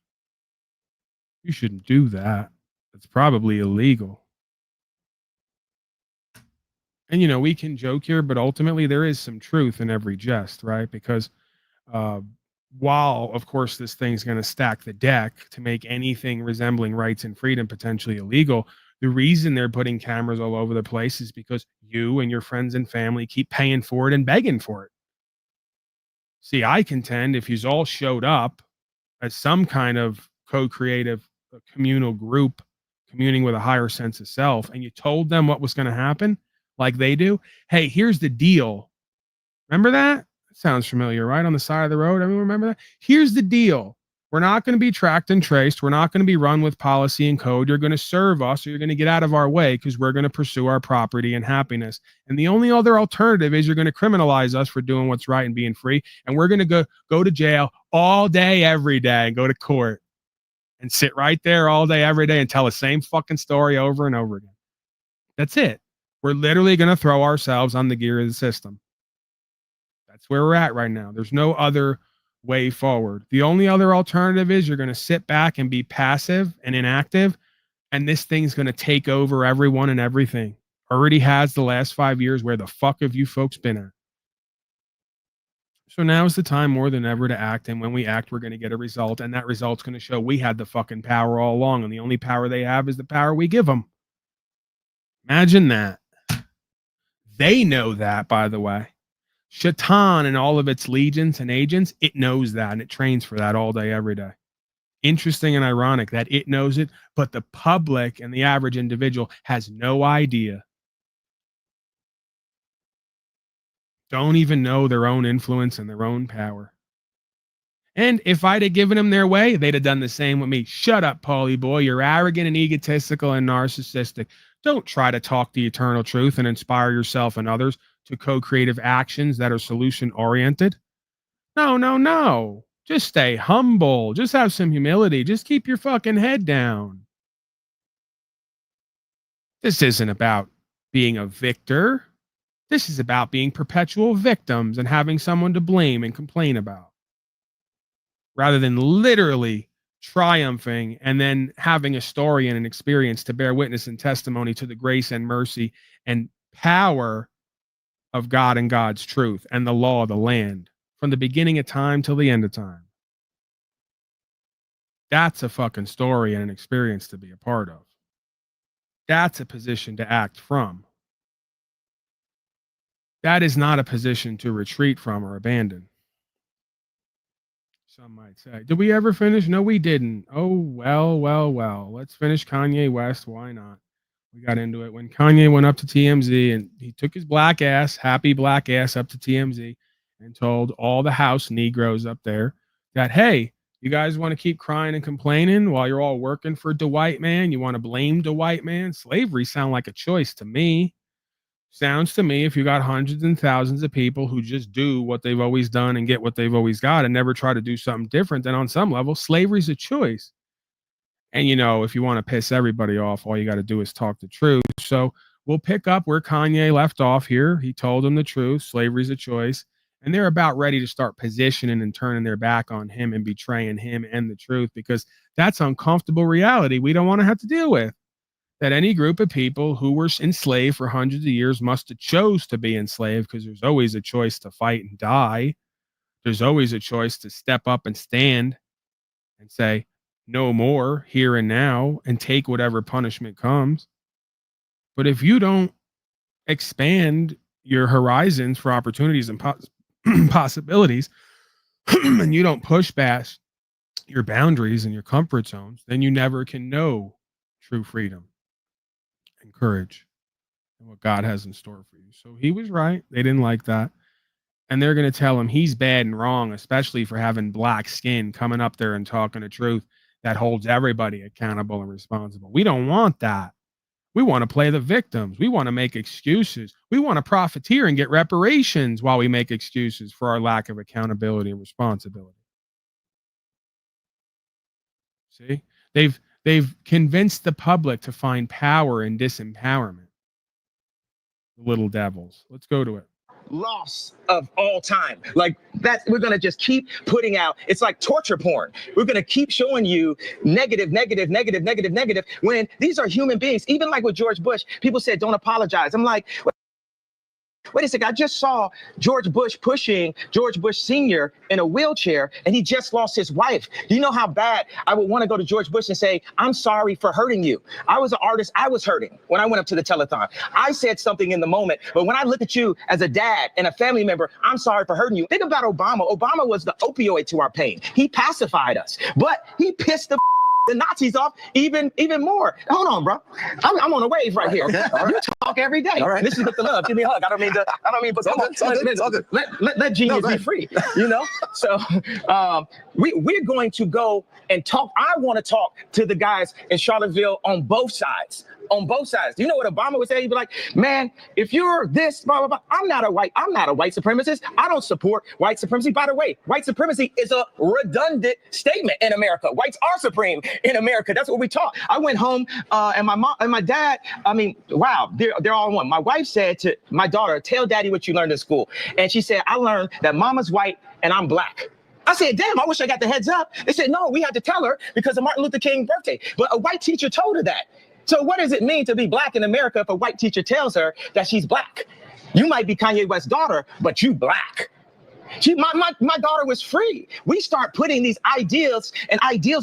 You shouldn't do that. It's probably illegal. And, you know, we can joke here, but ultimately there is some truth in every jest, right? Because while, of course, this thing's going to stack the deck to make anything resembling rights and freedom potentially illegal, the reason they're putting cameras all over the place is because you and your friends and family keep paying for it and begging for it. See, I contend if you all showed up as some kind of co-creative communal group communing with a higher sense of self, and you told them what was going to happen like they do, hey, here's the deal. Remember that? Sounds familiar, right? On the side of the road. Everyone remember that? Here's the deal. We're not going to be tracked and traced. We're not going to be run with policy and code. You're going to serve us, or you're going to get out of our way because we're going to pursue our property and happiness. And the only other alternative is you're going to criminalize us for doing what's right and being free. And we're going to go to jail all day, every day, and go to court and sit right there all day, every day and tell the same fucking story over and over again. That's it. We're literally going to throw ourselves on the gear of the system. That's where we're at right now. There's no other way forward. The only other alternative is you're going to sit back and be passive and inactive, and this thing's going to take over everyone and everything. Already has the last 5 years. Where the fuck have you folks been at? So now is the time more than ever to act, and when we act, we're going to get a result, and that result's going to show we had the fucking power all along, and the only power they have is the power we give them. Imagine that. They know that, by the way. Shaitan and all of its legions and agents, it knows that, and it trains for that all day, every day. Interesting and ironic that it knows it, but the public and the average individual has no idea. Don't even know their own influence and their own power. And if I'd have given them their way, they'd have done the same with me. Shut up, Paulie boy. You're arrogant and egotistical and narcissistic. Don't try to talk the eternal truth and inspire yourself and others to co-creative actions that are solution-oriented. No. Just stay humble. Just have some humility. Just keep your fucking head down. This isn't about being a victor. This is about being perpetual victims and having someone to blame and complain about, rather than literally triumphing and then having a story and an experience to bear witness and testimony to the grace and mercy and power of God and God's truth and the law of the land from the beginning of time till the end of time. That's a fucking story and an experience to be a part of. That's a position to act from. That is not a position to retreat from or abandon. Some might say. Did we ever finish? No, we didn't. Oh, well. Let's finish Kanye West. Why not? We got into it when Kanye went up to TMZ and he took his black ass, happy black ass, up to TMZ and told all the house Negroes up there that, hey, you guys want to keep crying and complaining while you're all working for the white man? You want to blame the white man? Slavery sound like a choice to me. Sounds to me, if you got hundreds and thousands of people who just do what they've always done and get what they've always got and never try to do something different, then on some level, slavery's a choice. And, you know, if you want to piss everybody off, all you got to do is talk the truth. So we'll pick up where Kanye left off here. He told them the truth. Slavery's a choice. And they're about ready to start positioning and turning their back on him and betraying him and the truth, because that's uncomfortable reality we don't want to have to deal with. That any group of people who were enslaved for hundreds of years must have chose to be enslaved, because there's always a choice to fight and die. There's always a choice to step up and stand and say, no more, here and now, and take whatever punishment comes. But if you don't expand your horizons for opportunities and possibilities, and you don't push past your boundaries and your comfort zones, then you never can know true freedom and courage and what God has in store for you. So he was right. They didn't like that. And they're going to tell him he's bad and wrong, especially for having black skin, coming up there and talking the truth that holds everybody accountable and responsible. We don't want that. We want to play the victims. We want to make excuses. We want to profiteer and get reparations while we make excuses for our lack of accountability and responsibility. See, they've convinced the public to find power in disempowerment. The little devils. Let's go to it. Loss of all time. Like that, we're going to just keep putting out. It's like torture porn. We're going to keep showing you negative, negative, negative, negative, negative, when these are human beings. Even like with George Bush, people said, don't apologize. I'm like, wait a second, I just saw George Bush pushing George Bush Sr. in a wheelchair, and he just lost his wife. Do you know how bad I would want to go to George Bush and say, I'm sorry for hurting you. I was an artist, I was hurting when I went up to the telethon. I said something in the moment, but when I look at you as a dad and a family member, I'm sorry for hurting you. Think about Obama. Obama was the opioid to our pain. He pacified us, but he pissed the Nazis off even more. Hold on, bro. I'm on a wave right here. Okay, right. You talk every day. All right. This is with the love. Give me a hug. I don't mean to. Let genius be free. You know. So we're going to go and talk. I want to talk to the guys in Charlottesville on both sides. On both sides. Do you know what Obama would say? He'd be like, man, if you're this, blah, blah, blah, I'm not a white supremacist. I don't support white supremacy. By the way, white supremacy is a redundant statement in America. Whites are supreme in America. That's what we taught. I went home and my mom and my dad, I mean, wow, they're all one. My wife said to my daughter, tell daddy what you learned in school. And she said, I learned that mama's white and I'm black. I said, damn, I wish I got the heads up. They said, no, we had to tell her because of Martin Luther King's birthday. But a white teacher told her that. So what does it mean to be black in America if a white teacher tells her that she's black? You might be Kanye West's daughter, but you black. My daughter was free. We start putting these ideals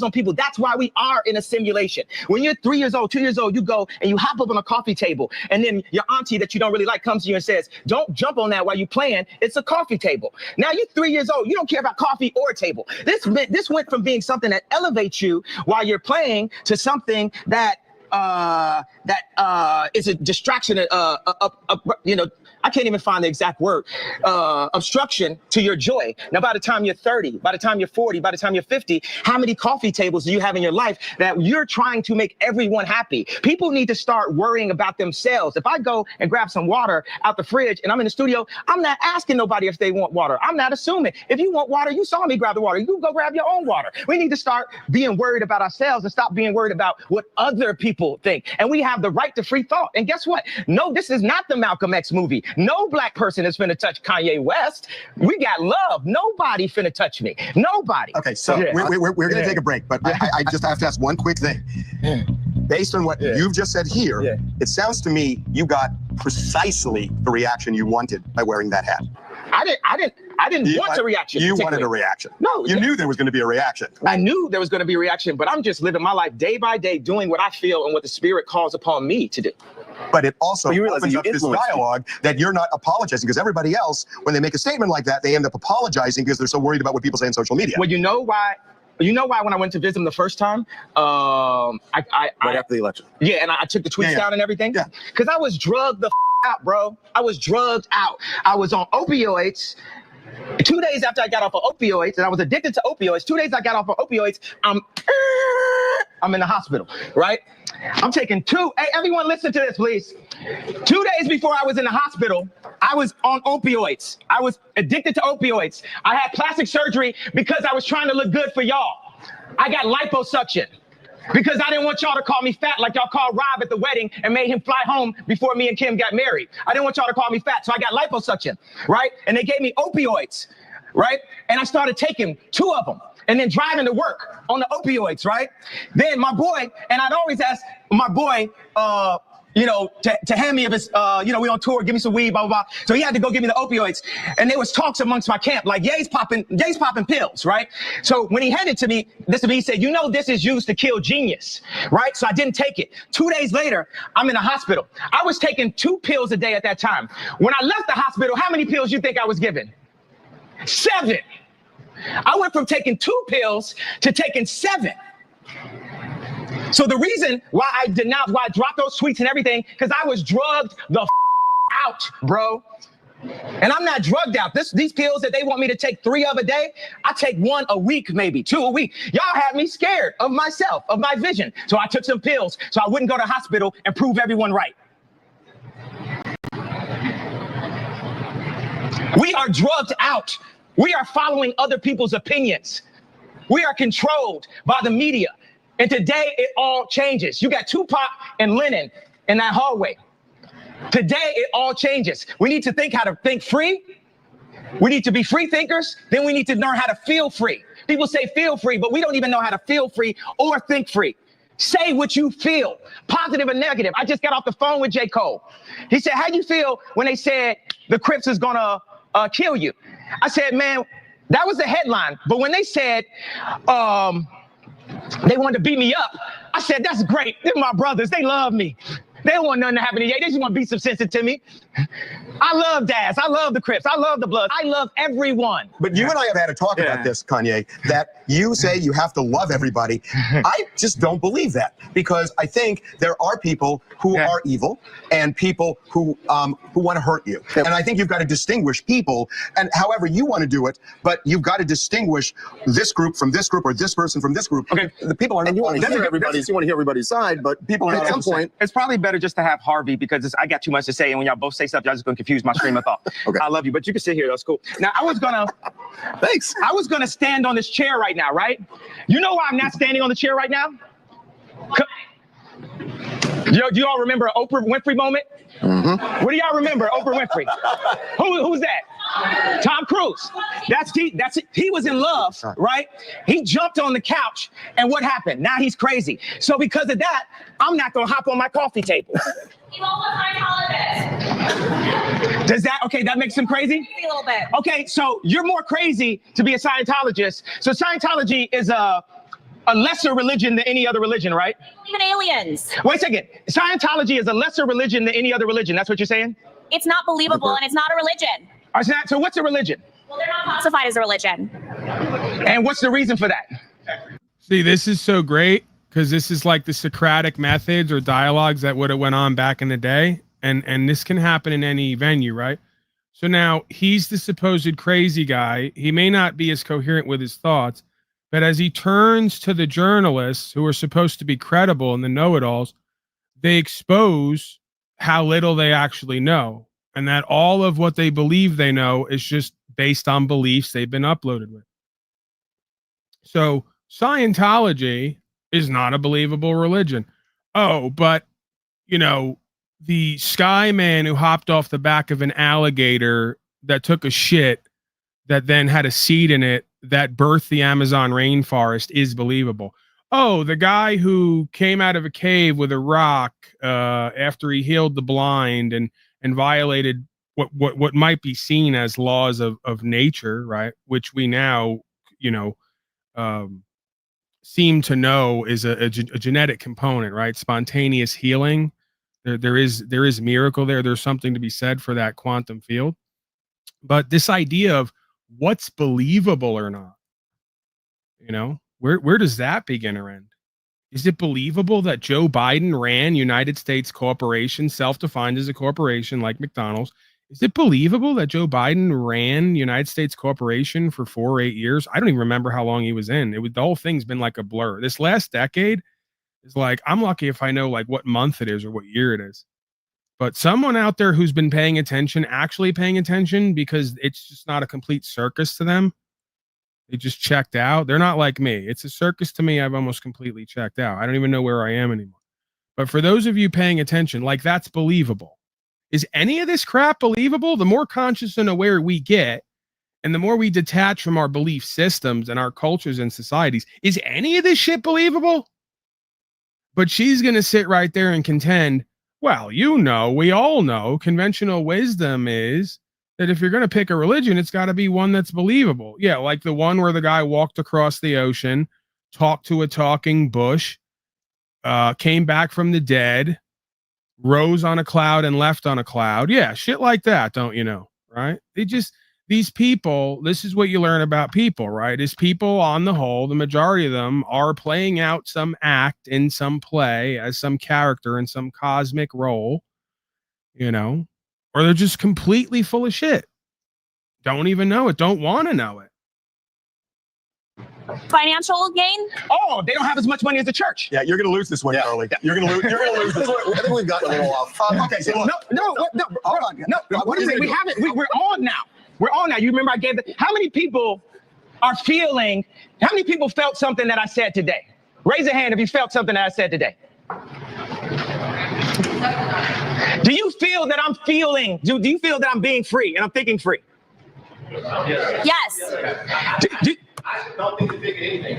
on people. That's why we are in a simulation. When you're 3 years old, 2 years old, you go and you hop up on a coffee table, and then your auntie that you don't really like comes to you and says, don't jump on that while you're playing. It's a coffee table. Now you're 3 years old. You don't care about coffee or a table. This went from being something that elevates you while you're playing to something that is a distraction, you know, I can't even find the exact word, obstruction to your joy. Now, by the time you're 30, by the time you're 40, by the time you're 50, how many coffee tables do you have in your life that you're trying to make everyone happy? People need to start worrying about themselves. If I go and grab some water out the fridge and I'm in the studio, I'm not asking nobody if they want water. I'm not assuming. If you want water, you saw me grab the water. You go grab your own water. We need to start being worried about ourselves and stop being worried about what other people think. And we have the right to free thought. And guess what? No, this is not the Malcolm X movie. No black person is finna touch Kanye West. We got love. Nobody finna touch me. Nobody. Okay, so we're going to take a break, but I just have to ask one quick thing. Based on what you've just said here, it sounds to me you got precisely the reaction you wanted by wearing that hat. I didn't want a reaction. You wanted a reaction. No. You knew there was going to be a reaction. I knew there was going to be a reaction, but I'm just living my life day by day, doing what I feel and what the spirit calls upon me to do. But it also opens up this dialogue that you're not apologizing, because everybody else, when they make a statement like that, they end up apologizing because they're so worried about what people say on social media. Well, you know why? You know why when I went to visit him the first time, right after the election. Yeah, and I took the tweets down and everything. Yeah. Because I was drugged the out, bro. I was drugged out. I was on opioids. 2 days after I got off of opioids, and I was addicted to opioids, 2 days I got off of opioids, I'm in the hospital, right? I'm taking hey, everyone listen to this, please. 2 days before I was in the hospital, I was on opioids. I was addicted to opioids. I had plastic surgery because I was trying to look good for y'all. I got liposuction because I didn't want y'all to call me fat like y'all called Rob at the wedding and made him fly home before me and Kim got married. I didn't want y'all to call me fat, so I got liposuction, right? And they gave me opioids, right? And I started taking 2 of them and then driving to work on the opioids, right? Then my boy, and I'd always ask my boy, you know, to hand me of his, you know, we on tour, give me some weed, blah, blah, blah. So he had to go give me the opioids. And there was talks amongst my camp, like, Ye's popping pills, right? So when he handed to me, he said, you know, this is used to kill genius, right? So I didn't take it. 2 days later, I'm in the hospital. I was taking 2 pills a day at that time. When I left the hospital, how many pills you think I was given? 7. I went from taking 2 pills to taking 7. So the reason why I dropped those tweets and everything, because I was drugged the out, bro. And I'm not drugged out. These pills that they want me to take 3 of a day, I take 1 a week, maybe 2 a week. Y'all had me scared of myself, of my vision. So I took some pills so I wouldn't go to hospital and prove everyone right. We are drugged out. We are following other people's opinions. We are controlled by the media. And today it all changes. You got Tupac and Lennon in that hallway. Today it all changes. We need to think how to think free. We need to be free thinkers. Then we need to learn how to feel free. People say feel free, but we don't even know how to feel free or think free. Say what you feel, positive or negative. I just got off the phone with J. Cole. He said, how do you feel when they said the Crips is gonna kill you? I said, man, that was the headline. But when they said they wanted to beat me up, I said, that's great. They're my brothers. They love me. They don't want nothing to happen to you. They just want to be some sense to me. I love Daz. I love the Crips. I love the Bloods. I love everyone. But you and I have had a talk about this, Kanye, that you say you have to love everybody. I just don't believe that, because I think there are people who are evil and people who want to hurt you. And I think you've got to distinguish people, and however you want to do it, but you've got to distinguish this group from this group or this person from this group. Okay, the people are not want to hear everybody's. You want to hear everybody's side, but people are not. At some point, it's probably better just to have Harvey, because I got too much to say, and when y'all both say stuff, y'all just gonna confuse my stream of thought. I love you, but you can sit here. That's cool. Now I was gonna. Thanks. I was gonna stand on this chair right now, right? You know why I'm not standing on the chair right now? Do y'all remember an Oprah Winfrey moment? What do y'all remember, Oprah Winfrey? Who's that? Tom Cruise. He was in love, right? He jumped on the couch, and what happened? Now he's crazy. So because of that, I'm not gonna hop on my coffee table. He's also a Scientologist. Does that, okay, that makes him crazy? A little bit. Okay, so you're more crazy to be a Scientologist. So Scientology is a lesser religion than any other religion, right? They believe in aliens. Wait a second. Scientology is a lesser religion than any other religion. That's what you're saying? It's not believable, and it's not a religion. So what's a religion? Well, they're not classified as a religion. And what's the reason for that? See, this is so great, because this is like the Socratic methods or dialogues that would have went on back in the day. And this can happen in any venue, right? So now he's the supposed crazy guy. He may not be as coherent with his thoughts, but as he turns to the journalists who are supposed to be credible and the know-it-alls, they expose how little they actually know, and that all of what they believe they know is just based on beliefs they've been uploaded with. So Scientology is not a believable religion. Oh, but, you know, the sky man who hopped off the back of an alligator that took a shit that then had a seed in it that birthed the Amazon rainforest is believable. Oh, the guy who came out of a cave with a rock after he healed the blind and violated what might be seen as laws of nature, right? Which we now, you know, seem to know is a genetic component, right? Spontaneous healing. There is miracle there. There's something to be said for that quantum field. But this idea of what's believable or not, you know, where does that begin or end? Is it believable that Joe Biden ran United States Corporation, self-defined as a corporation like McDonald's? Is it believable that Joe Biden ran United States Corporation for 4 or 8 years? I don't even remember how long he was in. The whole thing's been like a blur. This last decade is like, I'm lucky if I know like what month it is or what year it is. But someone out there who's been paying attention, actually paying attention, because it's just not a complete circus to them. They just checked out. They're not like me. It's a circus to me. I've almost completely checked out. I don't even know where I am anymore. But for those of you paying attention, like, that's believable. Is any of this crap believable? The more conscious and aware we get, and the more we detach from our belief systems and our cultures and societies, is any of this shit believable? But she's going to sit right there and contend, well, you know, we all know conventional wisdom is that if you're going to pick a religion, it's got to be one that's believable. Yeah, like the one where the guy walked across the ocean, talked to a talking bush, came back from the dead, rose on a cloud and left on a cloud. Yeah, shit like that, don't you know, right? These people, this is what you learn about people, right? Is people on the whole, the majority of them are playing out some act in some play as some character in some cosmic role, you know, or they're just completely full of shit. Don't even know it. Don't want to know it. Financial gain? Oh, they don't have as much money as the church. Yeah, you're going to lose this one, Charlie. You're going to lose. You're going to lose this one. I think we've gotten a little off. Okay, so No. What is it? We haven't. We're on now. We're on now. You remember I gave how many people are feeling? How many people felt something that I said today? Raise your hand if you felt something that I said today. Do you feel that I'm feeling? Do you feel that I'm being free and I'm thinking free? Yes. I don't think you're thinking anything.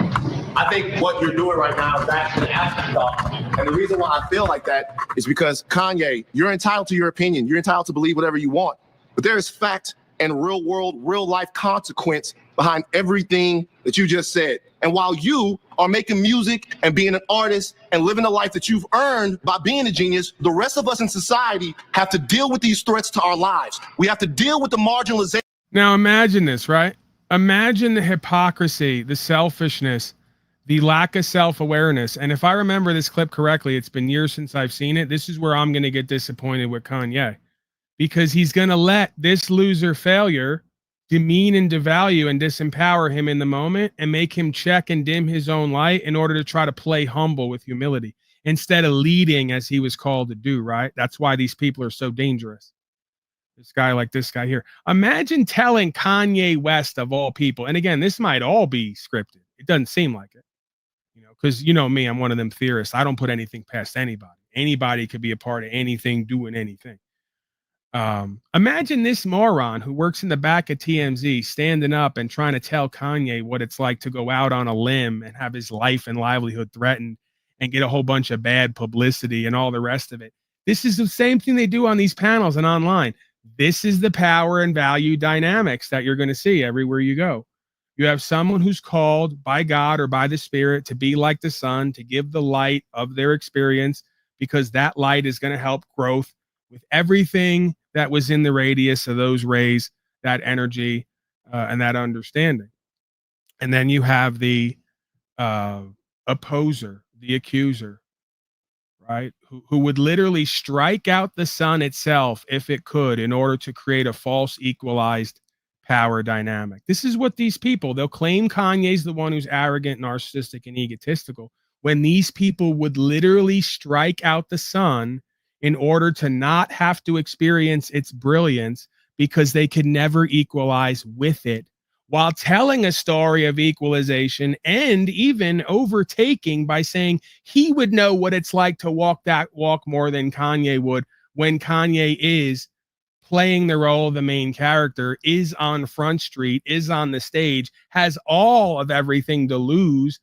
I think what you're doing right now is actually an afterthought. And the reason why I feel like that is because, Kanye, you're entitled to your opinion. You're entitled to believe whatever you want. But there is fact and real world, real life consequence behind everything that you just said. And while you are making music and being an artist and living the life that you've earned by being a genius, the rest of us in society have to deal with these threats to our lives. We have to deal with the marginalization. Now imagine this, right? Imagine the hypocrisy, the selfishness, the lack of self-awareness. And if I remember this clip correctly, it's been years since I've seen it. This is where I'm going to get disappointed with Kanye, because he's going to let this loser failure demean and devalue and disempower him in the moment and make him check and dim his own light in order to try to play humble with humility instead of leading as he was called to do, right? That's why these people are so dangerous. This guy like this guy here. Imagine telling Kanye West, of all people, and again, this might all be scripted. It doesn't seem like it, you know, because you know me, I'm one of them theorists. I don't put anything past anybody. Anybody could be a part of anything, doing anything. Imagine this moron who works in the back of TMZ standing up and trying to tell Kanye what it's like to go out on a limb and have his life and livelihood threatened and get a whole bunch of bad publicity and all the rest of it. This is the same thing they do on these panels and online. This is the power and value dynamics that you're going to see everywhere you go. You have someone who's called by God or by the Spirit to be like the sun, to give the light of their experience, because that light is going to help growth with everything that was in the radius of those rays, that energy, and that understanding. And then you have the opposer, the accuser, right? Who would literally strike out the sun itself if it could in order to create a false equalized power dynamic. This is what these people, they'll claim Kanye's the one who's arrogant, narcissistic, and egotistical, when these people would literally strike out the sun in order to not have to experience its brilliance because they could never equalize with it, while telling a story of equalization and even overtaking by saying he would know what it's like to walk that walk more than Kanye would, when Kanye is playing the role of the main character, is on Front Street, is on the stage, has all of everything to lose,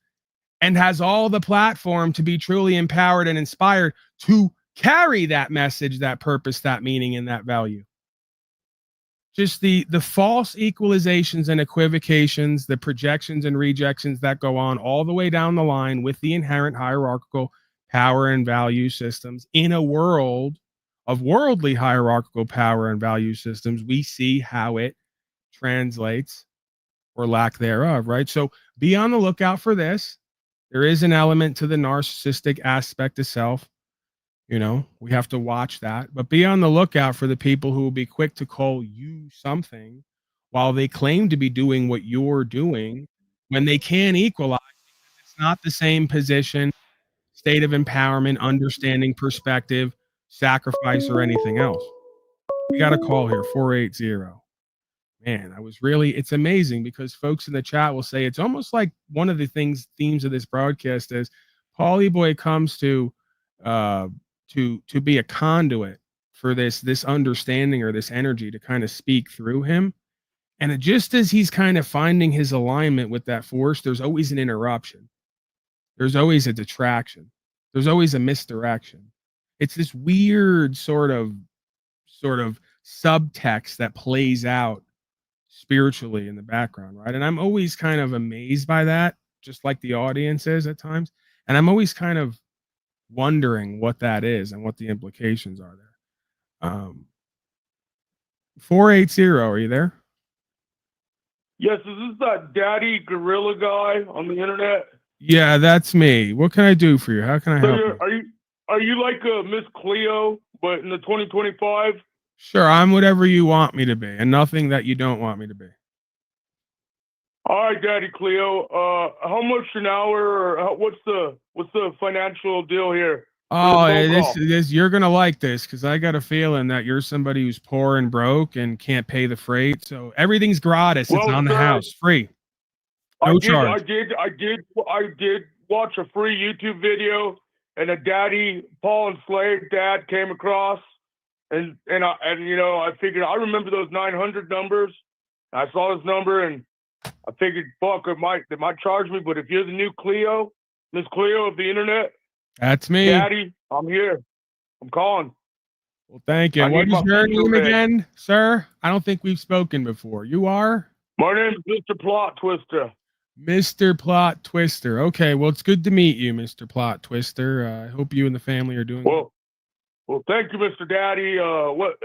and has all the platform to be truly empowered and inspired to carry that message, that purpose, that meaning, and that value. Just the false equalizations and equivocations, the projections and rejections that go on all the way down the line with the inherent hierarchical power and value systems in a world of worldly hierarchical power and value systems. We see how it translates, or lack thereof, right? So be on the lookout for this. There is an element to the narcissistic aspect of self. You know, we have to watch that, but be on the lookout for the people who will be quick to call you something while they claim to be doing what you're doing, when they can't equalize, because it's not the same position, state of empowerment, understanding, perspective, sacrifice, or anything else. We got a call here, 480. Man, it's amazing, because folks in the chat will say it's almost like one of the themes of this broadcast is Paulie Boy comes to be a conduit for this understanding or this energy to kind of speak through him. And just as he's kind of finding his alignment with that force, there's always an interruption. There's always a detraction. There's always a misdirection. It's this weird sort of subtext that plays out spiritually in the background, right? And I'm always kind of amazed by that, just like the audience is at times. And I'm always kind of wondering what that is and what the implications are there. 480, are you there? Yes, is this that daddy gorilla guy on the internet? Yeah, that's me. What can I do for you? How can I help you? Are you like Miss Cleo, but in the 2025? Sure, I'm whatever you want me to be, and nothing that you don't want me to be. All right, Daddy Cleo. How much an hour, or what's the financial deal here? Oh, phone call. this you're gonna like this because I got a feeling that you're somebody who's poor and broke and can't pay the freight. So everything's gratis. It's Well, on the sir, house, free, no charge. I did watch a free YouTube video, and a Daddy Paul enslaved dad came across, and you know, I figured I remember those 900 numbers. I saw his number, and I figured, fuck, they might charge me. But if you're the new Cleo, Miss Cleo of the internet, That's me. Daddy, I'm here. I'm calling. Well, thank you. I And what need is my your future name read. again, sir? I don't think we've spoken before. You are My name is Mr. Plot Twister. Mr. Plot Twister. Okay, well, it's good to meet you, Mr. Plot Twister. I hope you and the family are doing Well, thank you, Mr. Daddy. What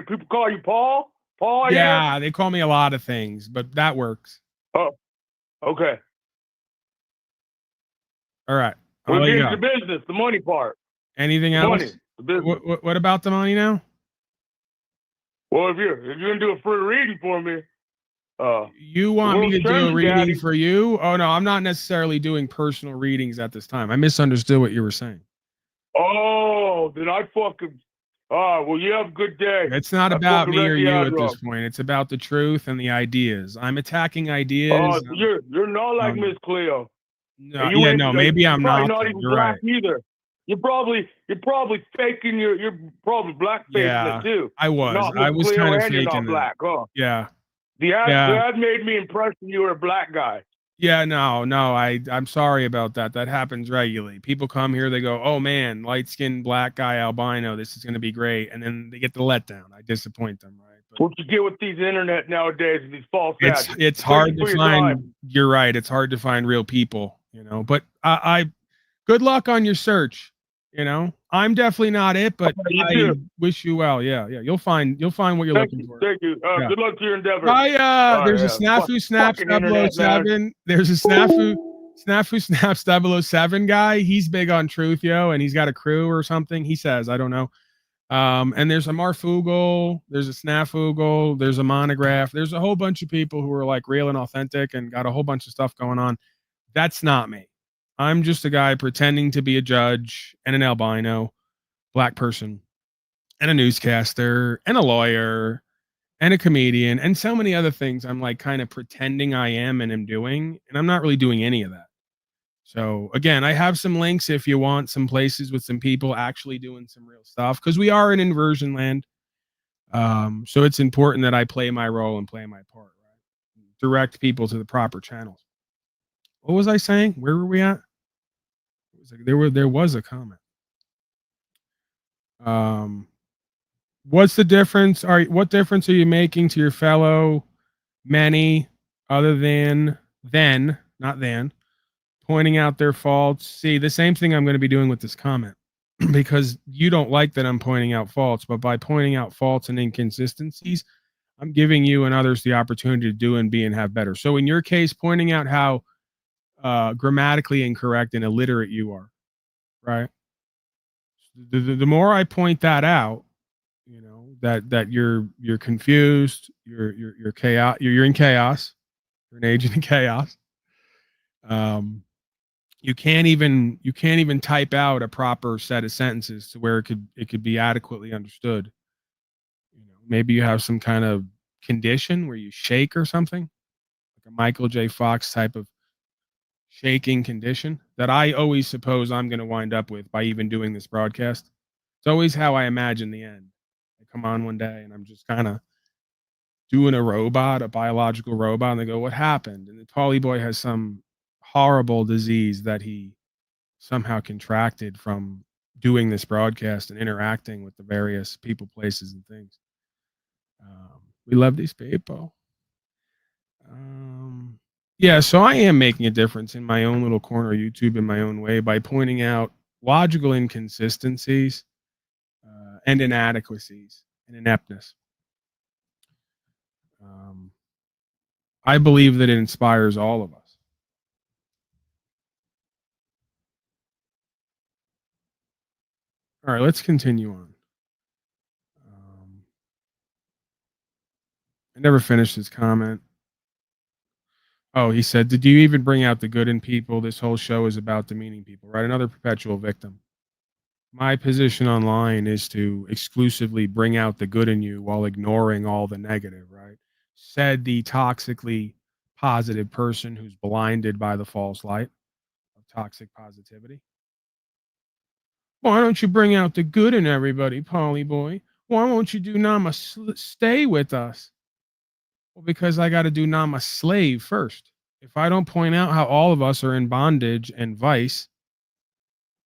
people call you Paul? Paul, I hear? Yeah, they call me a lot of things, but that works. Oh, okay. All right. I'll We're let you getting go. to business, the money part. Anything The else? money, the business. What about the money now? Well, if you're gonna do a free reading for me, You want me to do a reading Daddy. for you? Oh no, I'm not necessarily doing personal readings at this time. I misunderstood what you were saying. Oh, then I fucking. Well, you have a good day. It's not I about fucking me or read the you ad at wrong. this point. It's about the truth and the ideas. I'm attacking ideas. You're not like Miss Cleo. No, And you yeah, ain't- no, maybe you're I'm probably not. not Though. even You're black right. either. You're probably faking. You're probably black facing Yeah, it too. I was. Not I Miss was Cleo, kind of and you're faking not that. black, huh? Yeah. The ad Yeah. made me impression you were a black guy. Yeah, no, I'm sorry about that. That happens regularly. People come here, they go, "Oh man, light-skinned black guy albino, this is going to be great." And then they get the letdown. I disappoint them, right? What you get with these internet nowadays, these false ads. It's Thank hard you for to your find. time. You're right. It's hard to find real people, But I good luck on your search. I'm definitely not it, but You I too. wish you well. Yeah. You'll find what you're Thank looking you. for. Thank you. Yeah. Good luck to your endeavor. There's a snafu snaps fucking internet, man. 007. There's a snafu snaps 007 guy. He's big on truth, and he's got a crew or something. He says, I don't know. And there's a Marfugal, there's a Snafugal, there's a Monograph. There's a whole bunch of people who are like real and authentic and got a whole bunch of stuff going on. That's not me. I'm just a guy pretending to be a judge and an albino black person and a newscaster and a lawyer and a comedian and so many other things. I'm like kind of pretending I am and am doing, and I'm not really doing any of that. So again, I have some links if you want some places with some people actually doing some real stuff, because we are in inversion land. So it's important that I play my role and play my part, right? Direct people to the proper channels. What was I saying? Where were we at? There was a comment. What's the difference? What difference are you making to your fellow many other than not than pointing out their faults? See, the same thing I'm going to be doing with this comment, because you don't like that I'm pointing out faults, but by pointing out faults and inconsistencies, I'm giving you and others the opportunity to do and be and have better. So in your case, pointing out how grammatically incorrect and illiterate you are, right? The more I point that out, that you're confused, you're chaos, you're in chaos, you're an agent in chaos. You can't even type out a proper set of sentences to where it could be adequately understood. Maybe you have some kind of condition where you shake or something, like a Michael J. Fox type of shaking condition that I always suppose I'm going to wind up with by even doing this broadcast. It's always how I imagine the end. I come on one day and I'm just kind of doing a biological robot, and they go, "What happened?" And the Paulie boy has some horrible disease that he somehow contracted from doing this broadcast and interacting with the various people, places, and things. We love these people. Yeah, so I am making a difference in my own little corner of YouTube in my own way by pointing out logical inconsistencies and inadequacies and ineptness. I believe that it inspires all of us. All right, let's continue on. I never finished his comment. Oh, he said, did you even bring out the good in people? This whole show is about demeaning people, right? Another perpetual victim. My position online is to exclusively bring out the good in you while ignoring all the negative, right? Said the toxically positive person who's blinded by the false light of toxic positivity. Why don't you bring out the good in everybody, Polly boy? Why won't you do namaste with us? Well, because I got to do namaslave first. If I don't point out how all of us are in bondage and vice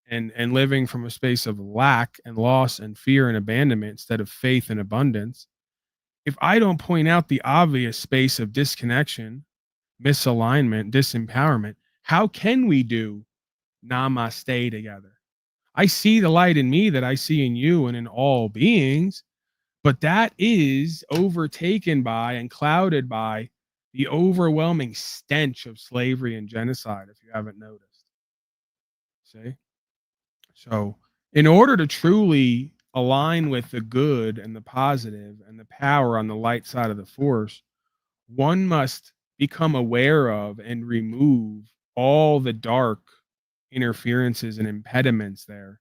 and living from a space of lack and loss and fear and abandonment instead of faith and abundance, if I don't point out the obvious space of disconnection, misalignment, disempowerment, how can we do namaste together? I see the light in me that I see in you and in all beings, but that is overtaken by and clouded by the overwhelming stench of slavery and genocide, if you haven't noticed. See? So, in order to truly align with the good and the positive and the power on the light side of the force, one must become aware of and remove all the dark interferences and impediments there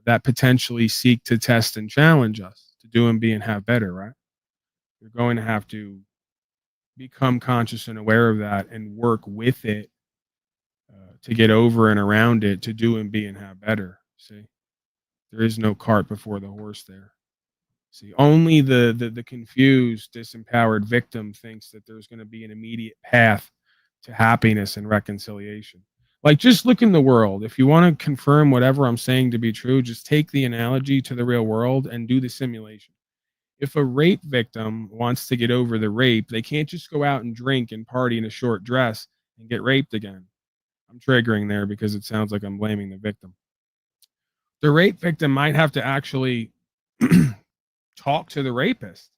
that potentially seek to test and challenge us to do and be and have better, right? You're going to have to become conscious and aware of that and work with it to get over and around it to do and be and have better. See, there is no cart before the horse there. See, only the confused, disempowered victim thinks that there's going to be an immediate path to happiness and reconciliation. Like, just look in the world. If you want to confirm whatever I'm saying to be true, just take the analogy to the real world and do the simulation. If a rape victim wants to get over the rape, they can't just go out and drink and party in a short dress and get raped again. I'm triggering there because it sounds like I'm blaming the victim. The rape victim might have to actually talk to the rapist.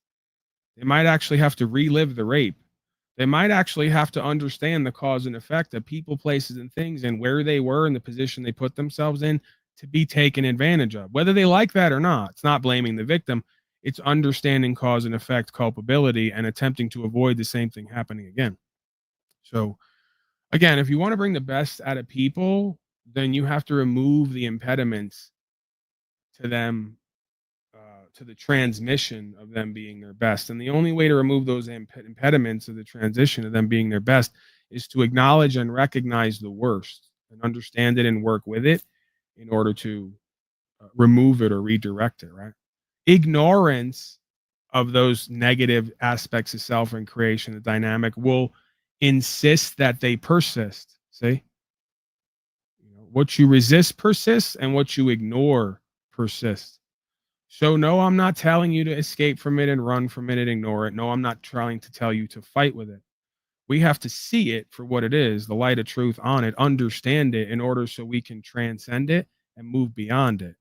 They might actually have to relive the rape. They might actually have to understand the cause and effect of people, places, and things and where they were in the position they put themselves in to be taken advantage of. Whether they like that or not, it's not blaming the victim. It's understanding cause and effect, culpability, and attempting to avoid the same thing happening again. So, again, if you want to bring the best out of people, then you have to remove the impediments to them, to the transmission of them being their best. And the only way to remove those impediments of the transition of them being their best is to acknowledge and recognize the worst and understand it and work with it in order to remove it or redirect it, right? Ignorance of those negative aspects of self and creation, the dynamic, will insist that they persist. See? What you resist persists, and what you ignore persists. So, no, I'm not telling you to escape from it and run from it and ignore it. No, I'm not trying to tell you to fight with it. We have to see it for what it is, the light of truth on it, understand it in order so we can transcend it and move beyond it.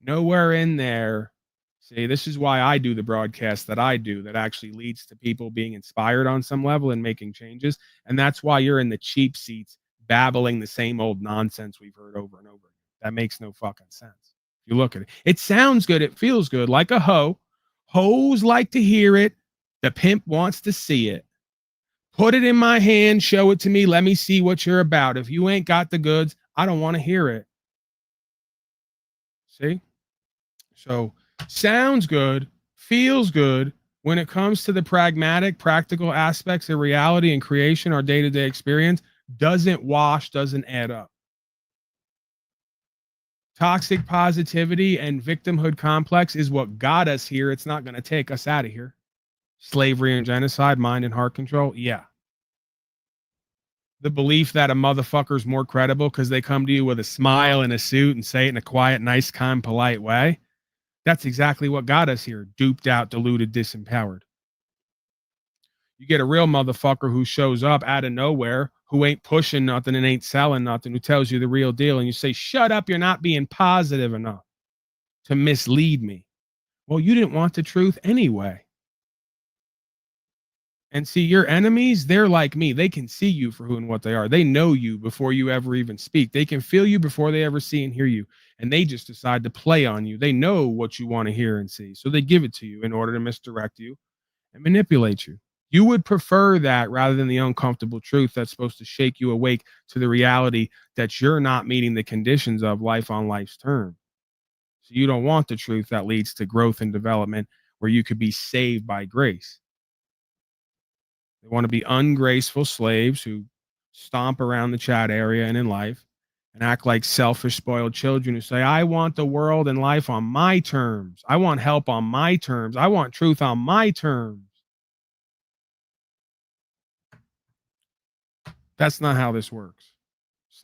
Nowhere in there. See, this is why I do the broadcast that I do, that actually leads to people being inspired on some level and making changes. And that's why you're in the cheap seats babbling the same old nonsense we've heard over and over again. That makes no fucking sense. If you look at it, it sounds good. It feels good, like a hoe. Hoes like to hear it. The pimp wants to see it. Put it in my hand. Show it to me. Let me see what you're about. If you ain't got the goods, I don't want to hear it. See? So, sounds good, feels good. When it comes to the pragmatic, practical aspects of reality and creation, our day-to-day experience doesn't wash, doesn't add up. Toxic positivity and victimhood complex is what got us here. It's not going to take us out of here. Slavery and genocide, mind and heart control, yeah. The belief that a motherfucker's more credible because they come to you with a smile and a suit and say it in a quiet, nice, kind, polite way. That's exactly what got us here. Duped out, deluded, disempowered. You get a real motherfucker who shows up out of nowhere, who ain't pushing nothing and ain't selling nothing, who tells you the real deal, and you say, shut up, you're not being positive enough to mislead me. Well, you didn't want the truth anyway. And see, your enemies, they're like me. They can see you for who and what they are. They know you before you ever even speak. They can feel you before they ever see and hear you. And they just decide to play on you. They know what you want to hear and see. So they give it to you in order to misdirect you and manipulate you. You would prefer that rather than the uncomfortable truth that's supposed to shake you awake to the reality that you're not meeting the conditions of life on life's terms. So you don't want the truth that leads to growth and development where you could be saved by grace. They want to be ungraceful slaves who stomp around the chat area and in life and act like selfish, spoiled children who say, I want the world and life on my terms. I want help on my terms. I want truth on my terms. That's not how this works.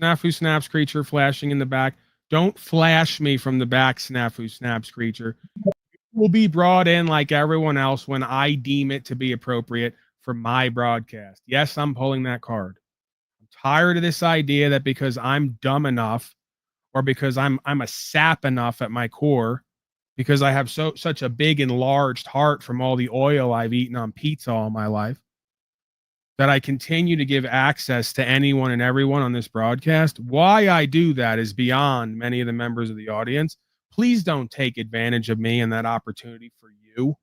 Snafu Snaps creature flashing in the back. Don't flash me from the back, Snafu Snaps creature. Will be brought in like everyone else when I deem it to be appropriate for my broadcast. Yes, I'm pulling that card. I'm tired of this idea that because I'm dumb enough or because I'm a sap enough at my core, because I have such a big enlarged heart from all the oil I've eaten on pizza all my life, that I continue to give access to anyone and everyone on this broadcast. Why I do that is beyond many of the members of the audience. Please don't take advantage of me and that opportunity for you.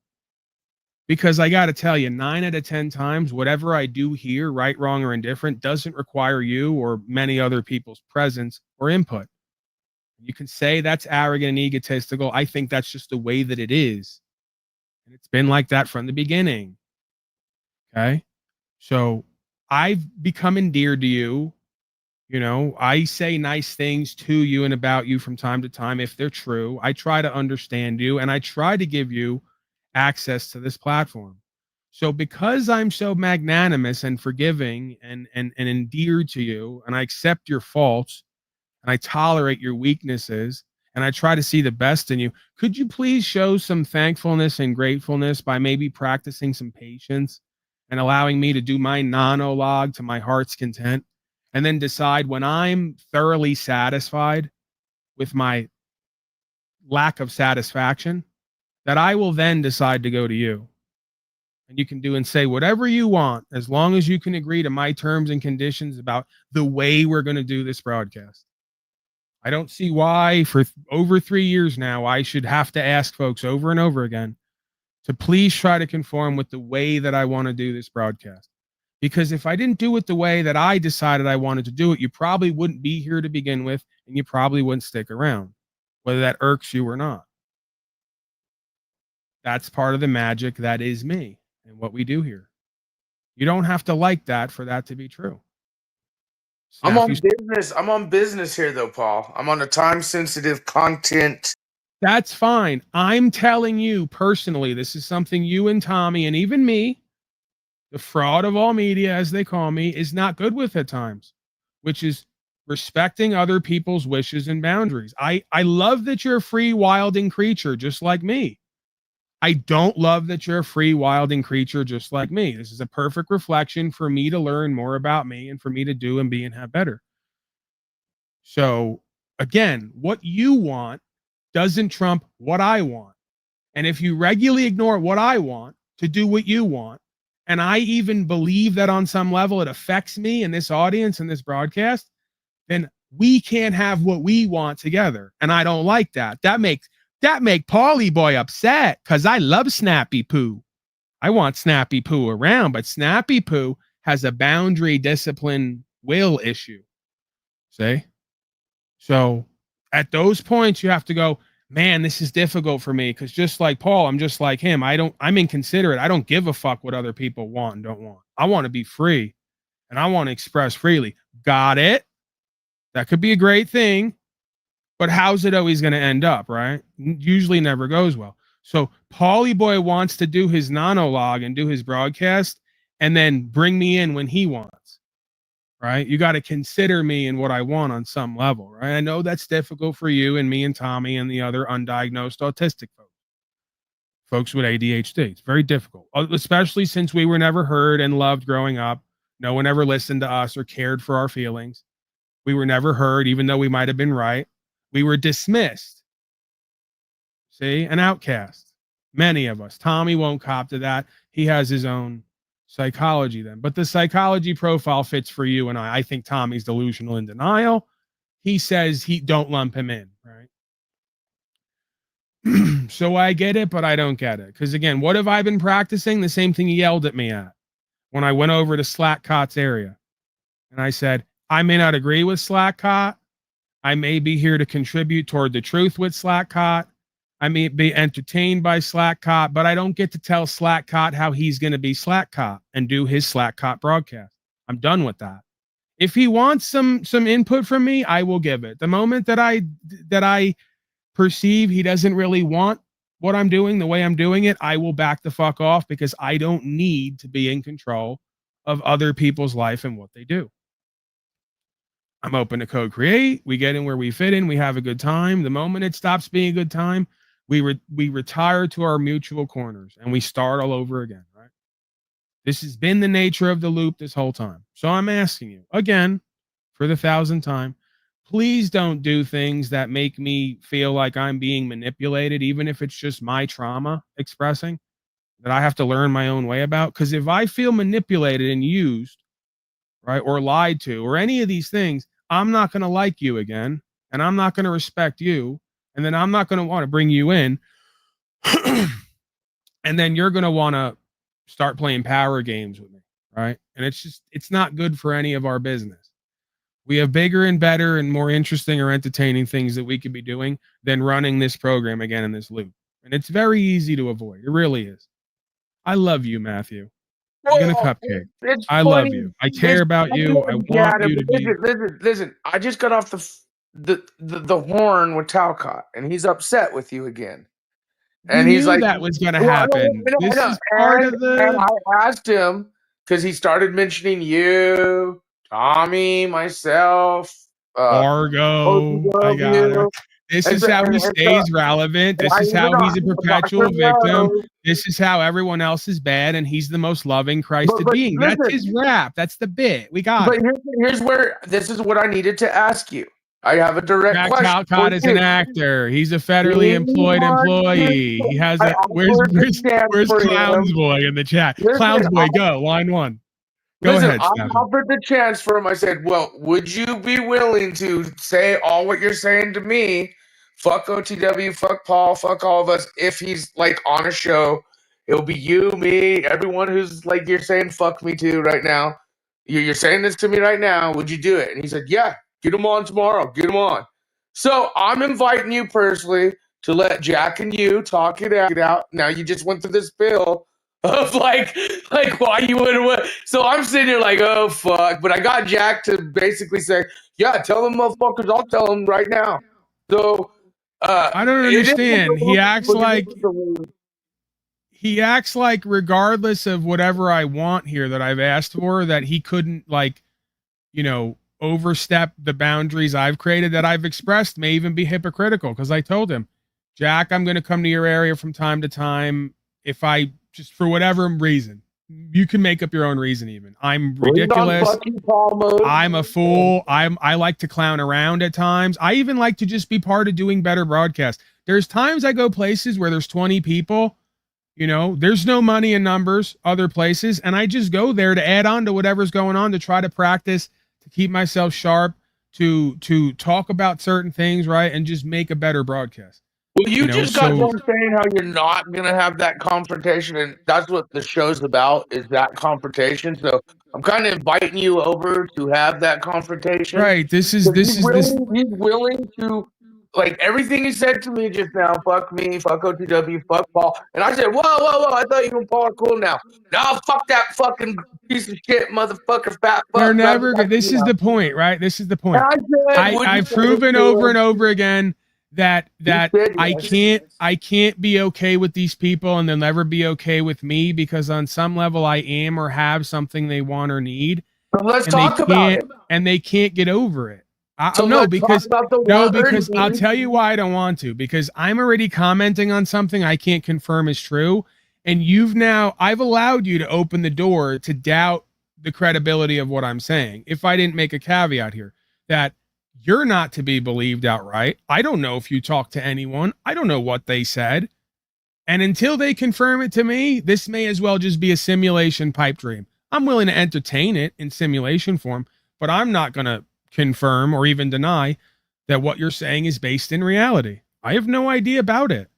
Because I got to tell you, 9 out of 10 times, whatever I do here, right, wrong, or indifferent, doesn't require you or many other people's presence or input. You can say that's arrogant and egotistical. I think that's just the way that it is. And it's been like that from the beginning. Okay? So I've become endeared to you. You know, I say nice things to you and about you from time to time if they're true. I try to understand you and I try to give you access to this platform. So because I'm so magnanimous and forgiving and endeared to you, and I accept your faults and I tolerate your weaknesses and I try to see the best in you, could you please show some thankfulness and gratefulness by maybe practicing some patience and allowing me to do my monologue to my heart's content, and then decide when I'm thoroughly satisfied with my lack of satisfaction, that I will then decide to go to you. And you can do and say whatever you want, as long as you can agree to my terms and conditions about the way we're going to do this broadcast. I don't see why for over 3 years now, I should have to ask folks over and over again to please try to conform with the way that I want to do this broadcast. Because if I didn't do it the way that I decided I wanted to do it, you probably wouldn't be here to begin with, and you probably wouldn't stick around, whether that irks you or not. That's part of the magic that is me and what we do here. You don't have to like that for that to be true. I'm on business. I'm on business here, though, Paul. I'm on a time-sensitive content. That's fine. I'm telling you personally, this is something you and Tommy and even me, the fraud of all media, as they call me, is not good with at times, which is respecting other people's wishes and boundaries. I love that you're a free wilding creature just like me. I don't love that you're a free wilding creature just like me. This is a perfect reflection for me to learn more about me and for me to do and be and have better. So again, what you want doesn't trump what I want. And if you regularly ignore what I want to do what you want, and I even believe that on some level it affects me and this audience and this broadcast, then we can't have what we want together. And I don't like that. That make Paulie boy upset because I love Snappy Poo. I want Snappy Poo around, but Snappy Poo has a boundary, discipline, will issue. See? So at those points, you have to go, man, this is difficult for me because just like Paul, I'm just like him. I'm inconsiderate. I don't give a fuck what other people want and don't want. I want to be free and I want to express freely. Got it? That could be a great thing, but how's it always going to end up, right? Usually never goes well. So Paulie boy wants to do his monologue and do his broadcast and then bring me in when he wants. Right? You got to consider me and what I want on some level, right? I know that's difficult for you and me and Tommy and the other undiagnosed autistic folks with ADHD. It's very difficult, especially since we were never heard and loved growing up. No one ever listened to us or cared for our feelings. We were never heard, even though we might have been right. We were dismissed. See, an outcast. Many of us. Tommy won't cop to that. He has his own psychology then, but the psychology profile fits for you and I think Tommy's delusional in denial. He says he don't lump him in, right? So I get it, but I don't get it. Because again, what have I been practicing? The same thing he yelled at me at when I went over to Slackcott's area. And I said, I may not agree with Slackcott. I may be here to contribute toward the truth with Slackcott. I may be entertained by Slackcott, but I don't get to tell Slackcott how he's going to be Slackcott and do his Slackcott broadcast. I'm done with that. If he wants some input from me, I will give it. The moment that I perceive he doesn't really want what I'm doing the way I'm doing it, I will back the fuck off, because I don't need to be in control of other people's life and what they do. I'm open to co-create. We get in where we fit in. We have a good time. The moment it stops being a good time, we retire to our mutual corners and we start all over again, right? This has been the nature of the loop this whole time. So I'm asking you again, for the 1,000th time, please don't do things that make me feel like I'm being manipulated, even if it's just my trauma expressing that I have to learn my own way about. Because if I feel manipulated and used, right, or lied to, or any of these things, I'm not going to like you again, and I'm not going to respect you, and then I'm not going to want to bring you in, and then you're going to want to start playing power games with me, right? And it's not good for any of our business. We have bigger and better and more interesting or entertaining things that we could be doing than running this program again in this loop. And it's very easy to avoid. It really is. I love you, Matthew. I'm gonna cupcake. It's I funny. love you. I care about you. I want you to be. Listen. I just got off the horn with Talcott, and he's upset with you again. And You he's knew like, that was gonna happen. This is part of the. And I asked him because he started mentioning you, Tommy, myself, Argo. I got it. This is how he stays relevant. This is how he's a perpetual victim. This is how everyone else is bad, and he's the most loving Christed being. That's his rap. That's the bit. We got it. Here's where this is what I needed to ask you. I have a direct Jack question. Talcott is an actor. He's a federally employed employee. He has a where's Clowns Boy in the chat? Clowns Boy, go line one. Go ahead. I Stephen. offered the chance for him. I said, well, would you be willing to say all what you're saying to me? Fuck OTW, fuck Paul, fuck all of us. If he's like on a show, it'll be you, me, everyone who's like you're saying fuck me to right now. You're saying this to me right now. Would you do it? And he said, yeah, get him on tomorrow. Get him on. So I'm inviting you personally to let Jack and you talk it out. Now you just went through this bill of like why you would. So I'm sitting here like, oh fuck. But I got Jack to basically say, yeah, tell them motherfuckers. I'll tell them right now. So I don't understand. He acts like regardless of whatever I want here that I've asked for, that he couldn't overstep the boundaries I've created that I've expressed, may even be hypocritical. Because I told him, Jack, I'm going to come to your area from time to time. If I just for whatever reason, you can make up your own reason. Even I'm ridiculous. I'm a fool. I like to clown around at times. I even like to just be part of doing better broadcasts. There's times I go places where there's 20 people, there's no money in numbers, other places. And I just go there to add on to whatever's going on, to try to practice, to keep myself sharp, to talk about certain things, right. And just make a better broadcast. Well, you just got done saying how you're not going to have that confrontation, and that's what the show's about, is that confrontation. So I'm kind of inviting you over to have that confrontation. Right. He's willing to, like, everything he said to me just now, fuck me, fuck OTW, fuck Paul. And I said, whoa, I thought you and Paul are cool now. No, fuck that fucking piece of shit, motherfucker, fat fuck. They're never good. This is the point, right? This is the point. I've proven over and over again that I can't be okay with these people, and they'll never be okay with me, because on some level I am or have something they want or need. But let's talk about it. And they can't get over it. Because I'll tell you why I don't want to, because I'm already commenting on something I can't confirm is true. And I've allowed you to open the door to doubt the credibility of what I'm saying. If I didn't make a caveat here that you're not to be believed outright. I don't know if you talk to anyone. I don't know what they said. And until they confirm it to me, this may as well just be a simulation pipe dream. I'm willing to entertain it in simulation form, but I'm not going to confirm or even deny that what you're saying is based in reality. I have no idea about it.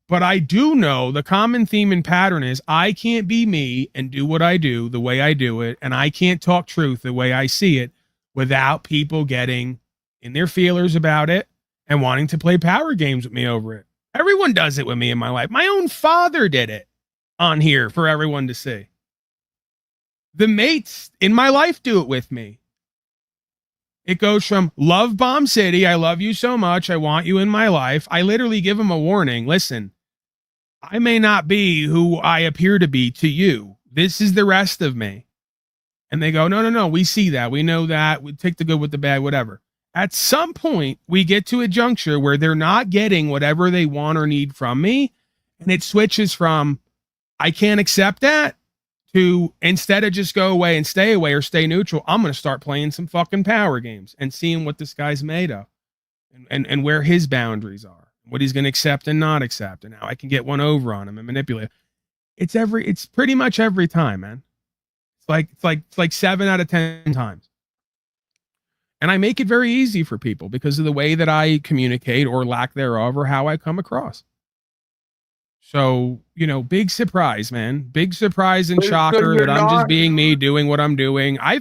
But I do know the common theme and pattern is I can't be me and do what I do the way I do it, and I can't talk truth the way I see it without people getting in their feelers about it and wanting to play power games with me over it. Everyone does it with me in my life. My own father did it on here for everyone to see. The mates in my life do it with me. It goes from love bomb city, I love you so much, I want you in my life. I literally give them a warning. Listen, I may not be who I appear to be to you. This is the rest of me. And they go, no, we see that. We know that. We take the good with the bad, whatever. At some point, we get to a juncture where they're not getting whatever they want or need from me. And it switches from, I can't accept that, to instead of just go away and stay away or stay neutral, I'm going to start playing some fucking power games and seeing what this guy's made of and where his boundaries are, what he's going to accept and not accept, and how I can get one over on him and manipulate. It's pretty much every time, man. It's like 7 out of 10 times. And I make it very easy for people because of the way that I communicate or lack thereof or how I come across. So, big surprise, man. Big surprise and shocker that I'm just being me, doing what I'm doing. I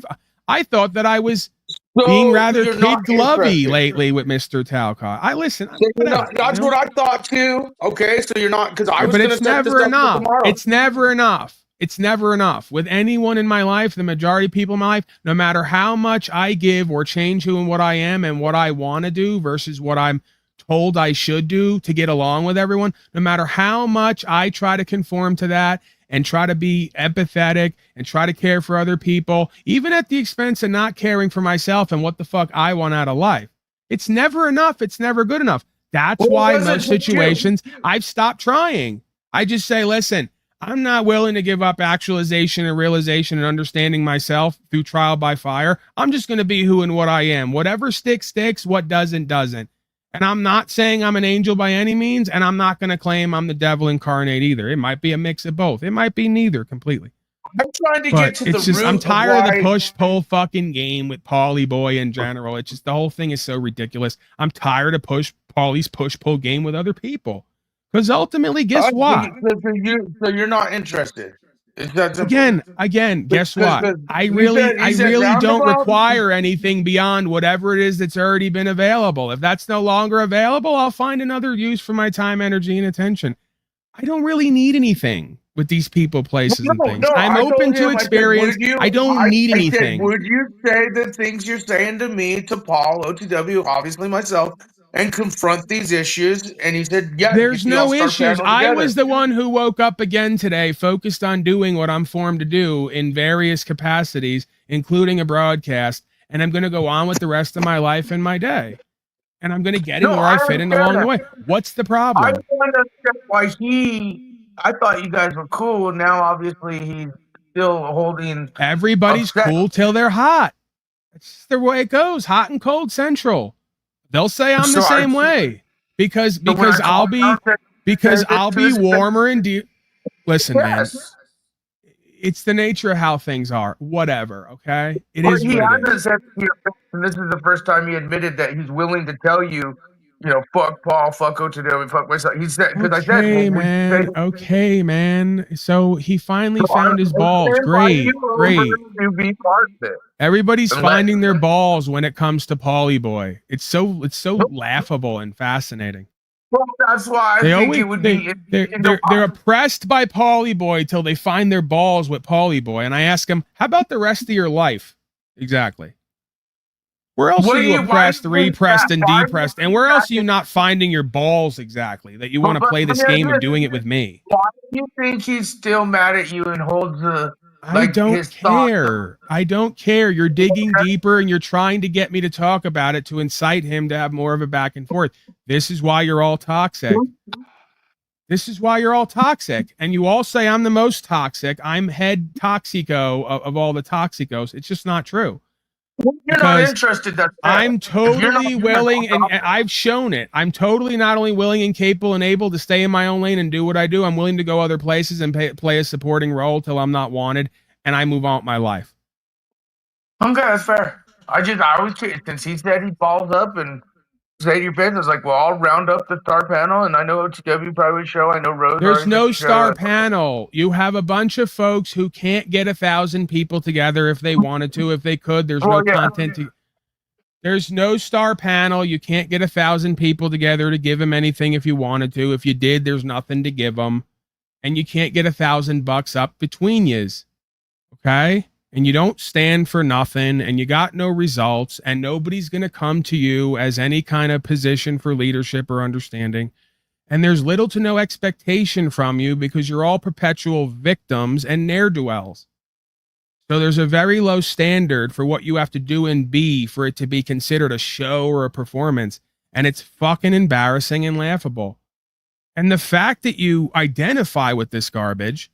thought that I was being rather kid-lovey lately with Mr. Talcott. That's what I thought too. Okay, so you're not, because I was going to set this up for tomorrow. It's never enough. It's never enough. With anyone in my life, the majority of people in my life, no matter how much I give or change who and what I am and what I want to do versus what I'm told I should do to get along with everyone, no matter how much I try to conform to that and try to be empathetic and try to care for other people, even at the expense of not caring for myself and what the fuck I want out of life. It's never enough. It's never good enough. That's why in most situations I've stopped trying. I just say, listen, I'm not willing to give up actualization and realization and understanding myself through trial by fire. I'm just going to be who and what I am. Whatever sticks, sticks. What doesn't, doesn't. And I'm not saying I'm an angel by any means, and I'm not going to claim I'm the devil incarnate either. It might be a mix of both. It might be neither completely. I'm trying to get to the root. I'm tired of the push-pull fucking game with Paulie Boy in general. It's just the whole thing is so ridiculous. I'm tired of Paulie's push-pull game with other people. Because ultimately, guess what? So you're not interested. Again, guess what? I really don't require anything beyond whatever it is that's already been available. If that's no longer available, I'll find another use for my time, energy, and attention. I don't really need anything with these people, places, and things. I'm open to experience. I don't need anything. Would you say the things you're saying to me, to Paul, OTW, obviously myself, and confront these issues? And he said, yeah. There's no issues. I was the one who woke up again today, focused on doing what I'm formed to do in various capacities, including a broadcast. And I'm going to go on with the rest of my life and my day. And I'm going to get in where I fit in along the way. What's the problem? I don't understand why I thought you guys were cool. Now, obviously, he's still holding. Everybody's cool till they're hot. That's just the way it goes. Hot and cold central. They'll say I'm the same way because I'll be warmer and deep. Listen, man, it's the nature of how things are. Whatever, okay? It is. He hasn't said, and this is the first time he admitted that he's willing to tell you, fuck Paul, fuck OTW, fuck myself. He said, because I said, okay, man. So he finally found his balls. Great. Everybody's finding their balls when it comes to Paulie Boy. It's so laughable and fascinating. Well, that's why I think it would be. They're oppressed by Paulie Boy till they find their balls with Paulie Boy. And I ask him, how about the rest of your life? Exactly. Where else are you oppressed, repressed, and depressed? And where else are you not finding your balls exactly? That you want to play this game of doing it with me? Why do you think he's still mad at you and holds the? I don't care. I don't care. You're digging deeper and you're trying to get me to talk about it to incite him to have more of a back and forth. This is why you're all toxic. This is why you're all toxic. And you all say I'm the most toxic. I'm head toxico of all the toxicos. It's just not true. You're not interested. I'm totally willing, and I've shown it. I'm totally not only willing and capable and able to stay in my own lane and do what I do. I'm willing to go other places and play a supporting role till I'm not wanted, and I move on with my life. Okay, that's fair. I always since he said he balls up and say to your business, like, well, I'll round up the star panel, and I know OTW probably would show. I know Rose. There's no star panel. You have a bunch of folks who can't get 1,000 people together if they wanted to, if they could. There's no content to. There's no star panel. You can't get 1,000 people together to give them anything if you wanted to. If you did, there's nothing to give them, and you can't get $1,000 up between yous. Okay. And you don't stand for nothing, and you got no results, and nobody's going to come to you as any kind of position for leadership or understanding. And there's little to no expectation from you because you're all perpetual victims and ne'er-do-wells. So there's a very low standard for what you have to do and be for it to be considered a show or a performance. And it's fucking embarrassing and laughable. And the fact that you identify with this garbage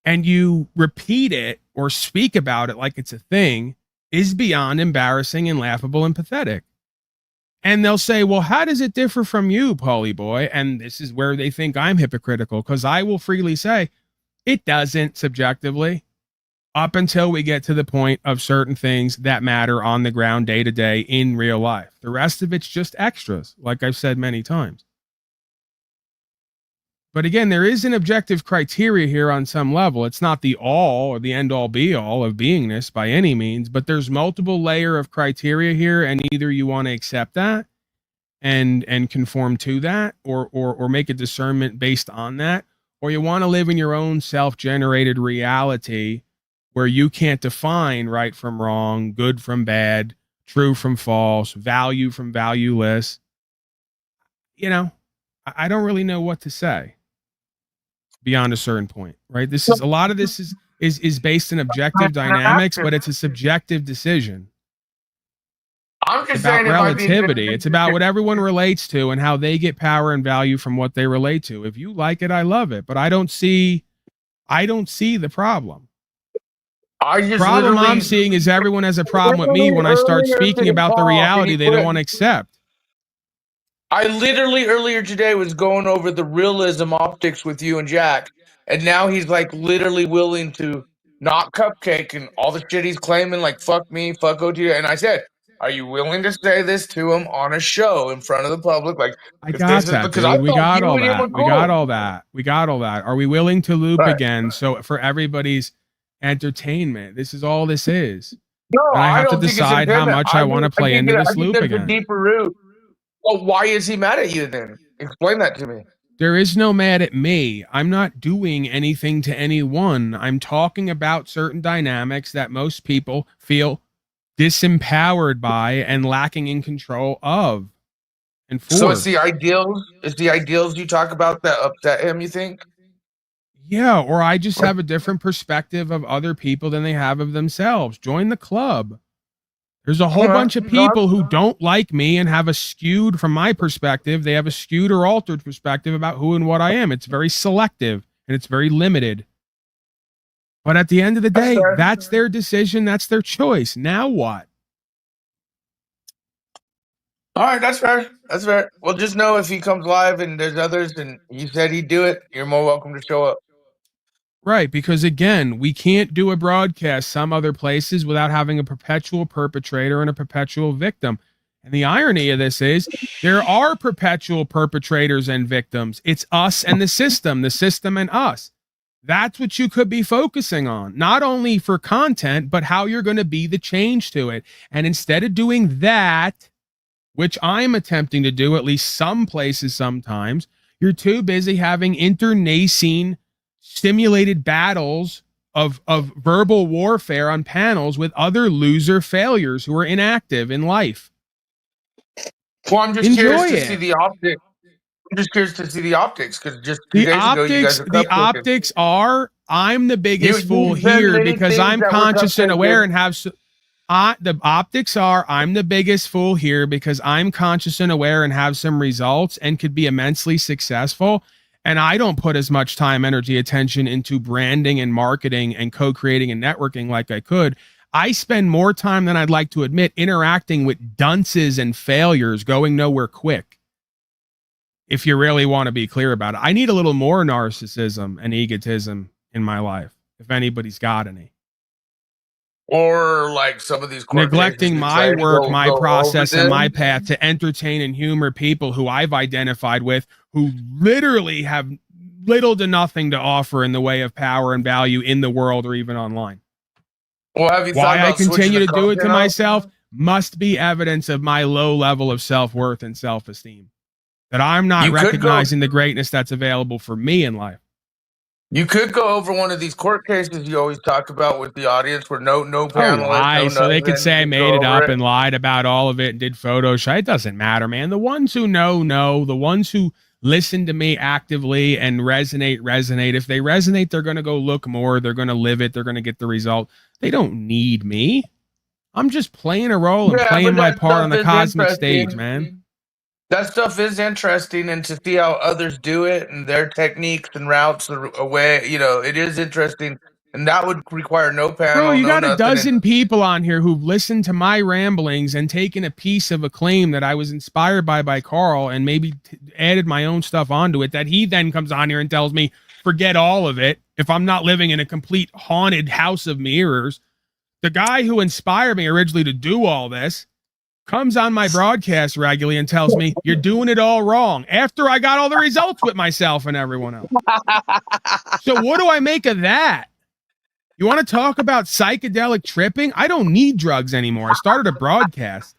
and you repeat it or speak about it like it's a thing is beyond embarrassing and laughable and pathetic. And they'll say, well, how does it differ from you, Paulie boy? And this is where they think I'm hypocritical, because I will freely say it doesn't subjectively, up until we get to the point of certain things that matter on the ground day to day in real life. The rest of it's just extras, like I've said many times. But again, there is an objective criteria here on some level. It's not the all or the end all be all of beingness by any means, but there's multiple layer of criteria here, and either you want to accept that and conform to that, or make a discernment based on that, or you want to live in your own self-generated reality where you can't define right from wrong, good from bad, true from false, value from valueless. You know, I don't really know what to say beyond a certain point, right? This is a lot of this is based in objective dynamics, but it's a subjective decision. I'm just It's about saying relativity. It's about what everyone relates to and how they get power and value from what they relate to. If you like it, I love it, but I don't see the problem. The problem I'm seeing is everyone has a problem with me when I start speaking about the reality they don't want to accept. I literally earlier today was going over the realism optics with you and Jack, and now he's like literally willing to not cupcake and all the shit he's claiming, like fuck me, fuck OT. And I said, are you willing to say this to him on a show in front of the public? Like, I got that, dude. We got all that. We got all that. We got all that. Are we willing to loop again? So for everybody's entertainment, this is all this is. No, and I have to don't think it's decide how entertainment. much I want to play into this loop there's again. a deeper root. Well, why is he mad at you then? Explain that to me. There is no mad at me. I'm not doing anything to anyone. I'm talking about certain dynamics that most people feel disempowered by and lacking in control of. And for. So it's the ideals you talk about that upset him, you think? Yeah, or I just have a different perspective of other people than they have of themselves. Join the club. There's a whole bunch of people who don't like me and have a skewed, from my perspective, they have a skewed or altered perspective about who and what I am. It's very selective and it's very limited. But at the end of the day, that's their decision. That's their choice. Now what? All right, that's fair. That's fair. Well, just know if he comes live and there's others and you said he'd do it, you're more welcome to show up. Right, because again, we can't do a broadcast some other places without having a perpetual perpetrator and a perpetual victim. And the irony of this is there are perpetual perpetrators and victims. It's us and the system and us. That's what you could be focusing on, not only for content, but how you're going to be the change to it. And instead of doing that, which I'm attempting to do at least some places sometimes, you're too busy having internecine stimulated battles of verbal warfare on panels with other loser failures who are inactive in life. Well, I'm just curious to see the optics. I'm just curious to see the optics because just 2 days ago you guys were the optics are I'm the biggest fool here because I'm conscious and aware and have the optics are I'm the biggest fool here because I'm conscious and aware and have some results and could be immensely successful. And I don't put as much time, energy, attention into branding and marketing and co-creating and networking like I could. I spend more time than I'd like to admit interacting with dunces and failures going nowhere quick. If you really want to be clear about it, I need a little more narcissism and egotism in my life, if anybody's got any. or like some of these court neglecting cases my say, work, go my over process, and my them. path to entertain and humor people who I've identified with, who literally have little to nothing to offer in the way of power and value in the world or even online. Well, have you thought Why I about switching continue the to do it to content up? myself must be evidence of my low level of self-worth and self-esteem. That I'm not You could recognizing the greatness that's available for me in life. You could go over one of these court cases you always talk about with the audience, where no Oh, panelists, lie. no So they could nothing. say I You made go it over up and lied about all of it and did Photoshop. It doesn't matter, man. The ones who know. The ones who listen to me actively and resonate. If they resonate, they're going to go look more. They're going to live it. They're going to get the result. They don't need me. I'm just playing a role and Yeah, playing but my that part on stuff the is cosmic stage, interesting. man. That stuff is interesting, and to see how others do it and their techniques and routes away, it is interesting. And that would require no Bro, panel, you no got a nothing. dozen people on here who've listened to my ramblings and taken a piece of a claim that I was inspired by Carl and maybe added my own stuff onto it, that he then comes on here and tells me, forget all of it. If I'm not living in a complete haunted house of mirrors, the guy who inspired me originally to do all this comes on my broadcast regularly and tells me you're doing it all wrong after I got all the results with myself and everyone else. So what do I make of that? You want to talk about psychedelic tripping? I don't need drugs anymore. I started a broadcast.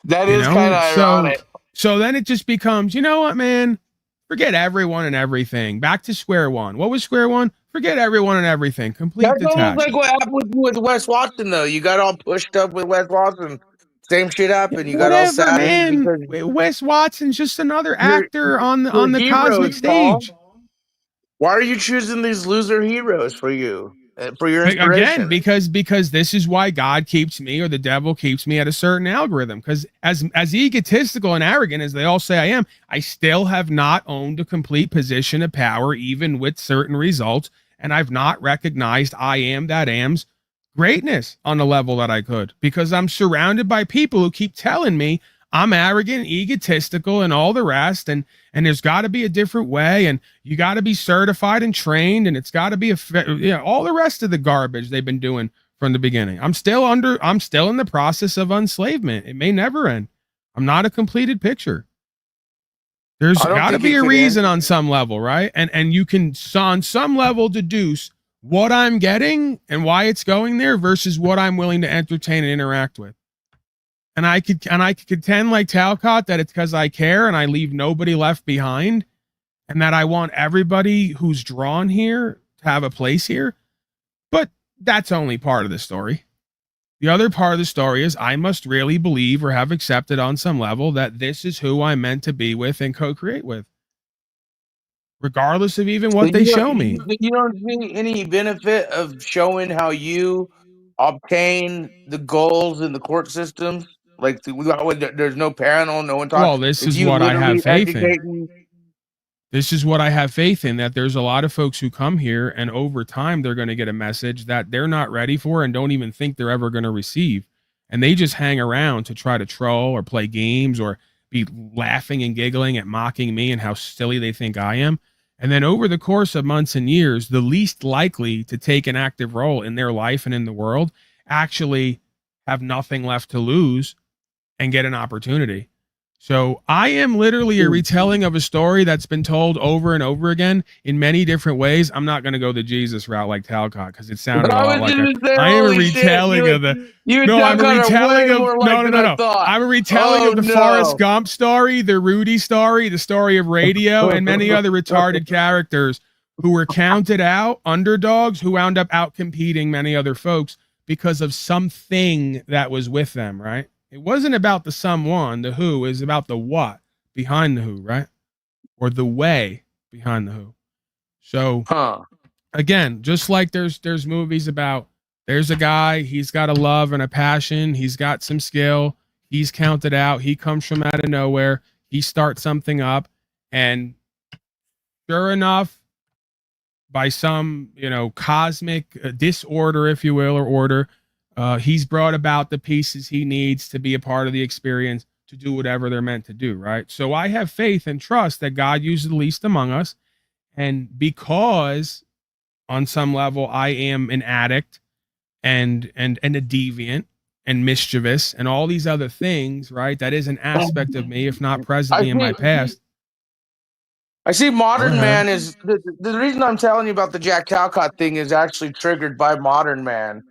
That is kind of ironic. So then it just becomes, you know what, man? Forget everyone and everything. Back to square one. What was square one? Forget everyone and everything. Complete That's almost detachment. like what happened with Wes Watson, though. You got all pushed up with Wes Watson. Same shit happened. You got all Whatever, sad man. because Wes Watson's just another actor on the heroes, cosmic stage. Paul. Why are you choosing these loser heroes for you? For your inspiration? Again, because this is why God keeps me or the devil keeps me at a certain algorithm. Because as egotistical and arrogant as they all say I am, I still have not owned a complete position of power, even with certain results, and I've not recognized I am that am's greatness on the level that I could, because I'm surrounded by people who keep telling me I'm arrogant, egotistical, and all the rest, and there's got to be a different way, and you got to be certified and trained, and it's got to be all the rest of the garbage they've been doing from the beginning. I'm still in the process of enslavement. It may never end. I'm not a completed picture. There's got to be a reason on some level, right? And you can on some level deduce what I'm getting and why it's going there versus what I'm willing to entertain and interact with. And I could contend like Talcott that it's because I care and I leave nobody left behind, and that I want everybody who's drawn here to have a place here. But that's only part of the story. The other part of the story is I must really believe or have accepted on some level that this is who I'm meant to be with and co-create with, regardless of even what they show me. You don't see any benefit of showing how you obtain the goals in the court systems? Like, there's no panel, no one talks. Well, this is what I have faith in. This is what I have faith in, that there's a lot of folks who come here and over time they're going to get a message that they're not ready for and don't even think they're ever going to receive. And they just hang around to try to troll or play games or be laughing and giggling at mocking me and how silly they think I am. And then over the course of months and years, the least likely to take an active role in their life and in the world actually have nothing left to lose and get an opportunity. So I am literally a retelling of a story that's been told over and over again in many different ways. I'm not going to go the Jesus route like Talcott because it sounded a lot like I am a retelling of the. No, I'm a retelling of no. I'm a retelling of the Forrest Gump story, the Rudy story, the story of radio, and many other retarded characters who were counted out, underdogs who wound up out competing many other folks because of something that was with them, right? It wasn't about the someone, the who, is about the what behind the who, right? Or the way behind the who. So again, just like there's movies about there's a guy, he's got a love and a passion, he's got some skill, he's counted out, he comes from out of nowhere, he starts something up, and sure enough, by some cosmic disorder, if you will, or order, he's brought about the pieces he needs to be a part of the experience to do whatever they're meant to do, right? So I have faith and trust that God uses the least among us. And because on some level I am an addict and a deviant and mischievous and all these other things, right? That is an aspect of me, if not presently in my past. I see modern Go ahead. man is the reason I'm telling you about the Jack Calcott thing is actually triggered by modern man,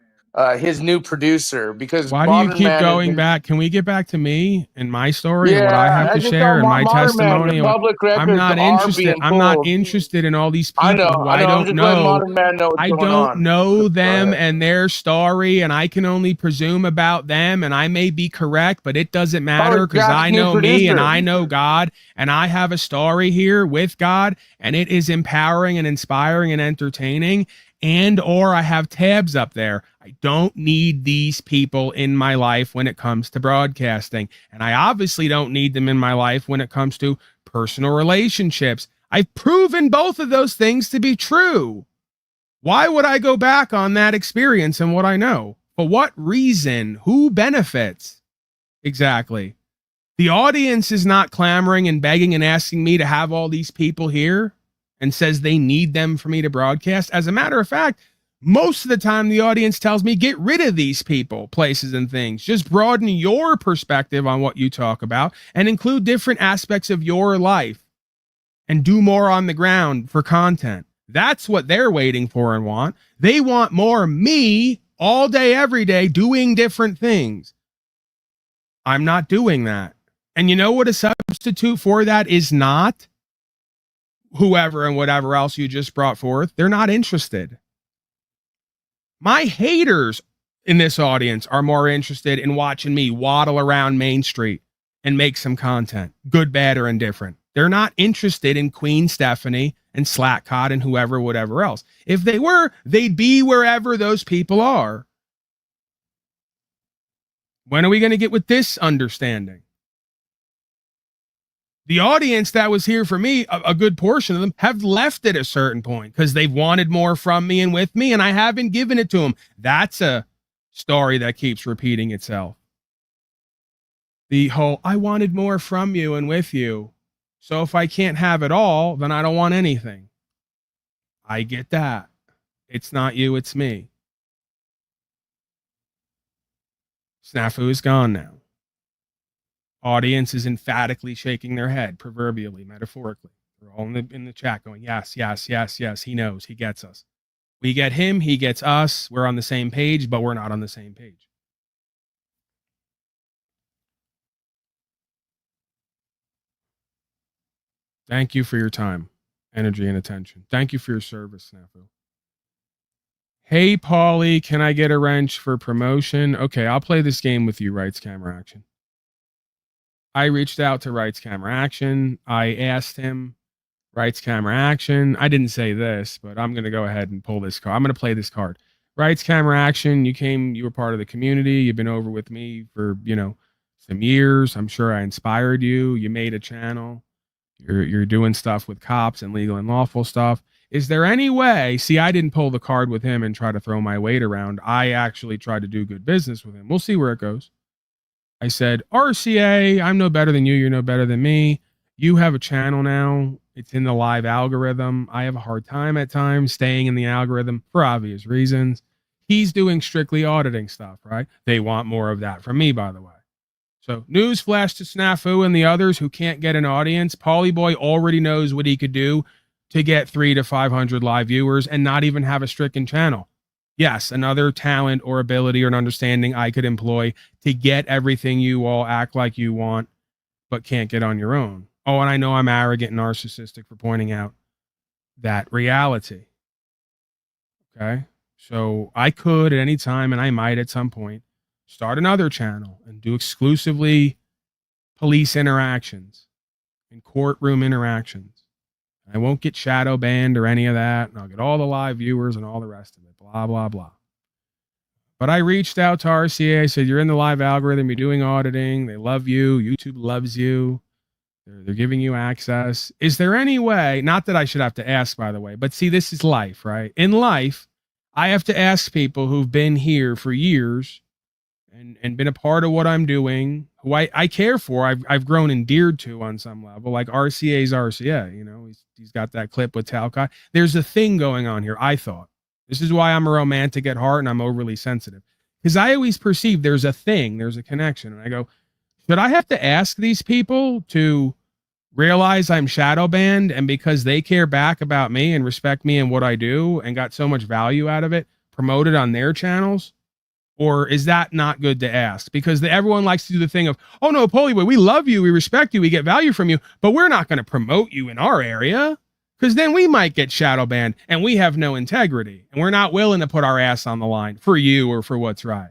his new producer, because Why do you modern keep man has going been. back? Can we get back to me and my story and what I Yeah, have I to just share tell and my modern man testimony? the And what, public I'm records not are interested. being I'm not pulled. interested in all these I people know, who I I know. I'm don't just letting know. modern man know what's I going don't on. know Go them ahead. and their story, and I can only presume about them, and I may be correct, but it doesn't Oh, matter it's because Jack's I new know me and producer. I know God, and I have a story here with God, and it is empowering and inspiring and entertaining. And or I have tabs up there. I don't need these people in my life when it comes to broadcasting, and I obviously don't need them in my life when it comes to personal relationships. I've proven both of those things to be true. Why would I go back on that experience and what I know? For what reason? Who benefits? Exactly. The audience is not clamoring and begging and asking me to have all these people here and says they need them for me to broadcast. As a matter of fact, most of the time the audience tells me get rid of these people, places, and things. Just broaden your perspective on what you talk about and include different aspects of your life and do more on the ground for content. That's what they're waiting for and want. They want more me all day, every day, doing different things. I'm not doing that. And you know what a substitute for that is not? Whoever and whatever else you just brought forth, they're not interested. My haters in this audience are more interested in watching me waddle around Main Street and make some content, good, bad, or indifferent. They're not interested in Queen Stephanie and Slackcott and whoever, whatever else. If they were, they'd be wherever those people are. When are we going to get with this understanding? The audience that was here for me, a good portion of them have left at a certain point because they've wanted more from me and with me, and I haven't given it to them. That's a story that keeps repeating itself. The whole, I wanted more from you and with you. So if I can't have it all, then I don't want anything. I get that. It's not you, it's me. Snafu is gone now. Audience is emphatically shaking their head, proverbially, metaphorically. They're all in the chat going, yes, yes, yes, yes. He knows. He gets us. We get him. He gets us. We're on the same page, but we're not on the same page. Thank you for your time, energy, and attention. Thank you for your service, Snafu. Hey, Paulie, can I get a wrench for promotion? Okay, I'll play this game with you, Rights Camera Action. I reached out to Rights Camera Action. I asked him, Rights Camera Action. I didn't say this, but I'm going to go ahead and pull this card. I'm going to play this card. Rights Camera Action, you were part of the community. You've been over with me for, some years. I'm sure I inspired you. You made a channel. You're doing stuff with cops and legal and lawful stuff. Is there any way? See, I didn't pull the card with him and try to throw my weight around. I actually tried to do good business with him. We'll see where it goes. I said, RCA, I'm no better than you. You're no better than me. You have a channel now. It's in the live algorithm. I have a hard time at times staying in the algorithm for obvious reasons. He's doing strictly auditing stuff, right? They want more of that from me, by the way. So newsflash to Snafu and the others who can't get an audience. Paulie Boy already knows what he could do to get 300 to 500 live viewers and not even have a stricken channel. Yes, another talent or ability or an understanding I could employ to get everything you all act like you want, but can't get on your own. Oh, and I know I'm arrogant and narcissistic for pointing out that reality. Okay. So I could at any time, and I might at some point, start another channel and do exclusively police interactions and courtroom interactions. I won't get shadow banned or any of that. And I'll get all the live viewers and all the rest of it. Blah, blah, blah. But I reached out to RCA. I said, you're in the live algorithm. You're doing auditing. They love you. YouTube loves you. They're giving you access. Is there any way, not that I should have to ask, by the way, but see, this is life, right? In life, I have to ask people who've been here for years and been a part of what I'm doing, who I care for, I've grown endeared to on some level, like RCA's RCA, he's got that clip with Talcott. There's a thing going on here, I thought. This is why I'm a romantic at heart and I'm overly sensitive. Because I always perceive there's a thing, there's a connection. And I go, should I have to ask these people to realize I'm shadow banned, and because they care back about me and respect me and what I do and got so much value out of it, promote it on their channels? Or is that not good to ask? Because everyone likes to do the thing of, oh no, Poliboy, we love you, we respect you, we get value from you, but we're not going to promote you in our area, because then we might get shadow banned and we have no integrity and we're not willing to put our ass on the line for you or for what's right.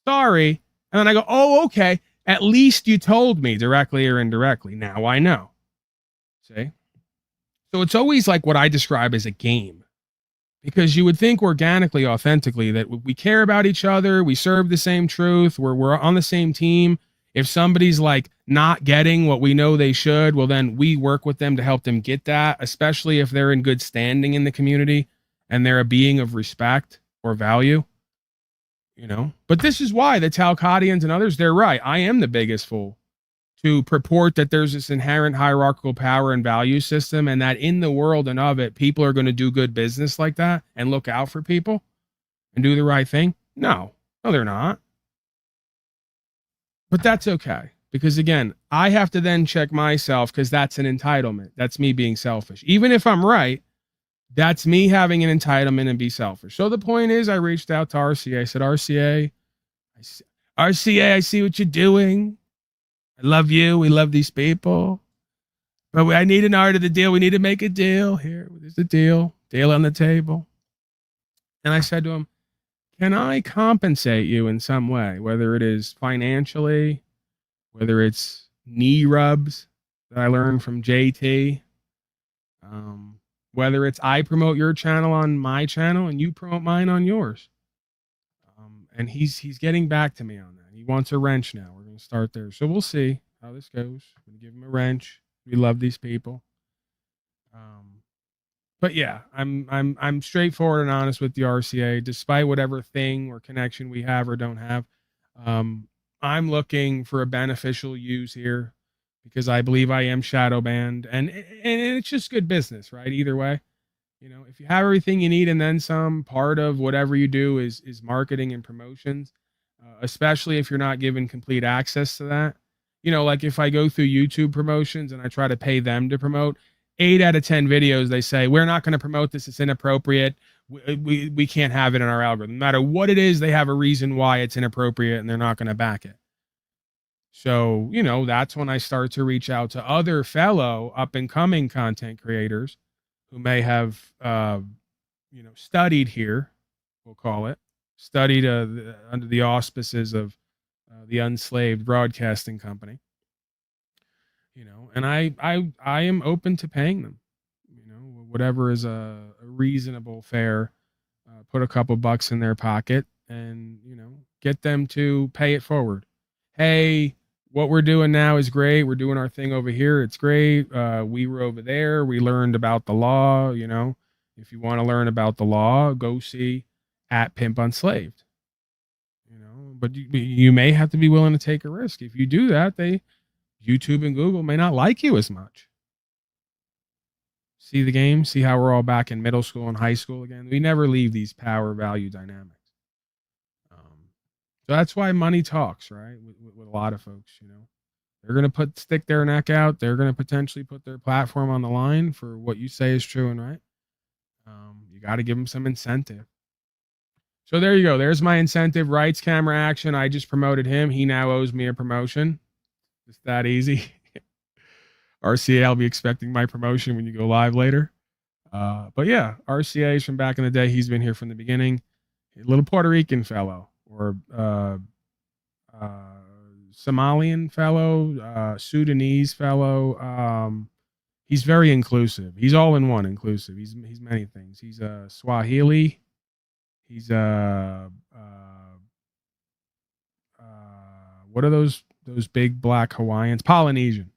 Sorry. And then I go, oh, okay. At least you told me directly or indirectly. Now I know. See? So it's always like what I describe as a game, because you would think organically, authentically, that we care about each other. We serve the same truth. We're on the same team. If somebody's like not getting what we know they should, well, then we work with them to help them get that, especially if they're in good standing in the community and they're a being of respect or value. You know, but this is why the Talcottians and others, they're right. I am the biggest fool to purport that there's this inherent hierarchical power and value system, and that in the world and of it, people are going to do good business like that and look out for people and do the right thing. No, they're not. But that's okay. Because again, I have to then check myself, because that's an entitlement. That's me being selfish. Even if I'm right, that's me having an entitlement and be selfish. So the point is, I reached out to RCA. I said, RCA, I see what you're doing. I love you. We love these people. But I need an art of the deal. We need to make a deal. Here, there's the deal. Deal on the table. And I said to him, can I compensate you in some way? Whether it is financially, whether it's knee rubs that I learned from JT, whether it's I promote your channel on my channel and you promote mine on yours. And he's getting back to me on that. He wants a wrench now. We're going to start there. So we'll see how this goes. We're going to give him a wrench. We love these people. But yeah, I'm straightforward and honest with the RCA, despite whatever thing or connection we have or don't have. I'm looking for a beneficial use here, because I believe I am shadow banned, and it's just good business, right? Either way, you know, if you have everything you need and then some, part of whatever you do is marketing and promotions, especially if you're not given complete access to that. You know, like if I go through YouTube promotions and I try to pay them to promote, 8 out of 10 videos, they say, we're not going to promote this. It's inappropriate. We can't have it in our algorithm. No matter what it is, they have a reason why it's inappropriate and they're not going to back it. So, you know, that's when I start to reach out to other fellow up and coming content creators who may have, you know, studied here, we'll call it, studied under the auspices of the Unslaved Broadcasting Company, you know, and I am open to paying them, you know, whatever is a reasonable fare, put a couple bucks in their pocket and, you know, get them to pay it forward. Hey, what we're doing now is great. We're doing our thing over here. It's great. We were over there. We learned about the law. You know, if you want to learn about the law, go see at Pimp Unslaved. You know, but you may have to be willing to take a risk. If you do that, YouTube and Google may not like you as much. See the game? See how we're all back in middle school and high school again? We never leave these power value dynamics. So that's why money talks, right? With a lot of folks, you know, they're going to stick their neck out. They're going to potentially put their platform on the line for what you say is true and right. You got to give them some incentive. So there you go. There's my incentive. Rights Camera Action. I just promoted him. He now owes me a promotion. It's that easy. RCA, I'll be expecting my promotion when you go live later. But yeah, RCA is from back in the day. He's been here from the beginning. A little Puerto Rican fellow, or Somalian fellow, Sudanese fellow. He's very inclusive. He's all in one inclusive. He's many things. He's Swahili. He's what are those big black Hawaiians? Polynesian.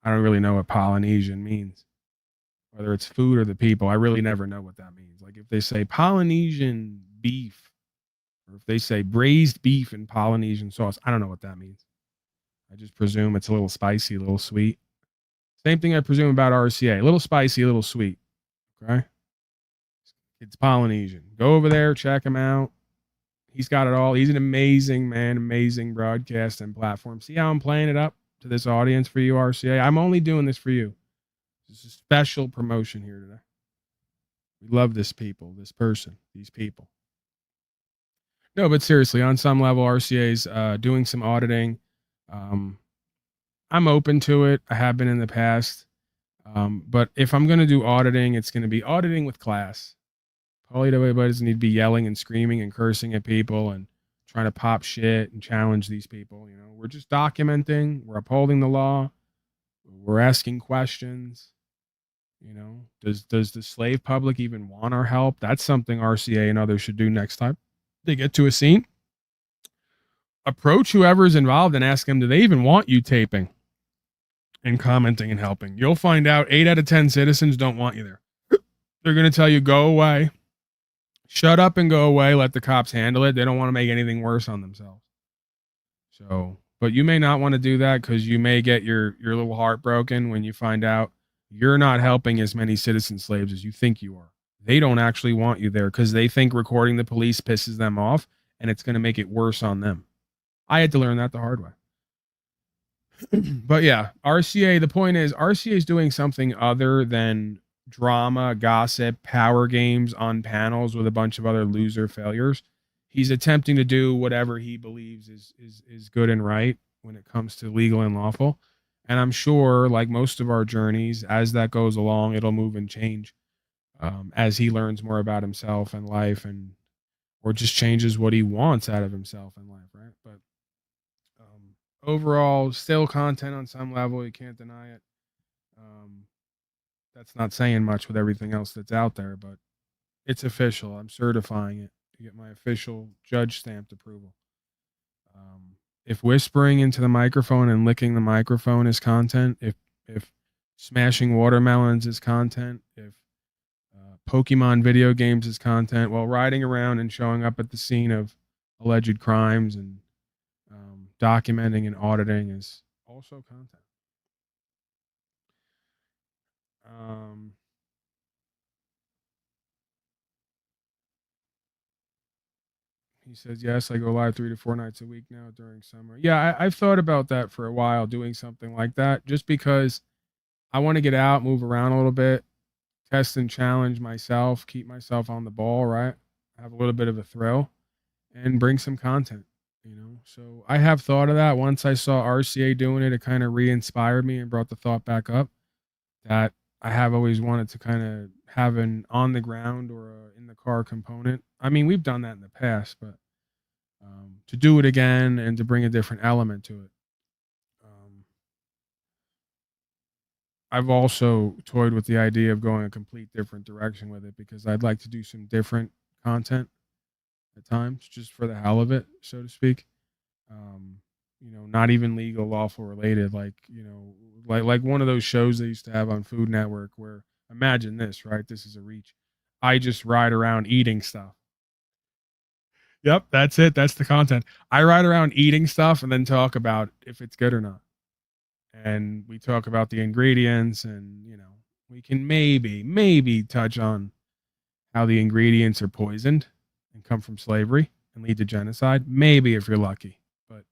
I don't really know what Polynesian means. Whether it's food or the people, I really never know what that means. Like if they say Polynesian beef, or if they say braised beef in Polynesian sauce, I don't know what that means. I just presume it's a little spicy, a little sweet. Same thing I presume about RCA. A little spicy, a little sweet. Okay? Kid's Polynesian. Go over there, check him out. He's got it all. He's an amazing man, amazing broadcast and platform. See how I'm playing it up to this audience for you, RCA? I'm only doing this for you. This is a special promotion here today. We love this people, this person, these people. No, but seriously, on some level, RCA's doing some auditing. I'm open to it. I have been in the past. But if I'm going to do auditing, it's going to be auditing with class. Paulie doesn't need to be yelling and screaming and cursing at people and trying to pop shit and challenge these people. You know, we're just documenting. We're upholding the law. We're asking questions. You know, does the slave public even want our help? That's something RCA and others should do next time they get to a scene. Approach whoever's involved and ask them, do they even want you taping and commenting and helping? You'll find out 8 out of 10 citizens don't want you there. They're going to tell you, go away. Shut up and go away. Let the cops handle it. They don't want to make anything worse on themselves. So, but you may not want to do that because you may get your little heart broken when you find out you're not helping as many citizen slaves as you think you are. They don't actually want you there because they think recording the police pisses them off and it's going to make it worse on them. I had to learn that the hard way. But yeah, RCA, the point is RCA is doing something other than drama, gossip, power games on panels with a bunch of other loser failures. He's attempting to do whatever he believes is good and right when it comes to legal and lawful. And I'm sure, like most of our journeys, as that goes along, it'll move and change as he learns more about himself and life, and or just changes what he wants out of himself and life, right? But overall, still content on some level. You can't deny it. That's not saying much with everything else that's out there, but it's official. I'm certifying it to get my official judge stamped approval. If whispering into the microphone and licking the microphone is content, if smashing watermelons is content, if Pokemon video games is content, while riding around and showing up at the scene of alleged crimes and documenting and auditing is also content. He says, yes, I go live 3 to 4 nights a week now during summer. Yeah, I've thought about that for a while, doing something like that, just because I want to get out, move around a little bit, test and challenge myself, keep myself on the ball, right? Have a little bit of a thrill and bring some content, you know? So I have thought of that. Once I saw RCA doing it, it kind of re-inspired me and brought the thought back up that I have always wanted to kind of have an on the ground or in the car component. I mean, we've done that in the past, but to do it again and to bring a different element to it. I've also toyed with the idea of going a complete different direction with it because I'd like to do some different content at times, just for the hell of it, so to speak. You know, not even legal, lawful related, like, you know, like one of those shows they used to have on Food Network where, imagine this, right? This is a reach. I just ride around eating stuff. Yep, that's it. That's the content. I ride around eating stuff and then talk about if it's good or not. And we talk about the ingredients, and, you know, we can maybe touch on how the ingredients are poisoned and come from slavery and lead to genocide. Maybe if you're lucky. But,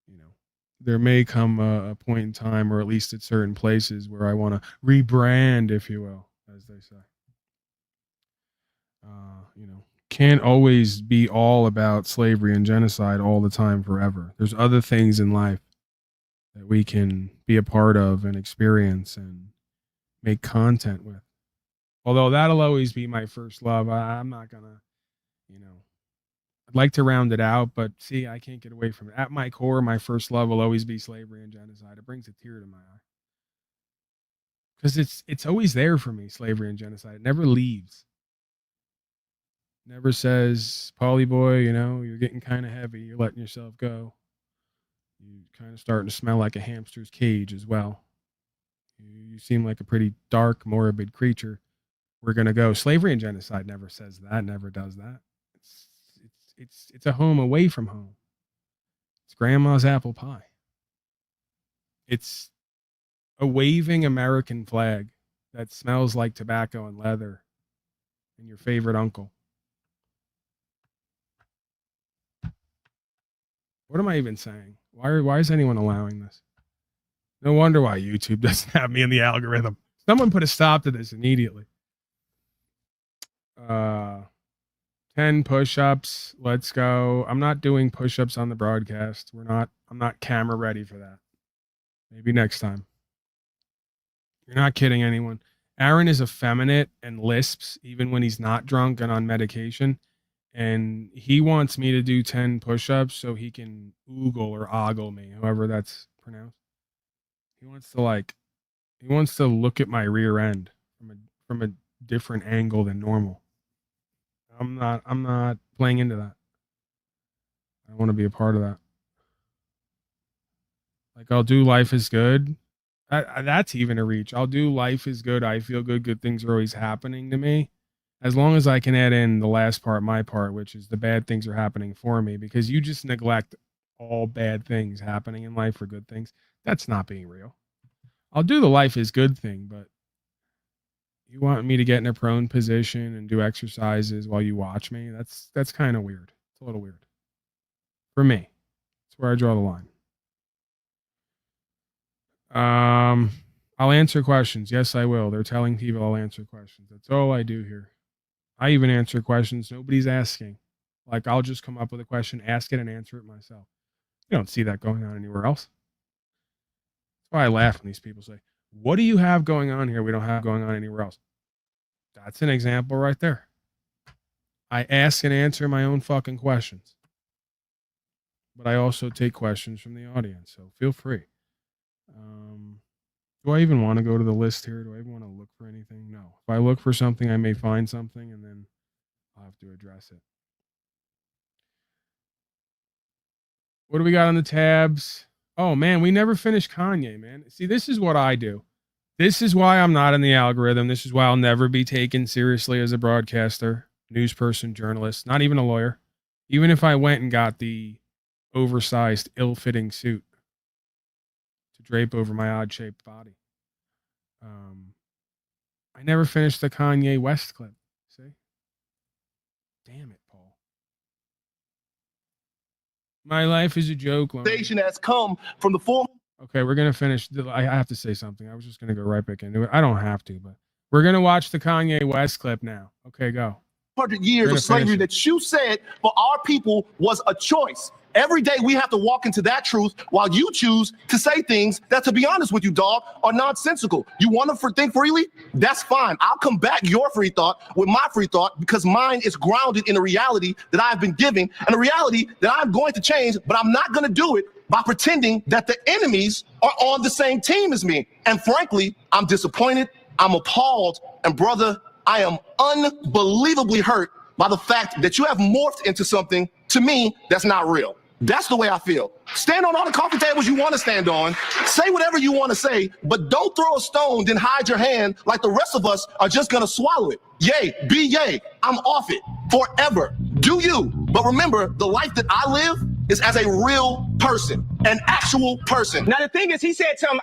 you know, there may come a point in time, or at least at certain places, where I want to rebrand, if you will, as they say. You know, can't always be all about slavery and genocide all the time forever. There's other things in life that we can be a part of and experience and make content with. Although that'll always be my first love. I'm not gonna, you know, I'd like to round it out, but see, I can't get away from it. At my core, my first love will always be slavery and genocide. It brings a tear to my eye. Because it's always there for me, slavery and genocide. It never leaves. Never says, Paulie boy, you know, you're getting kind of heavy. You're letting yourself go. You're kind of starting to smell like a hamster's cage as well. You seem like a pretty dark, morbid creature. We're going to go. Slavery and genocide never says that, never does that. It's a home away from home. It's grandma's apple pie. It's a waving American flag that smells like tobacco and leather and your favorite uncle. What am I even saying? Why is anyone allowing this? No wonder why YouTube doesn't have me in the algorithm. Someone put a stop to this immediately. 10 push-ups. Let's go. I'm not doing push-ups on the broadcast. I'm not camera ready for that. Maybe next time. You're not kidding anyone. Aaron is effeminate and lisps even when he's not drunk and on medication. And he wants me to do 10 push-ups so he can oogle or ogle me, however that's pronounced. He wants to look at my rear end from a different angle than normal. I'm not playing into that. I want to be a part of that. Like, I'll do life is good. That's even a reach. I'll do life is good. I feel good. Good things are always happening to me. As long as I can add in the last part, my part, which is the bad things are happening for me, because you just neglect all bad things happening in life for good things. That's not being real. I'll do the life is good thing, but you want me to get in a prone position and do exercises while you watch me? That's kind of weird. It's a little weird. For me. That's where I draw the line. I'll answer questions. Yes, I will. They're telling people I'll answer questions. That's all I do here. I even answer questions nobody's asking. Like, I'll just come up with a question, ask it, and answer it myself. You don't see that going on anywhere else. That's why I laugh when these people say, what do you have going on here we don't have going on anywhere else? That's an example right there. I ask and answer my own fucking questions. But I also take questions from the audience, so feel free. Do I even want to go to the list here? Do I even want to look for anything? No. If I look for something, I may find something, and then I'll have to address it. What do we got on the tabs? Oh, man, we never finished Kanye, man. See, this is what I do. This is why I'm not in the algorithm. This is why I'll never be taken seriously as a broadcaster, news person, journalist, not even a lawyer. Even if I went and got the oversized, ill-fitting suit to drape over my odd-shaped body. I never finished the Kanye West clip. See? Damn it, Paul. My life is a joke. Station has come from the form. Okay, we're going to finish. I have to say something. I was just going to go right back into it. I don't have to, but we're going to watch the Kanye West clip now. Okay, go. 100 years of slavery that you said for our people was a choice. Every day we have to walk into that truth while you choose to say things that, to be honest with you, dog, are nonsensical. You want to think freely? That's fine. I'll combat your free thought with my free thought because mine is grounded in a reality that I've been given and a reality that I'm going to change, but I'm not going to do it by pretending that the enemies are on the same team as me. And frankly, I'm disappointed, I'm appalled, and brother, I am unbelievably hurt by the fact that you have morphed into something, to me, that's not real. That's the way I feel. Stand on all the coffee tables you want to stand on. Say whatever you want to say, but don't throw a stone, then hide your hand like the rest of us are just going to swallow it. Yay, be yay. I'm off it forever. Do you. But remember, the life that I live is as a real person, an actual person. Now, the thing is, he said something,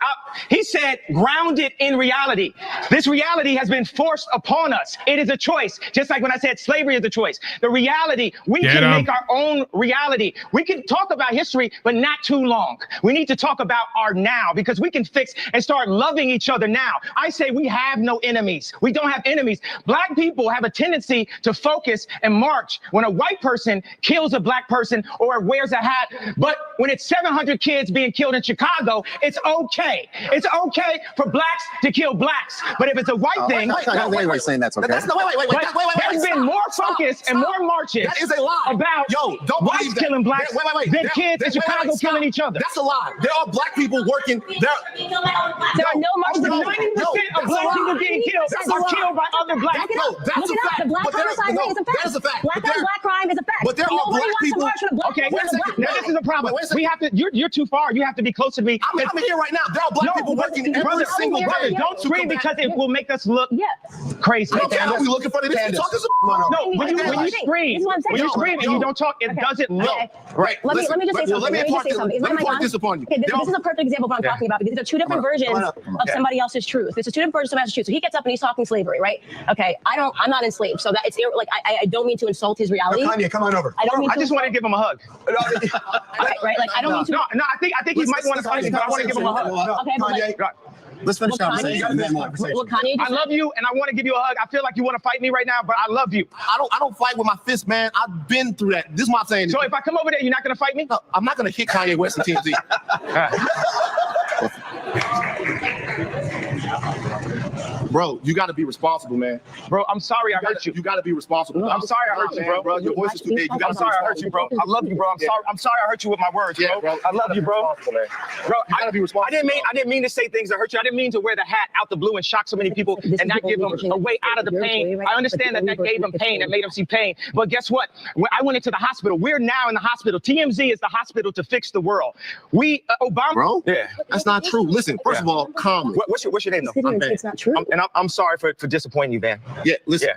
he said, grounded in reality. This reality has been forced upon us. It is a choice. Just like when I said slavery is a choice. The reality, we can make our own reality. We can talk about history, but not too long. We need to talk about our now because we can fix and start loving each other now. I say we have no enemies. We don't have enemies. Black people have a tendency to focus and march when a white person kills a black person or wears a hat. But when it's 700 kids being killed in Chicago, it's okay. It's okay for blacks to kill blacks. But if it's a white thing, Wait, saying that's okay. There's been more focus and more marches that is a lie. About whites killing blacks than kids in Chicago killing each other. That's a lie. There are black people working. There are no marches. 90% of black people getting killed are killed by other black people. That's a fact. The black homicide rate is a fact. That is a fact. Black on black crime is a fact. But there are black people. Okay, now this is a problem. We have to. You're you're too far. You have to be closer to me. I'm here right now. There are black people working every single day. Don't scream because it will make us look crazy. I don't care how we looking for this. No, when you scream and you don't talk, it doesn't look right. Let me just say something. Let me impart this upon you. Okay, this is a perfect example of what I'm talking about, because these are two different versions of somebody else's truth. This is two different versions of somebody else's truth. So he gets up and he's talking slavery, right? Okay, I'm not enslaved, so that it's like I don't mean to insult his reality. Kanye, come on over. I just want to give him a hug. Right? Like I don't mean to. No, I think he might want to fight me, but I want to give him a hug. Okay, but like, let's finish the conversation. I love you, and I want to give you a hug. I feel like you want to fight me right now, but I love you. I don't fight with my fist, man. I've been through that. This is what I'm saying. So if I come over there, you're not gonna fight me? No, I'm not gonna hit Kanye West and TMZ. Bro, you got to be responsible, man. Bro, I'm sorry I hurt you. You got to be responsible. I'm sorry I hurt you, bro. Your voice is too big. I'm sorry I hurt you, bro. I love you, bro. I'm sorry I hurt you with my words, bro. I love you, bro. Bro, I gotta be responsible. I didn't mean to say things that hurt you. I didn't mean to wear the hat out the blue and shock so many people and not give them a way out of the pain. I understand that gave them pain, that made them see pain. But guess what? When I went into the hospital, we're now in the hospital. TMZ is the hospital to fix the world. Obama. Bro, that's not true. Listen, first of all, calmly. What's your name, though? It's not true. I'm sorry for disappointing you, man. Yeah, listen.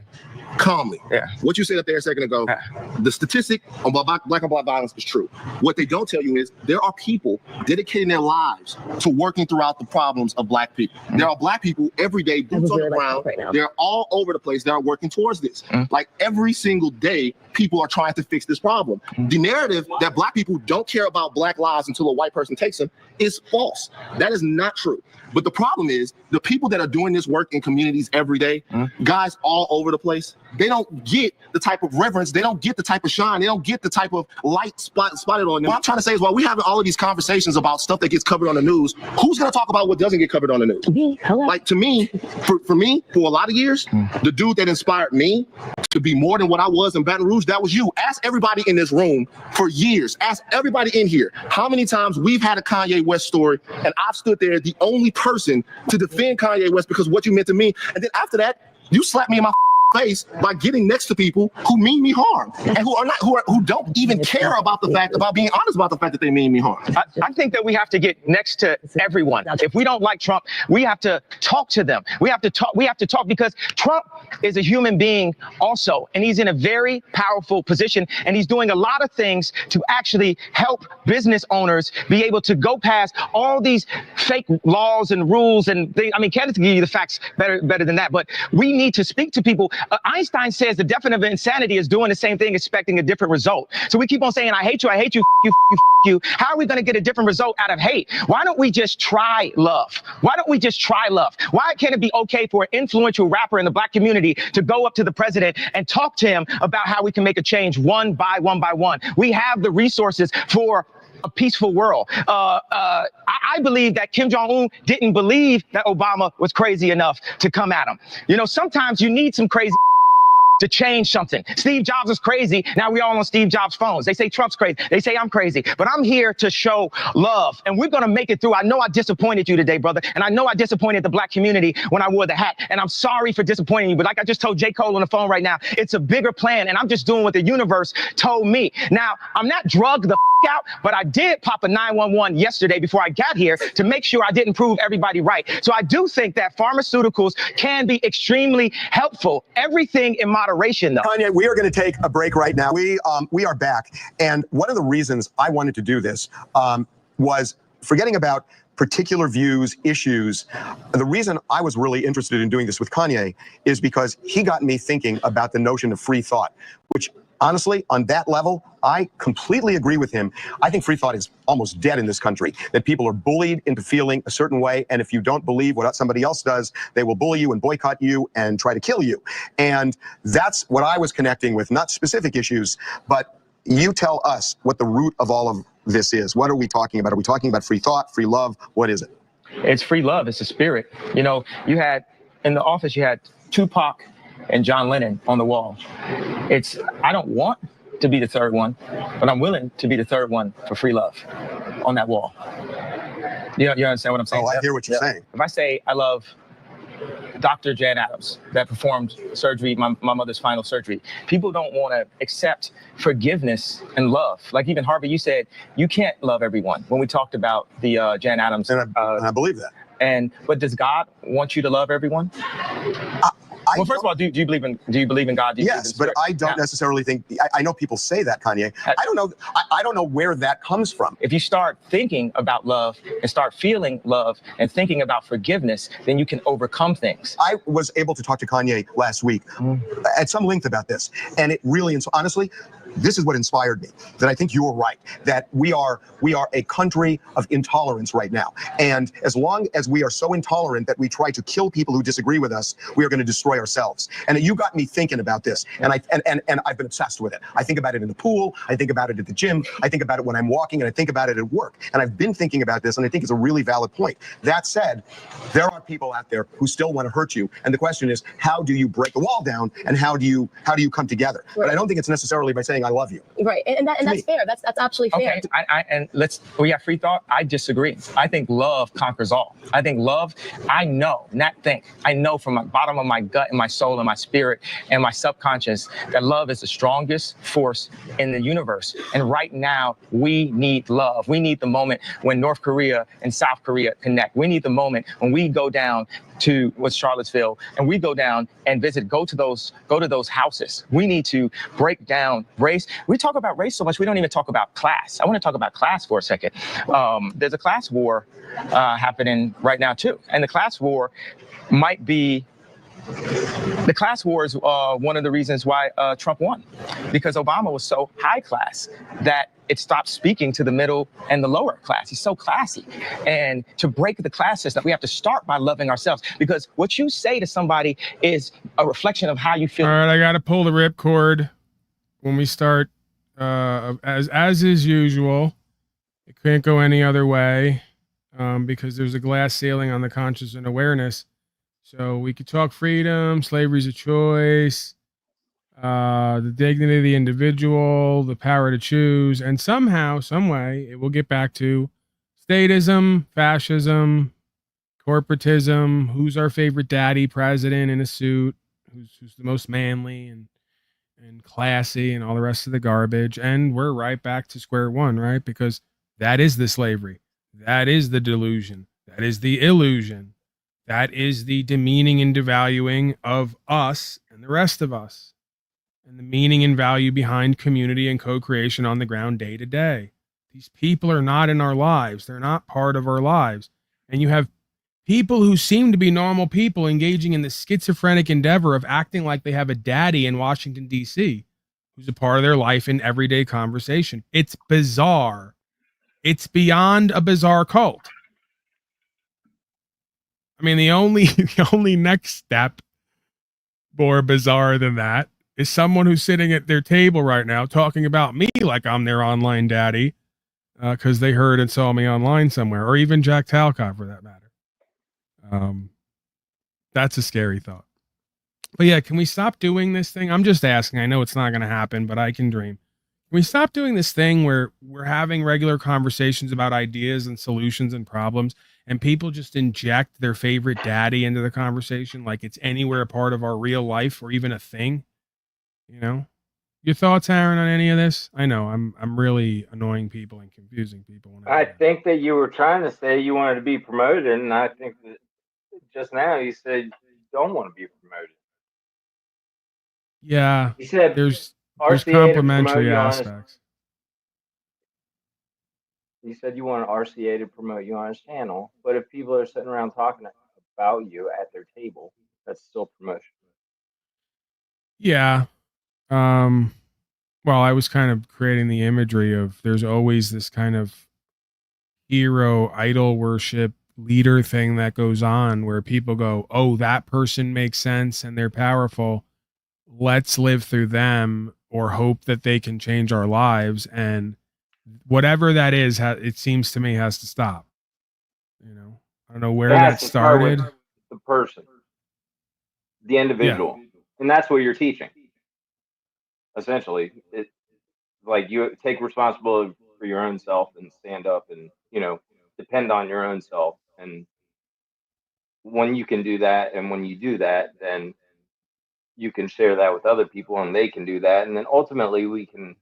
Calmly. Yeah. What you said up there a second ago, the statistic on black on black violence is true. What they don't tell you is there are people dedicating their lives to working throughout the problems of black people. There are black people every day, boots on the ground. They're all over the place. They are working towards this. Like every single day, people are trying to fix this problem. The narrative that black people don't care about black lives until a white person takes them is false. That is not true. But the problem is the people that are doing this work in communities every day, guys all over the place, they don't get the type of reverence. They don't get the type of shine. They don't get the type of light spotted on them. What I'm trying to say is while we're having all of these conversations about stuff that gets covered on the news, who's going to talk about what doesn't get covered on the news? Like to me, for me, for a lot of years, the dude that inspired me to be more than what I was in Baton Rouge, that was you. Ask everybody in this room for years. Ask everybody in here how many times we've had a Kanye West story and I've stood there the only person to defend Kanye West because of what you meant to me. And then after that, you slapped me in my face by getting next to people who mean me harm and who don't even care about being honest about the fact that they mean me harm. I think that we have to get next to everyone. If we don't like Trump, we have to talk to them. We have to talk because Trump is a human being also, and he's in a very powerful position, and he's doing a lot of things to actually help business owners be able to go past all these fake laws and rules and things. I mean, Candace can give you the facts better than that, but we need to speak to people. Einstein says the definition of insanity is doing the same thing, expecting a different result. So we keep on saying, I hate you, you. How are we going to get a different result out of hate? Why don't we just try love? Why don't we just try love? Why can't it be okay for an influential rapper in the black community to go up to the president and talk to him about how we can make a change one by one? We have the resources for a peaceful world. I believe that Kim Jong-un didn't believe that Obama was crazy enough to come at him. You know, sometimes you need some crazy to change something. Steve Jobs is crazy. Now we all on Steve Jobs' phones. They say Trump's crazy. They say I'm crazy. But I'm here to show love. And we're going to make it through. I know I disappointed you today, brother. And I know I disappointed the black community when I wore the hat. And I'm sorry for disappointing you. But like I just told J. Cole on the phone right now, it's a bigger plan. And I'm just doing what the universe told me. Now, I'm not drugged the out, but I did pop a 911 yesterday before I got here to make sure I didn't prove everybody right. So I do think that pharmaceuticals can be extremely helpful. Everything in moderation, though. Kanye, we are going to take a break right now. We are back. And one of the reasons I wanted to do this was forgetting about particular views, issues. The reason I was really interested in doing this with Kanye is because he got me thinking about the notion of free thought, which honestly, on that level, I completely agree with him. I think free thought is almost dead in this country, that people are bullied into feeling a certain way. And if you don't believe what somebody else does, they will bully you and boycott you and try to kill you. And that's what I was connecting with, not specific issues, but you tell us what the root of all of this is. What are we talking about? Are we talking about free thought, free love? What is it? It's free love. It's a spirit. You know, you had in the office, you had Tupac and John Lennon on the wall. I don't want to be the third one, but I'm willing to be the third one for free love on that wall. You understand what I'm saying? Oh, I hear what you're saying. If I say I love Dr. Jan Adams that performed surgery, my mother's final surgery. People don't want to accept forgiveness and love. Like even Harvey, you said you can't love everyone when we talked about the Jan Adams. And I believe that. But does God want you to love everyone? Well, first of all, do you believe in God? Do you believe Yes, in but spirit? I don't necessarily think. I know people say that, Kanye. I don't know. I don't know where that comes from. If you start thinking about love and start feeling love and thinking about forgiveness, then you can overcome things. I was able to talk to Kanye last week at some length about this, and it really, honestly, this is what inspired me. That I think you're right. That we are a country of intolerance right now, and as long as we are so intolerant that we try to kill people who disagree with us, we are going to destroy ourselves. And you got me thinking about this, and I've been obsessed with it. I think about it in the pool. I think about it at the gym. I think about it when I'm walking, and I think about it at work. And I've been thinking about this, and I think it's a really valid point. That said, there are people out there who still want to hurt you, and the question is, how do you break the wall down, and how do you come together? But I don't think it's necessarily by saying I love you. Right, and that's fair. That's absolutely fair. Okay, we have free thought. I disagree. I think love conquers all. I think love, I know, not think. I know from the bottom of my gut and my soul and my spirit and my subconscious that love is the strongest force in the universe. And right now, we need love. We need the moment when North Korea and South Korea connect. We need the moment when we go down to Charlottesville and we go down and go to those houses. We need to break down race. We talk about race so much, we don't even talk about class. I want to talk about class for a second. There's a class war happening right now too. And the class war might be The class war is one of the reasons why Trump won, because Obama was so high class that it stopped speaking to the middle and the lower class. He's so classy. And to break the class system, we have to start by loving ourselves, because what you say to somebody is a reflection of how you feel. All right, I got to pull the ripcord when we start, as is usual. It can't go any other way because there's a glass ceiling on the conscious and awareness. So we could talk freedom, slavery's a choice, the dignity of the individual, the power to choose, and somehow, some way, it will get back to statism, fascism, corporatism, who's our favorite daddy president in a suit, who's the most manly and classy and all the rest of the garbage. And we're right back to square one, right? Because that is the slavery. That is the delusion. That is the illusion. That is the demeaning and devaluing of us and the rest of us, and the meaning and value behind community and co-creation on the ground day to day. These people are not in our lives. They're not part of our lives. And you have people who seem to be normal people engaging in the schizophrenic endeavor of acting like they have a daddy in Washington, D.C., who's a part of their life in everyday conversation. It's bizarre. It's beyond a bizarre cult. I mean, the only next step more bizarre than that is someone who's sitting at their table right now talking about me like I'm their online daddy because they heard and saw me online somewhere, or even Jack Talcott for that matter. That's a scary thought. But yeah, can we stop doing this thing? I'm just asking. I know it's not going to happen, but I can dream. Can we stop doing this thing where we're having regular conversations about ideas and solutions and problems, and people just inject their favorite daddy into the conversation like it's anywhere a part of our real life or even a thing? You know? Your thoughts, Aaron, on any of this? I know I'm really annoying people and confusing people. I think that you were trying to say you wanted to be promoted, and I think that just now you said you don't want to be promoted. Yeah, You said there's RCA to complementary promote you on his- aspects. You said you want RCA to promote you on his channel, but if people are sitting around talking about you at their table, that's still promotion. Yeah. Well, I was kind of creating the imagery of there's always this kind of hero idol worship leader thing that goes on where people go, oh, that person makes sense and they're powerful. Let's live through them or hope that they can change our lives. And whatever that is, it seems to me has to stop. You know, I don't know where that started. The person, the individual, and that's what you're teaching. Essentially, it like you take responsibility for your own self and stand up and depend on your own self and when you can do that, and when you do that, then you can share that with other people and they can do that. And then ultimately we can,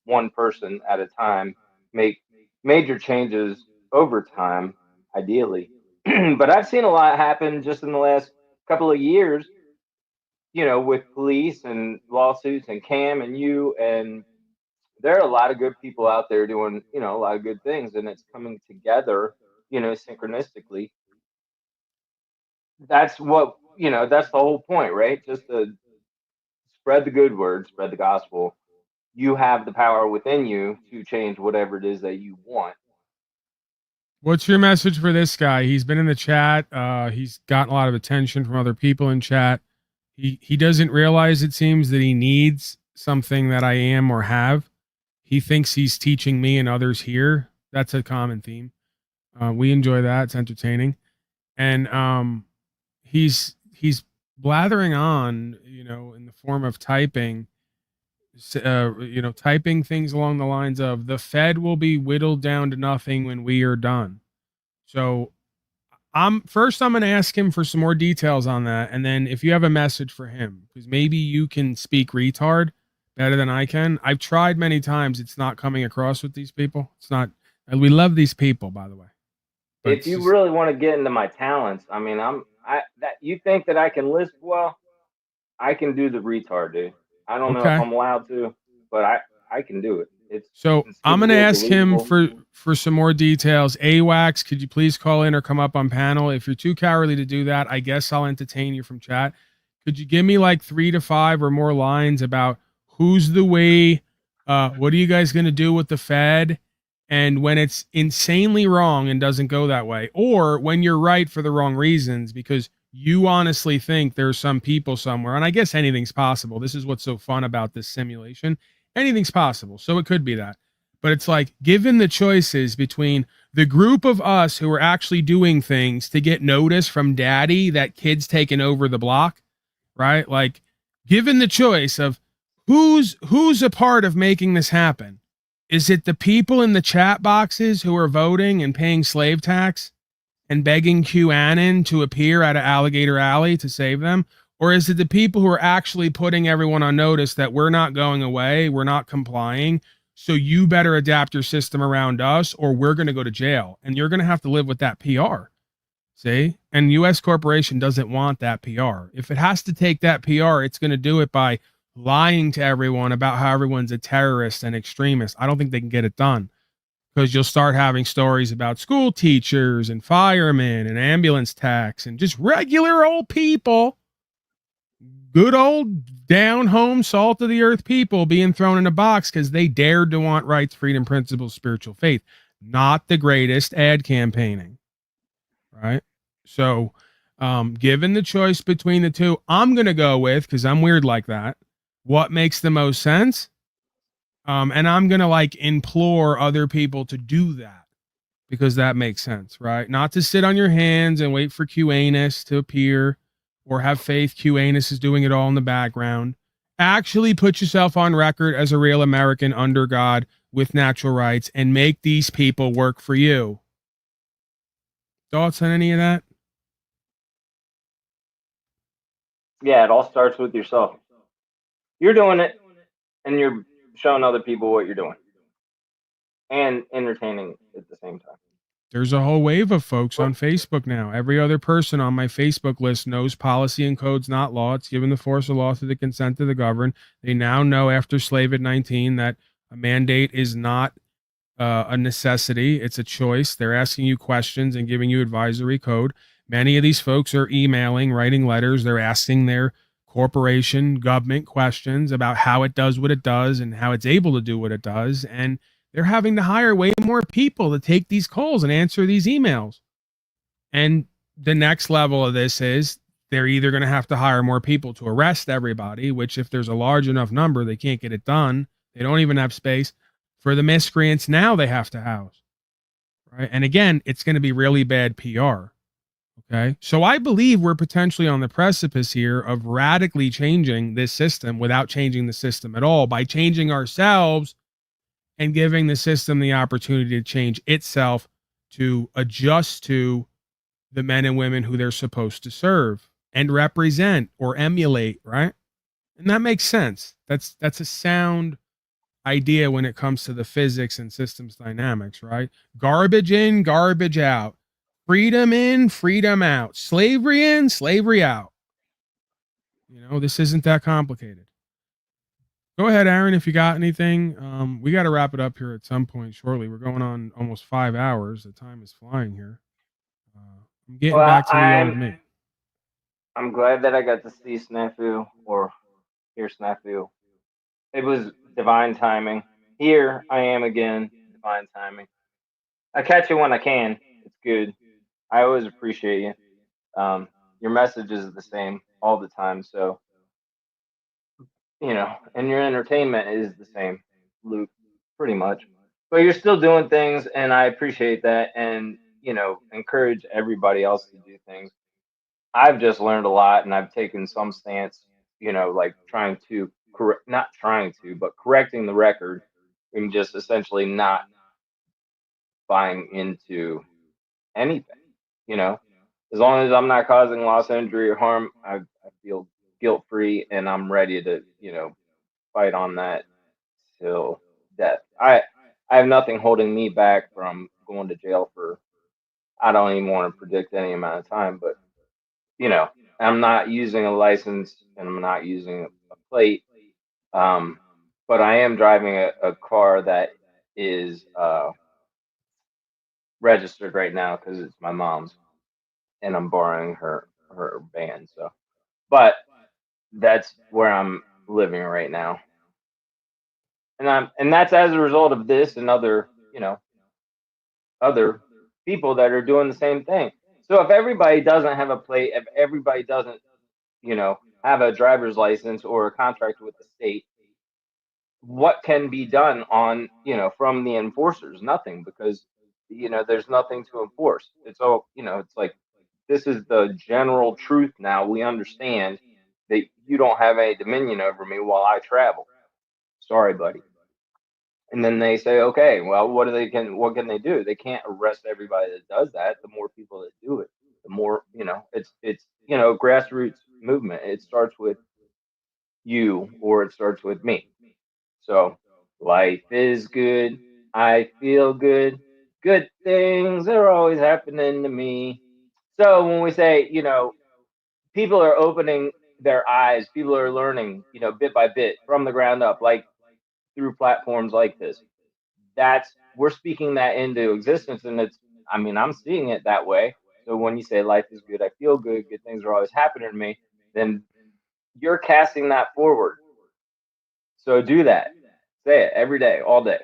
one person at a time, make major changes over time, ideally. But I've seen a lot happen just in the last couple of years, you know, with police and lawsuits and Cam and you, and there are a lot of good people out there doing, you know, a lot of good things, and it's coming together, you know, synchronistically. That's what, you know, that's the whole point, right? Just to spread the good word, spread the gospel. You have the power within you to change whatever it is that you want. What's your message for this guy? He's been in the chat. He's gotten a lot of attention from other people in chat. He doesn't realize, it seems, that he needs something that I am or have. He thinks he's teaching me and others here. That's a common theme. We enjoy that. It's entertaining. And he's blathering on, you know, in the form of typing, you know, typing things along the lines of the Fed will be whittled down to nothing when we are done. So I'm going to ask him for some more details on that. And then if you have a message for him, because maybe you can speak retard better than I can. I've tried many times. It's not coming across with these people. It's not, and we love these people, by the way. But if you really want to get into my talents, I mean, you think that I can lisp well? I can do the retard, dude. I don't know if I'm allowed to, but I can do it. So I'm going to ask him for some more details. AWACS, could you please call in or come up on panel? If you're too cowardly to do that, I guess I'll entertain you from chat. Could you give me like 3 to 5 or more lines about who's the way, what are you guys going to do with the Fed? And when it's insanely wrong and doesn't go that way, or when you're right for the wrong reasons, because you honestly think there's some people somewhere, and I guess anything's possible. This is what's so fun about this simulation. Anything's possible. So it could be that. But it's like, given the choices between the group of us who are actually doing things to get notice from daddy that kid's taking over the block, right? Like, given the choice of who's a part of making this happen, is it the people in the chat boxes who are voting and paying slave tax and begging QAnon to appear at an Alligator Alley to save them? Or is it the people who are actually putting everyone on notice that we're not going away, we're not complying, so you better adapt your system around us or we're going to go to jail and you're going to have to live with that PR? See? And U.S. corporation doesn't want that PR. If it has to take that PR, it's going to do it by lying to everyone about how everyone's a terrorist and extremist. I don't think they can get it done, because you'll start having stories about school teachers and firemen and ambulance techs and just regular old people, good old down home, salt of the earth people being thrown in a box because they dared to want rights, freedom, principles, spiritual faith. Not the greatest ad campaigning, right? So given the choice between the two, I'm going to go with, because I'm weird like that, what makes the most sense. And I'm going to like implore other people to do that, because that makes sense, right? Not to sit on your hands and wait for QAnus to appear, or have faith QAnus is doing it all in the background. Actually put yourself on record as a real American under God with natural rights and make these people work for you. Thoughts on any of that? Yeah, it all starts with yourself. You're doing it, and you're showing other people what you're doing, and entertaining at the same time. There's a whole wave of folks on Facebook now. Every other person on my Facebook list knows policy and code's not law. It's given the force of law through the consent of the governed. They now know after Slave-19 that a mandate is not a necessity. It's a choice. They're asking you questions and giving you advisory code. Many of these folks are emailing, writing letters. They're asking their corporation, government questions about how it does what it does and how it's able to do what it does. And they're having to hire way more people to take these calls and answer these emails. And the next level of this is they're either going to have to hire more people to arrest everybody, which if there's a large enough number, they can't get it done. They don't even have space for the miscreants now they have to house. Right. And again, it's going to be really bad PR. Okay. So I believe we're potentially on the precipice here of radically changing this system without changing the system at all, by changing ourselves and giving the system the opportunity to change itself to adjust to the men and women who they're supposed to serve and represent or emulate, right? And that makes sense. That's a sound idea when it comes to the physics and systems dynamics, right? Garbage in, garbage out. Freedom in, freedom out. Slavery in, slavery out. You know, this isn't that complicated. Go ahead, Aaron, if you got anything. We got to wrap it up here at some point shortly. We're going on almost 5 hours. The time is flying here. I'm getting back to the old me. I'm glad that I got to see Snafu or hear Snafu. It was divine timing. Here I am again, divine timing. I catch you when I can. It's good. I always appreciate you. Your message is the same all the time. So, you know, and your entertainment is the same, Luke, pretty much. But you're still doing things, and I appreciate that. And, you know, encourage everybody else to do things. I've just learned a lot, and I've taken some stance, you know, like trying to not trying to, but correcting the record and just essentially not buying into anything, you know. As long as I'm not causing loss, injury, or harm, I feel guilt-free, and I'm ready to, you know, fight on that till death. I have nothing holding me back from going to jail for, I don't even want to predict any amount of time, but, you know, I'm not using a license and I'm not using a plate. But I am driving a car that is registered right now because it's my mom's, and I'm borrowing her van. So, but that's where I'm living right now, and that's as a result of this and other, you know, other people that are doing the same thing. So if everybody doesn't have a plate, if everybody doesn't, you know, have a driver's license or a contract with the state, what can be done on, you know, from the enforcers? Nothing, because, you know, there's nothing to enforce. It's all, you know, it's like, this is the general truth now. We understand that you don't have any dominion over me while I travel. Sorry, buddy. And then they say, okay, well, what can they do? They can't arrest everybody that does that. The more people that do it, the more, you know, it's you know, grassroots movement. It starts with you, or it starts with me. So life is good. I feel good. Good things are always happening to me. So when we say, you know, people are opening their eyes, people are learning, you know, bit by bit from the ground up, like through platforms like this. We're speaking that into existence, and it's, I mean, I'm seeing it that way. So when you say life is good, I feel good, good things are always happening to me, then you're casting that forward. So do that. Say it every day, all day.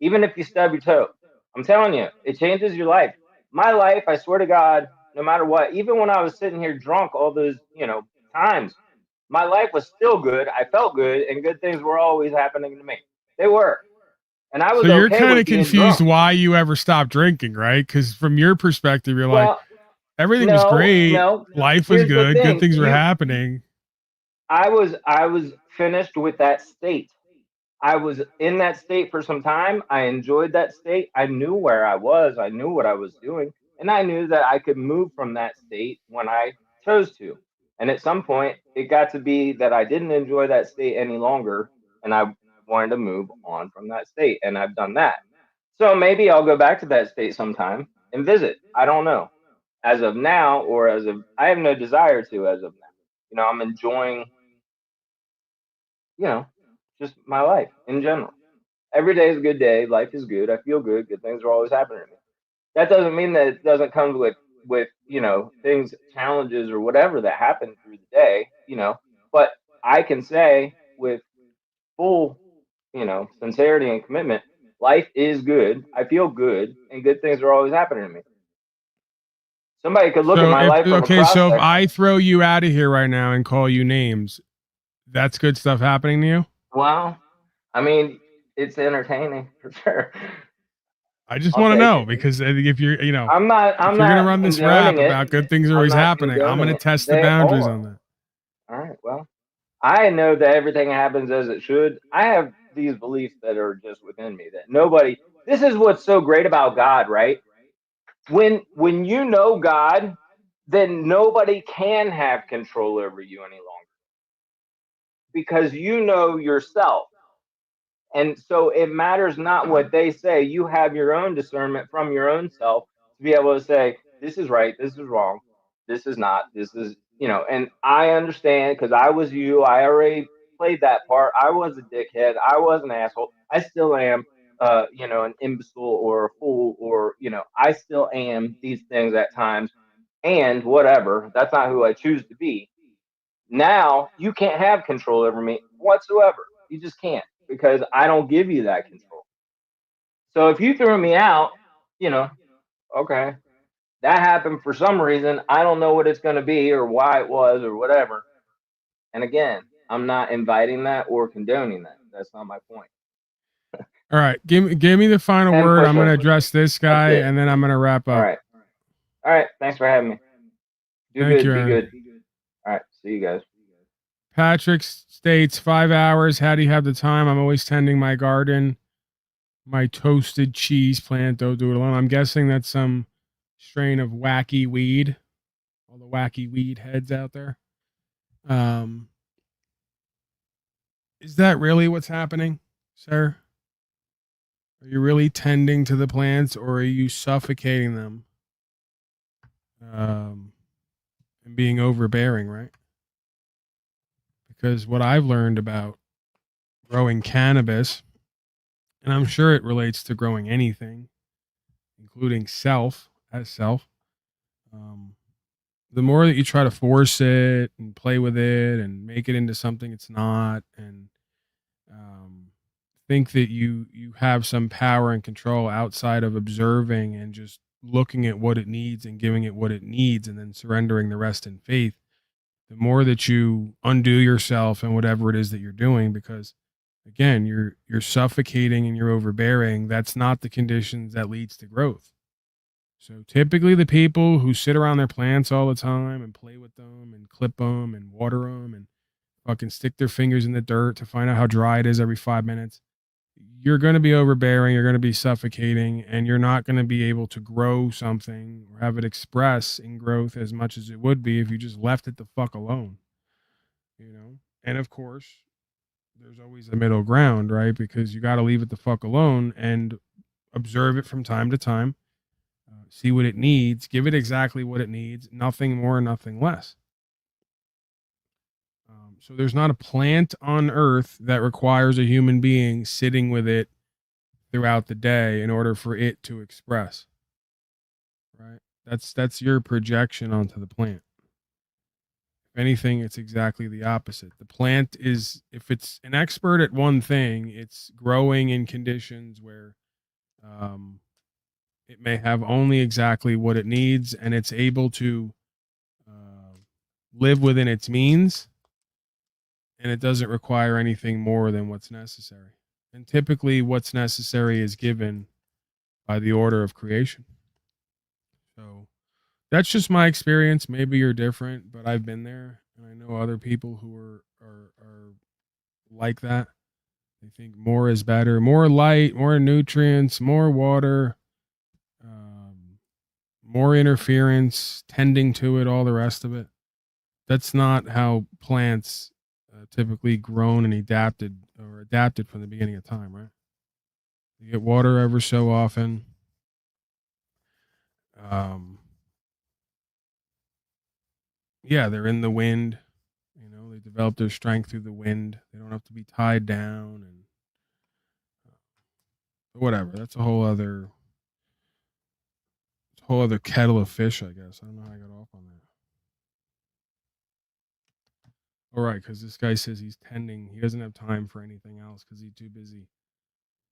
Even if you stub your toe, I'm telling you, it changes your life. My life, I swear to God, no matter what, even when I was sitting here drunk all those, you know, times, my life was still good. I felt good, and good things were always happening to me. They were. And I was So you're okay kind with of being confused drunk. why you ever stopped drinking, right? Because from your perspective, you're like, Well, everything was great, no. life was Here's the good, good thing. things were happening. I was finished with that state. I was in that state for some time. I enjoyed that state. I knew where I was. I knew what I was doing. And I knew that I could move from that state when I chose to. And at some point, it got to be that I didn't enjoy that state any longer. And I wanted to move on from that state. And I've done that. So maybe I'll go back to that state sometime and visit. I don't know. As of now, I have no desire to as of now. You know, I'm enjoying, you know, just my life in general. Every day is a good day. Life is good. I feel good. Good things are always happening to me. That doesn't mean that it doesn't come with, you know, things, challenges, or whatever that happen through the day, you know. But I can say with full, you know, sincerity and commitment, life is good. I feel good, and good things are always happening to me. Somebody could look at my life from a cross So if section. I throw you out of here right now and call you names, that's good stuff happening to you? Well, I mean, it's entertaining for sure. I just I'll want to take know, it. because if you're, you know, I'm if you're not gonna run this rap condoning it. about good things are I'm always not happening, I'm condoning gonna it. test the They boundaries are. on that. All right. Well, I know that everything happens as it should. I have these beliefs that are just within me that nobody. This is what's so great about God, right? When you know God, then nobody can have control over you any longer because you know yourself. And so it matters not what they say. You have your own discernment from your own self to be able to say, this is right, this is wrong, this is not, this is, and I understand because I was you. I already played that part. I was a dickhead. I was an asshole. I still am, an imbecile or a fool or, I still am these things at times and whatever. That's not who I choose to be. Now you can't have control over me whatsoever. You just can't because I don't give you that control. So if you threw me out, okay, that happened for some reason. I don't know what it's going to be or why it was or whatever. And again, I'm not inviting that or condoning that. That's not my point. All right, give me the final And word. I'm going to push-ups. address this guy, That's it. and then I'm going to wrap up. All right. Thanks for having me. Do Thank good. you, Be Aaron. good. All right. See you guys. Patrick states 5 hours. How do you have the time? I'm always tending my garden, my toasted cheese plant. Don't do it alone. I'm guessing that's some strain of wacky weed. All the wacky weed heads out there. Is that really what's happening, sir? Are you really tending to the plants, or are you suffocating them? And being overbearing, right? Because what I've learned about growing cannabis, and I'm sure it relates to growing anything, including self, the more that you try to force it and play with it and make it into something it's not, and think that you have some power and control outside of observing and just looking at what it needs and giving it what it needs and then surrendering the rest in faith, the more that you undo yourself and whatever it is that you're doing, because again, you're suffocating and you're overbearing. That's not the conditions that leads to growth. So typically the people who sit around their plants all the time and play with them and clip them and water them and fucking stick their fingers in the dirt to find out how dry it is every 5 minutes, you're going to be overbearing, you're going to be suffocating, and you're not going to be able to grow something or have it express in growth as much as it would be if you just left it the fuck alone. And of course, there's always a middle ground, right? Because you got to leave it the fuck alone and observe it from time to time, see what it needs, give it exactly what it needs, nothing more, nothing less. So there's not a plant on earth that requires a human being sitting with it throughout the day in order for it to express. Right? That's your projection onto the plant. If anything, it's exactly the opposite. The plant is, if it's an expert at one thing, it's growing in conditions where it may have only exactly what it needs, and it's able to live within its means, and it doesn't require anything more than what's necessary. And typically what's necessary is given by the order of creation. So that's just my experience. Maybe you're different, but I've been there, and I know other people who are like that. They think more is better, more light, more nutrients, more water, more interference, tending to it, all the rest of it. That's not how plants typically grown and adapted from the beginning of time, right? You get water ever so often. Yeah, they're in the wind. They develop their strength through the wind. They don't have to be tied down and whatever. That's a whole other kettle of fish, I guess. I don't know how I got off on that. All right, because this guy says he's tending. He doesn't have time for anything else because he's too busy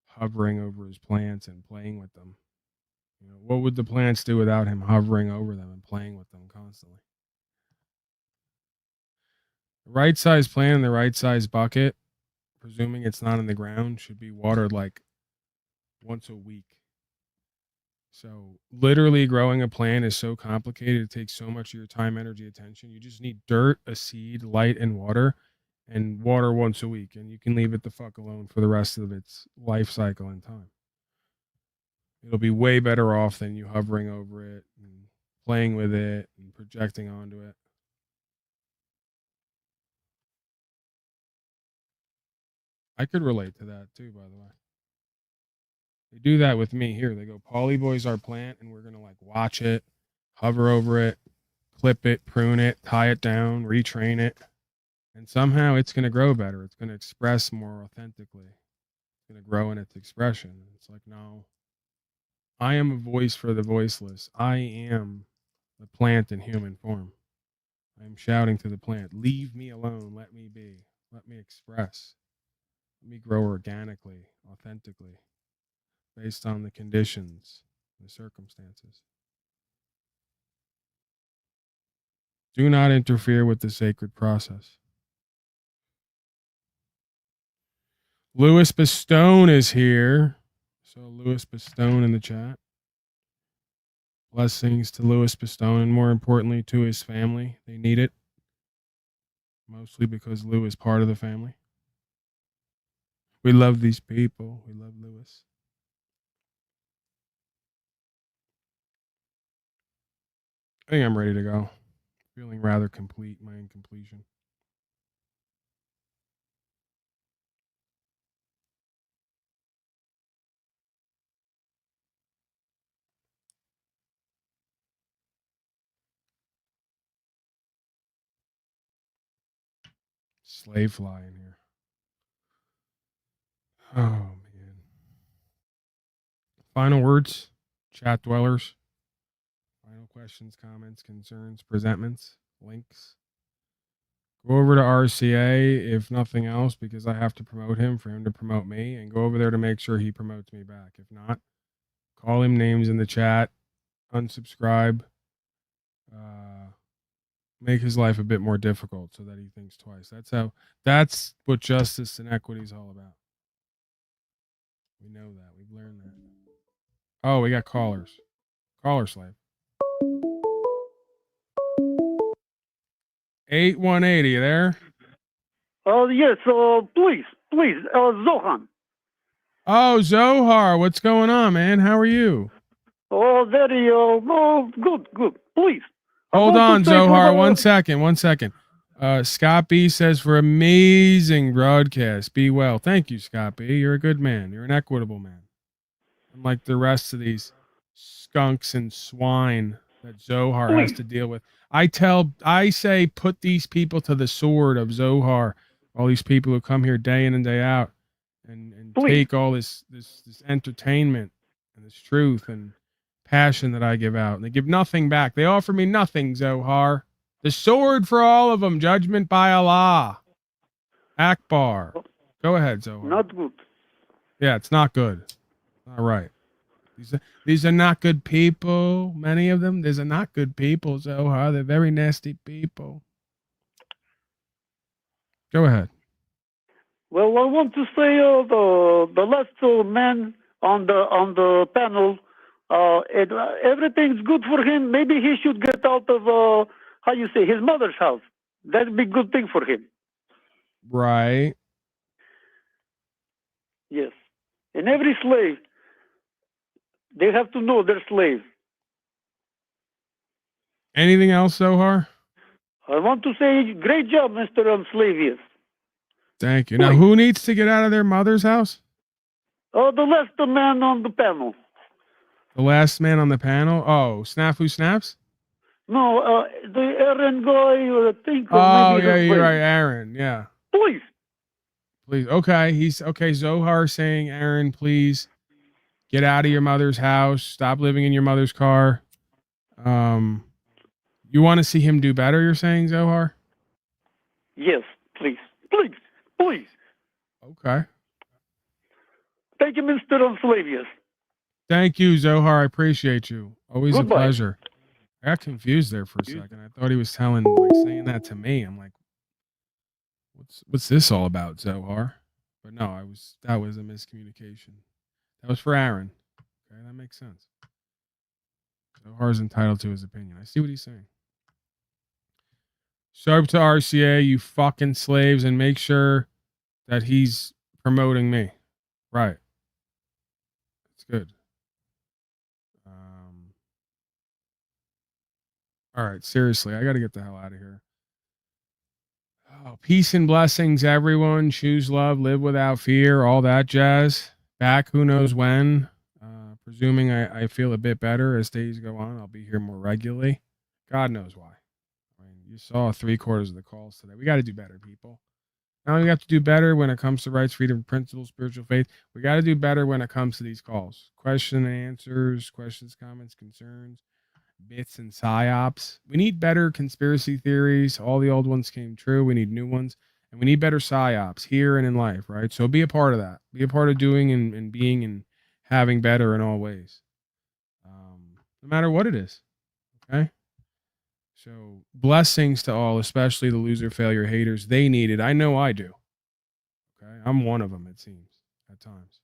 hovering over his plants and playing with them. What would the plants do without him hovering over them and playing with them constantly? The right size plant in the right size bucket, presuming it's not in the ground, should be watered like once a week. So literally growing a plant is so complicated. It takes so much of your time, energy, attention. You just need dirt, a seed, light, and water once a week. And you can leave it the fuck alone for the rest of its life cycle and time. It'll be way better off than you hovering over it and playing with it and projecting onto it. I could relate to that too, by the way. They do that with me here. They go, Paulie Boy's our plant, and we're going to like watch it, hover over it, clip it, prune it, tie it down, retrain it. And somehow it's going to grow better. It's going to express more authentically. It's going to grow in its expression. It's like, no, I am a voice for the voiceless. I am the plant in human form. I am shouting to the plant, leave me alone. Let me be. Let me express. Let me grow organically, authentically, based on the conditions, the circumstances. Do not interfere with the sacred process. Louis Bastone is here. So Louis Bastone in the chat. Blessings to Louis Bastone, and more importantly to his family. They need it. Mostly because Lou is part of the family. We love these people. We love Louis. I think I'm ready to go. Feeling rather complete, my incompletion. Slave fly in here. Oh, man. Final words, chat dwellers. Final questions, comments, concerns, presentments, links. Go over to RCA, if nothing else, because I have to promote him for him to promote me, and go over there to make sure he promotes me back. If not, call him names in the chat, unsubscribe, make his life a bit more difficult so that he thinks twice. That's what justice and equity is all about. We know that. We've learned that. Oh, we got callers. Caller slave. 8180, you there? Yes, please, Zohan. Oh, Zohar, what's going on, man? How are you? Oh, very, good. Please. Hold on, Zohar. 1 second. 1 second. Scott B says for amazing broadcast. Be well. Thank you, Scott B. You're a good man. You're an equitable man. Unlike the rest of these skunks and swine that Zohar has to deal with. I say put these people to the sword of Zohar. All these people who come here day in and day out and take all this entertainment and this truth and passion that I give out. And they give nothing back. They offer me nothing, Zohar. The sword for all of them. Judgment by Allah. Akbar. Go ahead, Zohar. Not good. Yeah, it's not good. All right. These are not good people. Many of them. These are not good people, Zohar. They're very nasty people. Go ahead. Well, I want to say the last man on the panel, everything's good for him. Maybe he should get out of his mother's house. That'd be a good thing for him. Right. Yes. And every slave, they have to know they're slaves. Anything else, Zohar? I want to say, great job, Mr. Unslavious. Thank you. Now, who needs to get out of their mother's house? Oh, the last man on the panel. The last man on the panel? Oh, Snafu Snaps? No, the Aaron guy, I think. Oh, maybe yeah, his you're wife. right. Aaron, yeah. Please. Please. Okay, Zohar saying, Aaron, please get out of your mother's house. Stop living in your mother's car. You want to see him do better, you're saying, Zohar? Yes, please. Please. Okay. Thank you, Mr. Unslavious. Thank you, Zohar. I appreciate you. Always Goodbye. a pleasure. I got confused there for a second. I thought he was saying that to me. I'm like, what's this all about, Zohar? But no, that was a miscommunication. That was for Aaron. Okay, that makes sense. Zohar's entitled to his opinion. I see what he's saying. Show up to RCA, you fucking slaves, and make sure that he's promoting me. Right. It's good. All right, seriously, I got to get the hell out of here. Oh, peace and blessings, everyone. Choose love, live without fear, all that jazz. Back who knows when. Presuming I feel a bit better as days go on, I'll be here more regularly. God knows why. I mean, you saw 3/4 of the calls today. We got to do better, people. Now we have to do better when it comes to rights, freedom, principles, spiritual faith. We got to do better when it comes to these calls. Question and answers, questions, comments, concerns, bits and psyops. We need better conspiracy theories. All the old ones came true. We need new ones. And we need better psyops here and in life, right? So be a part of that. Be a part of doing and being and having better in all ways. No matter what it is. Okay? So blessings to all, especially the loser, failure, haters. They need it. I know I do. Okay? I'm one of them, it seems, at times.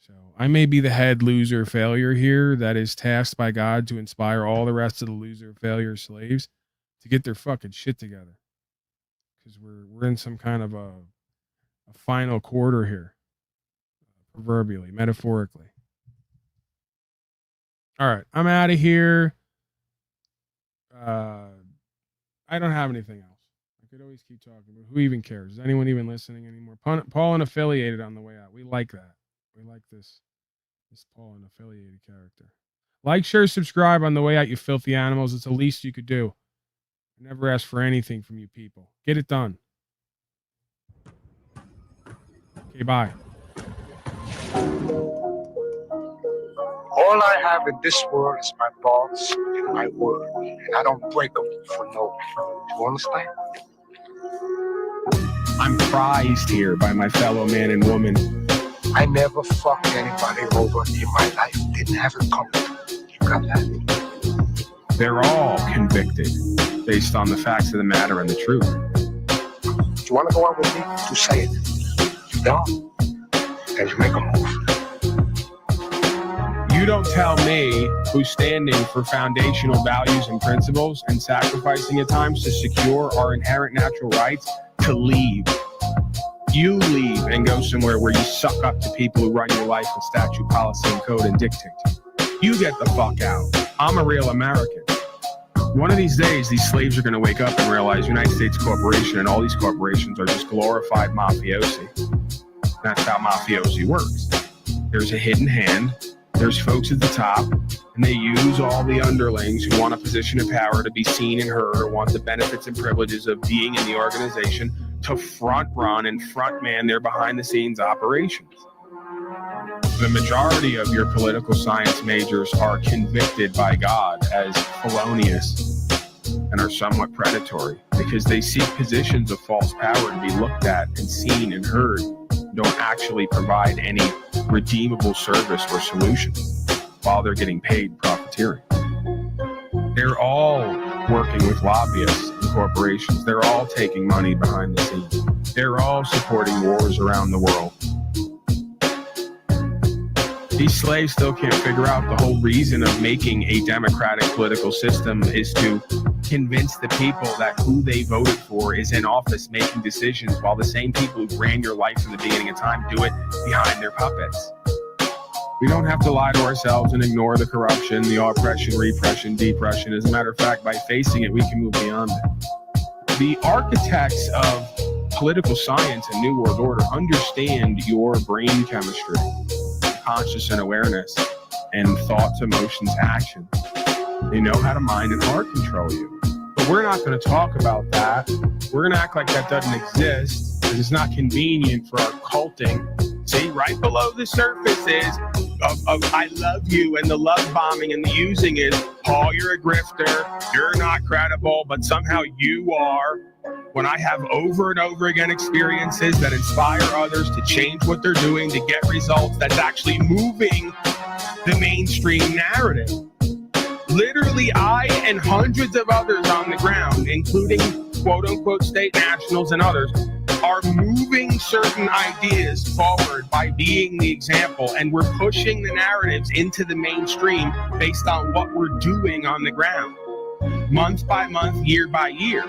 So I may be the head loser failure here that is tasked by God to inspire all the rest of the loser failure slaves to get their fucking shit together. Because we're in some kind of a final quarter here. Proverbially, metaphorically. All right, I'm out of here. I don't have anything else. I could always keep talking, but who even cares? Is anyone even listening anymore? Paul and affiliated on the way out. We like that. We like this Paul and affiliated character. Like, share, subscribe on the way out, you filthy animals. It's the least you could do. I never ask for anything from you people. Get it done. Okay, bye. All I have in this world is my thoughts and my word, and I don't break them for no reason. You understand? I'm prized here by my fellow man and woman. I never fucked anybody over in my life. Didn't have it coming. You got that? They're all convicted based on the facts of the matter and the truth. You want to go out with me? You say it. You don't? Then you make a move. You don't tell me who's standing for foundational values and principles and sacrificing at times to secure our inherent natural rights to leave. You leave and go somewhere where you suck up to people who run your life with statute, policy, and code and dictate. You get the fuck out. I'm a real American. One of these days, these slaves are going to wake up and realize United States Corporation and all these corporations are just glorified mafiosi. That's how mafiosi works. There's a hidden hand. There's folks at the top, and they use all the underlings who want a position of power to be seen and heard or want the benefits and privileges of being in the organization to front run and front man their behind the scenes operations. The majority of your political science majors are convicted by God as felonious and are somewhat predatory because they seek positions of false power to be looked at and seen and heard, don't actually provide any redeemable service or solution while they're getting paid profiteering. They're all working with lobbyists and corporations. They're all taking money behind the scenes. They're all supporting wars around the world. These slaves still can't figure out the whole reason of making a democratic political system is to convince the people that who they voted for is in office making decisions while the same people who ran your life from the beginning of time do it behind their puppets. We don't have to lie to ourselves and ignore the corruption, the oppression, repression, depression. As a matter of fact, by facing it, we can move beyond it. The architects of political science and New World Order understand your brain chemistry, conscious and awareness, and thoughts, emotions, actions. They know how to mind and heart control you. But we're not going to talk about that. We're going to act like that doesn't exist because it's not convenient for our culting. See, right below the surface is of I love you, and the love bombing and the using is, Paul, you're a grifter, you're not credible, but somehow you are. When I have over and over again experiences that inspire others to change what they're doing to get results, that's actually moving the mainstream narrative. Literally, I and hundreds of others on the ground, including quote-unquote state nationals and others, are moving certain ideas forward by being the example, and we're pushing the narratives into the mainstream based on what we're doing on the ground, month by month, year by year.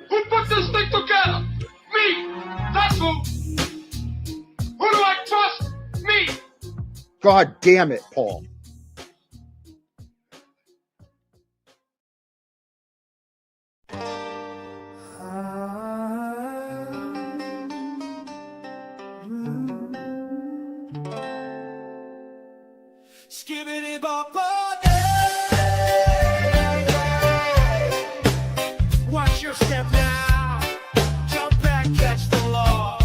Who put this thing together? Me! That's who! Who do I trust? Me! God damn it, Paul. Watch your step now. Jump back, catch the law.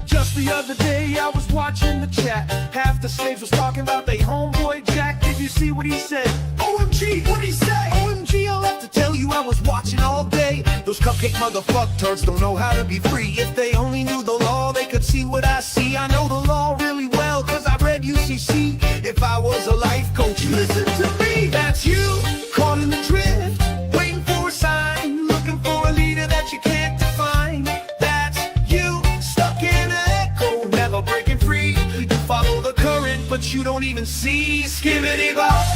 Just the other day I was watching the chat. Half the slaves was talking about they homeboy Jack. Did you see what he said? OMG, what'd he say? OMG, I'll have to tell you I was watching all day. Those cupcake motherfuck turds don't know how to be free. If they only knew the law, they could see what I see. I know the law really well, cause I read UCC. If I was a life coach, listen to me. That's you, caught in the drift, waiting for a sign, looking for a leader that you can't define. That's you, stuck in an echo, never breaking free. You follow the current, but you don't even see. Skibbity-bop.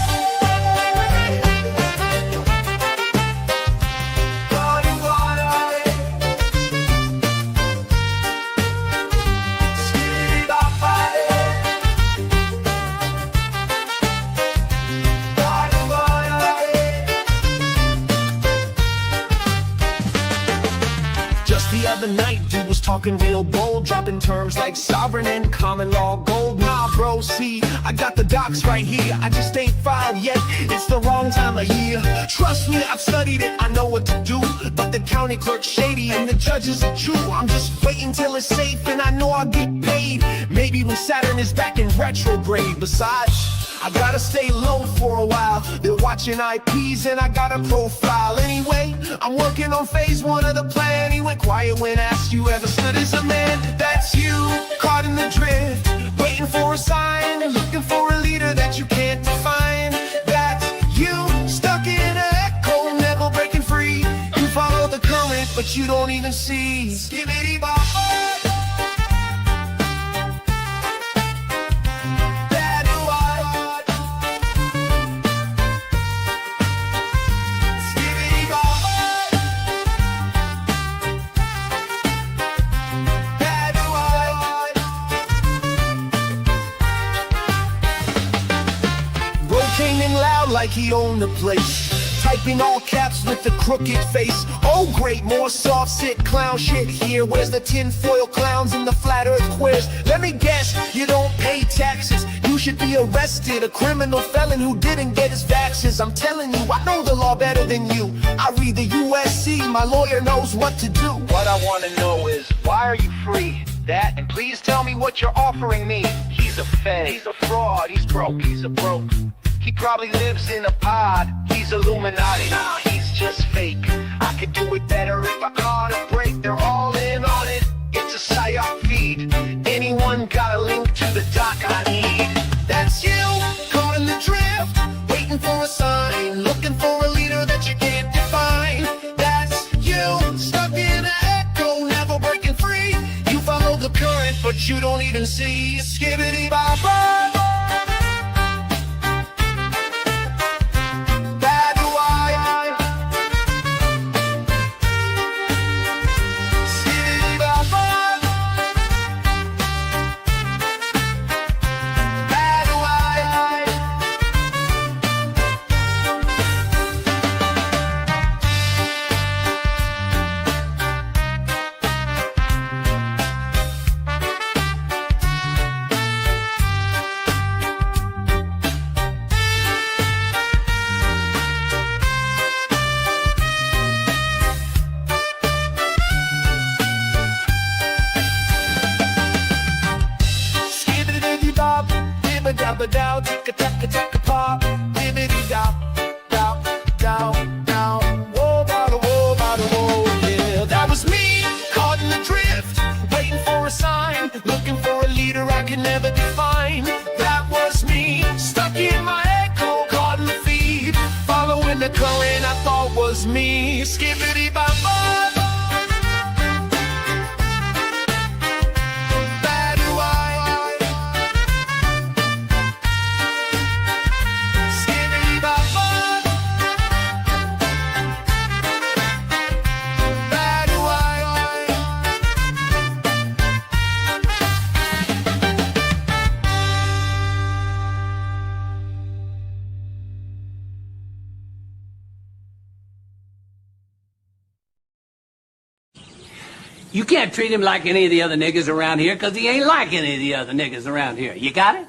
The other night, dude was talking real bold, dropping terms like sovereign and common law gold. Nah, bro, see, I got the docs right here. I just ain't filed yet. It's the wrong time of year. Trust me, I've studied it. I know what to do. But the county clerk's shady and the judges are true. I'm just waiting till it's safe and I know I'll get paid. Maybe when Saturn is back in retrograde. Besides, I gotta stay low for a while. They're watching IPs and I got a profile. Anyway, I'm working on phase 1 of the plan. He went quiet when asked you ever stood as a man. That's you, caught in the drift, waiting for a sign, looking for a leader that you can't define. That's you, stuck in an echo, never breaking free. You follow the current, but you don't even see. Skibbity-bop. Like he owned the place, typing all caps with the crooked face. Oh great, more soft sit clown shit here. Where's the tinfoil clowns and the flat earth queers? Let me guess, you don't pay taxes. You should be arrested, a criminal felon who didn't get his vaxes. I'm telling you, I know the law better than you. I read the USC, my lawyer knows what to do. What I want to know is, why are you free? That, and please tell me what you're offering me. He's a fed, he's a fraud, he's broke, he's a broke. He probably lives in a pod. He's Illuminati. Nah, he's just fake. I could do it better if I caught a break. They're all in on it. It's a psyop feed. Anyone got a link to the doc I need? That's you, caught in the drift, waiting for a sign, looking for a leader that you can't define. That's you, stuck in an echo, never breaking free. You follow the current, but you don't even see. Skibbity-bop-bop. Dabba-dow, ticka-tacka-tacka-pop, dibbity-dop, dop, down, down, whoa, bada, whoa, bada, whoa, yeah. That was me, caught in the drift, waiting for a sign, looking for a leader I can never define. That was me, stuck in my echo, caught in the feed, following the current I thought was me. Skibbity-bop-bop. You can't treat him like any of the other niggas around here because he ain't like any of the other niggas around here. You got it?